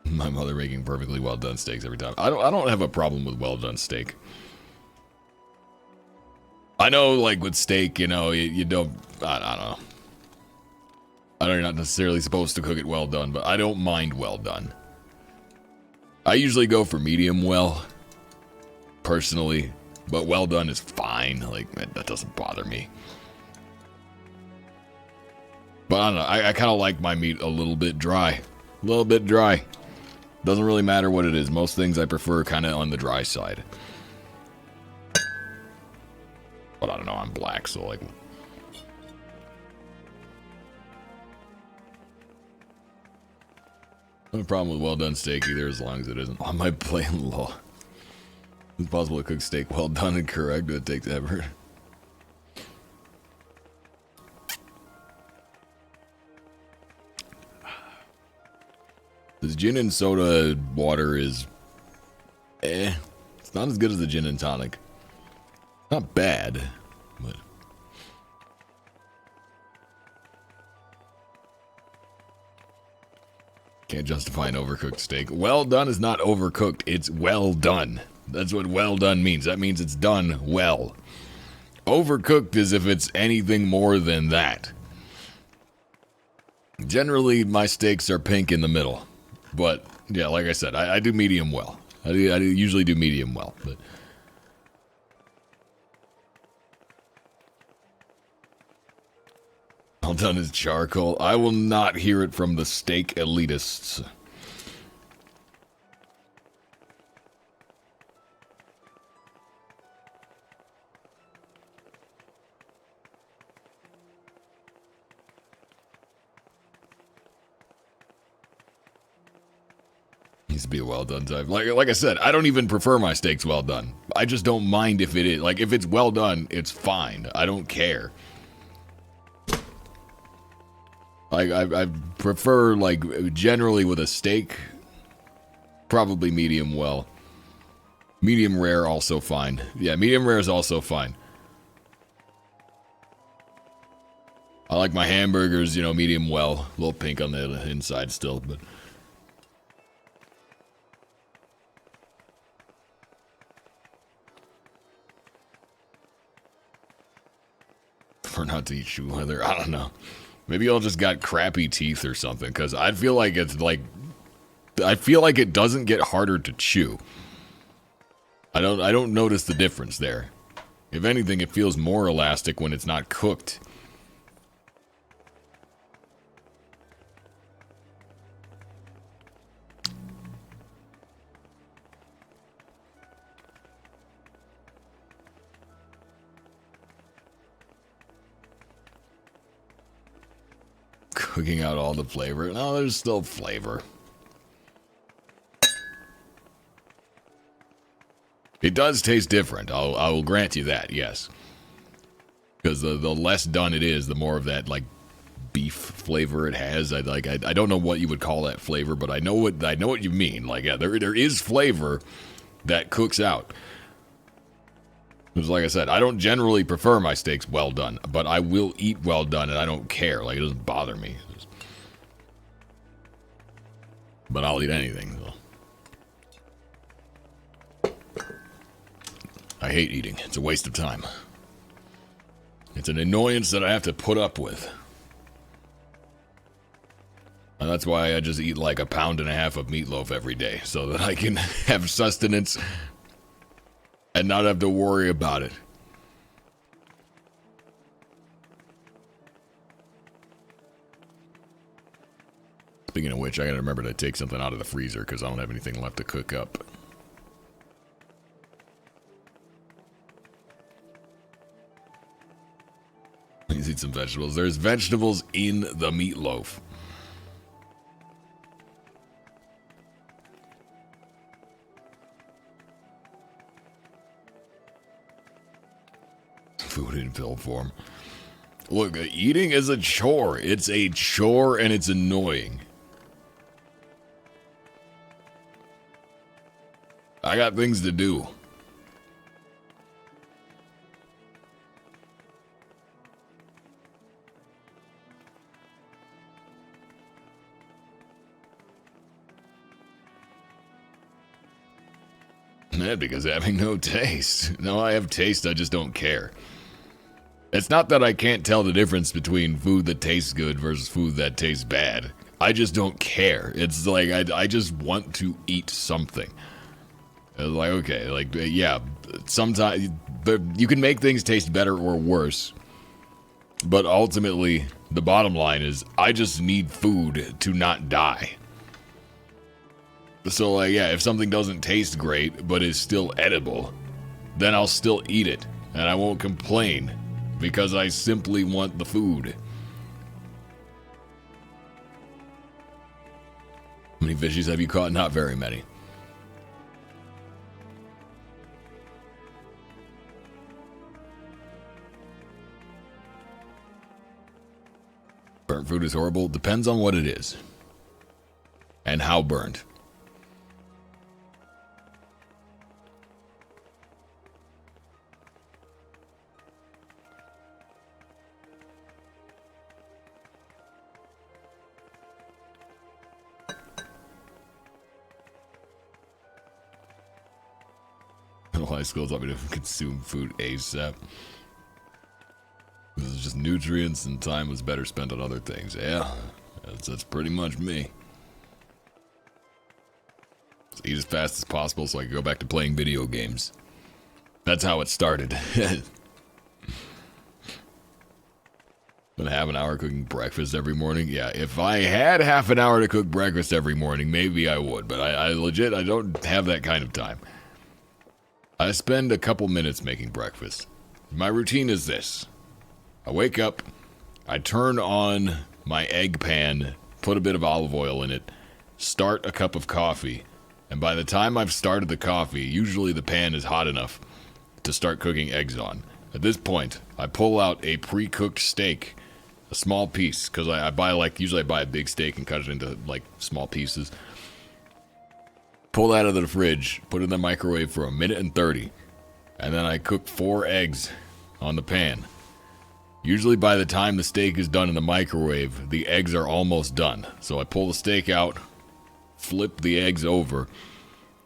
S1: My mother making perfectly well done steaks every time. I don't have a problem with well done steak. I know, like with steak, you know, you don't. I don't know. I know you're not necessarily supposed to cook it well done, but I don't mind well done. I usually go for medium well, personally, but well done is fine. Like that doesn't bother me. But I don't know. I kind of like my meat a little bit dry. A little bit dry. Doesn't really matter what it is. Most things I prefer kind of on the dry side. But I don't know. I'm black, so like... No problem with well done steak either, as long as it isn't on my plate. Law. It's possible to cook steak well done and correct, but it takes effort. This gin and soda water is... It's not as good as the gin and tonic. Not bad, but... Can't justify an overcooked steak. Well done is not overcooked, it's well done. That's what well done means. That means it's done well. Overcooked is if it's anything more than that. Generally, my steaks are pink in the middle. But, yeah, like I said, I do medium well. I usually do medium well, but... Well done is charcoal. I will not hear it from the steak elitists. Needs to be a well done type. Like I said, I don't even prefer my steaks well done. I just don't mind if it is. Like, if it's well done, it's fine. I don't care. Like, I prefer, like, generally with a steak, probably medium well. Medium rare, also fine. Yeah, medium rare is also fine. I like my hamburgers, you know, medium well. A little pink on the inside still, but... Prefer not to eat shoe leather. I don't know. Maybe y'all just got crappy teeth or something, because I feel like it's like... I feel like it doesn't get harder to chew. I don't notice the difference there. If anything, it feels more elastic when it's not cooked. Cooking out all the flavor. No, there's still flavor. It does taste different. I will grant you that, yes. Because the less done it is, the more of that, like, beef flavor it has. I don't know what you would call that flavor, but I know what you mean. Like, yeah, there is flavor that cooks out. Because like I said, I don't generally prefer my steaks well done, but I will eat well done, and I don't care. Like, it doesn't bother me. But I'll eat anything, so. I hate eating. It's a waste of time. It's an annoyance that I have to put up with. And that's why I just eat like 1.5 pounds of meatloaf every day, so that I can have sustenance and not have to worry about it. Speaking of which, I gotta remember to take something out of the freezer because I don't have anything left to cook up. Please eat some vegetables. There's vegetables in the meatloaf. Food in pill form. Look, eating is a chore. It's a chore and it's annoying. I got things to do. Yeah, because having no taste. No, I have taste, I just don't care. It's not that I can't tell the difference between food that tastes good versus food that tastes bad. I just don't care. It's like, I just want to eat something. Like, okay, like, yeah, sometimes you can make things taste better or worse. But ultimately, the bottom line is, I just need food to not die. So, like, yeah, if something doesn't taste great, but is still edible, then I'll still eat it, and I won't complain, because I simply want the food. How many fishies have you caught? Not very many. Burnt food is horrible. Depends on what it is. And how burnt. High school taught me to consume food ASAP. This is just nutrients, and time was better spent on other things. Yeah, that's pretty much me. Just eat as fast as possible so I can go back to playing video games. That's how it started. Gonna have an hour cooking breakfast every morning? Yeah, if I had half an hour to cook breakfast every morning, maybe I would. But I legit, I don't have that kind of time. I spend a couple minutes making breakfast. My routine is this. I wake up, I turn on my egg pan, put a bit of olive oil in it, start a cup of coffee, and by the time I've started the coffee, usually the pan is hot enough to start cooking eggs on. At this point, I pull out a pre-cooked steak, a small piece, because I buy usually I buy a big steak and cut it into like small pieces. Pull that out of the fridge, put it in the microwave for 1:30, and then I cook 4 eggs on the pan. Usually by the time the steak is done in the microwave, the eggs are almost done. So I pull the steak out, flip the eggs over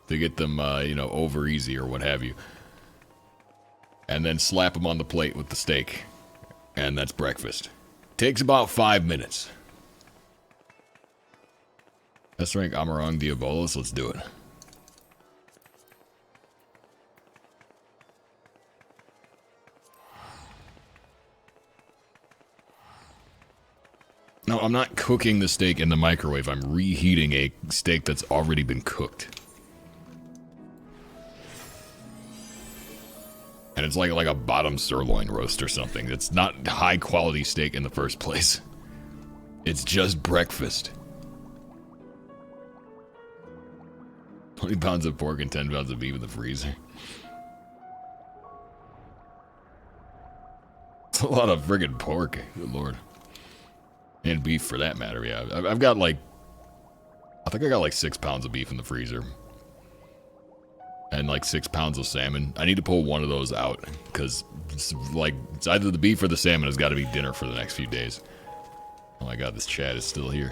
S1: to get them, over easy or what have you. And then slap them on the plate with the steak. And that's breakfast. Takes about 5 minutes. Let's rank Amarang Diabolos. Let's do it. No, I'm not cooking the steak in the microwave. I'm reheating a steak that's already been cooked. And it's like a bottom sirloin roast or something. It's not high quality steak in the first place. It's just breakfast. 20 pounds of pork and 10 pounds of beef in the freezer. It's a lot of friggin' pork. Good lord. And beef for that matter, yeah. I've got I think I got 6 pounds of beef in the freezer. And 6 pounds of salmon. I need to pull one of those out, because it's either the beef or the salmon has got to be dinner for the next few days. Oh my god, this chat is still here.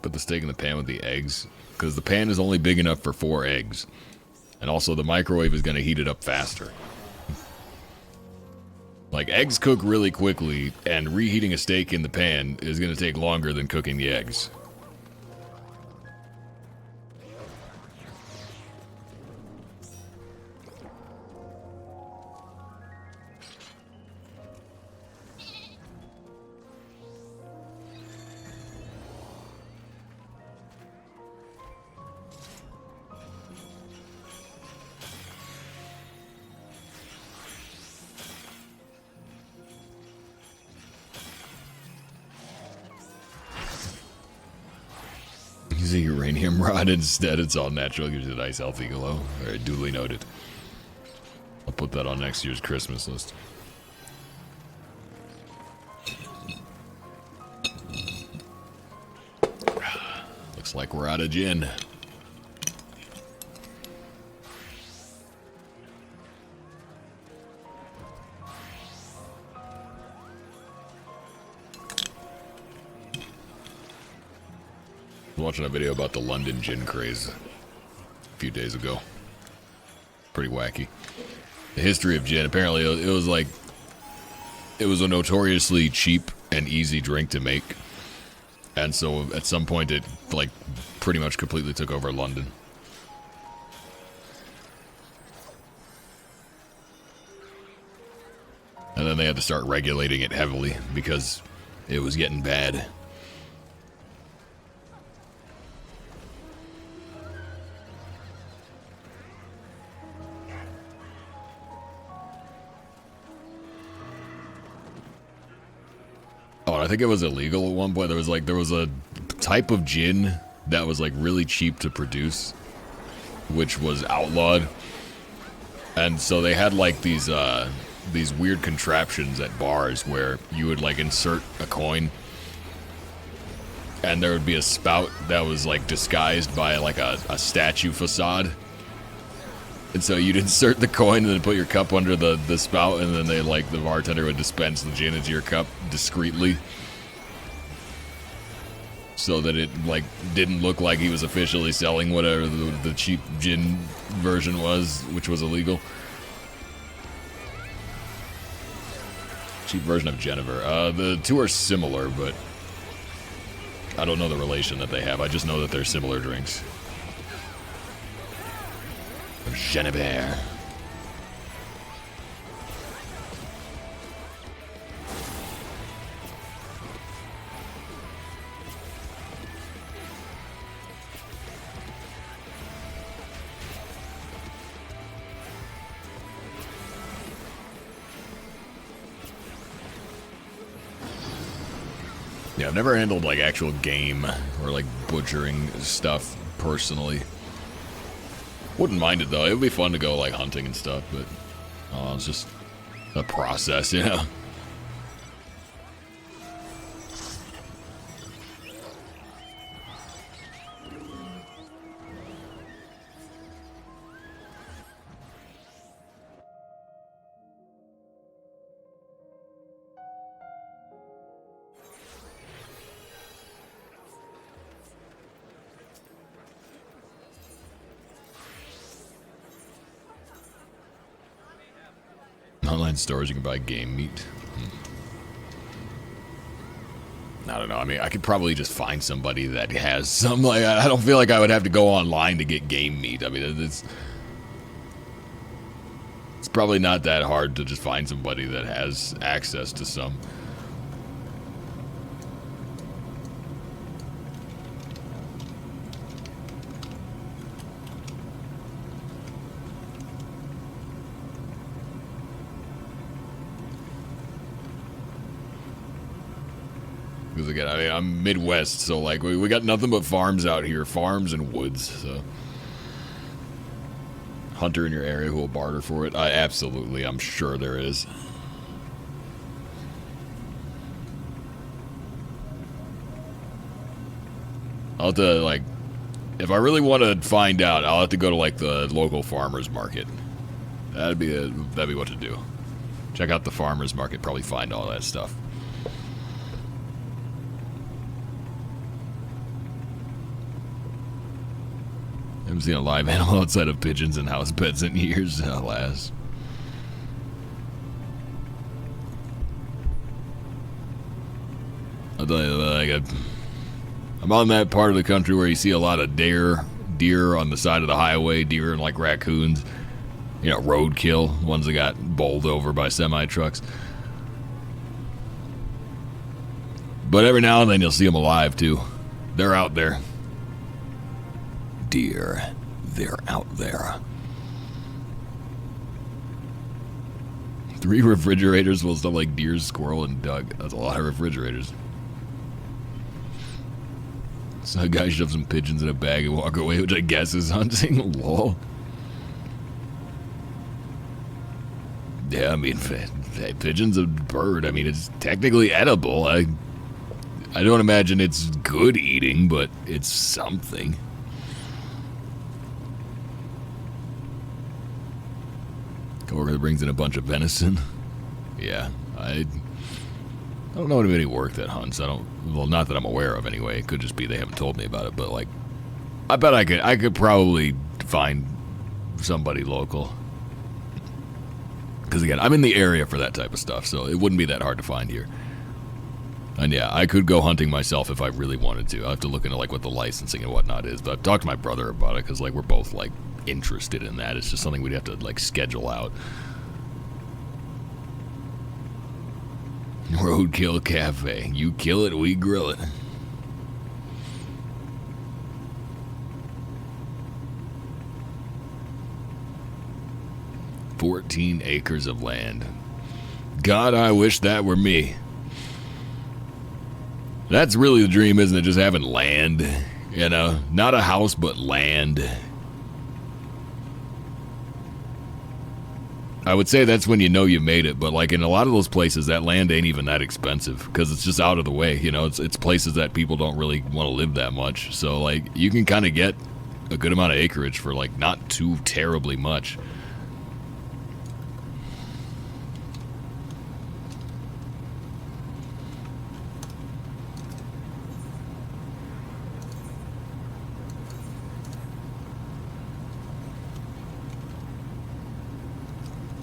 S1: Put the steak in the pan with the eggs, because the pan is only big enough for 4 eggs, and also the microwave is going to heat it up faster. Eggs cook really quickly, and reheating a steak in the pan is going to take longer than cooking the eggs. Use a uranium rod instead. It's all natural. Gives you a nice healthy glow. Alright, duly noted. I'll put that on next year's Christmas list. like we're out of gin. I was watching a video about the London gin craze a few days ago. Pretty wacky. The history of gin, apparently it was like, it was a notoriously cheap and easy drink to make. And so at some point it like pretty much completely took over London. And then they had to start regulating it heavily because it was getting bad. Oh, I think it was illegal at one point. There was a type of gin that was like really cheap to produce, which was outlawed. And so they had like these weird contraptions at bars where you would like insert a coin and there would be a spout that was like disguised by like a statue facade. And so you'd insert the coin and then put your cup under the spout, and then the bartender would dispense the gin into your cup discreetly. So that it like didn't look like he was officially selling whatever the cheap gin version was, which was illegal. Cheap version of Genever. The two are similar, but I don't know the relation that they have. I just know that they're similar drinks. Genever. Yeah, I've never handled like actual game or like butchering stuff personally. Wouldn't mind it though. It would be fun to go like hunting and stuff, but it's just a process, you know. Online stores, you can buy game meat. I don't know. I mean, I could probably just find somebody that has some, like, I don't feel like I would have to go online to get game meat. I mean, it's probably not that hard to just find somebody that has access to some. Because again, I mean, I'm Midwest, so like we got nothing but farms out here, farms and woods. So, hunter in your area who will barter for it? Absolutely, I'm sure there is. I'll have to like, if I really want to find out, I'll have to go to like the local farmers market. That'd be what to do. Check out the farmers market, probably find all that stuff. I haven't seen a live animal outside of pigeons and house pets in years, alas. I'll tell you, like, I'm on that part of the country where you see a lot of deer on the side of the highway, deer and like raccoons. You know, roadkill, ones that got bowled over by semi-trucks. But every now and then you'll see them alive, too. They're out there. Deer, they're out there. 3 refrigerators will stuff like deer, squirrel, and duck. That's a lot of refrigerators. So a guy shoves some pigeons in a bag and walk away, which I guess is hunting. Lol. Yeah, I mean, pigeon's a bird. I mean, it's technically edible. I don't imagine it's good eating, but it's something. Coworker that brings in a bunch of venison. Yeah, I don't know anybody work that hunts. Well, not that I'm aware of anyway. It could just be they haven't told me about it, but like, I bet I could probably find somebody local. Because again, I'm in the area for that type of stuff, so it wouldn't be that hard to find here. And yeah, I could go hunting myself if I really wanted to. I'll have to look into like what the licensing and whatnot is. But I've talked to my brother about it because like we're both like interested in that. It's just something we'd have to like schedule out. Roadkill Cafe. You kill it, we grill it. "14 acres of land. God, I wish that were me." That's really the dream, isn't it? Just having land, you know? Not a house, but land. I would say that's when you know you made it, but like in a lot of those places, that land ain't even that expensive because it's just out of the way, you know? It's places that people don't really want to live that much. So like you can kind of get a good amount of acreage for like not too terribly much.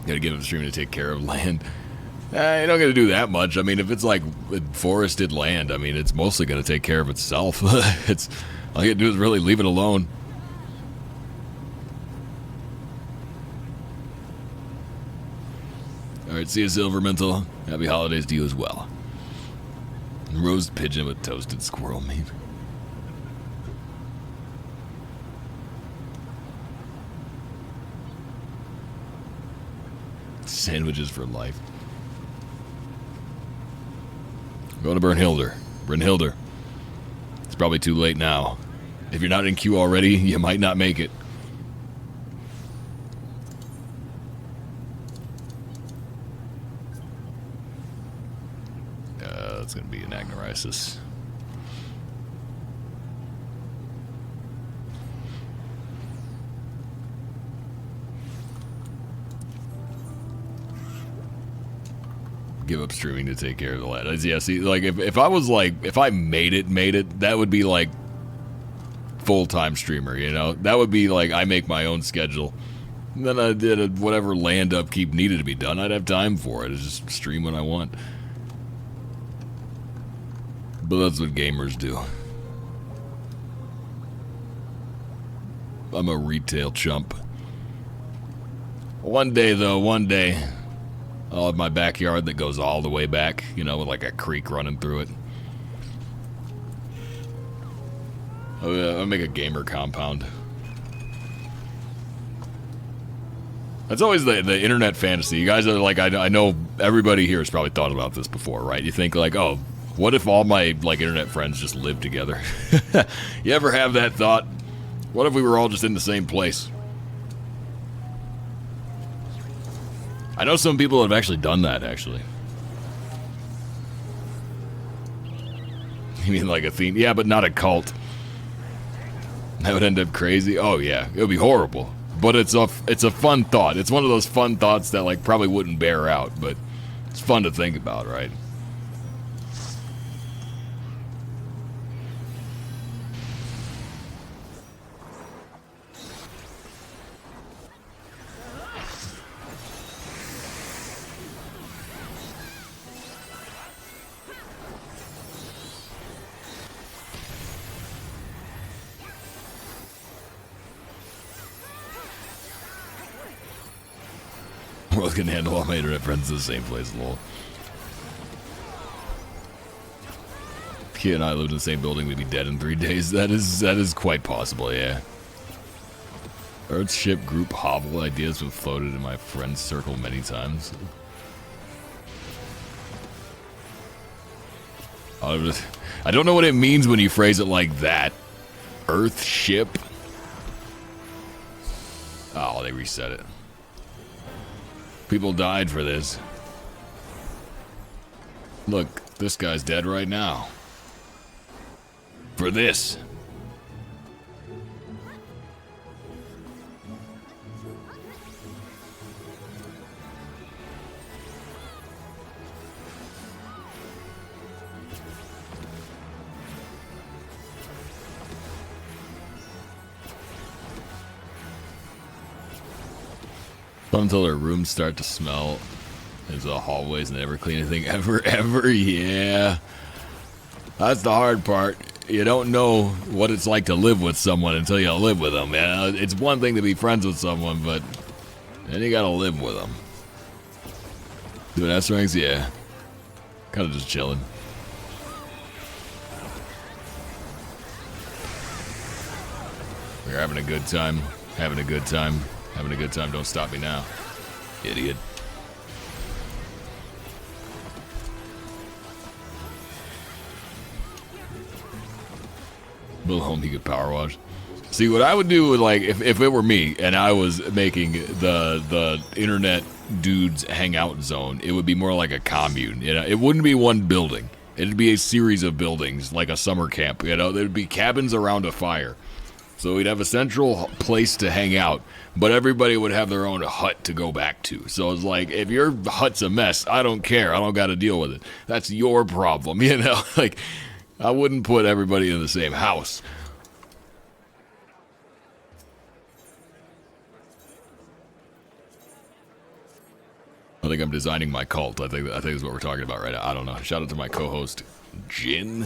S1: Gotta give him a stream to take care of land. You don't gotta do that much. I mean, if it's like forested land, I mean, it's mostly gonna take care of itself. It's all you gotta do is really leave it alone. Alright, see you, Silvermental. Happy holidays to you as well. Roast pigeon with toasted squirrel meat. Sandwiches for life. Going to Brynhilder. Brynhilder. It's probably too late now. If you're not in queue already, you might not make it. That's going to be an Agnorisis. Give up streaming to take care of the lad. Yeah, see, like, if I was, like, if I made it, that would be, like, full-time streamer, you know? That would be, like, I make my own schedule. And then I did whatever land upkeep needed to be done. I'd have time for it. I'd just stream when I want. But that's what gamers do. I'm a retail chump. One day, though, one day, I'll have my backyard that goes all the way back, you know, with like a creek running through it. I'll make a gamer compound. That's always the internet fantasy. You guys are like, I know everybody here has probably thought about this before, right? You think like, oh, what if all my like internet friends just live together? You ever have that thought? What if we were all just in the same place? I know some people have actually done that, actually. You mean like a theme? Yeah, but not a cult. That would end up crazy. Oh yeah, it would be horrible. But it's a fun thought. It's one of those fun thoughts that like probably wouldn't bear out, but it's fun to think about, right? World can handle all my internet friends in the same place, lol. If Kia and I lived in the same building, we'd be dead in 3 days. That is quite possible, yeah. Earthship group hovel ideas have floated in my friends circle many times. I don't know what it means when you phrase it like that. Earthship? Oh, they reset it. People died for this. Look, this guy's dead right now. for this. Until their rooms start to smell. There's the hallways and they never clean anything ever, yeah. That's the hard part. You don't know what it's like to live with someone until you live with them. Yeah, it's one thing to be friends with someone, but then you gotta live with them. Doing S ranks, yeah. Kind of just chilling. We're having a good time. Having a good time. Having a good time. Don't stop me now, idiot. Build a home you could power wash. See, what I would do with, like, if it were me and I was making the internet dudes hangout zone, it would be more like a commune. You know, it wouldn't be one building. It'd be a series of buildings, like a summer camp. You know, there'd be cabins around a fire. So we'd have a central place to hang out, but everybody would have their own hut to go back to. So it's like, if your hut's a mess, I don't care. I don't got to deal with it. That's your problem, you know? Like, I wouldn't put everybody in the same house. I think I'm designing my cult. I think that's what we're talking about right now. I don't know. Shout out to my co-host, Jin.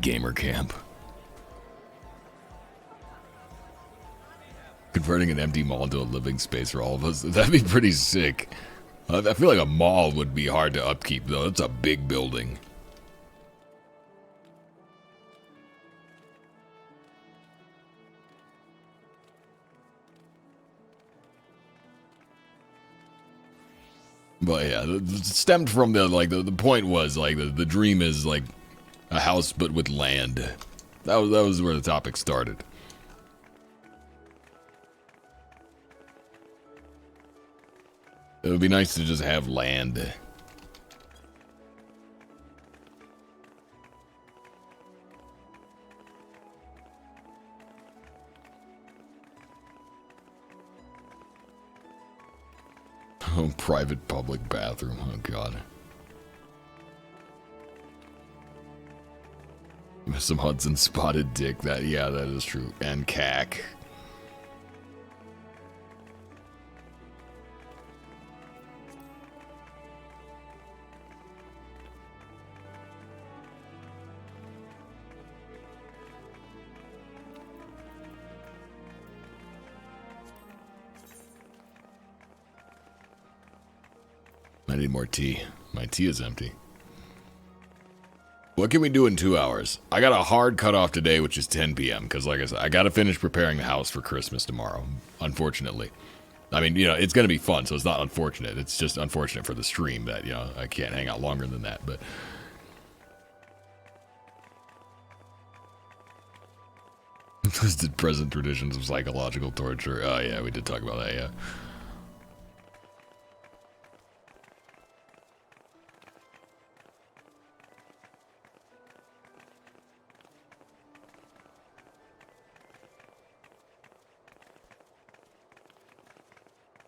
S1: Gamer camp. Converting an empty mall into a living space for all of us. That'd be pretty sick. I feel like a mall would be hard to upkeep, though. It's a big building. But yeah, it stemmed from the point was, like, the dream is, like, a house, but with land. That was where the topic started. It would be nice to just have land. Oh, private public bathroom. Oh, God. Some Hudson spotted dick. That is true. And cack. I need more tea. My tea is empty. What can we do in 2 hours? I got a hard cutoff today, which is 10 p.m. Because, like I said, I got to finish preparing the house for Christmas tomorrow, unfortunately. I mean, you know, it's going to be fun, so it's not unfortunate. It's just unfortunate for the stream that, you know, I can't hang out longer than that. But listed present traditions of psychological torture. Oh, yeah, we did talk about that, yeah.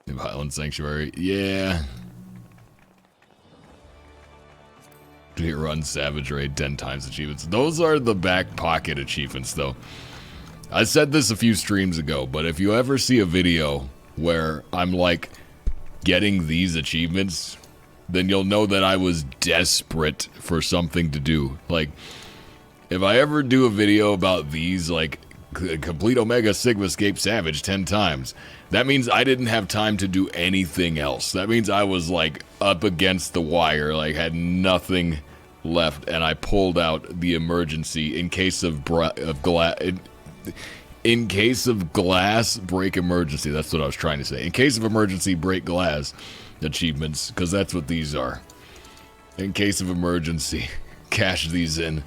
S1: Violent Sanctuary, yeah. Run Savage Raid 10 times achievements. Those are the back pocket achievements, though. I said this a few streams ago, but if you ever see a video where I'm, like, getting these achievements, then you'll know that I was desperate for something to do. Like, if I ever do a video about these, like, complete Omega Sigma Escape Savage 10 times, that means I didn't have time to do anything else. That means I was, like, up against the wire, like, had nothing left, and I pulled out the emergency in case of in case of glass break emergency. That's what I was trying to say. In case of emergency break glass achievements, because that's what these are. In case of emergency, cash these in.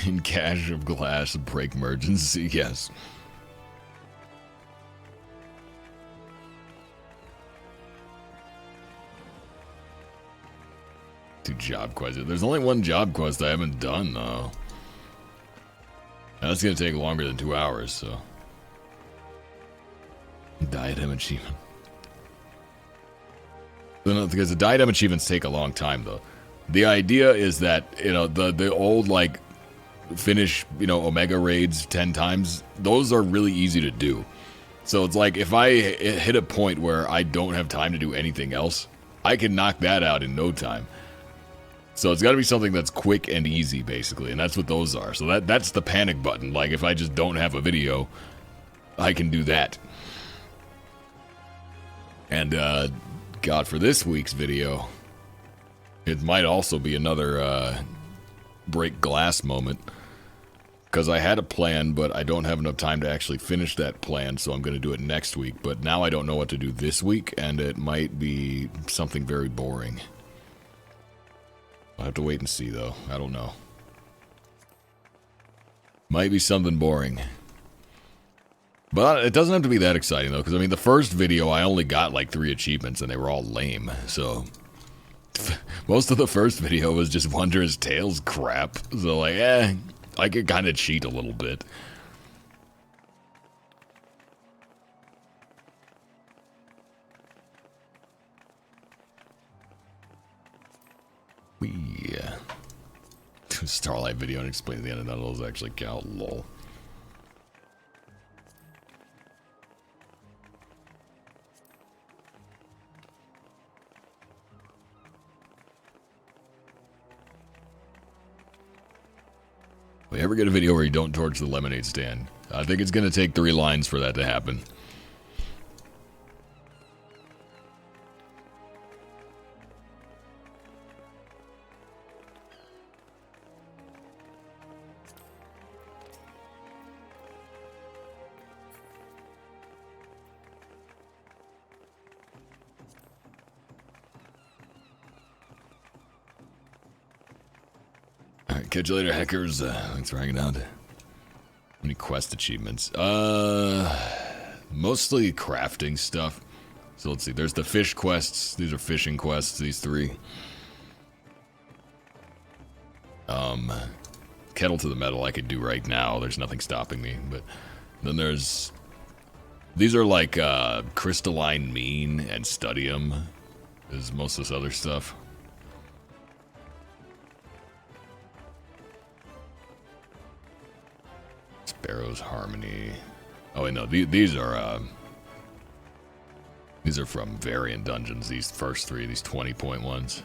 S1: In cache of glass, break emergency, yes. Two job quests. There's only one job quest I haven't done, though. That's gonna take longer than 2 hours, so. Diadem achievement. Because the diadem achievements take a long time, though. The idea is that, you know, the old, like, finish, you know, Omega raids 10 times, those are really easy to do. So it's like, if I hit a point where I don't have time to do anything else, I can knock that out in no time. So it's got to be something that's quick and easy, basically, and that's what those are. So that's the panic button. Like, if I just don't have a video, I can do that. And, God, for this week's video, it might also be another, break glass moment. Because I had a plan, but I don't have enough time to actually finish that plan, so I'm going to do it next week. But now I don't know what to do this week, and it might be something very boring. I'll have to wait and see, though. I don't know. Might be something boring. But it doesn't have to be that exciting, though, because, I mean, the first video, I only got, like, 3 achievements, and they were all lame, so... Most of the first video was just Wondrous Tales crap, so, like, I could kind of cheat a little bit. Yeah. Starlight video and explain the end of that. Those actually count. Lol. If we ever get a video where you don't torch the lemonade stand, I think it's going to take 3 lines for that to happen. Alright, catch you later, hackers. Thanks for hanging out. How many quest achievements? Mostly crafting stuff. So let's see, there's the fish quests. These are fishing quests, these 3. Kettle to the metal I could do right now. There's nothing stopping me. But then there's... These are like crystalline mean and studium. Is most of this other stuff. Sparrow's Harmony. Oh wait, no, these are from Variant Dungeons, these first 3, these 20-point ones.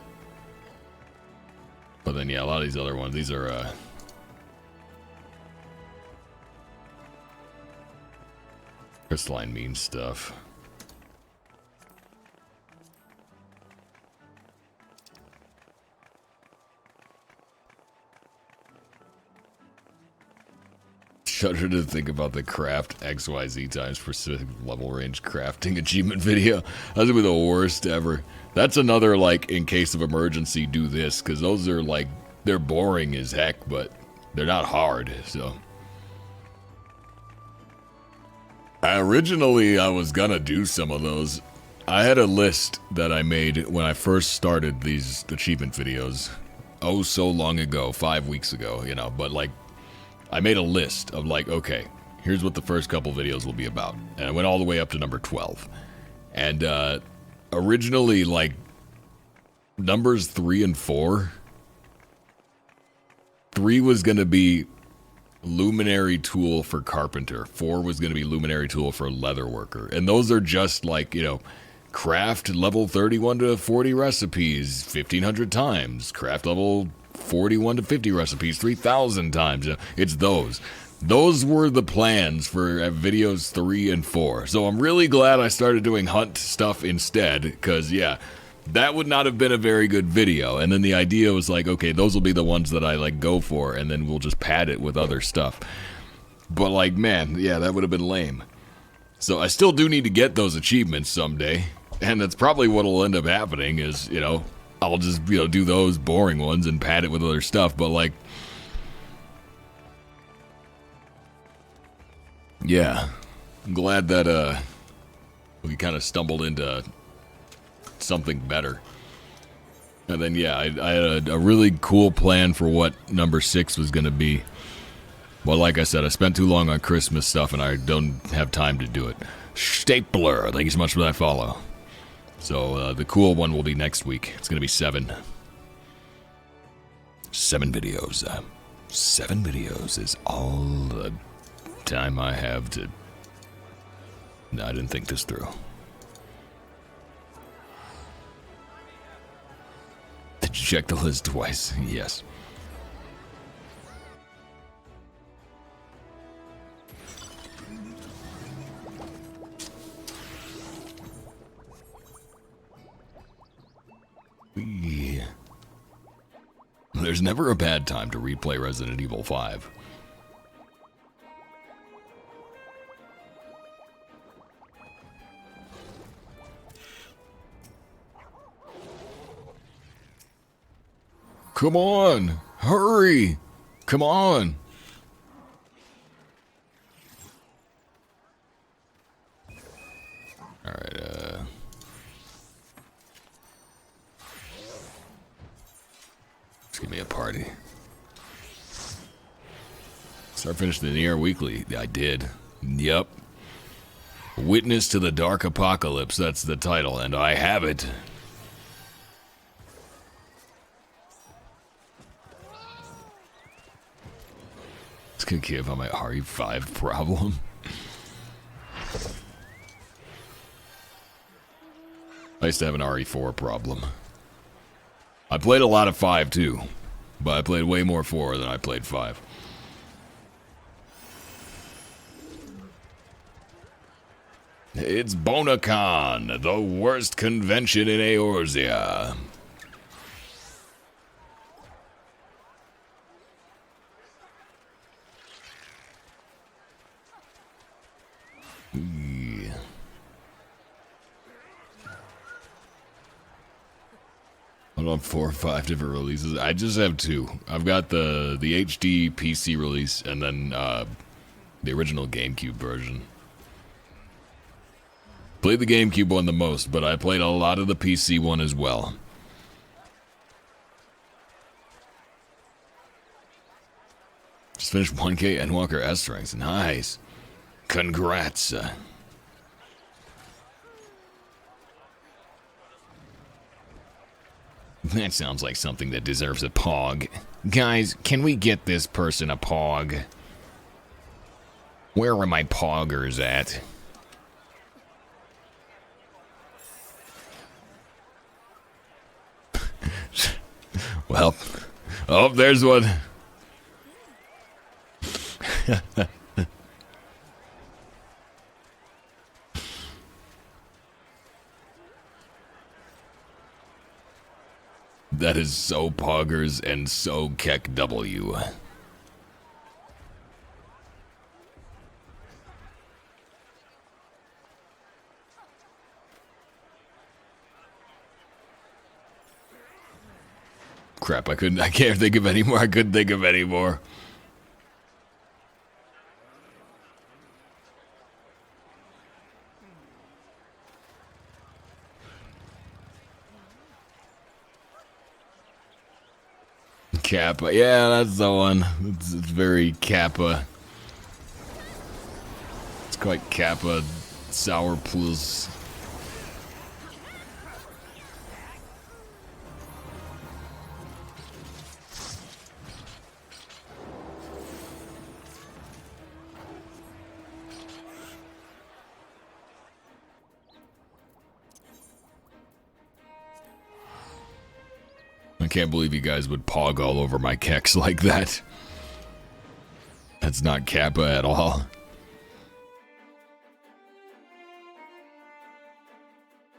S1: But then, yeah, a lot of these other ones, these are, crystalline mean stuff. Shudder to think about the craft XYZ times specific level range crafting achievement video. That's gonna be the worst ever. That's another, like, in case of emergency, do this, because those are, like, they're boring as heck, but they're not hard, so. Originally, I was gonna do some of those. I had a list that I made when I first started these achievement videos. Oh, so long ago, 5 weeks ago, you know, but, like, I made a list of, like, okay, here's what the first couple videos will be about. And I went all the way up to number 12. And, originally, like, numbers 3 and 4. 3 was gonna be Luminary Tool for Carpenter. 4 was gonna be Luminary Tool for Leatherworker. And those are just, like, you know, craft level 31 to 40 recipes 1,500 times. Craft level 41 to 50 recipes 3,000 times. It's those. Those were the plans for videos 3 and 4. So I'm really glad I started doing hunt stuff instead, because, yeah, that would not have been a very good video. And then the idea was like, okay, those will be the ones that I, like, go for, and then we'll just pad it with other stuff. But, like, man, yeah, that would have been lame. So I still do need to get those achievements someday, and that's probably what will end up happening is, you know, I'll just, you know, do those boring ones and pad it with other stuff, but, like, Yeah. I'm glad that we kind of stumbled into something better. And then, yeah, I had a really cool plan for what number 6 was going to be. Well, like I said, I spent too long on Christmas stuff, and I don't have time to do it. Stapler, thank you so much for that follow. So, the cool one will be next week. It's going to be 7. 7 videos. 7 videos is all the time I have to... No, I didn't think this through. Did you check the list twice? Yes. There's never a bad time to replay Resident Evil 5. Come on! Hurry! Come on! Alright, just give me a party. Start finishing the Nier Weekly. I did. Yep. Witness to the Dark Apocalypse, that's the title, and I have it. It's gonna give on my RE5 problem. I used to have an RE4 problem. I played a lot of 5 too, but I played way more 4 than I played 5. It's Bonacon, the worst convention in Eorzea. Yeah. I don't have 4 or 5 different releases. I just have 2. I've got the HD PC release and then the original GameCube version. Played the GameCube one the most, but I played a lot of the PC one as well. Just finished 1K Endwalker S ranks. Nice. Congrats. That sounds like something that deserves a pog. Guys, can we get this person a pog? Where are my poggers at? Well, oh, there's one. That is so poggers and so Keck W. Crap, I can't think of any more. I couldn't think of any more. Kappa, yeah, that's the one. It's very Kappa. It's quite Kappa Sour Plus. I can't believe you guys would pog all over my keks like that. That's not Kappa at all.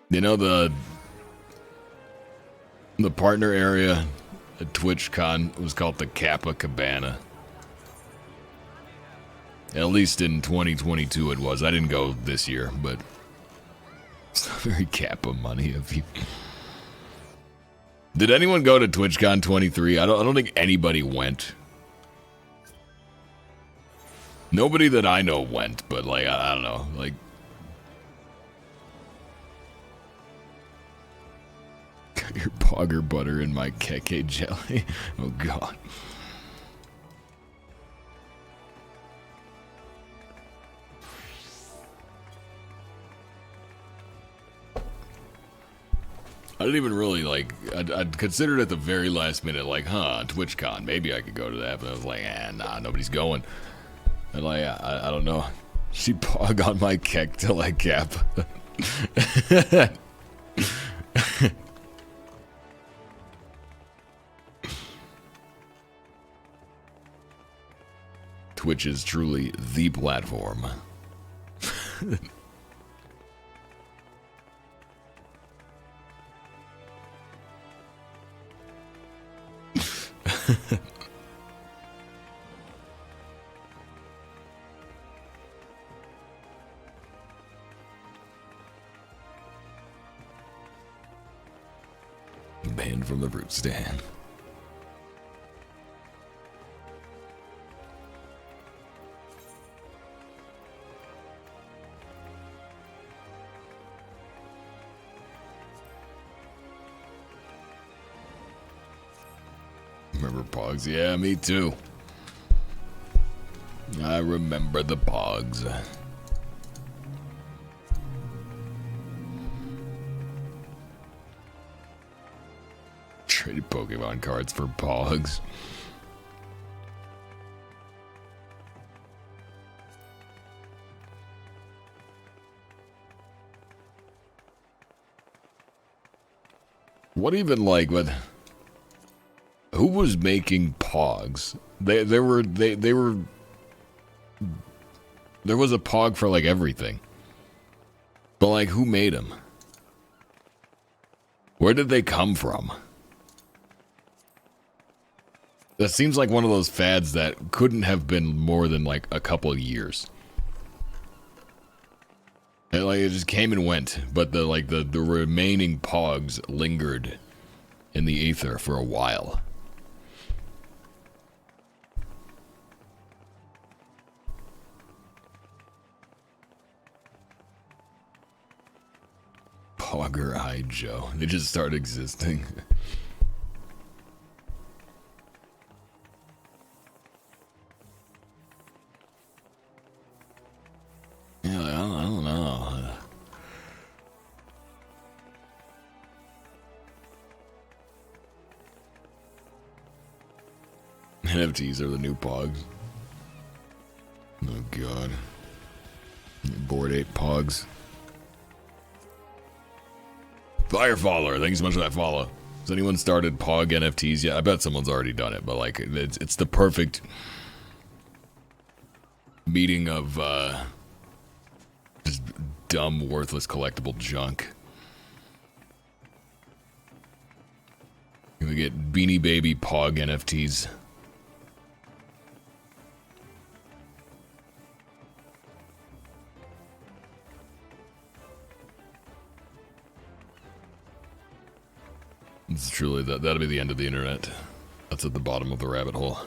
S1: You know, the partner area at TwitchCon was called the Kappa Cabana. At least in 2022 it was. I didn't go this year, but it's not very Kappa money of you. Did anyone go to TwitchCon 23? I don't think anybody went. Nobody that I know went, but like, I don't know, like. Got your pogger butter in my keke jelly. Oh god. I didn't even really, like, I'd considered at the very last minute, like, TwitchCon, maybe I could go to that, but I was like, nah, nobody's going. And like, I don't know. She pog on my kek till I cap. Twitch is truly the platform. Banned from the fruit stand. Remember Pogs? Yeah, me too. I remember the Pogs. Traded Pokemon cards for Pogs. What even, like, what? Who was making Pogs? They were there was a Pog for like everything. But like, who made them? Where did they come from? That seems like one of those fads that couldn't have been more than like a couple of years. And like, it just came and went, but the remaining Pogs lingered in the ether for a while. Pogger Eye Joe. They just start existing. Yeah, I don't know. NFTs are the new Pogs. Oh god. Bored Ape Pogs. Firefaller, thank you so much for that follow. Has anyone started Pog NFTs yet? I bet someone's already done it, but like, it's the perfect meeting of just dumb, worthless collectible junk. We get Beanie Baby Pog NFTs. It's truly that'll be the end of the internet. That's at the bottom of the rabbit hole.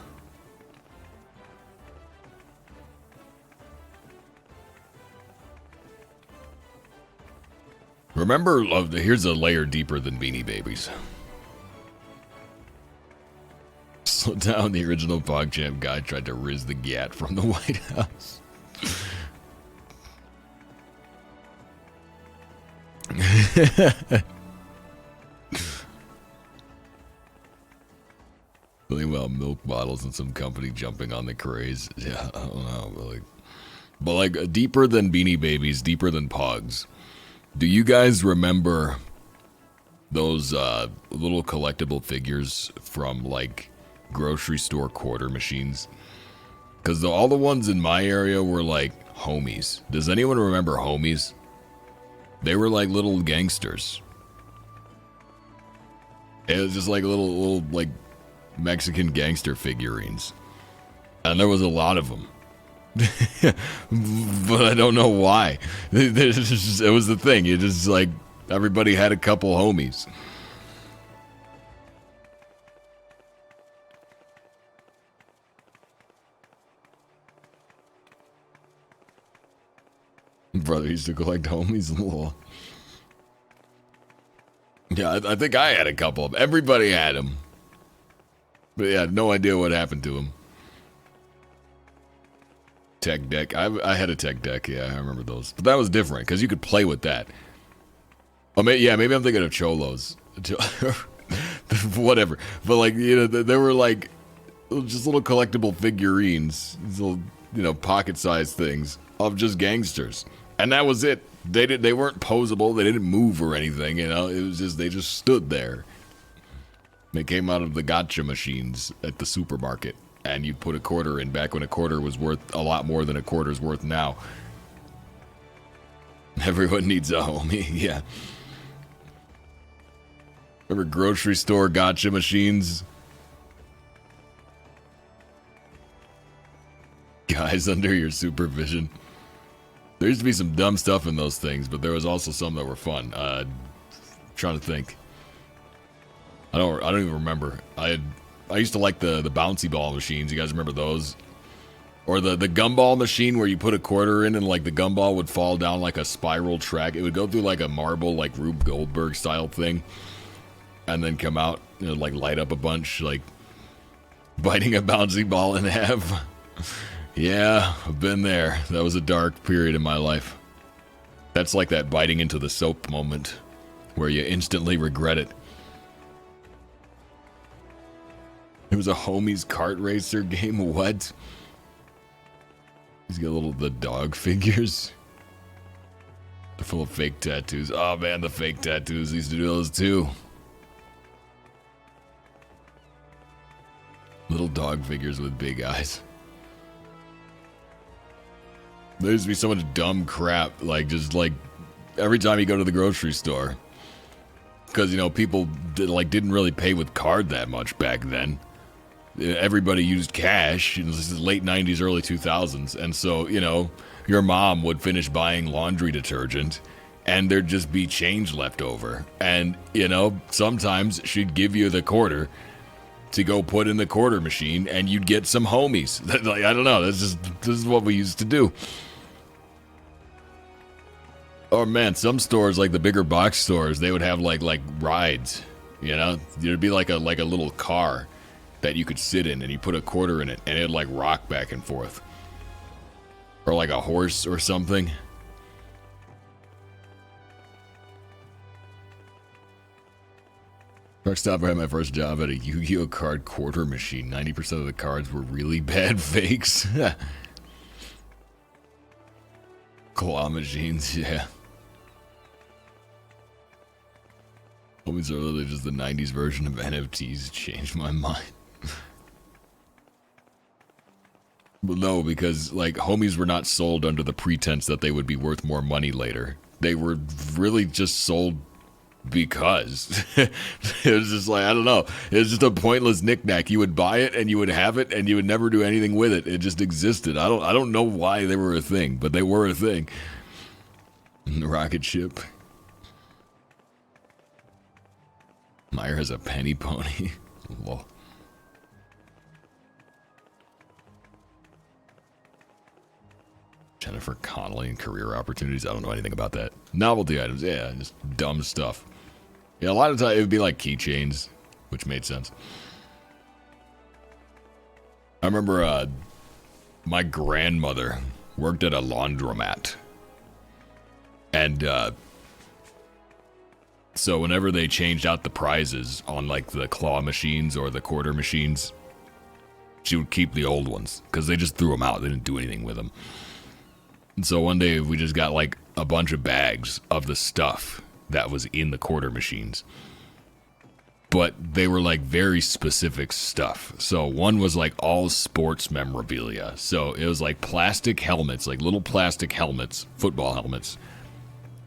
S1: Remember, here's a layer deeper than Beanie Babies. Slow down, the original PogChamp guy tried to riz the gat from the White House. Something about milk bottles and some company jumping on the craze. Yeah, I don't know, but like deeper than Beanie Babies, deeper than Pogs. Do you guys remember those little collectible figures from like grocery store quarter machines? Because all the ones in my area were like homies. Does anyone remember homies? They were like little gangsters. It was just like little like Mexican gangster figurines. And there was a lot of them. But I don't know why. It was the thing. You just like, everybody had a couple homies. Brother used to collect homies. Lol. Yeah, I think I had a couple of them. Everybody had them. But yeah, no idea what happened to them. Tech deck. I had a tech deck. Yeah, I remember those. But that was different because you could play with that. Oh, maybe I'm thinking of Cholos. Whatever. But like, there were like just little collectible figurines, these little, pocket-sized things of just gangsters, and that was it. They weren't posable. They didn't move or anything. It was just they just stood there. They came out of the gotcha machines at the supermarket, and you'd put a quarter in back when a quarter was worth a lot more than a quarter's worth now. Everyone needs a homie, yeah. Remember grocery store gotcha machines? Guys under your supervision. There used to be some dumb stuff in those things, but there was also some that were fun. Trying to think. I don't even remember. I used to like the bouncy ball machines. You guys remember those? Or the gumball machine where you put a quarter in and like the gumball would fall down like a spiral track. It would go through like a marble, like Rube Goldberg style thing, and then come out and like light up a bunch, like biting a bouncy ball in half. Yeah, I've been there. That was a dark period in my life. That's like that biting into the soap moment where you instantly regret it. It was a homies kart racer game. What? He's got the dog figures. They're full of fake tattoos. Oh man, the fake tattoos. Used to do those too. Little dog figures with big eyes. There used to be so much dumb crap, just every time you go to the grocery store. Because, people didn't really pay with card that much back then. Everybody used cash. This is late 90s, early 2000s. And so, your mom would finish buying laundry detergent and there'd just be change left over. And, sometimes she'd give you the quarter to go put in the quarter machine and you'd get some homies. I don't know. This is what we used to do. Oh man, some stores, like the bigger box stores, they would have like rides, There'd be like a little car that you could sit in and you put a quarter in it and it'd like rock back and forth. Or like a horse or something. Truck stopper had my first job at a Yu-Gi-Oh card quarter machine. 90% of the cards were really bad fakes. Claw machines, yeah. Homies are literally just the 90s version of NFTs. Changed my mind. Well, no, because homies were not sold under the pretense that they would be worth more money later. They were really just sold because it was just I don't know. It was just a pointless knickknack. You would buy it and you would have it and you would never do anything with it. It just existed. I don't know why they were a thing, but they were a thing. The rocket ship. Meyer has a penny pony. Lol. Jennifer Connelly and career opportunities. I don't know anything about that. Novelty items. Yeah, just dumb stuff. Yeah, a lot of times it would be like keychains, which made sense. I remember my grandmother worked at a laundromat. And so whenever they changed out the prizes on the claw machines or the quarter machines, she would keep the old ones because they just threw them out. They didn't do anything with them. And so one day we just got a bunch of bags of the stuff that was in the quarter machines. But they were very specific stuff. So one was all sports memorabilia. So it was plastic helmets, little plastic helmets, football helmets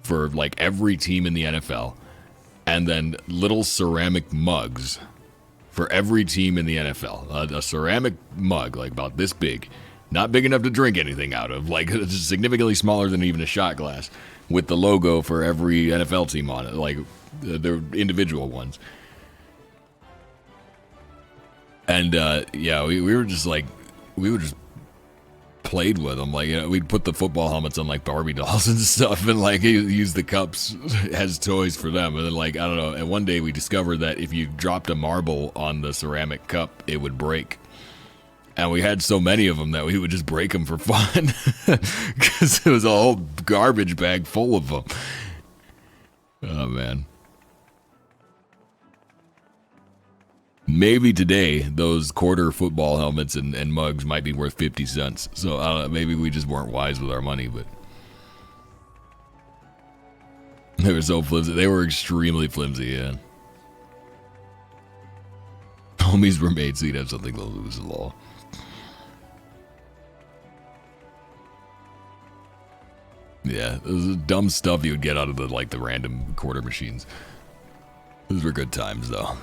S1: for every team in the NFL. And then little ceramic mugs for every team in the NFL. A ceramic mug, about this big. Not big enough to drink anything out of. Just significantly smaller than even a shot glass. With the logo for every NFL team on it. They're individual ones. And, yeah, we were just we would just played with them. Like, you know, we'd put the football helmets on like Barbie dolls and stuff, and like use the cups as toys for them. And then, like, I don't know. And one day we discovered that if you dropped a marble on the ceramic cup, it would break. And we had so many of them that we would just break them for fun, because it was a whole garbage bag full of them. Oh man. Maybe today, those quarter football helmets and mugs might be worth 50 cents. So, I don't know, maybe we just weren't wise with our money, but... They were so flimsy. They were extremely flimsy, yeah. Homies were made so you'd have something to lose, lol. Yeah, this is dumb stuff you would get out of the, like, the random quarter machines. Those were good times, though.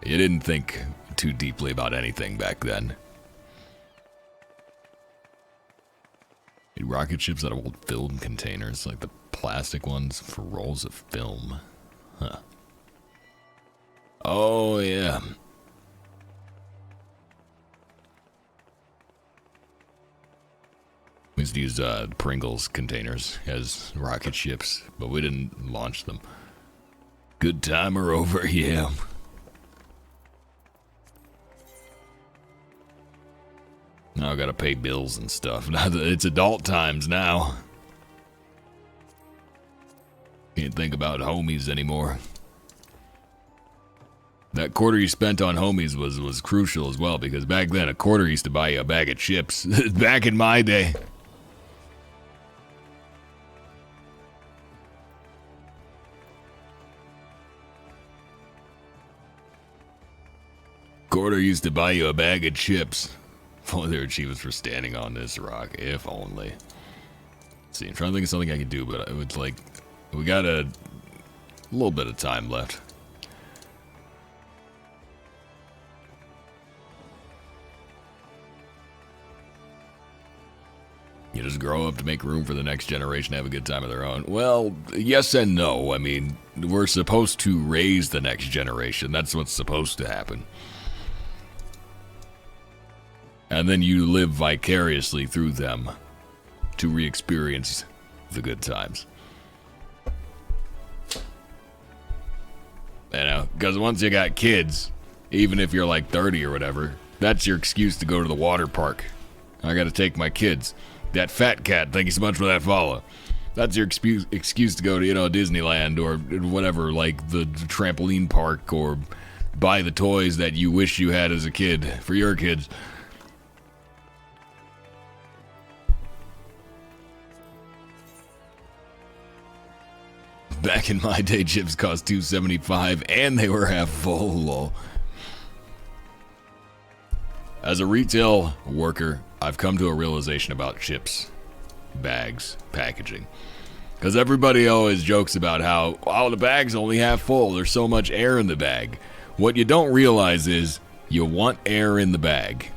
S1: You didn't think too deeply about anything back then. Rocket ships out of old film containers, like the plastic ones for rolls of film. Huh. Oh, yeah. We used to use Pringles containers as rocket ships, but we didn't launch them. Good time or over, yeah. Now I gotta pay bills and stuff. It's adult times now. Can't think about homies anymore. That quarter you spent on homies was crucial as well, because back then a quarter used to buy you a bag of chips. Back in my day. Quarter used to buy you a bag of chips. If only there were achievements for standing on this rock. If only. Let's see, I'm trying to think of something I could do, but it's like, we got a little bit of time left. You just grow up to make room for the next generation to have a good time of their own. Well, yes and no. I mean, we're supposed to raise the next generation. That's what's supposed to happen. And then you live vicariously through them to re-experience the good times. You know, because once you got kids, even if you're like 30 or whatever, that's your excuse to go to the water park. I gotta take my kids. That fat cat, thank you so much for that follow. That's your excuse to go to, you know, Disneyland or whatever, like the trampoline park, or buy the toys that you wish you had as a kid for your kids. Back in my day, chips cost $2.75 and they were half full, lol. As a retail worker, I've come to a realization about chips, bags, packaging. Because everybody always jokes about how, oh, the bag's only half full, there's so much air in the bag. What you don't realize is, you want air in the bag.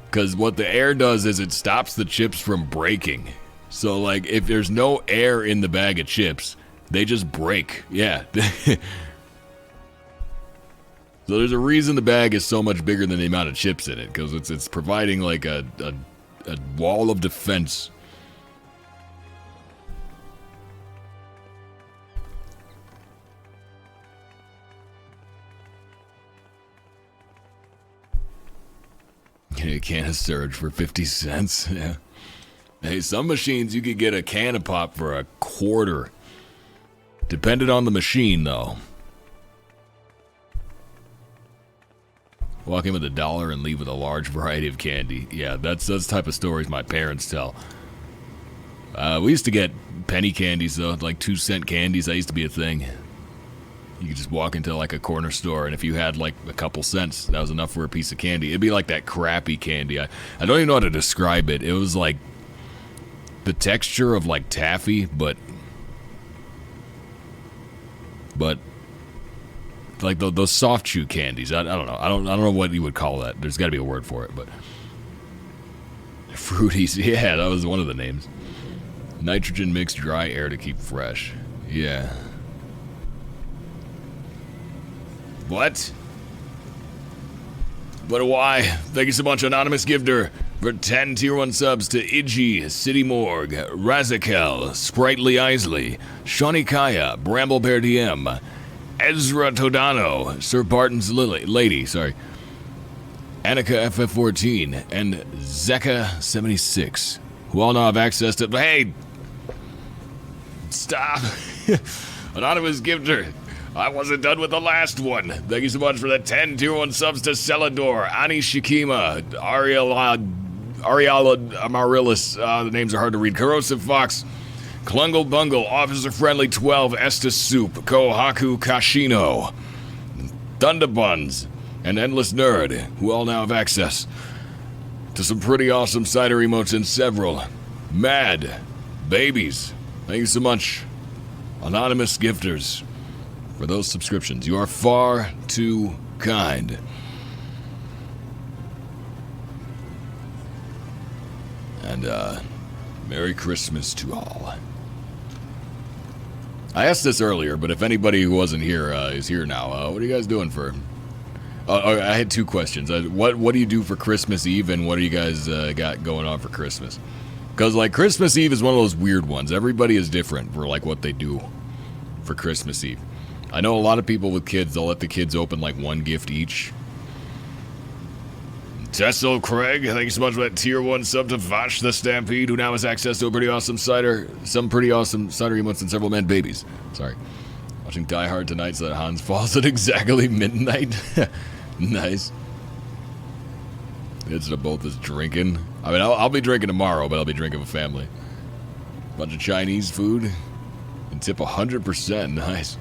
S1: Because what the air does is it stops the chips from breaking. So, like, if there's no air in the bag of chips, they just break. Yeah. So there's a reason the bag is so much bigger than the amount of chips in it, because it's providing, like, a wall of defense. A can of Surge for 50 cents. Yeah. Hey, some machines you could get a can of pop for a quarter. Depended on the machine, though. Walk in with $1 and leave with a large variety of candy. Yeah, that's those type of stories my parents tell. We used to get penny candies, though, like 2-cent candies. That used to be a thing. You could just walk into, like, a corner store, and if you had, like, a couple cents, that was enough for a piece of candy. It'd be like that crappy candy. I don't even know how to describe it. It was, like, the texture of, like, taffy, but like those soft chew candies. I don't know. I don't know what you would call that. There's got to be a word for it, but Fruities. Yeah, that was one of the names. Nitrogen mixed dry air to keep fresh. Yeah. What? But why? Thank you so much, Anonymous Gifter. For 10 tier 1 subs to Iggy, City Morgue, Razakel, Sprightly Isley, Shawnee Kaya, Bramble Bear DM, Ezra Todano, Sir Barton's Lady, Annika FF14, and Zeka76, who all now have access to... Hey! Stop! Anonymous Gifter, I wasn't done with the last one. Thank you so much for the 10 tier 1 subs to Celador, Ani Shikima, Ariala Amaryllis, the names are hard to read, Corrosive Fox, Klungle Bungle, Officer Friendly 12, Estes Soup, Kohaku Kashino, Thunderbuns, and Endless Nerd, who all now have access to some pretty awesome cider emotes and several mad babies. Thank you so much, Anonymous Gifters, for those subscriptions. You are far too kind. And, Merry Christmas to all. I asked this earlier, but if anybody who wasn't here is here now, what are you guys doing for... I had two questions. What do you do for Christmas Eve, and what do you guys got going on for Christmas? Because, like, Christmas Eve is one of those weird ones. Everybody is different for, like, what they do for Christmas Eve. I know a lot of people with kids, they'll let the kids open, like, one gift each. Tessel Craig, thank you so much for that tier 1 sub to Vash the Stampede, who now has access to a pretty awesome cider, some pretty awesome cider emotes and several mad babies. Sorry. Watching Die Hard tonight so that Hans falls at exactly midnight. Nice. It's both is drinking. I mean, I'll be drinking tomorrow, but I'll be drinking with family. Bunch of Chinese food. And tip 100%. Nice.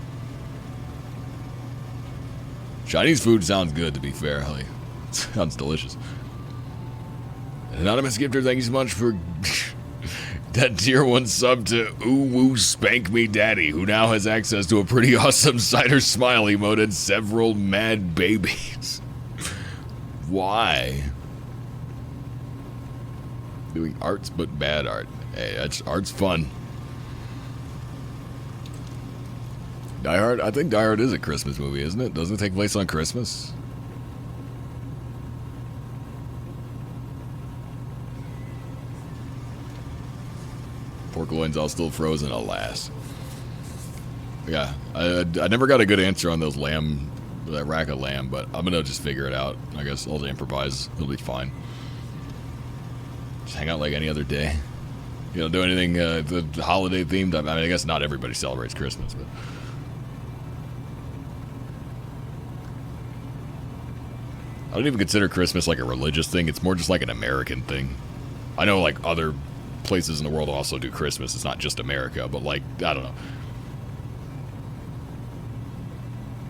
S1: Chinese food sounds good, to be fair. Like, sounds delicious. Anonymous Gifter, thank you so much for that tier 1 sub to Ooh Woo Spank Me Daddy, who now has access to a pretty awesome cider smile emote and several mad babies. Why? Doing arts but bad art. Hey, art's fun. Die Hard? I think Die Hard is a Christmas movie, isn't it? Doesn't it take place on Christmas? Pork loins all still frozen, alas. Yeah, I never got a good answer on those lamb, that rack of lamb, but I'm gonna just figure it out. I guess I'll improvise. It'll be fine. Just hang out like any other day. You know, do anything the holiday themed. I mean, I guess not everybody celebrates Christmas, but I don't even consider Christmas like a religious thing. It's more just like an American thing. I know, like, other places in the world also do Christmas. It's not just America, but, like, I don't know.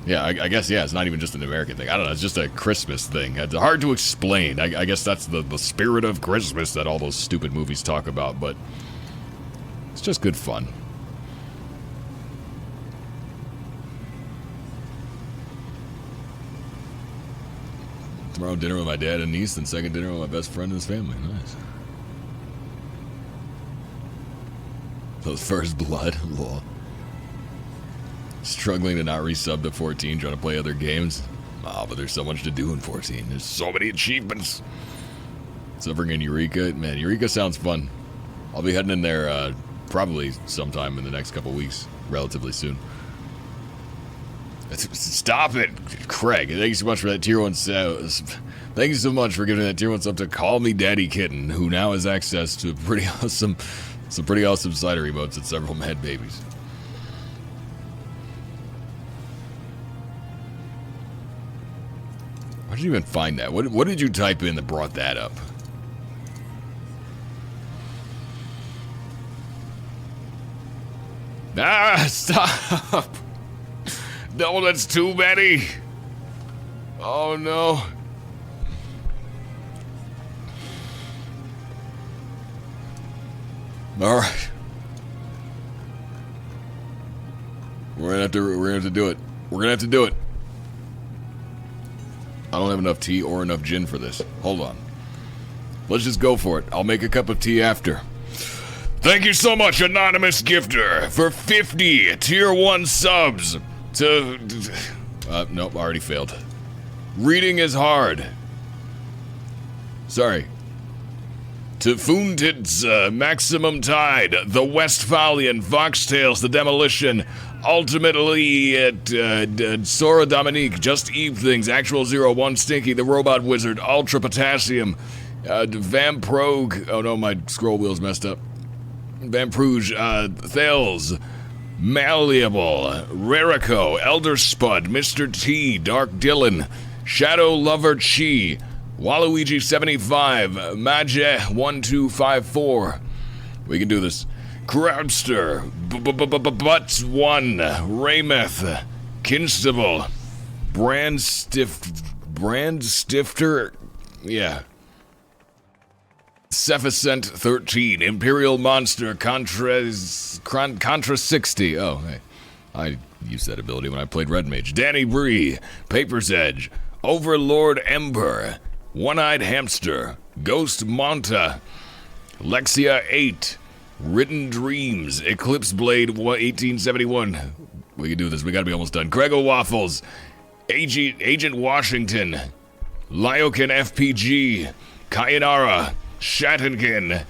S1: Yeah, I guess, yeah, it's not even just an American thing. I don't know, it's just a Christmas thing. It's hard to explain. I guess that's the spirit of Christmas that all those stupid movies talk about, but it's just good fun. Tomorrow dinner with my dad and niece, and second dinner with my best friend and his family. Nice. Those first blood. Struggling to not resub to 14, trying to play other games. Oh, but there's so much to do in 14. There's so many achievements. Suffering in Eureka. Man, Eureka sounds fun. I'll be heading in there probably sometime in the next couple weeks. Relatively soon. Stop it, Craig. Thank you so much for that tier 1 sub. Thank you so much for giving that tier 1 sub to Call Me Daddy Kitten, who now has access to some pretty awesome cider emotes and several mad babies. Why did you even find that? What did you type in that brought that up? Ah, stop! No, that's too many! Oh, no. Alright. We're gonna have to do it. We're gonna have to do it. I don't have enough tea or enough gin for this. Hold on. Let's just go for it. I'll make a cup of tea after. Thank you so much, Anonymous Gifter, for 50 tier 1 subs to... nope, I already failed. Reading is hard. Sorry. to Funditz, Maximum Tide, The Westphalian, Foxtails, The Demolition, ultimately at Sora Dominique, Just Eve Things, Actual Zero, One Stinky, The Robot Wizard, Ultra Potassium, Vamprogue, oh no, my scroll wheel's messed up, Vamprouge, Thales, Malleable, Rarico, Elder Spud, Mr. T, Dark Dylan, Shadow Lover Chi, Waluigi 75, Mage1254. We can do this. Crowdster, Butts 1, Raymeth, Kinstable, Brand Stifter, yeah. Cephascent 13, Imperial Monster, Contra 60. Oh, hey. I used that ability when I played Red Mage. Danny Bree, Paper's Edge, Overlord Ember, One-Eyed Hamster, Ghost Monta, Lexia 8, Written Dreams, Eclipse Blade 1871. We can do this. We gotta be almost done. Gregor Waffles, Agent Washington, Lyokin FPG, Kayanara, Shattenkin,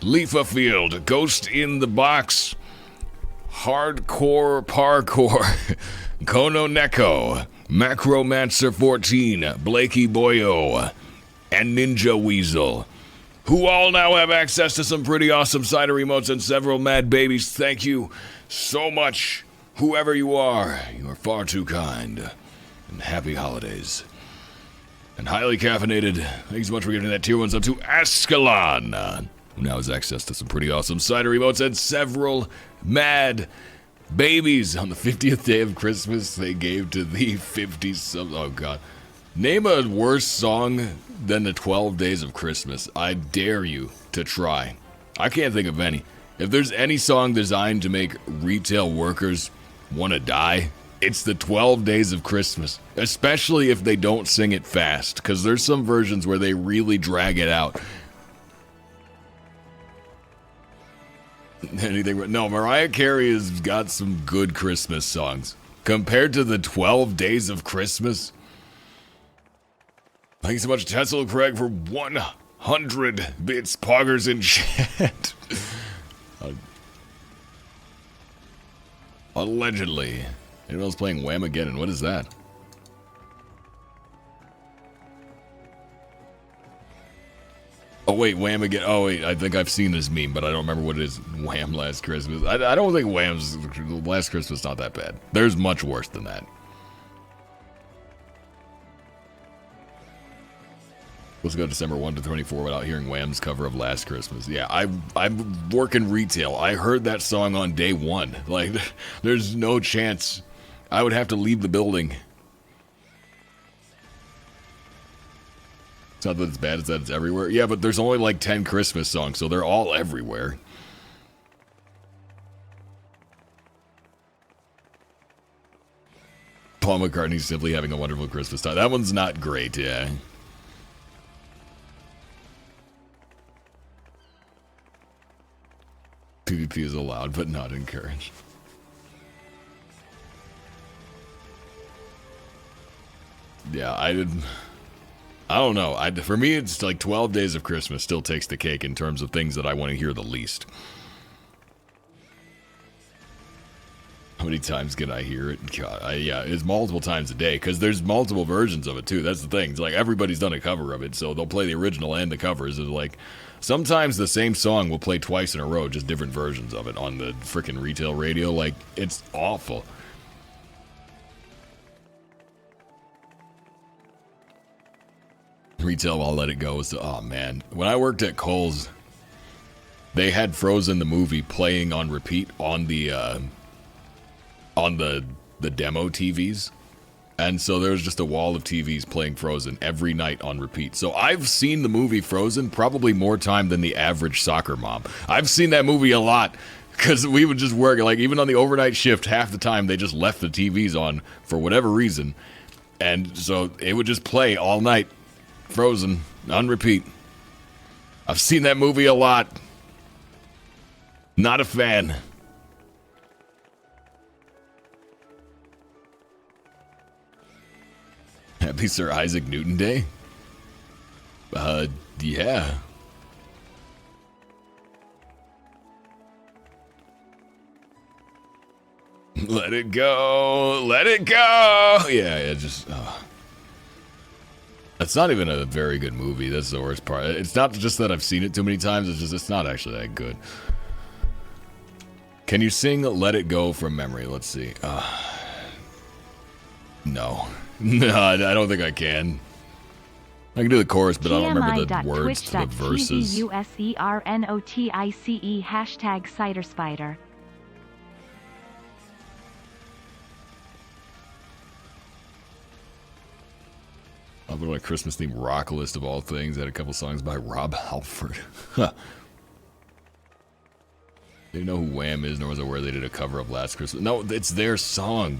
S1: Leafa Field, Ghost in the Box, Hardcore Parkour, Kono Neko, Macromancer 14, Blakey Boyo, and Ninja Weasel, who all now have access to some pretty awesome cider emotes and several mad babies. Thank you so much, whoever you are. You are far too kind. And happy holidays. And highly caffeinated. Thanks so much for giving that tier 1s up to Ascalon, who now has access to some pretty awesome cider emotes and several mad babies. On the 50th day of Christmas, they gave to the 50-some... Oh, God. Name a worse song than the 12 Days of Christmas. I dare you to try. I can't think of any. If there's any song designed to make retail workers want to die, it's the 12 Days of Christmas. Especially if they don't sing it fast, because there's some versions where they really drag it out. Anything? No, Mariah Carey has got some good Christmas songs. Compared to the 12 Days of Christmas. Thank you so much, Tesla Craig, for 100 bits. Poggers in chat. Allegedly. Anyone else playing Whamageddon? What is that? Oh wait, Whamageddon. Oh wait, I think I've seen this meme, but I don't remember what it is. Wham! Last Christmas. I don't think Wham's Last Christmas is not that bad. There's much worse than that. Let's go December 1 to 24 without hearing Wham's cover of Last Christmas. Yeah, I work in retail. I heard that song on day one. Like, there's no chance I would have to leave the building. It's not that it's bad, it's that it's everywhere. Yeah, but there's only like 10 Christmas songs, so they're all everywhere. Paul McCartney's Simply Having a Wonderful Christmas Time. That one's not great, yeah. PvP is allowed, but not encouraged. Yeah, I don't know. For me, it's like 12 Days of Christmas still takes the cake in terms of things that I want to hear the least. How many times can I hear it? God, yeah, it's multiple times a day, because there's multiple versions of it, too. That's the thing. It's like, everybody's done a cover of it, so they'll play the original and the covers. It's like, sometimes the same song will play twice in a row, just different versions of it on the freaking retail radio. Like, it's awful. Retail, I'll let it go. So, oh, man. When I worked at Kohl's, they had Frozen the movie playing on repeat on the demo TVs. And so there was just a wall of TVs playing Frozen every night on repeat. So I've seen the movie Frozen probably more time than the average soccer mom. I've seen that movie a lot because we would just work, like even on the overnight shift, half the time they just left the TVs on for whatever reason. And so it would just play all night, Frozen, on repeat. I've seen that movie a lot. Not a fan. Happy Sir Isaac Newton Day? Yeah. Let it go. Let it go. Yeah, it just. It's not even a very good movie. That's the worst part. It's not just that I've seen it too many times. It's just it's not actually that good. Can you sing "Let It Go" from memory? Let's see. No. No, I don't think I can. I can do the chorus, but I don't remember the words to the verses.
S2: TVUSERNOTICE hashtag Cider Spider.
S1: I'll put on a Christmas themed rock list of all things. I had a couple songs by Rob Halford. Huh. They didn't know who Wham is, nor was I aware they did a cover of Last Christmas. No, it's their song.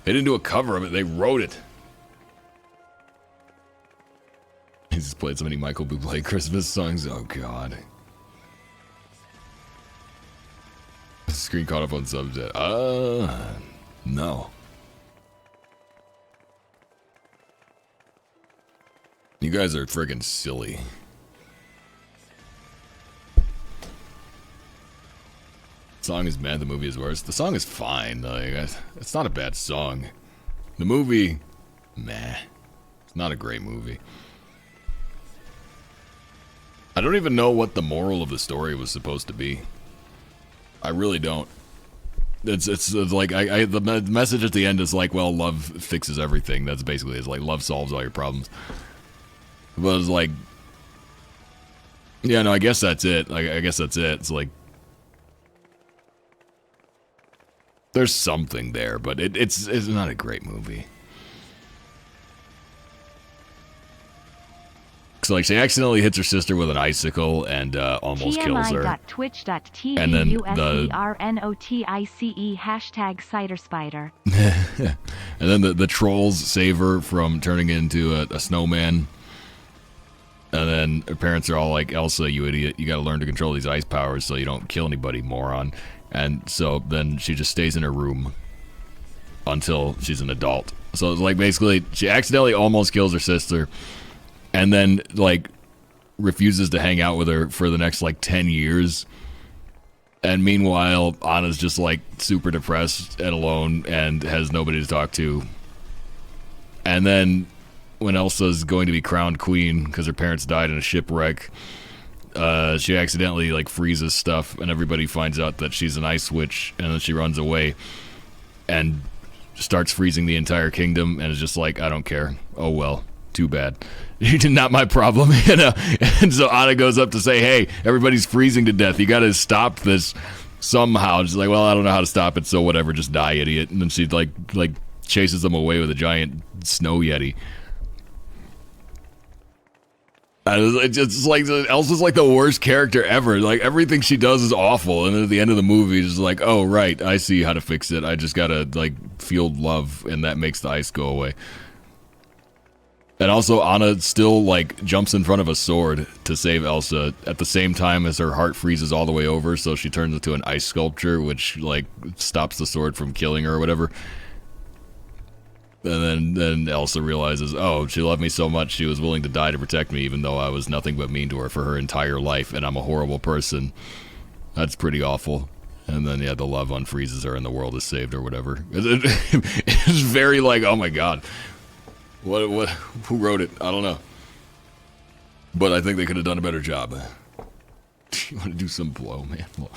S1: They didn't do a cover of it, they wrote it. He's just played so many Michael Bublé Christmas songs. Oh, God. The screen caught up on subject. No. You guys are friggin' silly. The song is bad, the movie is worse. The song is fine. Like, it's not a bad song. The movie, meh. It's not a great movie. I don't even know what the moral of the story was supposed to be. I really don't. It's like the message at the end is like, well, love fixes everything. That's basically it's like love solves all your problems. But it's like, yeah, no, I guess that's it. I guess that's it. It's like there's something there, but it's not a great movie. So like she accidentally hits her sister with an icicle and almost kills her. And then
S2: TMI.twitch.tv hashtag Cider Spider.
S1: And then the trolls save her from turning into a snowman. And then her parents are all like, Elsa, you idiot, you gotta learn to control these ice powers so you don't kill anybody, moron. And so then she just stays in her room until she's an adult. So it's like basically she accidentally almost kills her sister and then like refuses to hang out with her for the next like 10 years. And meanwhile, Anna's just like super depressed and alone and has nobody to talk to. And then when Elsa's going to be crowned queen because her parents died in a shipwreck, she accidentally like freezes stuff and everybody finds out that she's an ice witch, and then she runs away and starts freezing the entire kingdom and is just like, I don't care. Oh well, too bad. Not my problem, you know. And so Anna goes up to say, hey, everybody's freezing to death. You gotta stop this somehow. She's like, well, I don't know how to stop it, so whatever, just die, idiot. And then she like chases them away with a giant snow yeti. It's like Elsa's like the worst character ever. Like everything she does is awful, and then at the end of the movie, it's like, oh right, I see how to fix it. I just gotta like feel love, and that makes the ice go away. And also, Anna still like jumps in front of a sword to save Elsa at the same time as her heart freezes all the way over, so she turns into an ice sculpture, which like stops the sword from killing her or whatever. And then Elsa realizes, oh, she loved me so much she was willing to die to protect me, even though I was nothing but mean to her for her entire life, and I'm a horrible person. That's pretty awful. And then, yeah, the love unfreezes her and the world is saved or whatever. It's very like, oh my god. What, who wrote it? I don't know. But I think they could have done a better job. You want to do some blow, man? Well,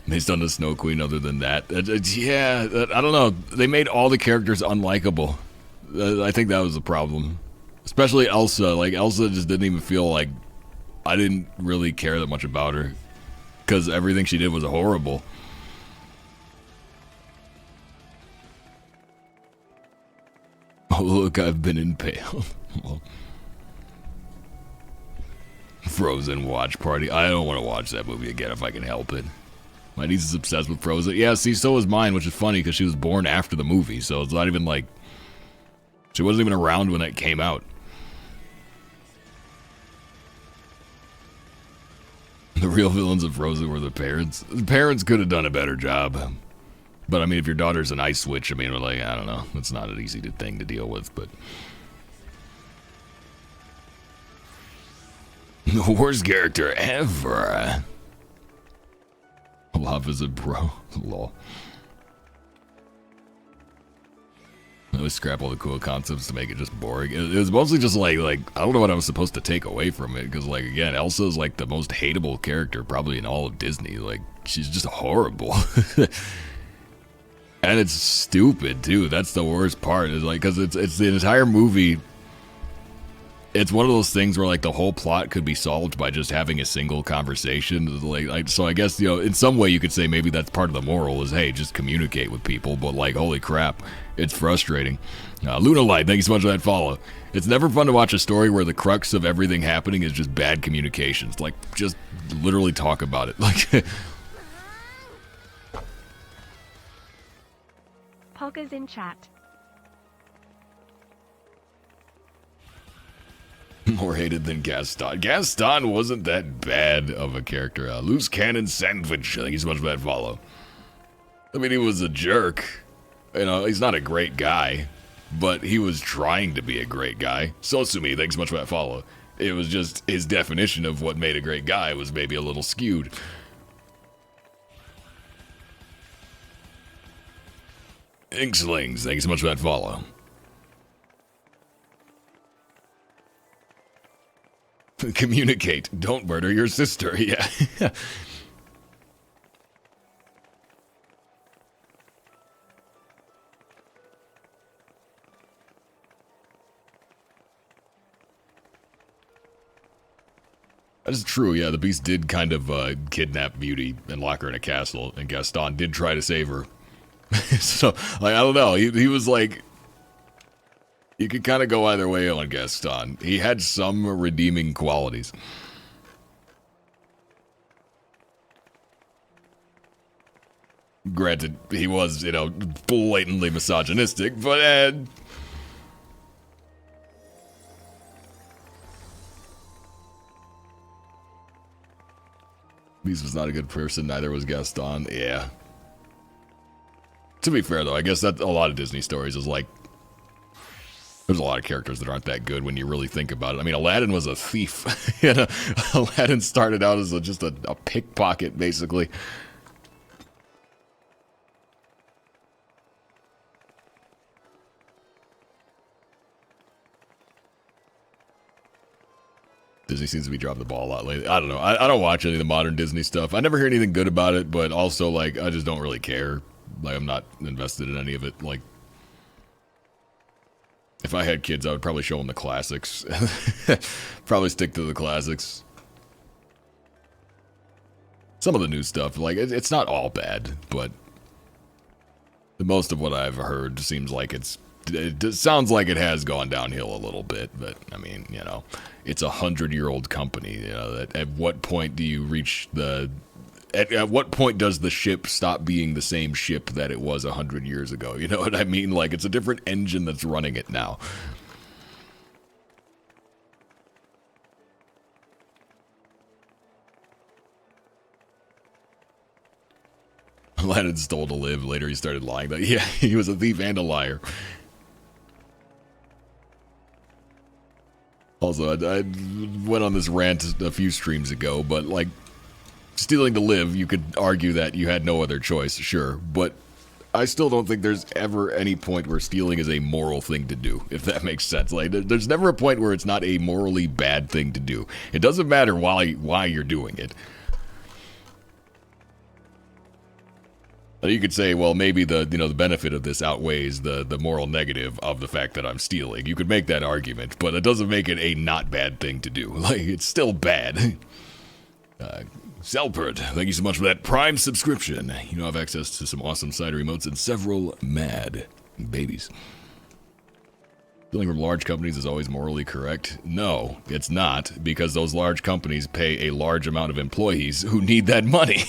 S1: based on the Snow Queen, other than that, yeah, I don't know. They made all the characters unlikable. I think that was the problem. Especially Elsa. Like, Elsa just didn't even feel like... I didn't really care that much about her. Because everything she did was horrible. Oh, look, I've been impaled. Well, Frozen watch party. I don't want to watch that movie again if I can help it. My niece is obsessed with Frozen. Yeah, see, so is mine, which is funny because she was born after the movie, so it's not even like... She wasn't even around when that came out. The real villains of Frozen were the parents. The parents could have done a better job. But, I mean, if your daughter's an ice witch, I mean, we're like, I don't know. It's not an easy thing to deal with, but... The worst character ever. Lava's a bro. Lol. I always scrap all the cool concepts to make it just boring. It was mostly just like I don't know what I was supposed to take away from it, because like again, Elsa's like the most hateable character probably in all of Disney. Like she's just horrible. And it's stupid too. That's the worst part. Is like because it's the entire movie. It's one of those things where like the whole plot could be solved by just having a single conversation. Like so, I guess in some way you could say maybe that's part of the moral is hey, just communicate with people. But like holy crap, it's frustrating. Luna Light, thank you so much for that follow. It's never fun to watch a story where the crux of everything happening is just bad communications. Like just literally talk about it. Like.
S2: Polka's in chat.
S1: More hated than Gaston. Gaston wasn't that bad of a character. Loose Cannon Sandwich. Thank you so much for that follow. I mean, he was a jerk. You know, he's not a great guy, but he was trying to be a great guy. Sosumi, thanks so much for that follow. It was just his definition of what made a great guy was maybe a little skewed. Inkslings, thank you so much for that follow. Communicate. Don't murder your sister. Yeah. That is true. Yeah, the Beast did kind of kidnap Beauty and lock her in a castle, and Gaston did try to save her. So, like, I don't know. He was like... You could kind of go either way on Gaston. He had some redeeming qualities. Granted, he was, blatantly misogynistic, but, Beast was not a good person, neither was Gaston. Yeah. To be fair, though, I guess that a lot of Disney stories is like, there's a lot of characters that aren't that good when you really think about it. I mean, Aladdin was a thief. Aladdin started out as just a pickpocket, basically. Disney seems to be dropping the ball a lot lately. I don't know. I don't watch any of the modern Disney stuff. I never hear anything good about it, but also, like, I just don't really care. Like, I'm not invested in any of it. Like, if I had kids, I would probably show them the classics. Probably stick to the classics. Some of the new stuff, like, it's not all bad, but most of what I've heard seems like it sounds like it has gone downhill a little bit, but, I mean, it's a 100-year-old company, at what point do you reach the... At what point does the ship stop being the same ship that it was 100 years ago? You know what I mean? Like, it's a different engine that's running it now. Aladdin stole to live. Later he started lying. Yeah, he was a thief and a liar. Also, I went on this rant a few streams ago, but, like, stealing to live, you could argue that you had no other choice, sure, but I still don't think there's ever any point where stealing is a moral thing to do, if that makes sense. Like, there's never a point where it's not a morally bad thing to do. It doesn't matter why you're doing it. You could say, well, maybe the benefit of this outweighs the moral negative of the fact that I'm stealing. You could make that argument, but it doesn't make it a not bad thing to do. Like, it's still bad. Selpert, thank you so much for that Prime subscription. You have access to some awesome cider emotes and several mad babies. Stealing from large companies is always morally correct? No, it's not, because those large companies pay a large amount of employees who need that money.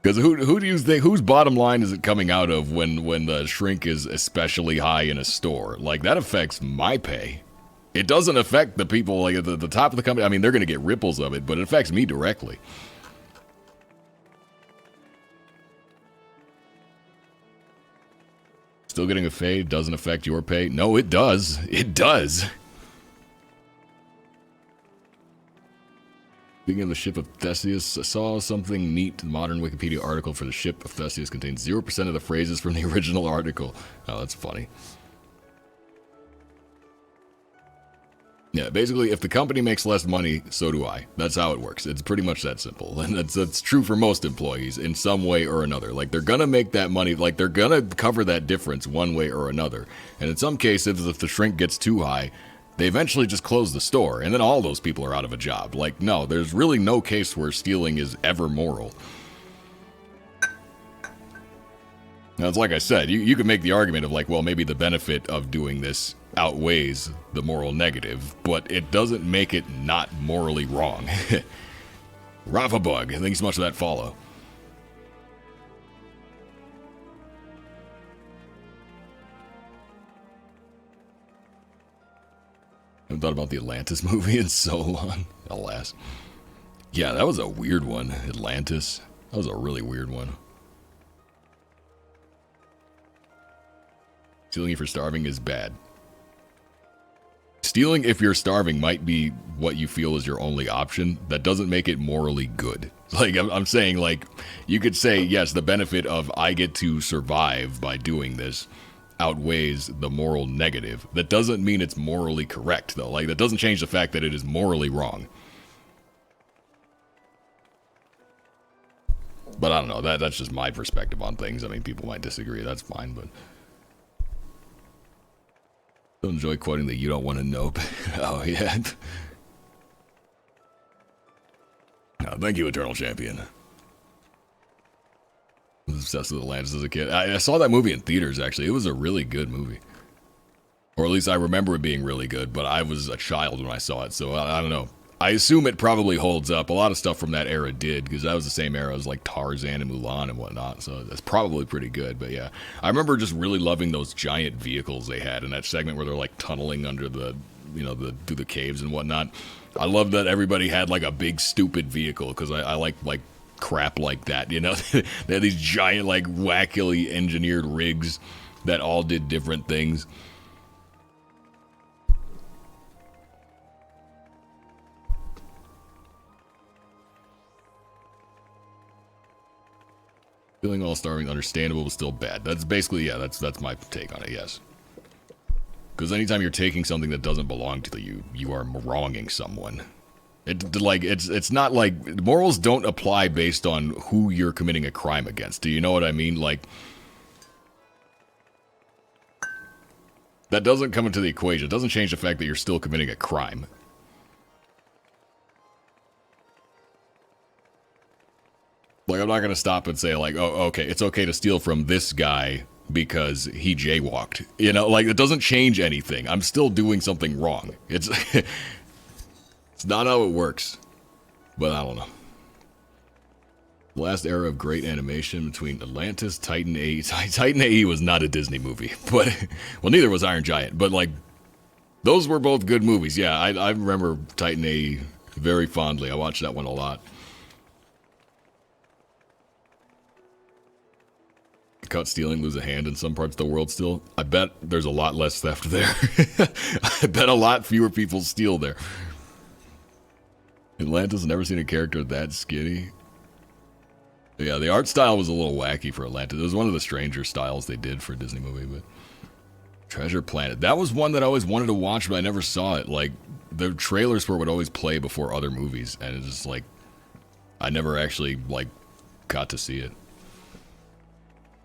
S1: Because who do you think, whose bottom line is it coming out of when the shrink is especially high in a store? Like, that affects my pay. It doesn't affect the people like at the top of the company. I mean, they're going to get ripples of it, but it affects me directly. Still getting a fade doesn't affect your pay? No, it does. It does. Speaking of the ship of Theseus, I saw something neat. The modern Wikipedia article for the ship of Theseus contains 0% of the phrases from the original article. Oh, that's funny. Yeah, basically, if the company makes less money, so do I. That's how it works. It's pretty much that simple. And that's true for most employees in some way or another. Like, they're gonna make that money, like, they're gonna cover that difference one way or another. And in some cases, if the shrink gets too high, they eventually just close the store, and then all those people are out of a job. Like, no, there's really no case where stealing is ever moral. Now, it's like I said, you could make the argument of like, well, maybe the benefit of doing this outweighs the moral negative, but it doesn't make it not morally wrong. Rafa Bug, thanks so much for that follow. I haven't thought about the Atlantis movie in so long. Alas. Yeah, that was a weird one. Atlantis. That was a really weird one. Stealing if you're starving is bad. Stealing if you're starving might be what you feel is your only option. That doesn't make it morally good. Like, I'm saying, like, you could say, yes, the benefit of I get to survive by doing this outweighs the moral negative. That doesn't mean it's morally correct, though. Like, that doesn't change the fact that it is morally wrong. But I don't know, that's just my perspective on things. I mean, people might disagree, that's fine, but... Still enjoy quoting the "you don't want to know." Oh, yeah. Oh, thank you, Eternal Champion. I was obsessed with Atlantis as a kid. I saw that movie in theaters, actually. It was a really good movie. Or at least I remember it being really good, but I was a child when I saw it, so I don't know. I assume it probably holds up. A lot of stuff from that era did, because that was the same era as like Tarzan and Mulan and whatnot, so that's probably pretty good. But yeah, I remember just really loving those giant vehicles they had in that segment where they're like tunneling under the, you know, through the caves and whatnot. I love that everybody had like a big stupid vehicle, because I like crap like that, you know. They had these giant, like, wackily engineered rigs that all did different things. Feeling all starving, understandable, but still bad. That's basically, yeah, that's my take on it, yes. Because anytime you're taking something that doesn't belong to you, you are wronging someone. It's not like, morals don't apply based on who you're committing a crime against. Do you know what I mean? Like, that doesn't come into the equation. It doesn't change the fact that you're still committing a crime. Like, I'm not going to stop and say, like, oh, okay, it's okay to steal from this guy because he jaywalked. You know, like, it doesn't change anything. I'm still doing something wrong. It's it's not how it works. But I don't know. The last era of great animation between Atlantis, Titan AE. Titan AE was not a Disney movie. But, well, neither was Iron Giant. But, like, those were both good movies. Yeah, I remember Titan AE very fondly. I watched that one a lot. Caught stealing, lose a hand in some parts of the world still. I bet there's a lot less theft there. I bet a lot fewer people steal there. Atlantis, never seen a character that skinny. Yeah, the art style was a little wacky for Atlantis. It was one of the stranger styles they did for a Disney movie, but... Treasure Planet. That was one that I always wanted to watch, but I never saw it. Like, the trailers for it would always play before other movies, and it's just like... I never actually, like, got to see it.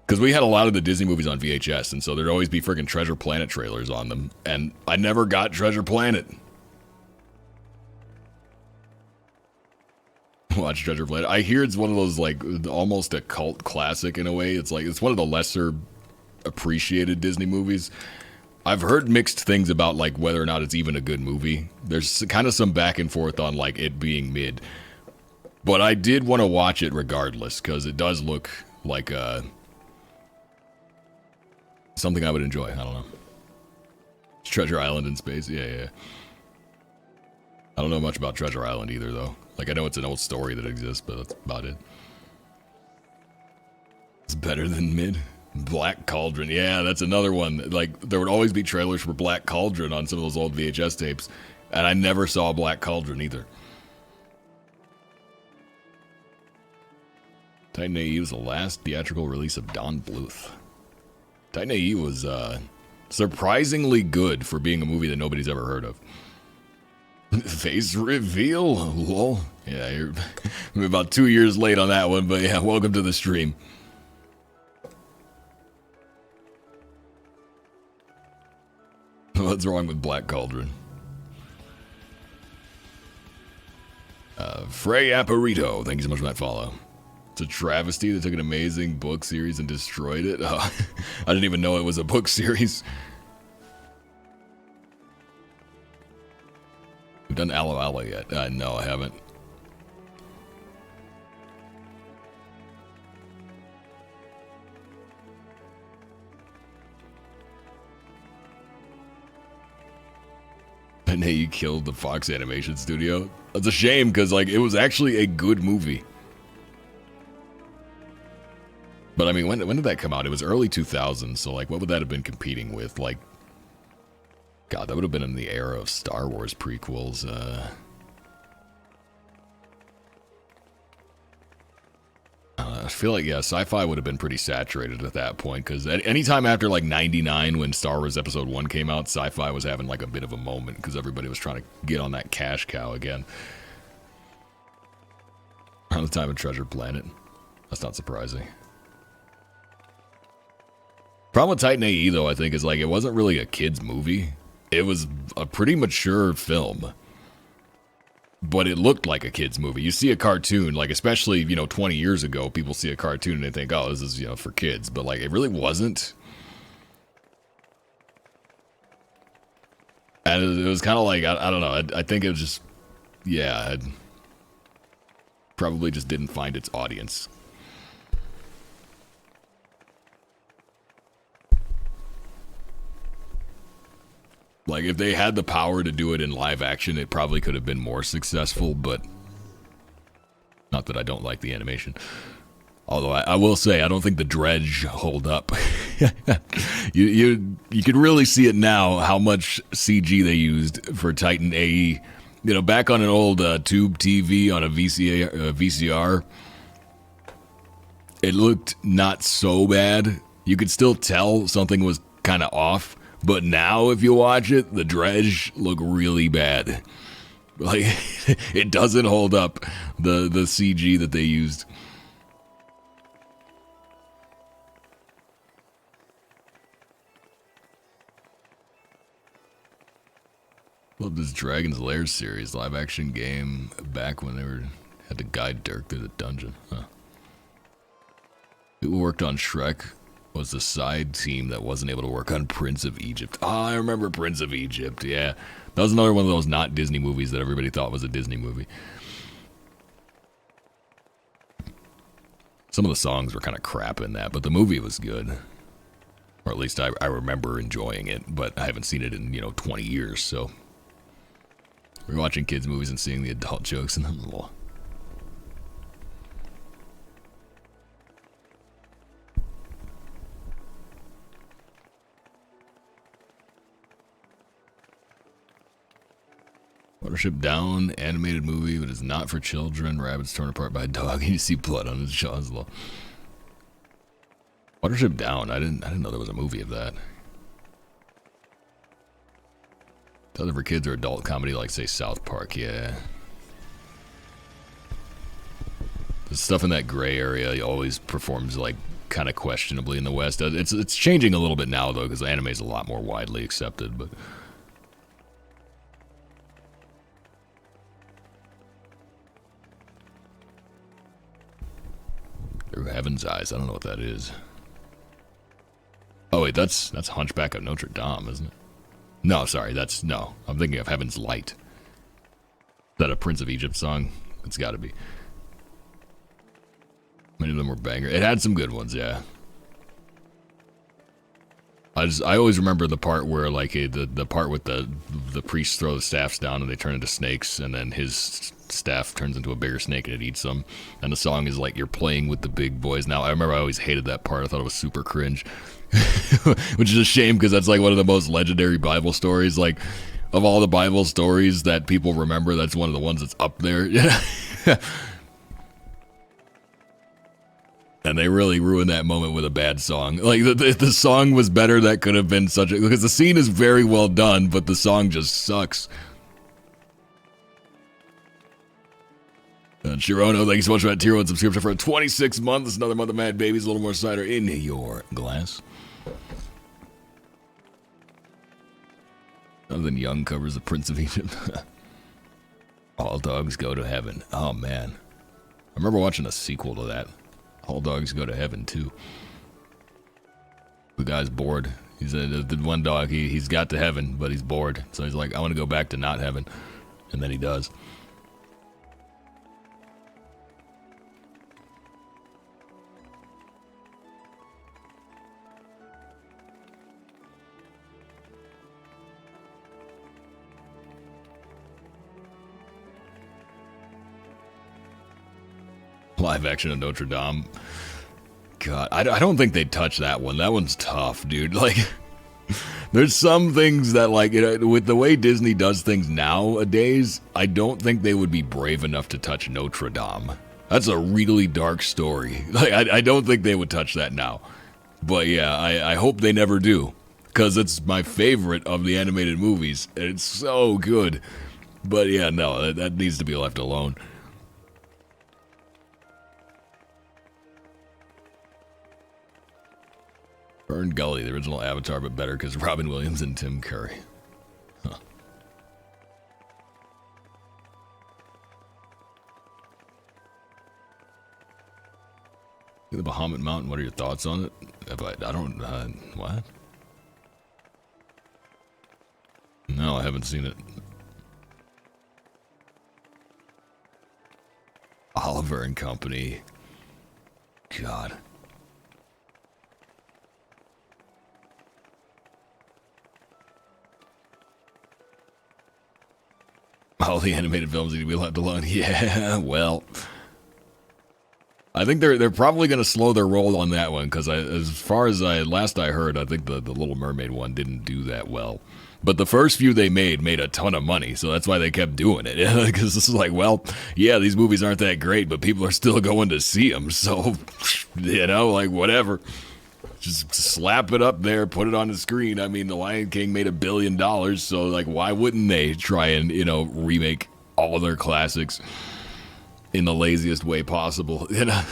S1: Because we had a lot of the Disney movies on VHS, and so there'd always be freaking Treasure Planet trailers on them, and I never got Treasure Planet. Watch Treasure Planet. I hear it's one of those, like, almost a cult classic in a way. It's like, it's one of the lesser appreciated Disney movies. I've heard mixed things about, like, whether or not it's even a good movie. There's kind of some back and forth on, like, it being mid. But I did want to watch it regardless, because it does look like something I would enjoy. I don't know. Treasure Island in space. Yeah. I don't know much about Treasure Island either, though. Like, I know it's an old story that exists, but that's about it. It's better than mid. Black Cauldron. Yeah, that's another one. Like, there would always be trailers for Black Cauldron on some of those old VHS tapes, and I never saw Black Cauldron either. Titan AE was the last theatrical release of Don Bluth. Titan AE was surprisingly good for being a movie that nobody's ever heard of. Face reveal? Lol. Yeah, you're about 2 years late on that one, but yeah, welcome to the stream. What's wrong with Black Cauldron? Frey Apparito, thank you so much for that follow. It's a travesty. They took an amazing book series and destroyed it. Oh, I didn't even know it was a book series. We've done Aloe Aloe yet? No, I haven't. And hey, you killed the Fox Animation Studio. That's a shame because like it was actually a good movie. But I mean, when did that come out? It was early 2000s, so like what would that have been competing with? Like, God, that would have been in the era of Star Wars prequels. I feel like, yeah, sci-fi would have been pretty saturated at that point, because anytime after like 99 when Star Wars Episode 1 came out, sci-fi was having like a bit of a moment because everybody was trying to get on that cash cow again. Around the time of Treasure Planet. That's not surprising. Problem with Titan AE, though, I think, is like it wasn't really a kid's movie. It was a pretty mature film. But it looked like a kid's movie. You see a cartoon, like especially, 20 years ago, people see a cartoon and they think, oh, this is, for kids. But like, it really wasn't. And it was kind of like, I don't know. I think it was just, yeah, it probably just didn't find its audience. Like, if they had the power to do it in live action, it probably could have been more successful, but not that I don't like the animation. Although I will say, I don't think the dredge hold up. you can really see it now, how much CG they used for Titan AE. Back on an old tube TV on a VCR, it looked not so bad. You could still tell something was kind of off. But now, if you watch it, the dredge look really bad. Like, it doesn't hold up the CG that they used. Love this Dragon's Lair series, live action game back when they had to guide Dirk through the dungeon. Huh. Who worked on Shrek? Was the side team that wasn't able to work on Prince of Egypt. Oh, I remember Prince of Egypt, yeah. That was another one of those not Disney movies that everybody thought was a Disney movie. Some of the songs were kind of crap in that, but the movie was good. Or at least I remember enjoying it, but I haven't seen it in, 20 years, so. We're watching kids' movies and seeing the adult jokes in them. Watership Down, animated movie, but it's not for children. Rabbits torn apart by a dog. You see blood on his jaws. Watership Down. I didn't know there was a movie of that. Other for kids or adult comedy, like say South Park. Yeah. The stuff in that gray area always performs like kind of questionably in the West. It's changing a little bit now though, because anime is a lot more widely accepted, but. Through Heaven's Eyes. I don't know what that is. Oh wait, that's Hunchback of Notre Dame, isn't it? No, sorry, no. I'm thinking of Heaven's Light. Is that a Prince of Egypt song? It's got to be. Many of them were banger. It had some good ones, yeah. I always remember the part where like the part with the priests throw the staffs down and they turn into snakes, and then his staff turns into a bigger snake and it eats them. And the song is like, you're playing with the big boys. Now I remember I always hated that part. I thought it was super cringe, which is a shame because that's like one of the most legendary Bible stories. Like of all the Bible stories that people remember, that's one of the ones that's up there. man, they really ruined that moment with a bad song. Like, if the song was better, that could have been such a... Because the scene is very well done, but the song just sucks. Shirono, thank you so much for that tier 1 subscription for 26 months. Another month of Mad Babies, a little more cider in your glass. Other than Young covers the Prince of Egypt. All dogs go to heaven. Oh, man. I remember watching a sequel to that. All dogs go to heaven, too. The guy's bored. He said the one dog, he's got to heaven, but he's bored. So he's like, I want to go back to not heaven. And then he does. Live action of Notre Dame. God, I don't think they'd touch that one. That one's tough, dude. Like, there's some things that, like, you know, with the way Disney does things nowadays, I don't think they would be brave enough to touch Notre Dame. That's a really dark story. Like, I don't think they would touch that now. But yeah, I hope they never do, because it's my favorite of the animated movies. And it's so good. But yeah, no, that needs to be left alone. Fern Gully, the original Avatar, but better because Robin Williams and Tim Curry. Huh. The Bahamut Mountain, what are your thoughts on it? I don't, what? No, I haven't seen it. Oliver and Company. God. All the animated films need to be left alone. Yeah, well, I think they're probably going to slow their roll on that one, because as far as last I heard, I think the Little Mermaid one didn't do that well. But the first few they made a ton of money, so that's why they kept doing it. Because this is like, well, yeah, these movies aren't that great, but people are still going to see them, so, you know, like, whatever. Just slap it up there, put it on the screen. I mean, The Lion King made $1 billion, so, like, why wouldn't they try and, you know, remake all of their classics in the laziest way possible, you know?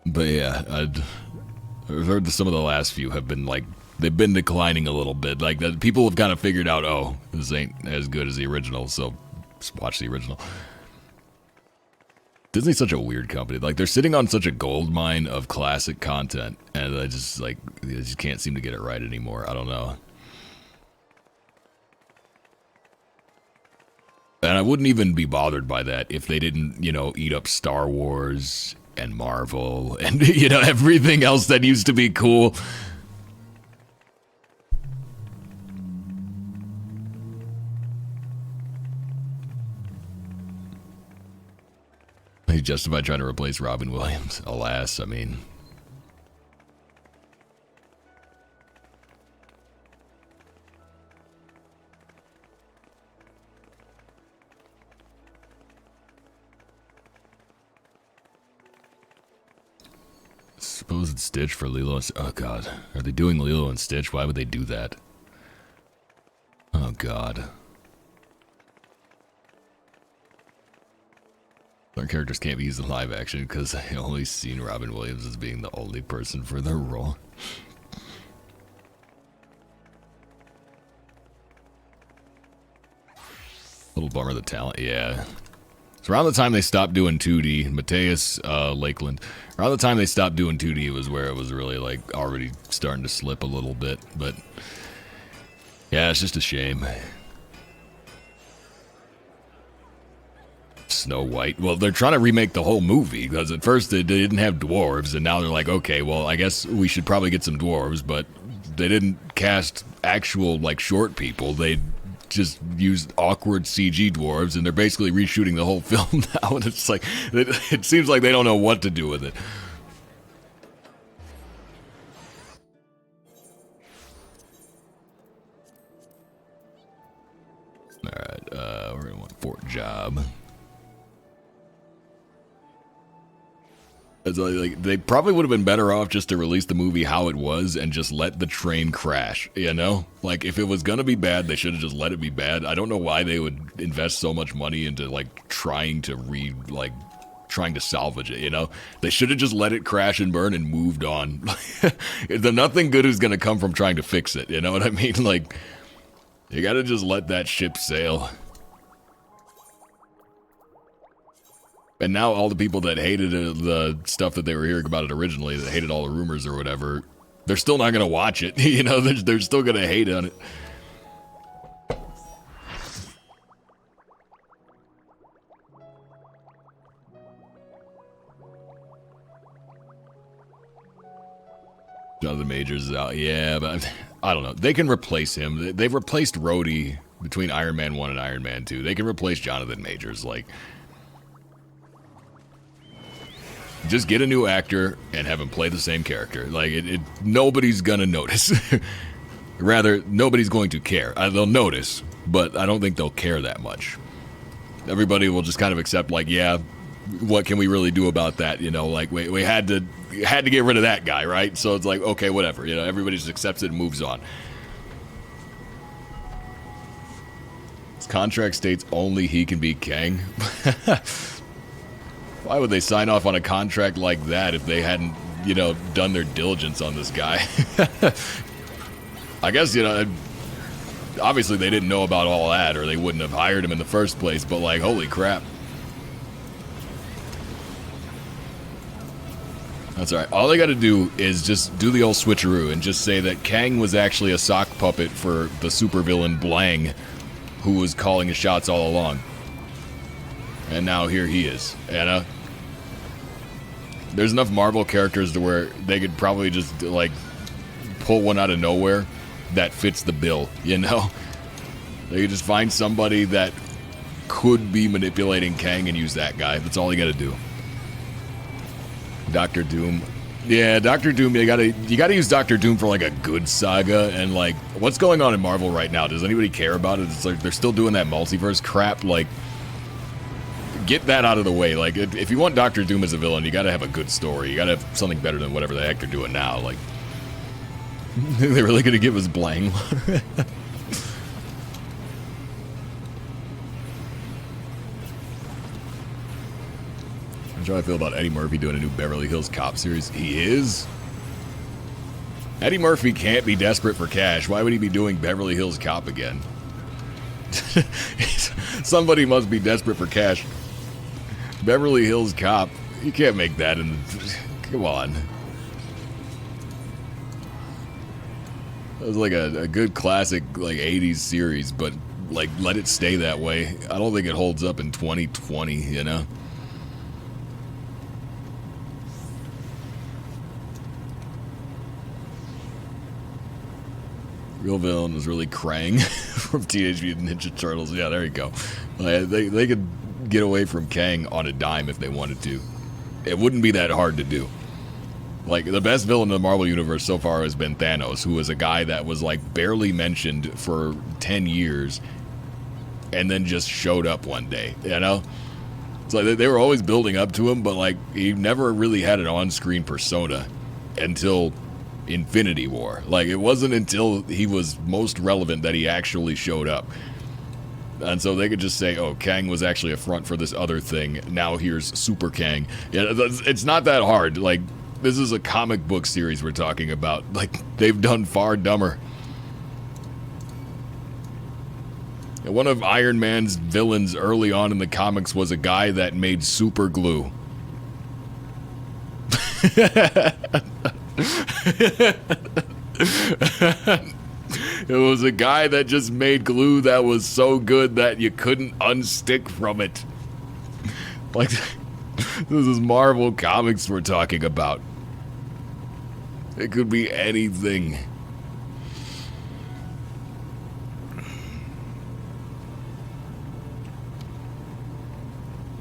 S1: But yeah, I've heard that some of the last few have been, like, they've been declining a little bit. Like, people have kind of figured out, oh, this ain't as good as the original, so just watch the original. Disney's such a weird company. Like, they're sitting on such a gold mine of classic content, and I just, like, they just can't seem to get it right anymore. I don't know. And I wouldn't even be bothered by that if they didn't, you know, eat up Star Wars and Marvel and, you know, everything else that used to be cool. He justified trying to replace Robin Williams. Alas, I mean... Supposed Stitch for Lilo and... Oh, God. Are they doing Lilo and Stitch? Why would they do that? Oh, God. Our characters can't be used in live action because I only seen Robin Williams as being the only person for their role. Little bummer, the talent. Yeah. So around the time they stopped doing 2D, Mateus Lakeland, around the time they stopped doing 2D was where it was really, like, already starting to slip a little bit. But yeah, it's just a shame. Snow White. Well, they're trying to remake the whole movie, because at first they didn't have dwarves, and now they're like, okay, well, I guess we should probably get some dwarves, but they didn't cast actual, like, short people. They just used awkward CG dwarves, and they're basically reshooting the whole film now, and it's like, it seems like they don't know what to do with it. Alright, we're gonna want Fort Job. It's like they probably would have been better off just to release the movie how it was and just let the train crash, you know? Like, if it was gonna be bad, they should have just let it be bad. I don't know why they would invest so much money into, like, trying to salvage it, you know? They should have just let it crash and burn and moved on. Nothing good is gonna come from trying to fix it, you know what I mean? Like, you gotta just let that ship sail. And now all the people that hated the stuff that they were hearing about it originally, that hated all the rumors or whatever, they're still not going to watch it. You know, they're still going to hate on it. Jonathan Majors is out. Yeah, but I don't know. They can replace him. They've replaced Rhodey between Iron Man 1 and Iron Man 2. They can replace Jonathan Majors. Like, just get a new actor and have him play the same character. Like, nobody's gonna notice. Rather, nobody's going to care. They'll notice, but I don't think they'll care that much. Everybody will just kind of accept, like, yeah, what can we really do about that? You know, like, we had to get rid of that guy, right? So it's like, okay, whatever. You know, everybody just accepts it and moves on. His contract states only he can be Kang. Why would they sign off on a contract like that if they hadn't, you know, done their diligence on this guy? I guess, you know, obviously they didn't know about all that or they wouldn't have hired him in the first place, but like, holy crap. That's all right. All they got to do is just do the old switcheroo and just say that Kang was actually a sock puppet for the supervillain Blang, who was calling his shots all along. And now here he is, you know? There's enough Marvel characters to where they could probably just, like, pull one out of nowhere that fits the bill, you know? They could just find somebody that could be manipulating Kang and use that guy. That's all you gotta do. Doctor Doom. Yeah, Doctor Doom, you gotta use Doctor Doom for, like, a good saga, and, like, what's going on in Marvel right now? Does anybody care about it? It's like, they're still doing that multiverse crap, like, get that out of the way. Like, if you want Doctor Doom as a villain, you gotta have a good story. You gotta have something better than whatever the heck they're doing now. Like, they're really gonna give us Blang. That's how I feel about Eddie Murphy doing a new Beverly Hills Cop series. He is? Eddie Murphy can't be desperate for cash. Why would he be doing Beverly Hills Cop again? Somebody must be desperate for cash. Beverly Hills Cop. You can't make that in... Come on. That was like a good classic, like, 80s series, but, like, let it stay that way. I don't think it holds up in 2020, you know? Real villain was really Krang from Teenage Mutant Ninja Turtles. Yeah, there you go. They could get away from Kang on a dime if they wanted to. It wouldn't be that hard to do. Like, the best villain in the Marvel Universe so far has been Thanos, who was a guy that was, like, barely mentioned for 10 years and then just showed up one day, you know? It's like they were always building up to him, but, like, he never really had an on-screen persona until Infinity War. Like, it wasn't until he was most relevant that he actually showed up. And so they could just say, oh, Kang was actually a front for this other thing. Now here's Super Kang. Yeah, it's not that hard. Like, this is a comic book series we're talking about. Like, they've done far dumber. And one of Iron Man's villains early on in the comics was a guy that made super glue. It was a guy that just made glue that was so good that you couldn't unstick from it. Like, this is Marvel Comics we're talking about. It could be anything.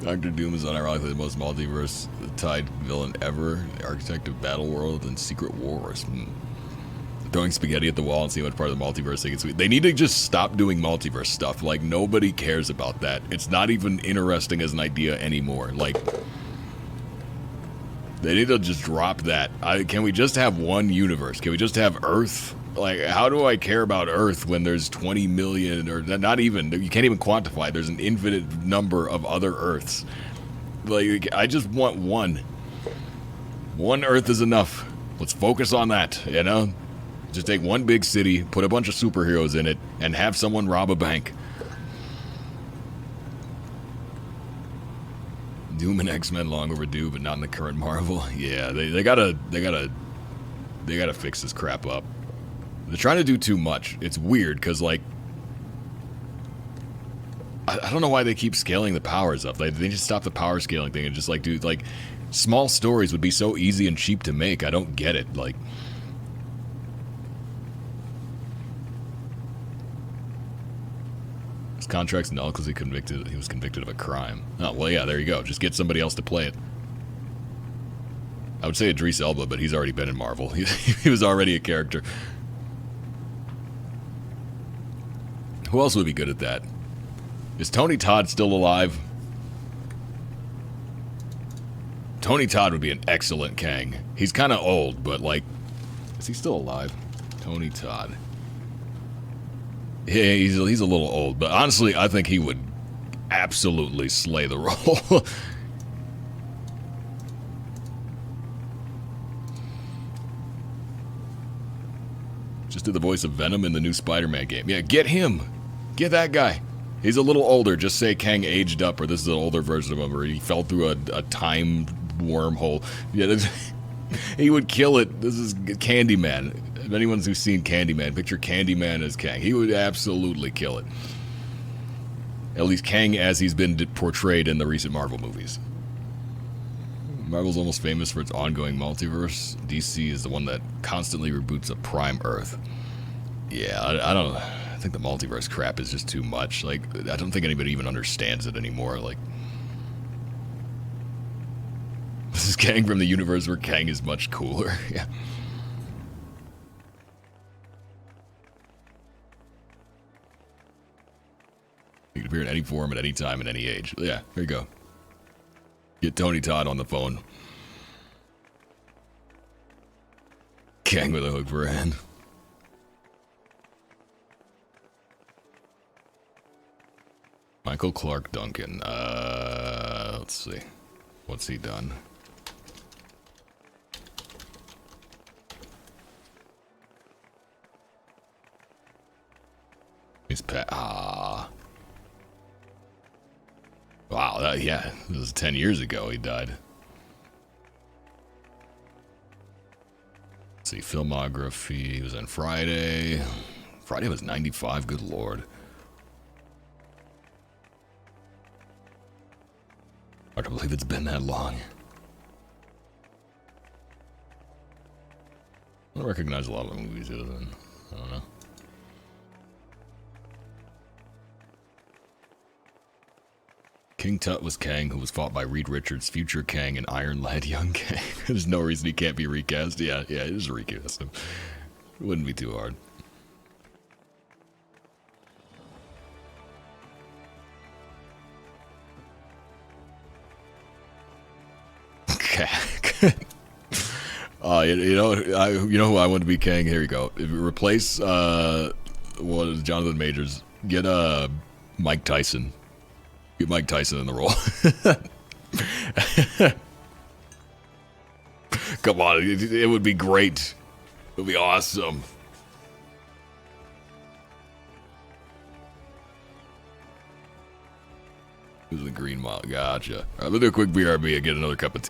S1: Doctor Doom is unironically the most multiverse-tied villain ever. The architect of Battle World and Secret Wars. Throwing spaghetti at the wall and seeing what part of the multiverse they can sweep. They need to just stop doing multiverse stuff. Like, nobody cares about that. It's not even interesting as an idea anymore. Like, They need to just drop that. Can we just have one universe? Can we just have Earth? Like, how do I care about Earth when there's 20 million, or not even, you can't even quantify, there's an infinite number of other Earths. Like, I just want one. One Earth is enough. Let's focus on that, you know? Just take one big city, put a bunch of superheroes in it, and have someone rob a bank. Doom and X-Men long overdue, but not in the current Marvel. Yeah, they gotta fix this crap up. They're trying to do too much. It's weird, because, like, I don't know why they keep scaling the powers up. Like, they just stop the power scaling thing and just, like, do, like, small stories would be so easy and cheap to make. I don't get it. Like, his contract's null because he was convicted of a crime. Oh, well, yeah, there you go. Just get somebody else to play it. I would say Idris Elba, but he's already been in Marvel. He was already a character. Who else would be good at that? Is Tony Todd still alive? Tony Todd would be an excellent Kang. He's kind of old, but, like, is he still alive? Tony Todd. Yeah, he's a little old, but honestly, I think he would absolutely slay the role. Just did the voice of Venom in the new Spider-Man game. Yeah, get him. Get that guy. He's a little older. Just say Kang aged up, or this is an older version of him, or he fell through a time wormhole. Yeah, he would kill it. This is Candyman. If anyone's who's seen Candyman, picture Candyman as Kang. He would absolutely kill it. At least Kang as he's been portrayed in the recent Marvel movies. Marvel's almost famous for its ongoing multiverse. DC is the one that constantly reboots a prime Earth. Yeah, I don't know. I think the multiverse crap is just too much. Like, I don't think anybody even understands it anymore. Like, this is Kang from the universe where Kang is much cooler. Yeah. He can appear in any form, at any time, at any age. Yeah, there you go. Get Tony Todd on the phone. Kang with a hook for a hand. Michael Clark Duncan. Let's see. What's he done? He's Wow, yeah. This was 10 years ago he died. Let's see, filmography. He was in Friday. Friday was 95, good lord. Hard to believe it's been that long. I don't recognize a lot of the movies other than, I don't know. King Tut was Kang, who was fought by Reed Richards, future Kang, and Iron Lad Young Kang. There's no reason he can't be recast. Yeah, just recast him. It wouldn't be too hard. you know who I want to be Kang? Here you go. If you replace Jonathan Majors, get Mike Tyson. Get Mike Tyson in the role. Come on, it would be great. It would be awesome. Who's the green mile? Gotcha. All right, let's do a quick BRB and get another cup of tea.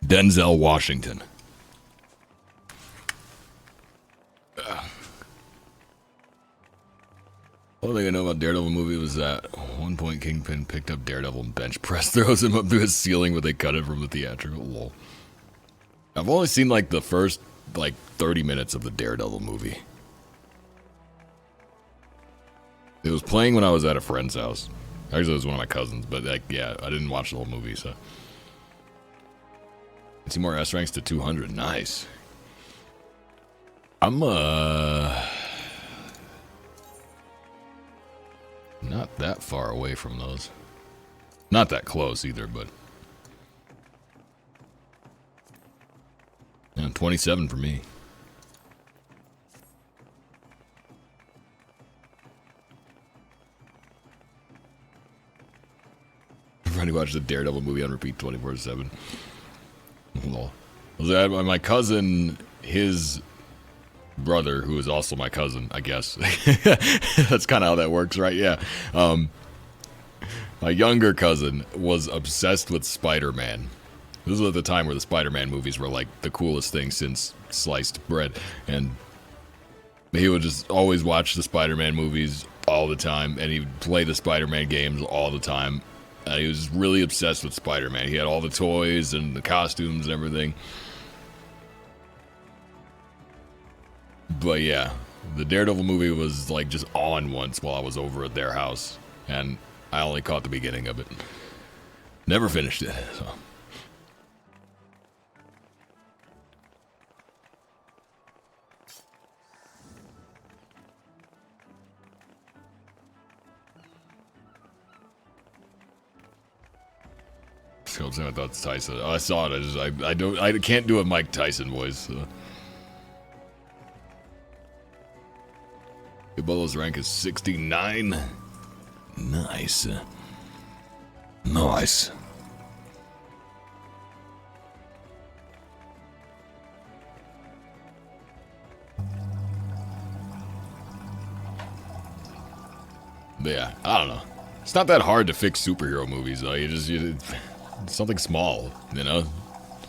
S1: Denzel Washington. One thing I know about Daredevil movie was that at one point Kingpin picked up Daredevil and bench press throws him up to his ceiling, but they cut it from the theatrical. Lol. I've only seen like the first like 30 minutes of the Daredevil movie. It was playing when I was at a friend's house. Actually, it was one of my cousins, but like, yeah, I didn't watch the whole movie, so. 2 more S ranks to 200. Nice. I'm not that far away from those. Not that close either, but. Yeah, 27 for me. Everybody watched the Daredevil movie on repeat 24/7. My cousin, his brother, who is also my cousin, I guess. That's kind of how that works, right? Yeah. My younger cousin was obsessed with Spider-Man. This was at the time where the Spider-Man movies were like the coolest thing since sliced bread. And he would just always watch the Spider-Man movies all the time. And he'd play the Spider-Man games all the time. He was really obsessed with Spider-Man. He had all the toys and the costumes and everything. But yeah, the Daredevil movie was like just on once while I was over at their house. And I only caught the beginning of it. Never finished it, so. I thought it's Tyson. I saw it. I can't do a Mike Tyson voice. So. Ebola's rank is 69. Nice. Nice. But yeah, I don't know. It's not that hard to fix superhero movies, though. Something small, you know?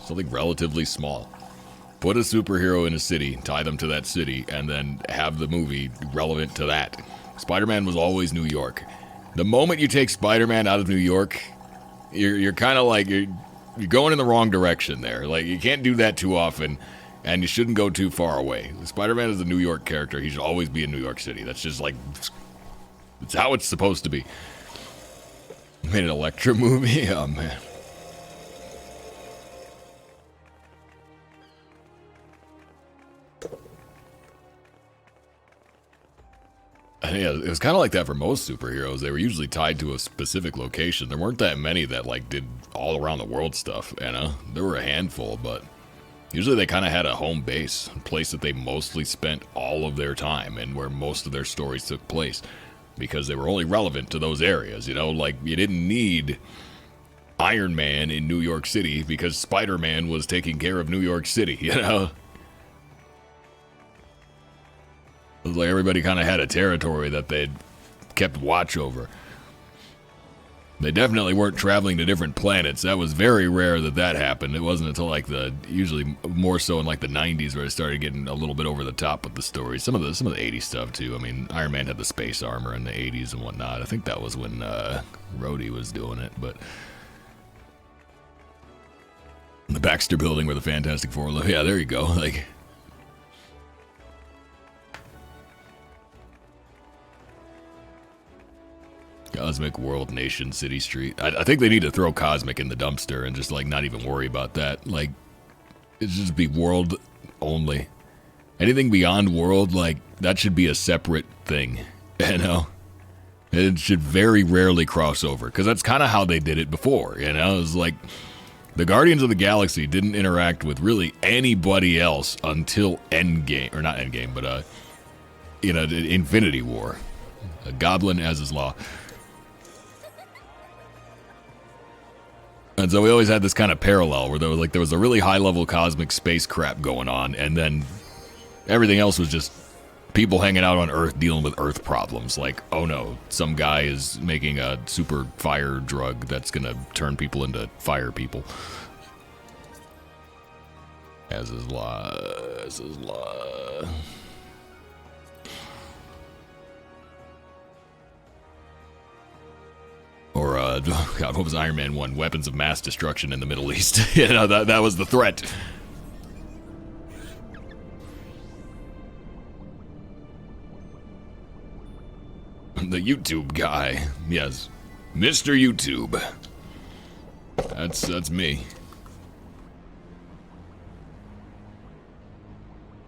S1: Something relatively small. Put a superhero in a city, tie them to that city, and then have the movie relevant to that. Spider-Man was always New York. The moment you take Spider-Man out of New York, you're kind of like, you're going in the wrong direction there. Like, you can't do that too often, and you shouldn't go too far away. Spider-Man is a New York character. He should always be in New York City. That's just like, it's how it's supposed to be. Made an Elektra movie? Oh, man. Yeah, it was kind of like that for most superheroes. They were usually tied to a specific location. There weren't that many that like did all around the world stuff, you know? There were a handful, but usually they kind of had a home base, a place that they mostly spent all of their time and where most of their stories took place because they were only relevant to those areas, you know? Like, you didn't need Iron Man in New York City because Spider-Man was taking care of New York City, you know? It was like everybody kind of had a territory that they'd kept watch over. They definitely weren't traveling to different planets. That was very rare that happened. It wasn't until like usually more so in like the 90s where it started getting a little bit over the top with the story. Some of the 80s stuff too. I mean, Iron Man had the space armor in the 80s and whatnot. I think that was when Rhodey was doing it, but the Baxter Building where the Fantastic Four live. Yeah, there you go. Like. Cosmic World Nation City Street. I think they need to throw Cosmic in the dumpster and just like not even worry about that. Like, it should just be world only. Anything beyond world, like, that should be a separate thing, you know? It should very rarely cross over, because that's kind of how they did it before, you know? It was like, the Guardians of the Galaxy didn't interact with really anybody else until Endgame, or not Endgame, but, Infinity War. A goblin as his law. And so we always had this kind of parallel where there was a really high-level cosmic space crap going on, and then everything else was just people hanging out on Earth dealing with Earth problems. Like, oh no, some guy is making a super fire drug that's going to turn people into fire people. As is law. As is law. Or, God, what was Iron Man 1? Weapons of mass destruction in the Middle East. You know, that was the threat. The YouTube guy. Yes. Mr. YouTube. That's me.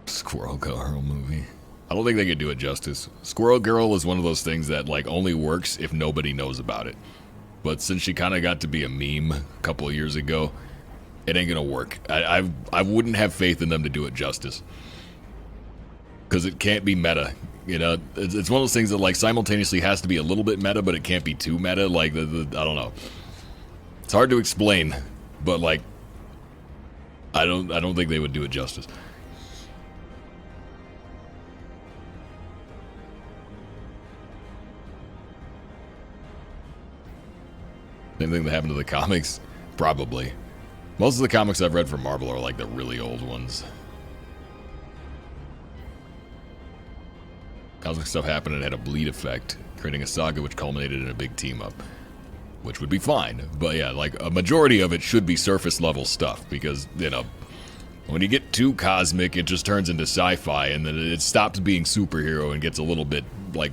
S1: Squirrel Girl movie. I don't think they could do it justice. Squirrel Girl is one of those things that, like, only works if nobody knows about it. But since she kind of got to be a meme a couple of years ago, it ain't gonna work. I wouldn't have faith in them to do it justice. Because it can't be meta. You know, it's one of those things that, like, simultaneously has to be a little bit meta, but it can't be too meta. Like, I don't know. It's hard to explain, but, like, I don't think they would do it justice. Same thing that happened to the comics? Probably. Most of the comics I've read from Marvel are like the really old ones. Cosmic stuff happened and it had a bleed effect, creating a saga which culminated in a big team up. Which would be fine. But yeah, like a majority of it should be surface level stuff because, you know, when you get too cosmic, it just turns into sci-fi and then it stops being superhero and gets a little bit, like,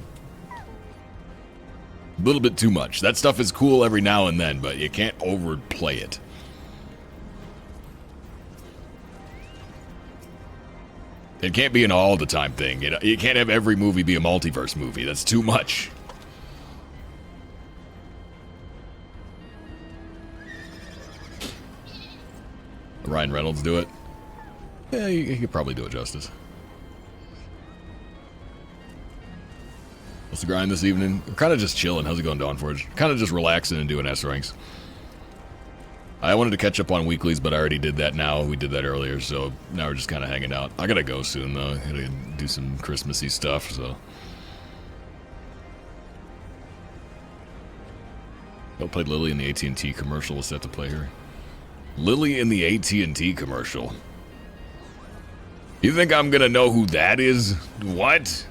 S1: a little bit too much. That stuff is cool every now and then, but you can't overplay it. It can't be an all-the-time thing. You can't have every movie be a multiverse movie. That's too much. Ryan Reynolds do it? Yeah, he could probably do it justice. What's the grind this evening? We're kind of just chilling. How's it going, Dawnforge? Kind of just relaxing and doing S-ranks. I wanted to catch up on weeklies, but I already did that now. We did that earlier, so now we're just kind of hanging out. I gotta go soon, though. I gotta do some Christmassy stuff, so. I played Lily in the AT&T commercial. Was set to play her. Lily in the AT&T commercial. You think I'm gonna know who that is? What?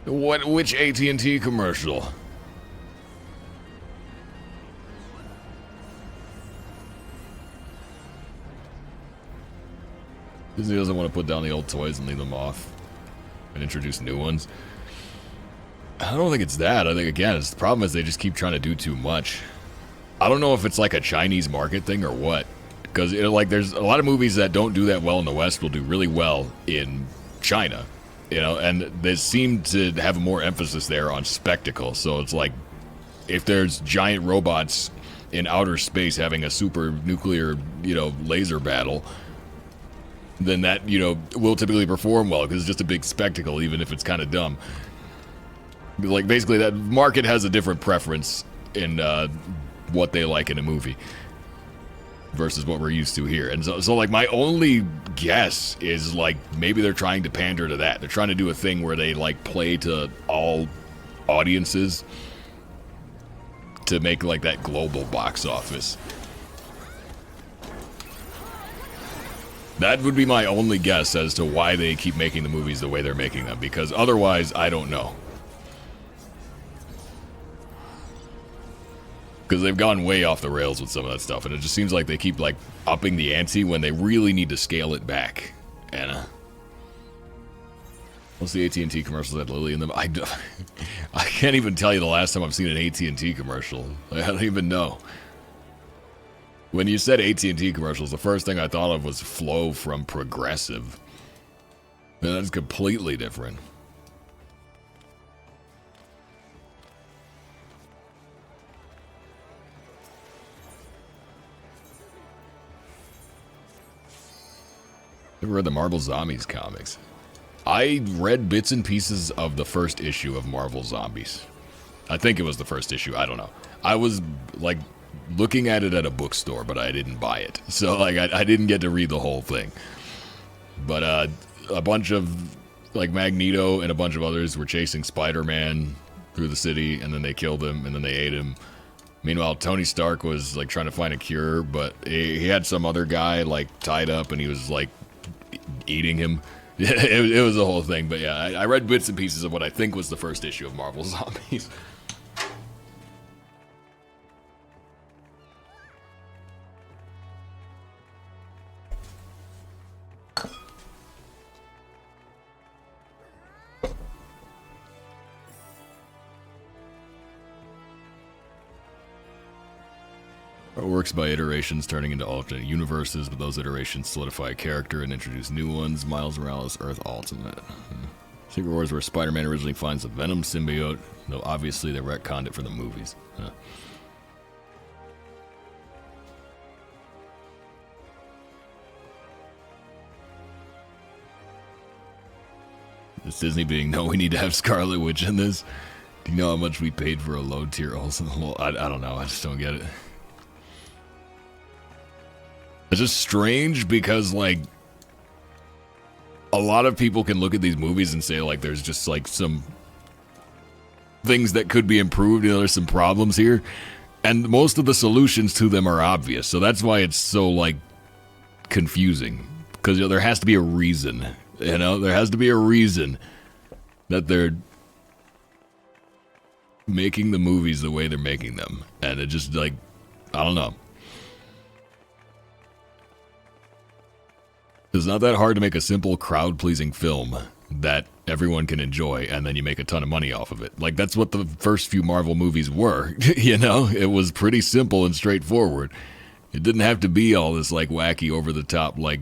S1: Which AT&T commercial? Disney doesn't want to put down the old toys and leave them off and introduce new ones. I don't think it's that. I think, again, the problem is they just keep trying to do too much. I don't know if it's like a Chinese market thing or what. Because, like, there's a lot of movies that don't do that well in the West will do really well in China. You know, and they seem to have more emphasis there on spectacle. So it's like, if there's giant robots in outer space having a super nuclear, you know, laser battle, then that, you know, will typically perform well because it's just a big spectacle, even if it's kind of dumb. Like, basically, that market has a different preference in what they like in a movie versus what we're used to here. And so like, my only guess is, like, maybe they're trying to pander to that. They're trying to do a thing where they, like, play to all audiences to make, like, that global box office. That would be my only guess as to why they keep making the movies the way they're making them, because otherwise, I don't know. Because they've gone way off the rails with some of that stuff, and it just seems like they keep, like, upping the ante when they really need to scale it back. And, what's the AT&T commercials that Lily in them? I can't even tell you the last time I've seen an AT&T commercial. I don't even know. When you said AT&T commercials, the first thing I thought of was Flo from Progressive. And that's completely different. Never read the Marvel Zombies comics. I read bits and pieces of the first issue of Marvel Zombies. I think it was the first issue. I don't know. I was, like, looking at it at a bookstore, but I didn't buy it. So, like, I didn't get to read the whole thing. But a bunch of, like, Magneto and a bunch of others were chasing Spider-Man through the city, and then they killed him, and then they ate him. Meanwhile, Tony Stark was like trying to find a cure, but he had some other guy like tied up and he was like eating him. It was a whole thing, but yeah, I read bits and pieces of what I think was the first issue of Marvel Zombies. It works by iterations turning into alternate universes, but those iterations solidify a character and introduce new ones. Miles Morales, Earth Ultimate. Secret Wars where Spider-Man originally finds the Venom symbiote, though obviously they retconned it for the movies. This Disney being, no, we need to have Scarlet Witch in this. Do you know how much we paid for a low tier also? Well, I don't know, I just don't get it. It's just strange because, like, a lot of people can look at these movies and say, like, there's just, like, some things that could be improved. You know, there's some problems here. And most of the solutions to them are obvious. So that's why it's so, like, confusing. Because, you know, there has to be a reason. You know, there has to be a reason that they're making the movies the way they're making them. And it just, like, I don't know. It's not that hard to make a simple crowd-pleasing film that everyone can enjoy, and then you make a ton of money off of it. Like, that's what the first few Marvel movies were, you know? It was pretty simple and straightforward. It didn't have to be all this, like, wacky, over-the-top, like,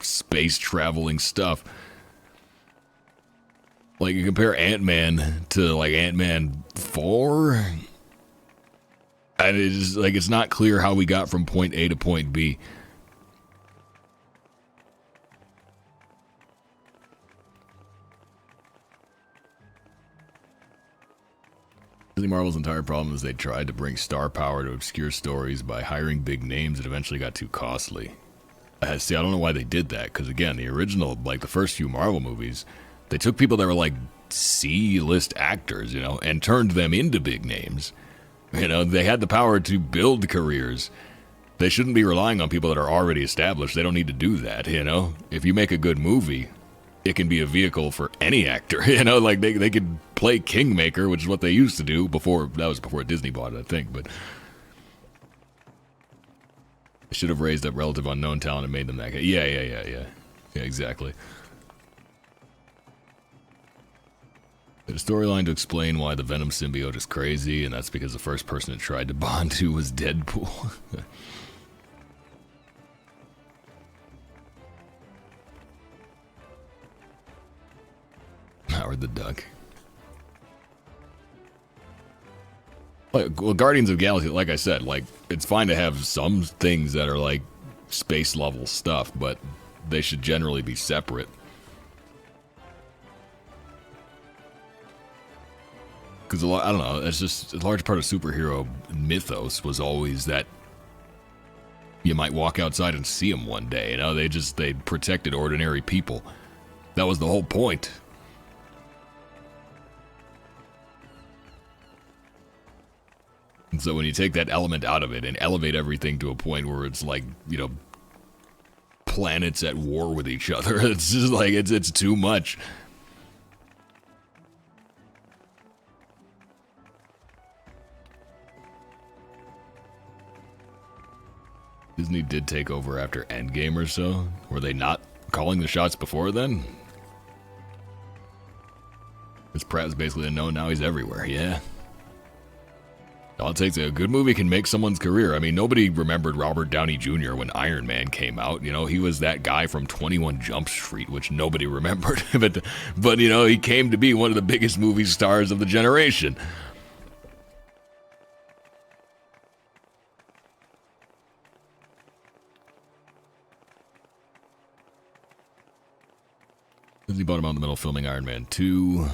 S1: space-traveling stuff. Like, you compare Ant-Man to, like, Ant-Man 4, and it's, like, it's not clear how we got from point A to point B. Disney Marvel's entire problem is they tried to bring star power to obscure stories by hiring big names that eventually got too costly. See, I don't know why they did that, because again, the original, like the first few Marvel movies, they took people that were like C-list actors, you know, and turned them into big names. You know, they had the power to build careers. They shouldn't be relying on people that are already established. They don't need to do that, you know? If you make a good movie, it can be a vehicle for any actor, you know? Like, they could play Kingmaker, which is what they used to do before. That was before Disney bought it, I think, but they should have raised up relative unknown talent and made them that guy. Yeah, exactly. A storyline to explain why the Venom symbiote is crazy, and that's because the first person it tried to bond to was Deadpool. Howard the Duck. Like, well, Guardians of the Galaxy, like I said, like, it's fine to have some things that are like space level stuff, but they should generally be separate. Because I don't know, it's just a large part of superhero mythos was always that you might walk outside and see them one day. You know, they protected ordinary people. That was the whole point. And so when you take that element out of it and elevate everything to a point where it's like, you know, planets at war with each other, it's just like, it's too much. Disney did take over after Endgame or so. Were they not calling the shots before then? This Pratt is basically a no, now he's everywhere, yeah. All it takes, a good movie can make someone's career. I mean, nobody remembered Robert Downey Jr. when Iron Man came out. You know, he was that guy from 21 Jump Street, which nobody remembered. but you know, he came to be one of the biggest movie stars of the generation. Disney bought him out in the middle of filming Iron Man 2.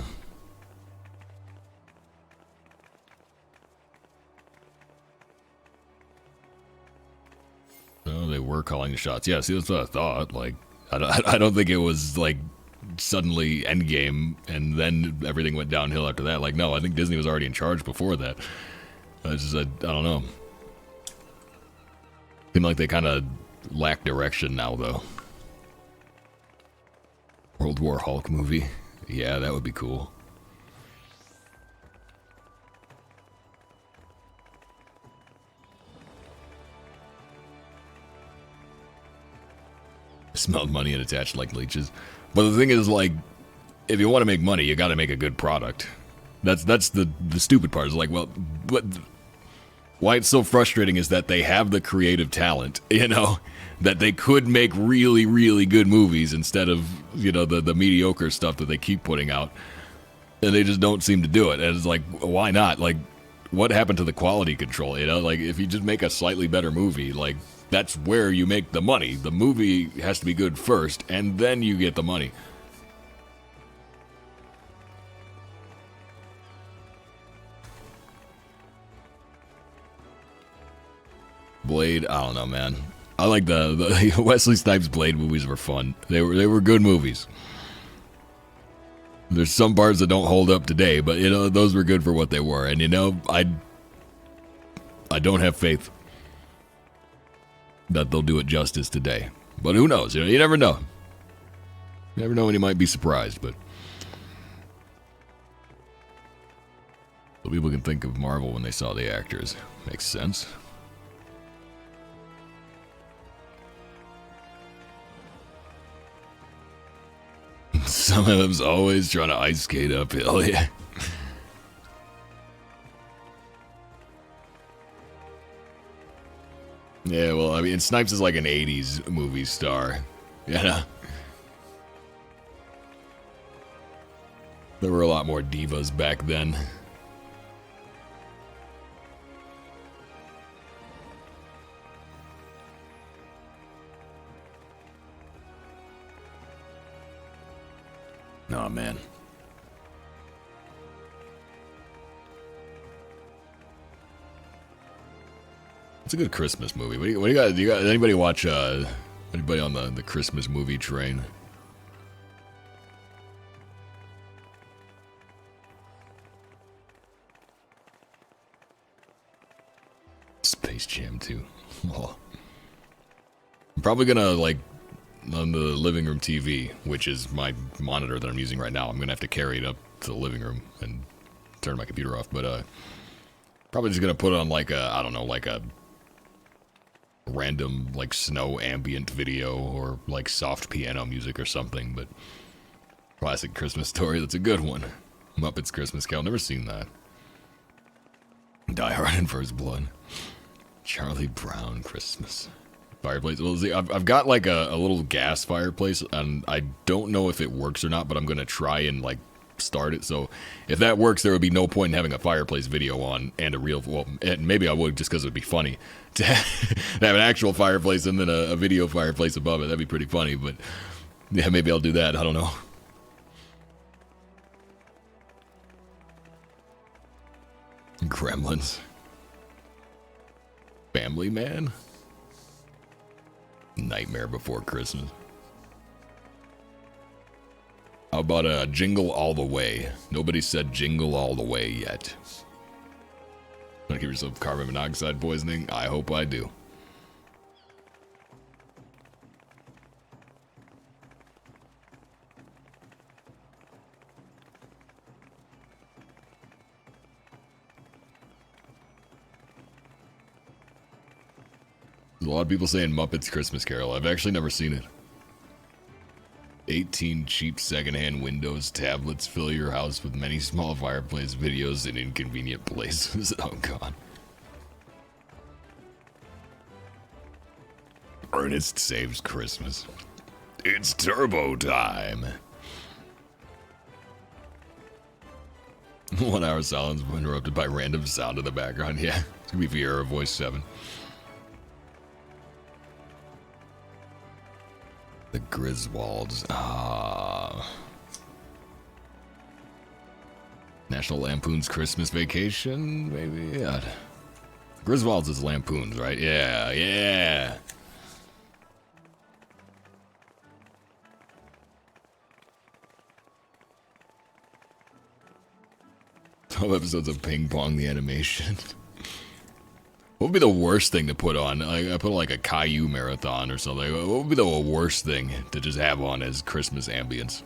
S1: Oh, they were calling the shots. Yeah, see, that's what I thought. Like, I don't think it was, like, suddenly Endgame, and then everything went downhill after that. Like, no, I think Disney was already in charge before that. I don't know. Seem like they kind of lack direction now, though. World War Hulk movie? Yeah, that would be cool. Smelled money and attached like leeches. But the thing is, like, if you want to make money, you got to make a good product. That's the stupid part. Is like, well, but why it's so frustrating is that they have the creative talent, you know, that they could make really, really good movies instead of, you know, the mediocre stuff that they keep putting out. And they just don't seem to do it. And it's like, why not? Like, what happened to the quality control? You know, like, if you just make a slightly better movie, like, that's where you make the money. The movie has to be good first, and then you get the money. Blade, I don't know, man. I like the Wesley Snipes Blade movies were fun. They were good movies. There's some parts that don't hold up today, but you know those were good for what they were. And you know, I don't have faith that they'll do it justice today. But who knows? You know, you never know. You never know when you might be surprised, but so people can think of Marvel when they saw the actors. Makes sense. Some of them's always trying to ice skate uphill, yeah. Yeah, well, I mean, Snipes is like an 80s movie star, you know? There were a lot more divas back then. Oh, man. It's a good Christmas movie. What do you got? Do you got anybody watch? Anybody on the Christmas movie train? Space Jam 2. Oh. I'm probably gonna like on the living room TV, which is my monitor that I'm using right now. I'm gonna have to carry it up to the living room and turn my computer off. But probably just gonna put on like a, I don't know, like a random like snow ambient video or like soft piano music or something. But classic Christmas story. That's a good one. Muppets Christmas Carol. Never seen that. Die Hard and First Blood. Charlie Brown Christmas. Fireplace. Well, see, I've got like a little gas fireplace, and I don't know if it works or not, but I'm gonna try and like start it. So if that works, there would be no point in having a fireplace video on and a real. Well, and maybe I would just because it would be funny to have an actual fireplace and then a video fireplace above it. That'd be pretty funny. But yeah, maybe I'll do that. I don't know. Gremlins. Family Man. Nightmare Before Christmas. How about a Jingle All the Way? Nobody said Jingle All the Way yet. Wanna give yourself carbon monoxide poisoning? I hope I do. There's a lot of people saying Muppets Christmas Carol. I've actually never seen it. 18 cheap secondhand Windows tablets fill your house with many small fireplace videos in inconvenient places. Oh, God. Ernest Saves Christmas. It's turbo time. 1 hour silence interrupted by random sound in the background. Yeah, it's gonna be Vieira Voice 7. The Griswolds. Ah. National Lampoon's Christmas Vacation? Maybe? Yeah. Griswolds is Lampoon's, right? Yeah, yeah. 12 episodes of Ping Pong the Animation. What would be the worst thing to put on? I put like a Caillou marathon or something. What would be the worst thing to just have on as Christmas ambience?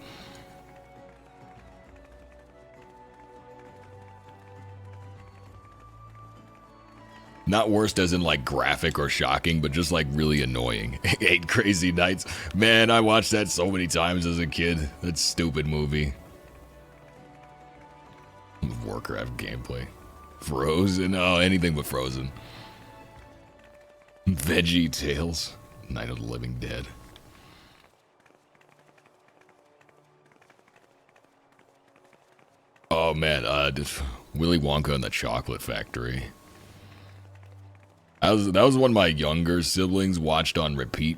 S1: Not worst as in like graphic or shocking, but just like really annoying. 8 Crazy Nights. Man, I watched that so many times as a kid. That stupid movie. Warcraft gameplay. Frozen? Oh, anything but Frozen. Veggie Tales. Night of the Living Dead. Oh man, Willy Wonka and the Chocolate Factory. That was one my younger siblings watched on repeat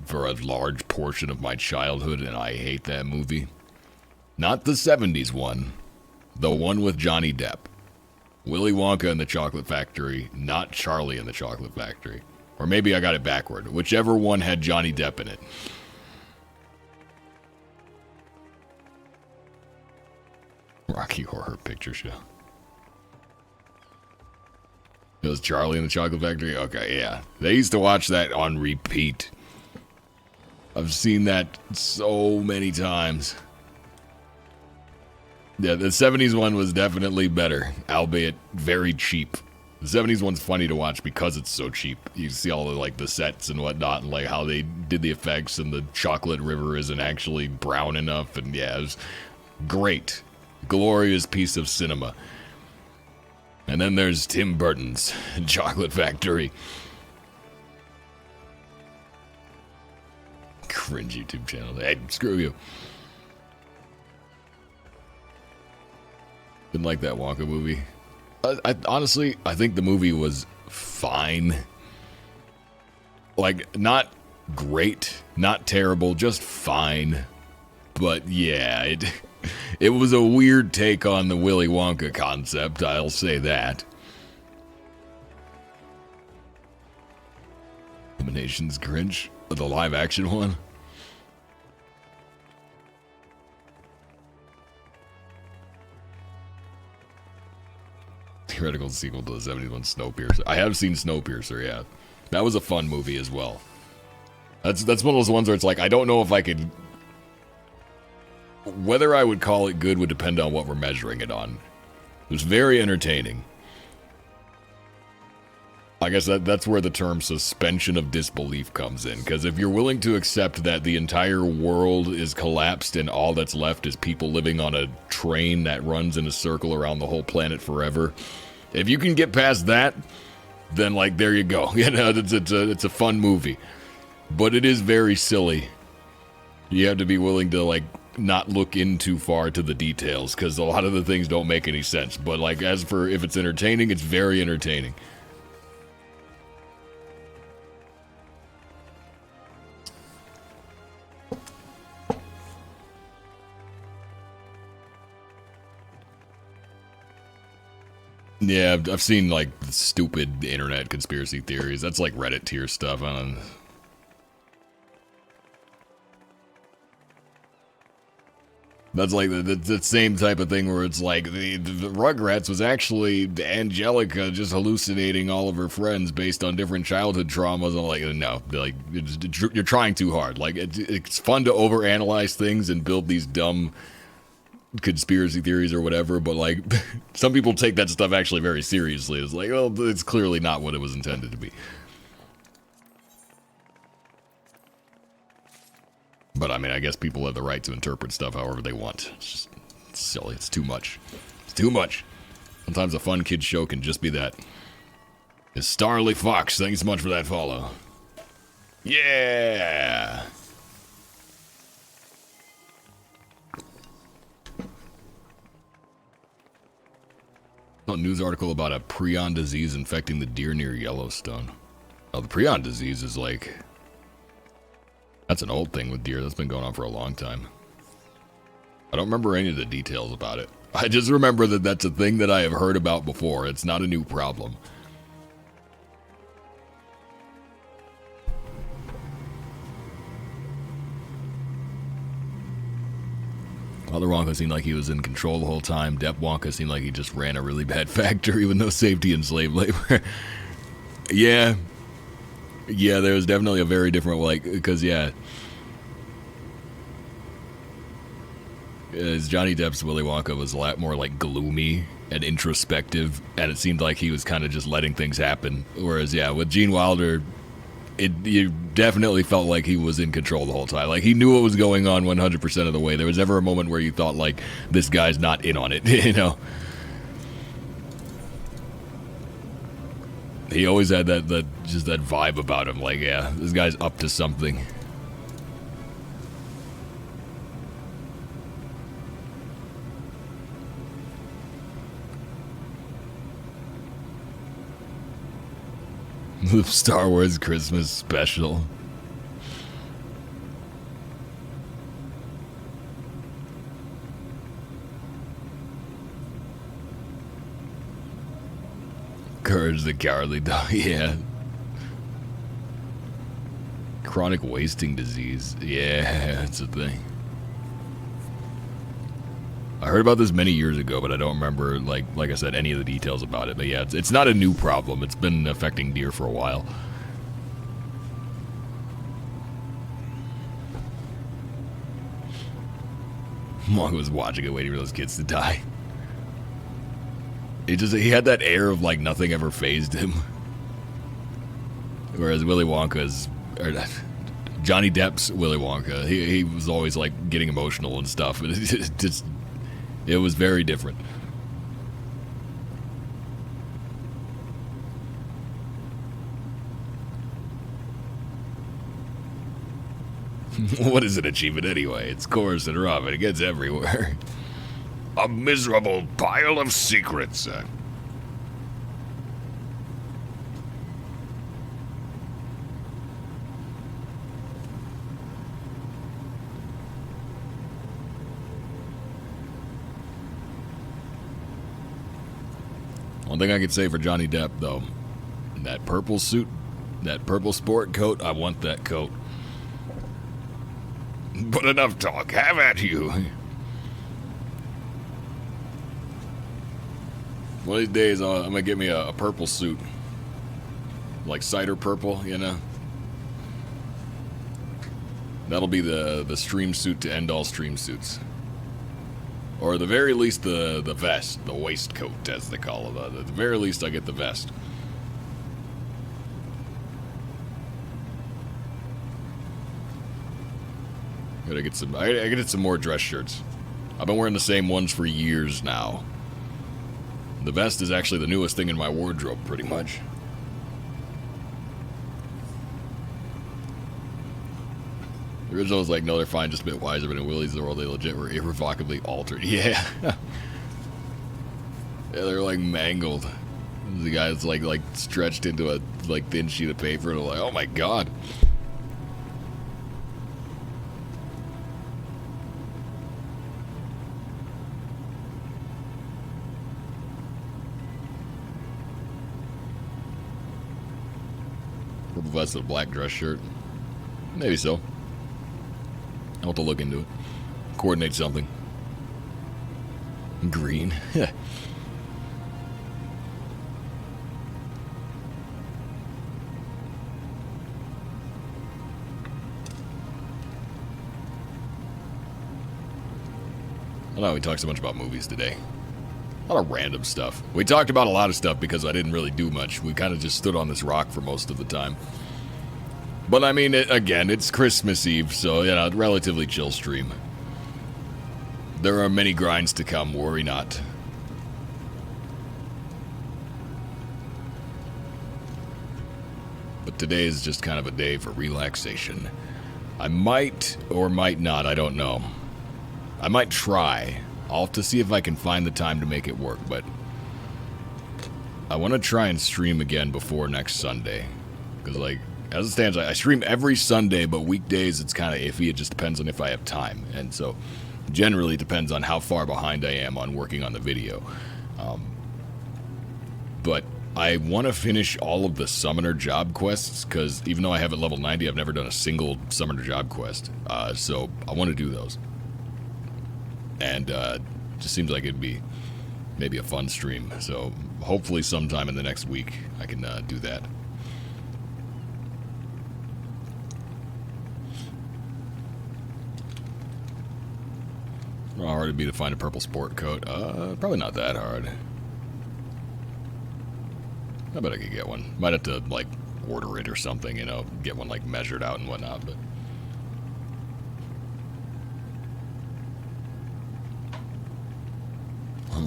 S1: for a large portion of my childhood, and I hate that movie. Not the 70s one. The one with Johnny Depp. Willy Wonka and the Chocolate Factory, not Charlie and the Chocolate Factory. Or maybe I got it backward. Whichever one had Johnny Depp in it. Rocky Horror Picture Show. It was Charlie and the Chocolate Factory? Okay, yeah. They used to watch that on repeat. I've seen that so many times. Yeah, the 70s one was definitely better, albeit very cheap. The 70s one's funny to watch because it's so cheap. You see all the, like, the sets and whatnot, and, like, how they did the effects, and the chocolate river isn't actually brown enough, and yeah, it was great. Glorious piece of cinema. And then there's Tim Burton's Chocolate Factory. Cringe YouTube channel. Hey, screw you. Didn't like that Wonka movie. Honestly, I think the movie was fine. Like, not great, not terrible, just fine. But yeah, it was a weird take on the Willy Wonka concept, I'll say that. Eliminations Grinch? The live action one? Theoretical sequel to the 70s one, Snowpiercer. I have seen Snowpiercer, yeah. That was a fun movie as well. That's one of those ones where it's like, I don't know if I could... Whether I would call it good would depend on what we're measuring it on. It was very entertaining. I guess that's where the term suspension of disbelief comes in. Because if you're willing to accept that the entire world is collapsed and all that's left is people living on a train that runs in a circle around the whole planet forever, if you can get past that, then, like, there you go. You know, it's a fun movie. But it is very silly. You have to be willing to, like, not look in too far to the details, because a lot of the things don't make any sense. But, like, as for if it's entertaining, it's very entertaining. Yeah, I've seen, like, stupid internet conspiracy theories. That's like Reddit tier stuff. I don't... That's like the same type of thing where it's like the Rugrats was actually Angelica just hallucinating all of her friends based on different childhood traumas. I'm like, no, like, you're trying too hard. Like, it's fun to overanalyze things and build these dumb conspiracy theories or whatever, but, like, some people take that stuff actually very seriously. It's like, well, it's clearly not what it was intended to be. But, I mean, I guess people have the right to interpret stuff however they want. It's just silly. It's too much. It's too much. Sometimes a fun kid's show can just be that. It's Starly Fox. Thanks so much for that follow. Yeah! A news article about a prion disease infecting the deer near Yellowstone. Oh, the prion disease is like... That's an old thing with deer. That's been going on for a long time. I don't remember any of the details about it. I just remember that that's a thing that I have heard about before. It's not a new problem. Other Wonka seemed like he was in control the whole time. Depp Wonka seemed like he just ran a really bad factory with no safety and slave labor. Yeah. Yeah, there was definitely a very different, like, because, yeah. As Johnny Depp's Willy Wonka was a lot more, like, gloomy and introspective, and it seemed like he was kind of just letting things happen. Whereas, yeah, with Gene Wilder, you definitely felt like he was in control the whole time. Like, he knew what was going on 100% of the way. There was never a moment where you thought, like, this guy's not in on it, you know? He always had that just that vibe about him, like, yeah, this guy's up to something. The Star Wars Christmas special. Courage the Cowardly Dog, yeah. Chronic wasting disease, yeah, that's a thing. I heard about this many years ago, but I don't remember, like I said, any of the details about it. But yeah, it's not a new problem. It's been affecting deer for a while. Monk was watching it, waiting for those kids to die. He had that air of like nothing ever fazed him. Whereas Willy Wonka's, or Johnny Depp's Willy Wonka, he was always like getting emotional and stuff. It was very different. What is an achievement anyway? It's coarse and rough and it gets everywhere. A miserable pile of secrets. One thing I could say for Johnny Depp, though, that purple suit, that purple sport coat, I want that coat. But enough talk, have at you. One of these days, I'm gonna get me a purple suit. Like cider purple, you know? That'll be the stream suit to end all stream suits. Or at the very least, the vest, the waistcoat, as they call it. At the very least, I get the vest. I gotta get some more dress shirts. I've been wearing the same ones for years now. The vest is actually the newest thing in my wardrobe, pretty much. The original was like, no, they're fine, just a bit wiser, but in Willie's the world, they legit were irrevocably altered. Yeah. Yeah, they're like mangled. The guy's like stretched into a like thin sheet of paper, and I'm like, oh my god. Purple vest and a black dress shirt. Maybe so. I'll have to look into it. Coordinate something. Green. I don't know, we talked so much about movies today. A lot of random stuff. We talked about a lot of stuff because I didn't really do much. We kind of just stood on this rock for most of the time. But I mean, again, it's Christmas Eve, so, you know, relatively chill stream. There are many grinds to come, worry not. But today is just kind of a day for relaxation. I might or might not, I don't know. I might try. I'll have to see if I can find the time to make it work, but I want to try and stream again before next Sunday. Because, like, as it stands, I stream every Sunday, but weekdays it's kind of iffy. It just depends on if I have time. And so, generally, it depends on how far behind I am on working on the video. But I want to finish all of the summoner job quests, because even though I have at level 90, I've never done a single summoner job quest. So, I want to do those. And just seems like it'd be maybe a fun stream. So, hopefully sometime in the next week, I can do that. How hard it'd be to find a purple sport coat? Probably not that hard. I bet I could get one. Might have to, like, order it or something, you know, get one, like, measured out and whatnot, but...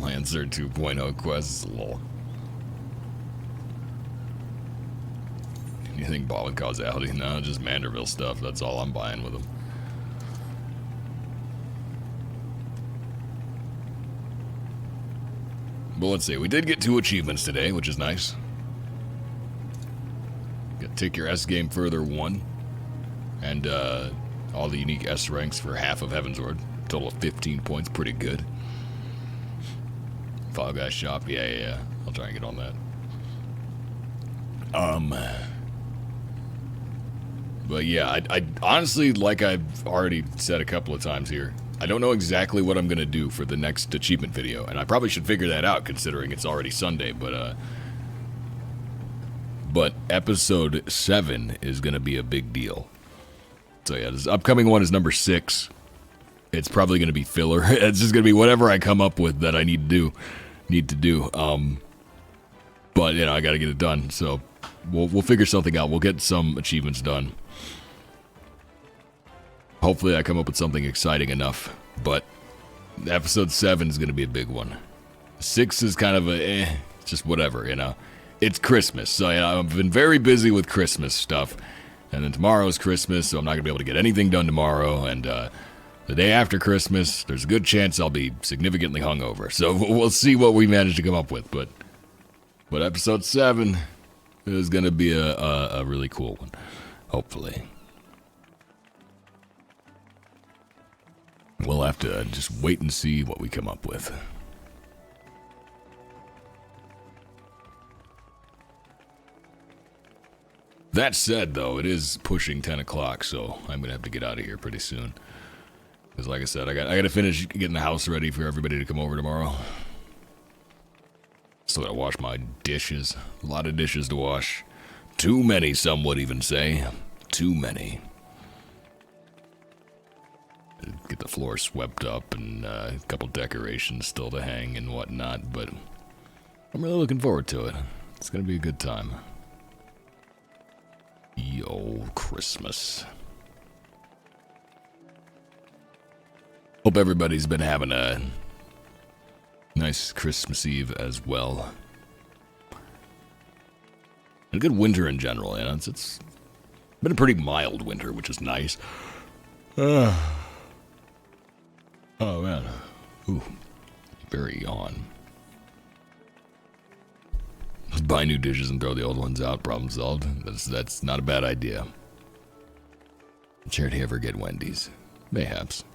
S1: Lancer 2.0 quests, lol. Anything bought with causality? No, just Manderville stuff. That's all I'm buying with them. But let's see. We did get 2 achievements today, which is nice. Got Take Your S Game Further 1. And all the unique S ranks for half of Heavensward. Total of 15 points. Pretty good. Fall Guys Shop. Yeah. I'll try and get on that. But yeah, I honestly, like I've already said a couple of times here, I don't know exactly what I'm going to do for the next achievement video, and I probably should figure that out considering it's already Sunday, but episode 7 is going to be a big deal. So yeah, this upcoming one is number 6. It's probably going to be filler. It's just going to be whatever I come up with that I need to do. But, you know, I got to get it done, so we'll figure something out. We'll get some achievements done. Hopefully I come up with something exciting enough, but episode 7 is going to be a big one. 6 is kind of just whatever, you know. It's Christmas, so you know, I've been very busy with Christmas stuff, and then tomorrow's Christmas, so I'm not going to be able to get anything done tomorrow, and the day after Christmas, there's a good chance I'll be significantly hungover, so we'll see what we manage to come up with, but episode 7 is going to be a really cool one, hopefully. We'll have to just wait and see what we come up with. That said, though, it is pushing 10 o'clock, so I'm going to have to get out of here pretty soon. Because like I said, I got to finish getting the house ready for everybody to come over tomorrow. Still got to wash my dishes. A lot of dishes to wash. Too many, some would even say. Too many. Get the floor swept up and a couple decorations still to hang and whatnot, but I'm really looking forward to it. It's going to be a good time. Yo, Christmas. Hope everybody's been having a nice Christmas Eve as well. And a good winter in general, you know. It's been a pretty mild winter, which is nice. Oh, man. Ooh. Very yawn. Buy new dishes and throw the old ones out. Problem solved. That's not a bad idea. Charity ever get Wendy's? Mayhaps.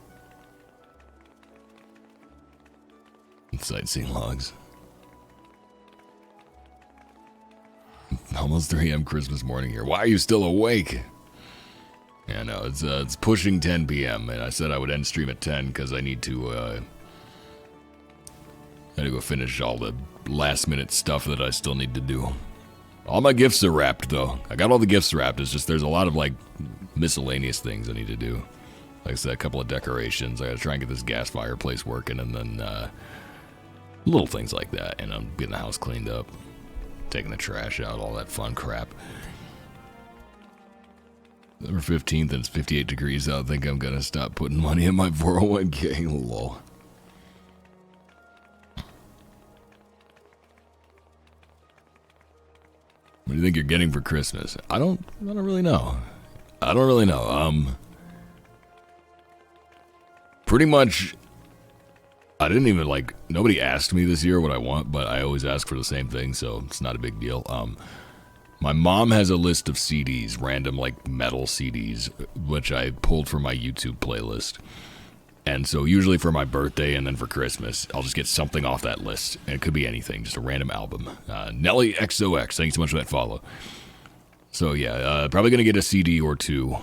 S1: Sightseeing logs. Almost 3 a.m. Christmas morning here. Why are you still awake? Yeah, no, it's pushing 10 p.m. and I said I would end stream at 10 because I need to go finish all the last minute stuff that I still need to do. All my gifts are wrapped though. I got all the gifts wrapped. It's just there's a lot of like miscellaneous things I need to do. Like I said, a couple of decorations. I got to try and get this gas fireplace working, and then little things like that. And I'm getting the house cleaned up, taking the trash out, all that fun crap. November 15th, and it's 58 degrees out. I think I'm going to stop putting money in my 401k. Lol. What do you think you're getting for Christmas? I don't really know. Pretty much, I didn't even nobody asked me this year what I want, but I always ask for the same thing, so it's not a big deal. My mom has a list of CDs, random metal CDs, which I pulled from my YouTube playlist. And so usually for my birthday and then for Christmas, I'll just get something off that list. And it could be anything, just a random album. Nelly XOX, thanks so much for that follow. So yeah, probably going to get a CD or two.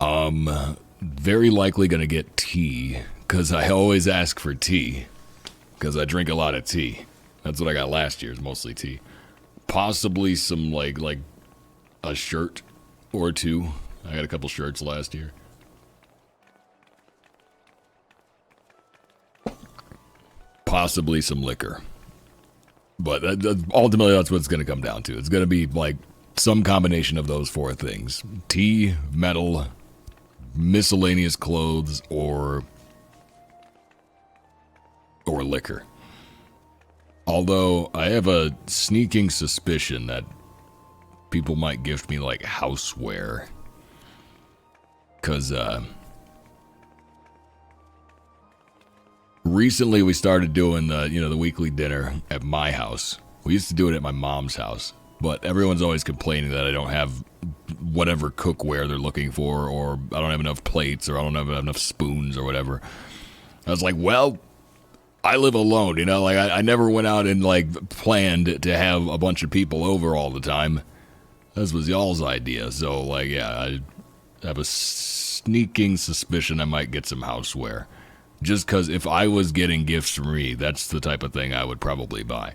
S1: Very likely going to get tea, because I always ask for tea, because I drink a lot of tea. That's what I got last year, is mostly tea. Possibly some, like a shirt or two. I got a couple shirts last year. possibly some liquor. But ultimately, that's what it's going to come down to. It's going to be like some combination of those four things. Tea, metal, miscellaneous clothes, or liquor. Although, I have a sneaking suspicion that people might gift me, like, houseware. Because, recently we started doing the weekly dinner at my house. We used to do it at my mom's house. But everyone's always complaining that I don't have whatever cookware they're looking for, or I don't have enough plates, or I don't have enough spoons, or whatever. I was like, well, I live alone, you know? Like, I never went out and, like, planned to have a bunch of people over all the time. This was y'all's idea, so, like, yeah, I have a sneaking suspicion I might get some houseware. Just because if I was getting gifts from me, that's the type of thing I would probably buy.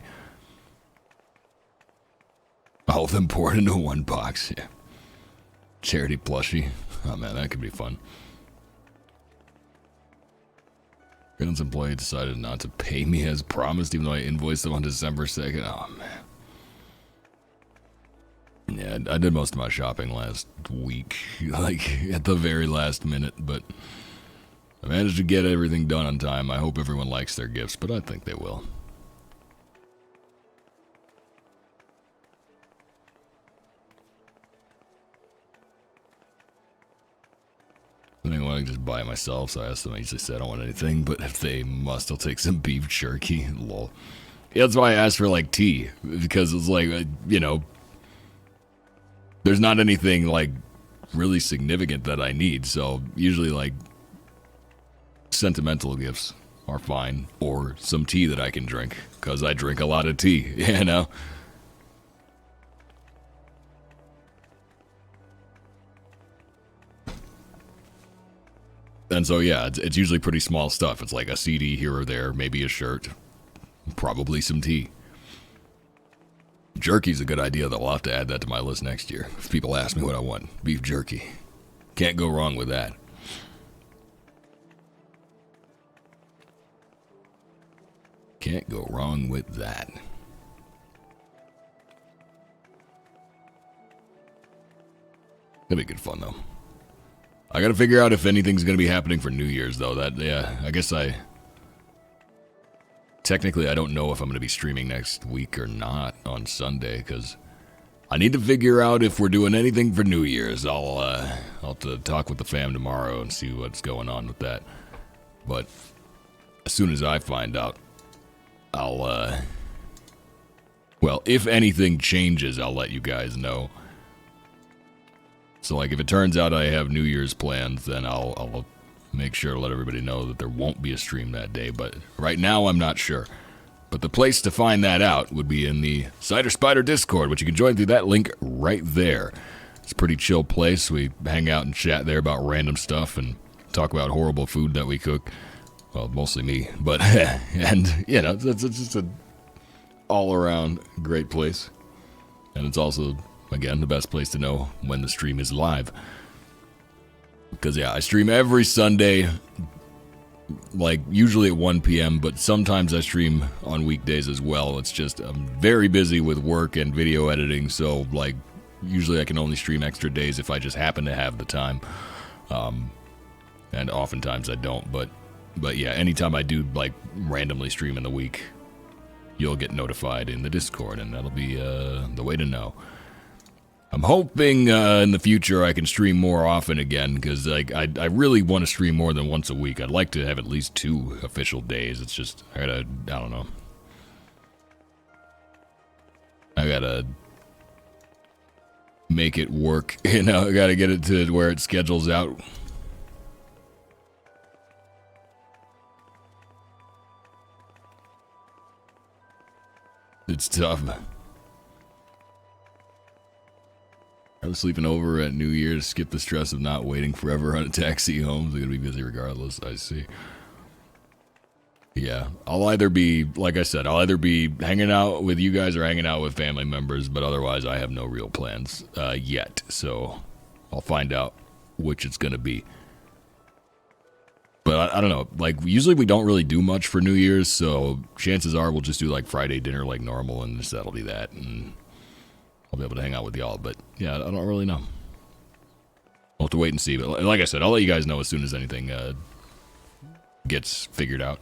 S1: All of them poured into one box, yeah. Charity plushie. Oh man, that could be fun. Guns employee decided not to pay me as promised, even though I invoiced them on December 2nd. Oh man. Yeah, I did most of my shopping last week, like at the very last minute, but I managed to get everything done on time. I hope everyone likes their gifts, but I think they will. I think I want to just buy it myself, so I asked them. I usually say I don't want anything, but if they must, I'll take some beef jerky. Lol. Yeah, that's why I asked for, like, tea, because it's like, there's not anything, like, really significant that I need, so usually, like, sentimental gifts are fine, or some tea that I can drink, because I drink a lot of tea, you know? And so, yeah, it's usually pretty small stuff. It's like a CD here or there, maybe a shirt, probably some tea. Jerky's a good idea, though. I'll have to add that to my list next year. If people ask me what I want, beef jerky. Can't go wrong with that. Can't go wrong with that. That'd be good fun, though. I gotta figure out if anything's gonna be happening for New Year's, though. I guess technically, I don't know if I'm gonna be streaming next week or not on Sunday, because I need to figure out if we're doing anything for New Year's. I'll have to talk with the fam tomorrow and see what's going on with that. But as soon as I find out, well, if anything changes, I'll let you guys know. So, like, if it turns out I have New Year's plans, then I'll make sure to let everybody know that there won't be a stream that day. But right now, I'm not sure. But the place to find that out would be in the Cider Spider Discord, which you can join through that link right there. It's a pretty chill place. We hang out and chat there about random stuff and talk about horrible food that we cook. Well, mostly me. But, and, you know, it's just an all-around great place. And it's also, again, the best place to know when the stream is live. Because, yeah, I stream every Sunday, like, usually at 1 p.m., but sometimes I stream on weekdays as well. It's just, I'm very busy with work and video editing, so, like, usually I can only stream extra days if I just happen to have the time. And oftentimes I don't, but yeah, anytime I do, like, randomly stream in the week, you'll get notified in the Discord, and that'll be the way to know. I'm hoping in the future I can stream more often again, because like I really want to stream more than once a week. I'd like to have at least 2 official days. It's just, I don't know. I gotta make it work, you know, I gotta get it to where it schedules out. It's tough. I was sleeping over at New Year's, skip the stress of not waiting forever on a taxi home. They're gonna be busy regardless, I see. Yeah, I'll either be, like I said, I'll either be hanging out with you guys or hanging out with family members, but otherwise I have no real plans yet, so I'll find out which it's gonna be. But I don't know. Like, usually we don't really do much for New Year's, so chances are we'll just do like Friday dinner like normal, and just that'll be that. And I'll be able to hang out with y'all. But yeah, I don't really know. We'll have to wait and see. But like I said, I'll let you guys know as soon as anything gets figured out.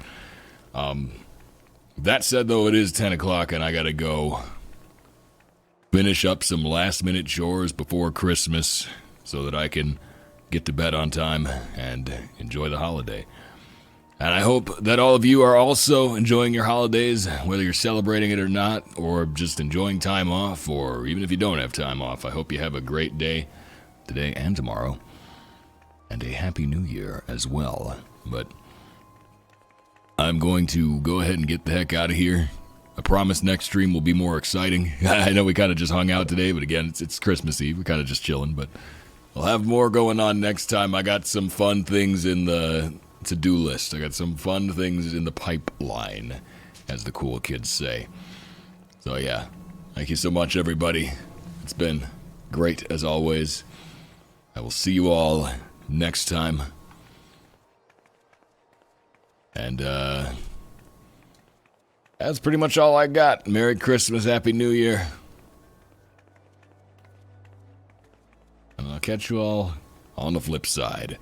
S1: That said, though, it is 10 o'clock, and I gotta go finish up some last-minute chores before Christmas so that I can get to bed on time and enjoy the holiday. And I hope that all of you are also enjoying your holidays, whether you're celebrating it or not, or just enjoying time off, or even if you don't have time off. I hope you have a great day today and tomorrow, and a Happy New Year as well. But I'm going to go ahead and get the heck out of here. I promise next stream will be more exciting. I know we kind of just hung out today, but again, it's Christmas Eve. We're kind of just chilling, but I'll have more going on next time. I got some fun things in the to-do list. I got some fun things in the pipeline, as the cool kids say. So yeah, thank you so much, everybody. It's been great as always. I will see you all next time. And that's pretty much all I got. Merry Christmas, Happy New Year. And I'll catch you all on the flip side.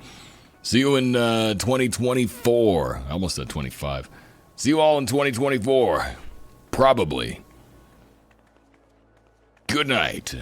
S1: See you in 2024. I almost said 25. See you all in 2024. Probably. Good night.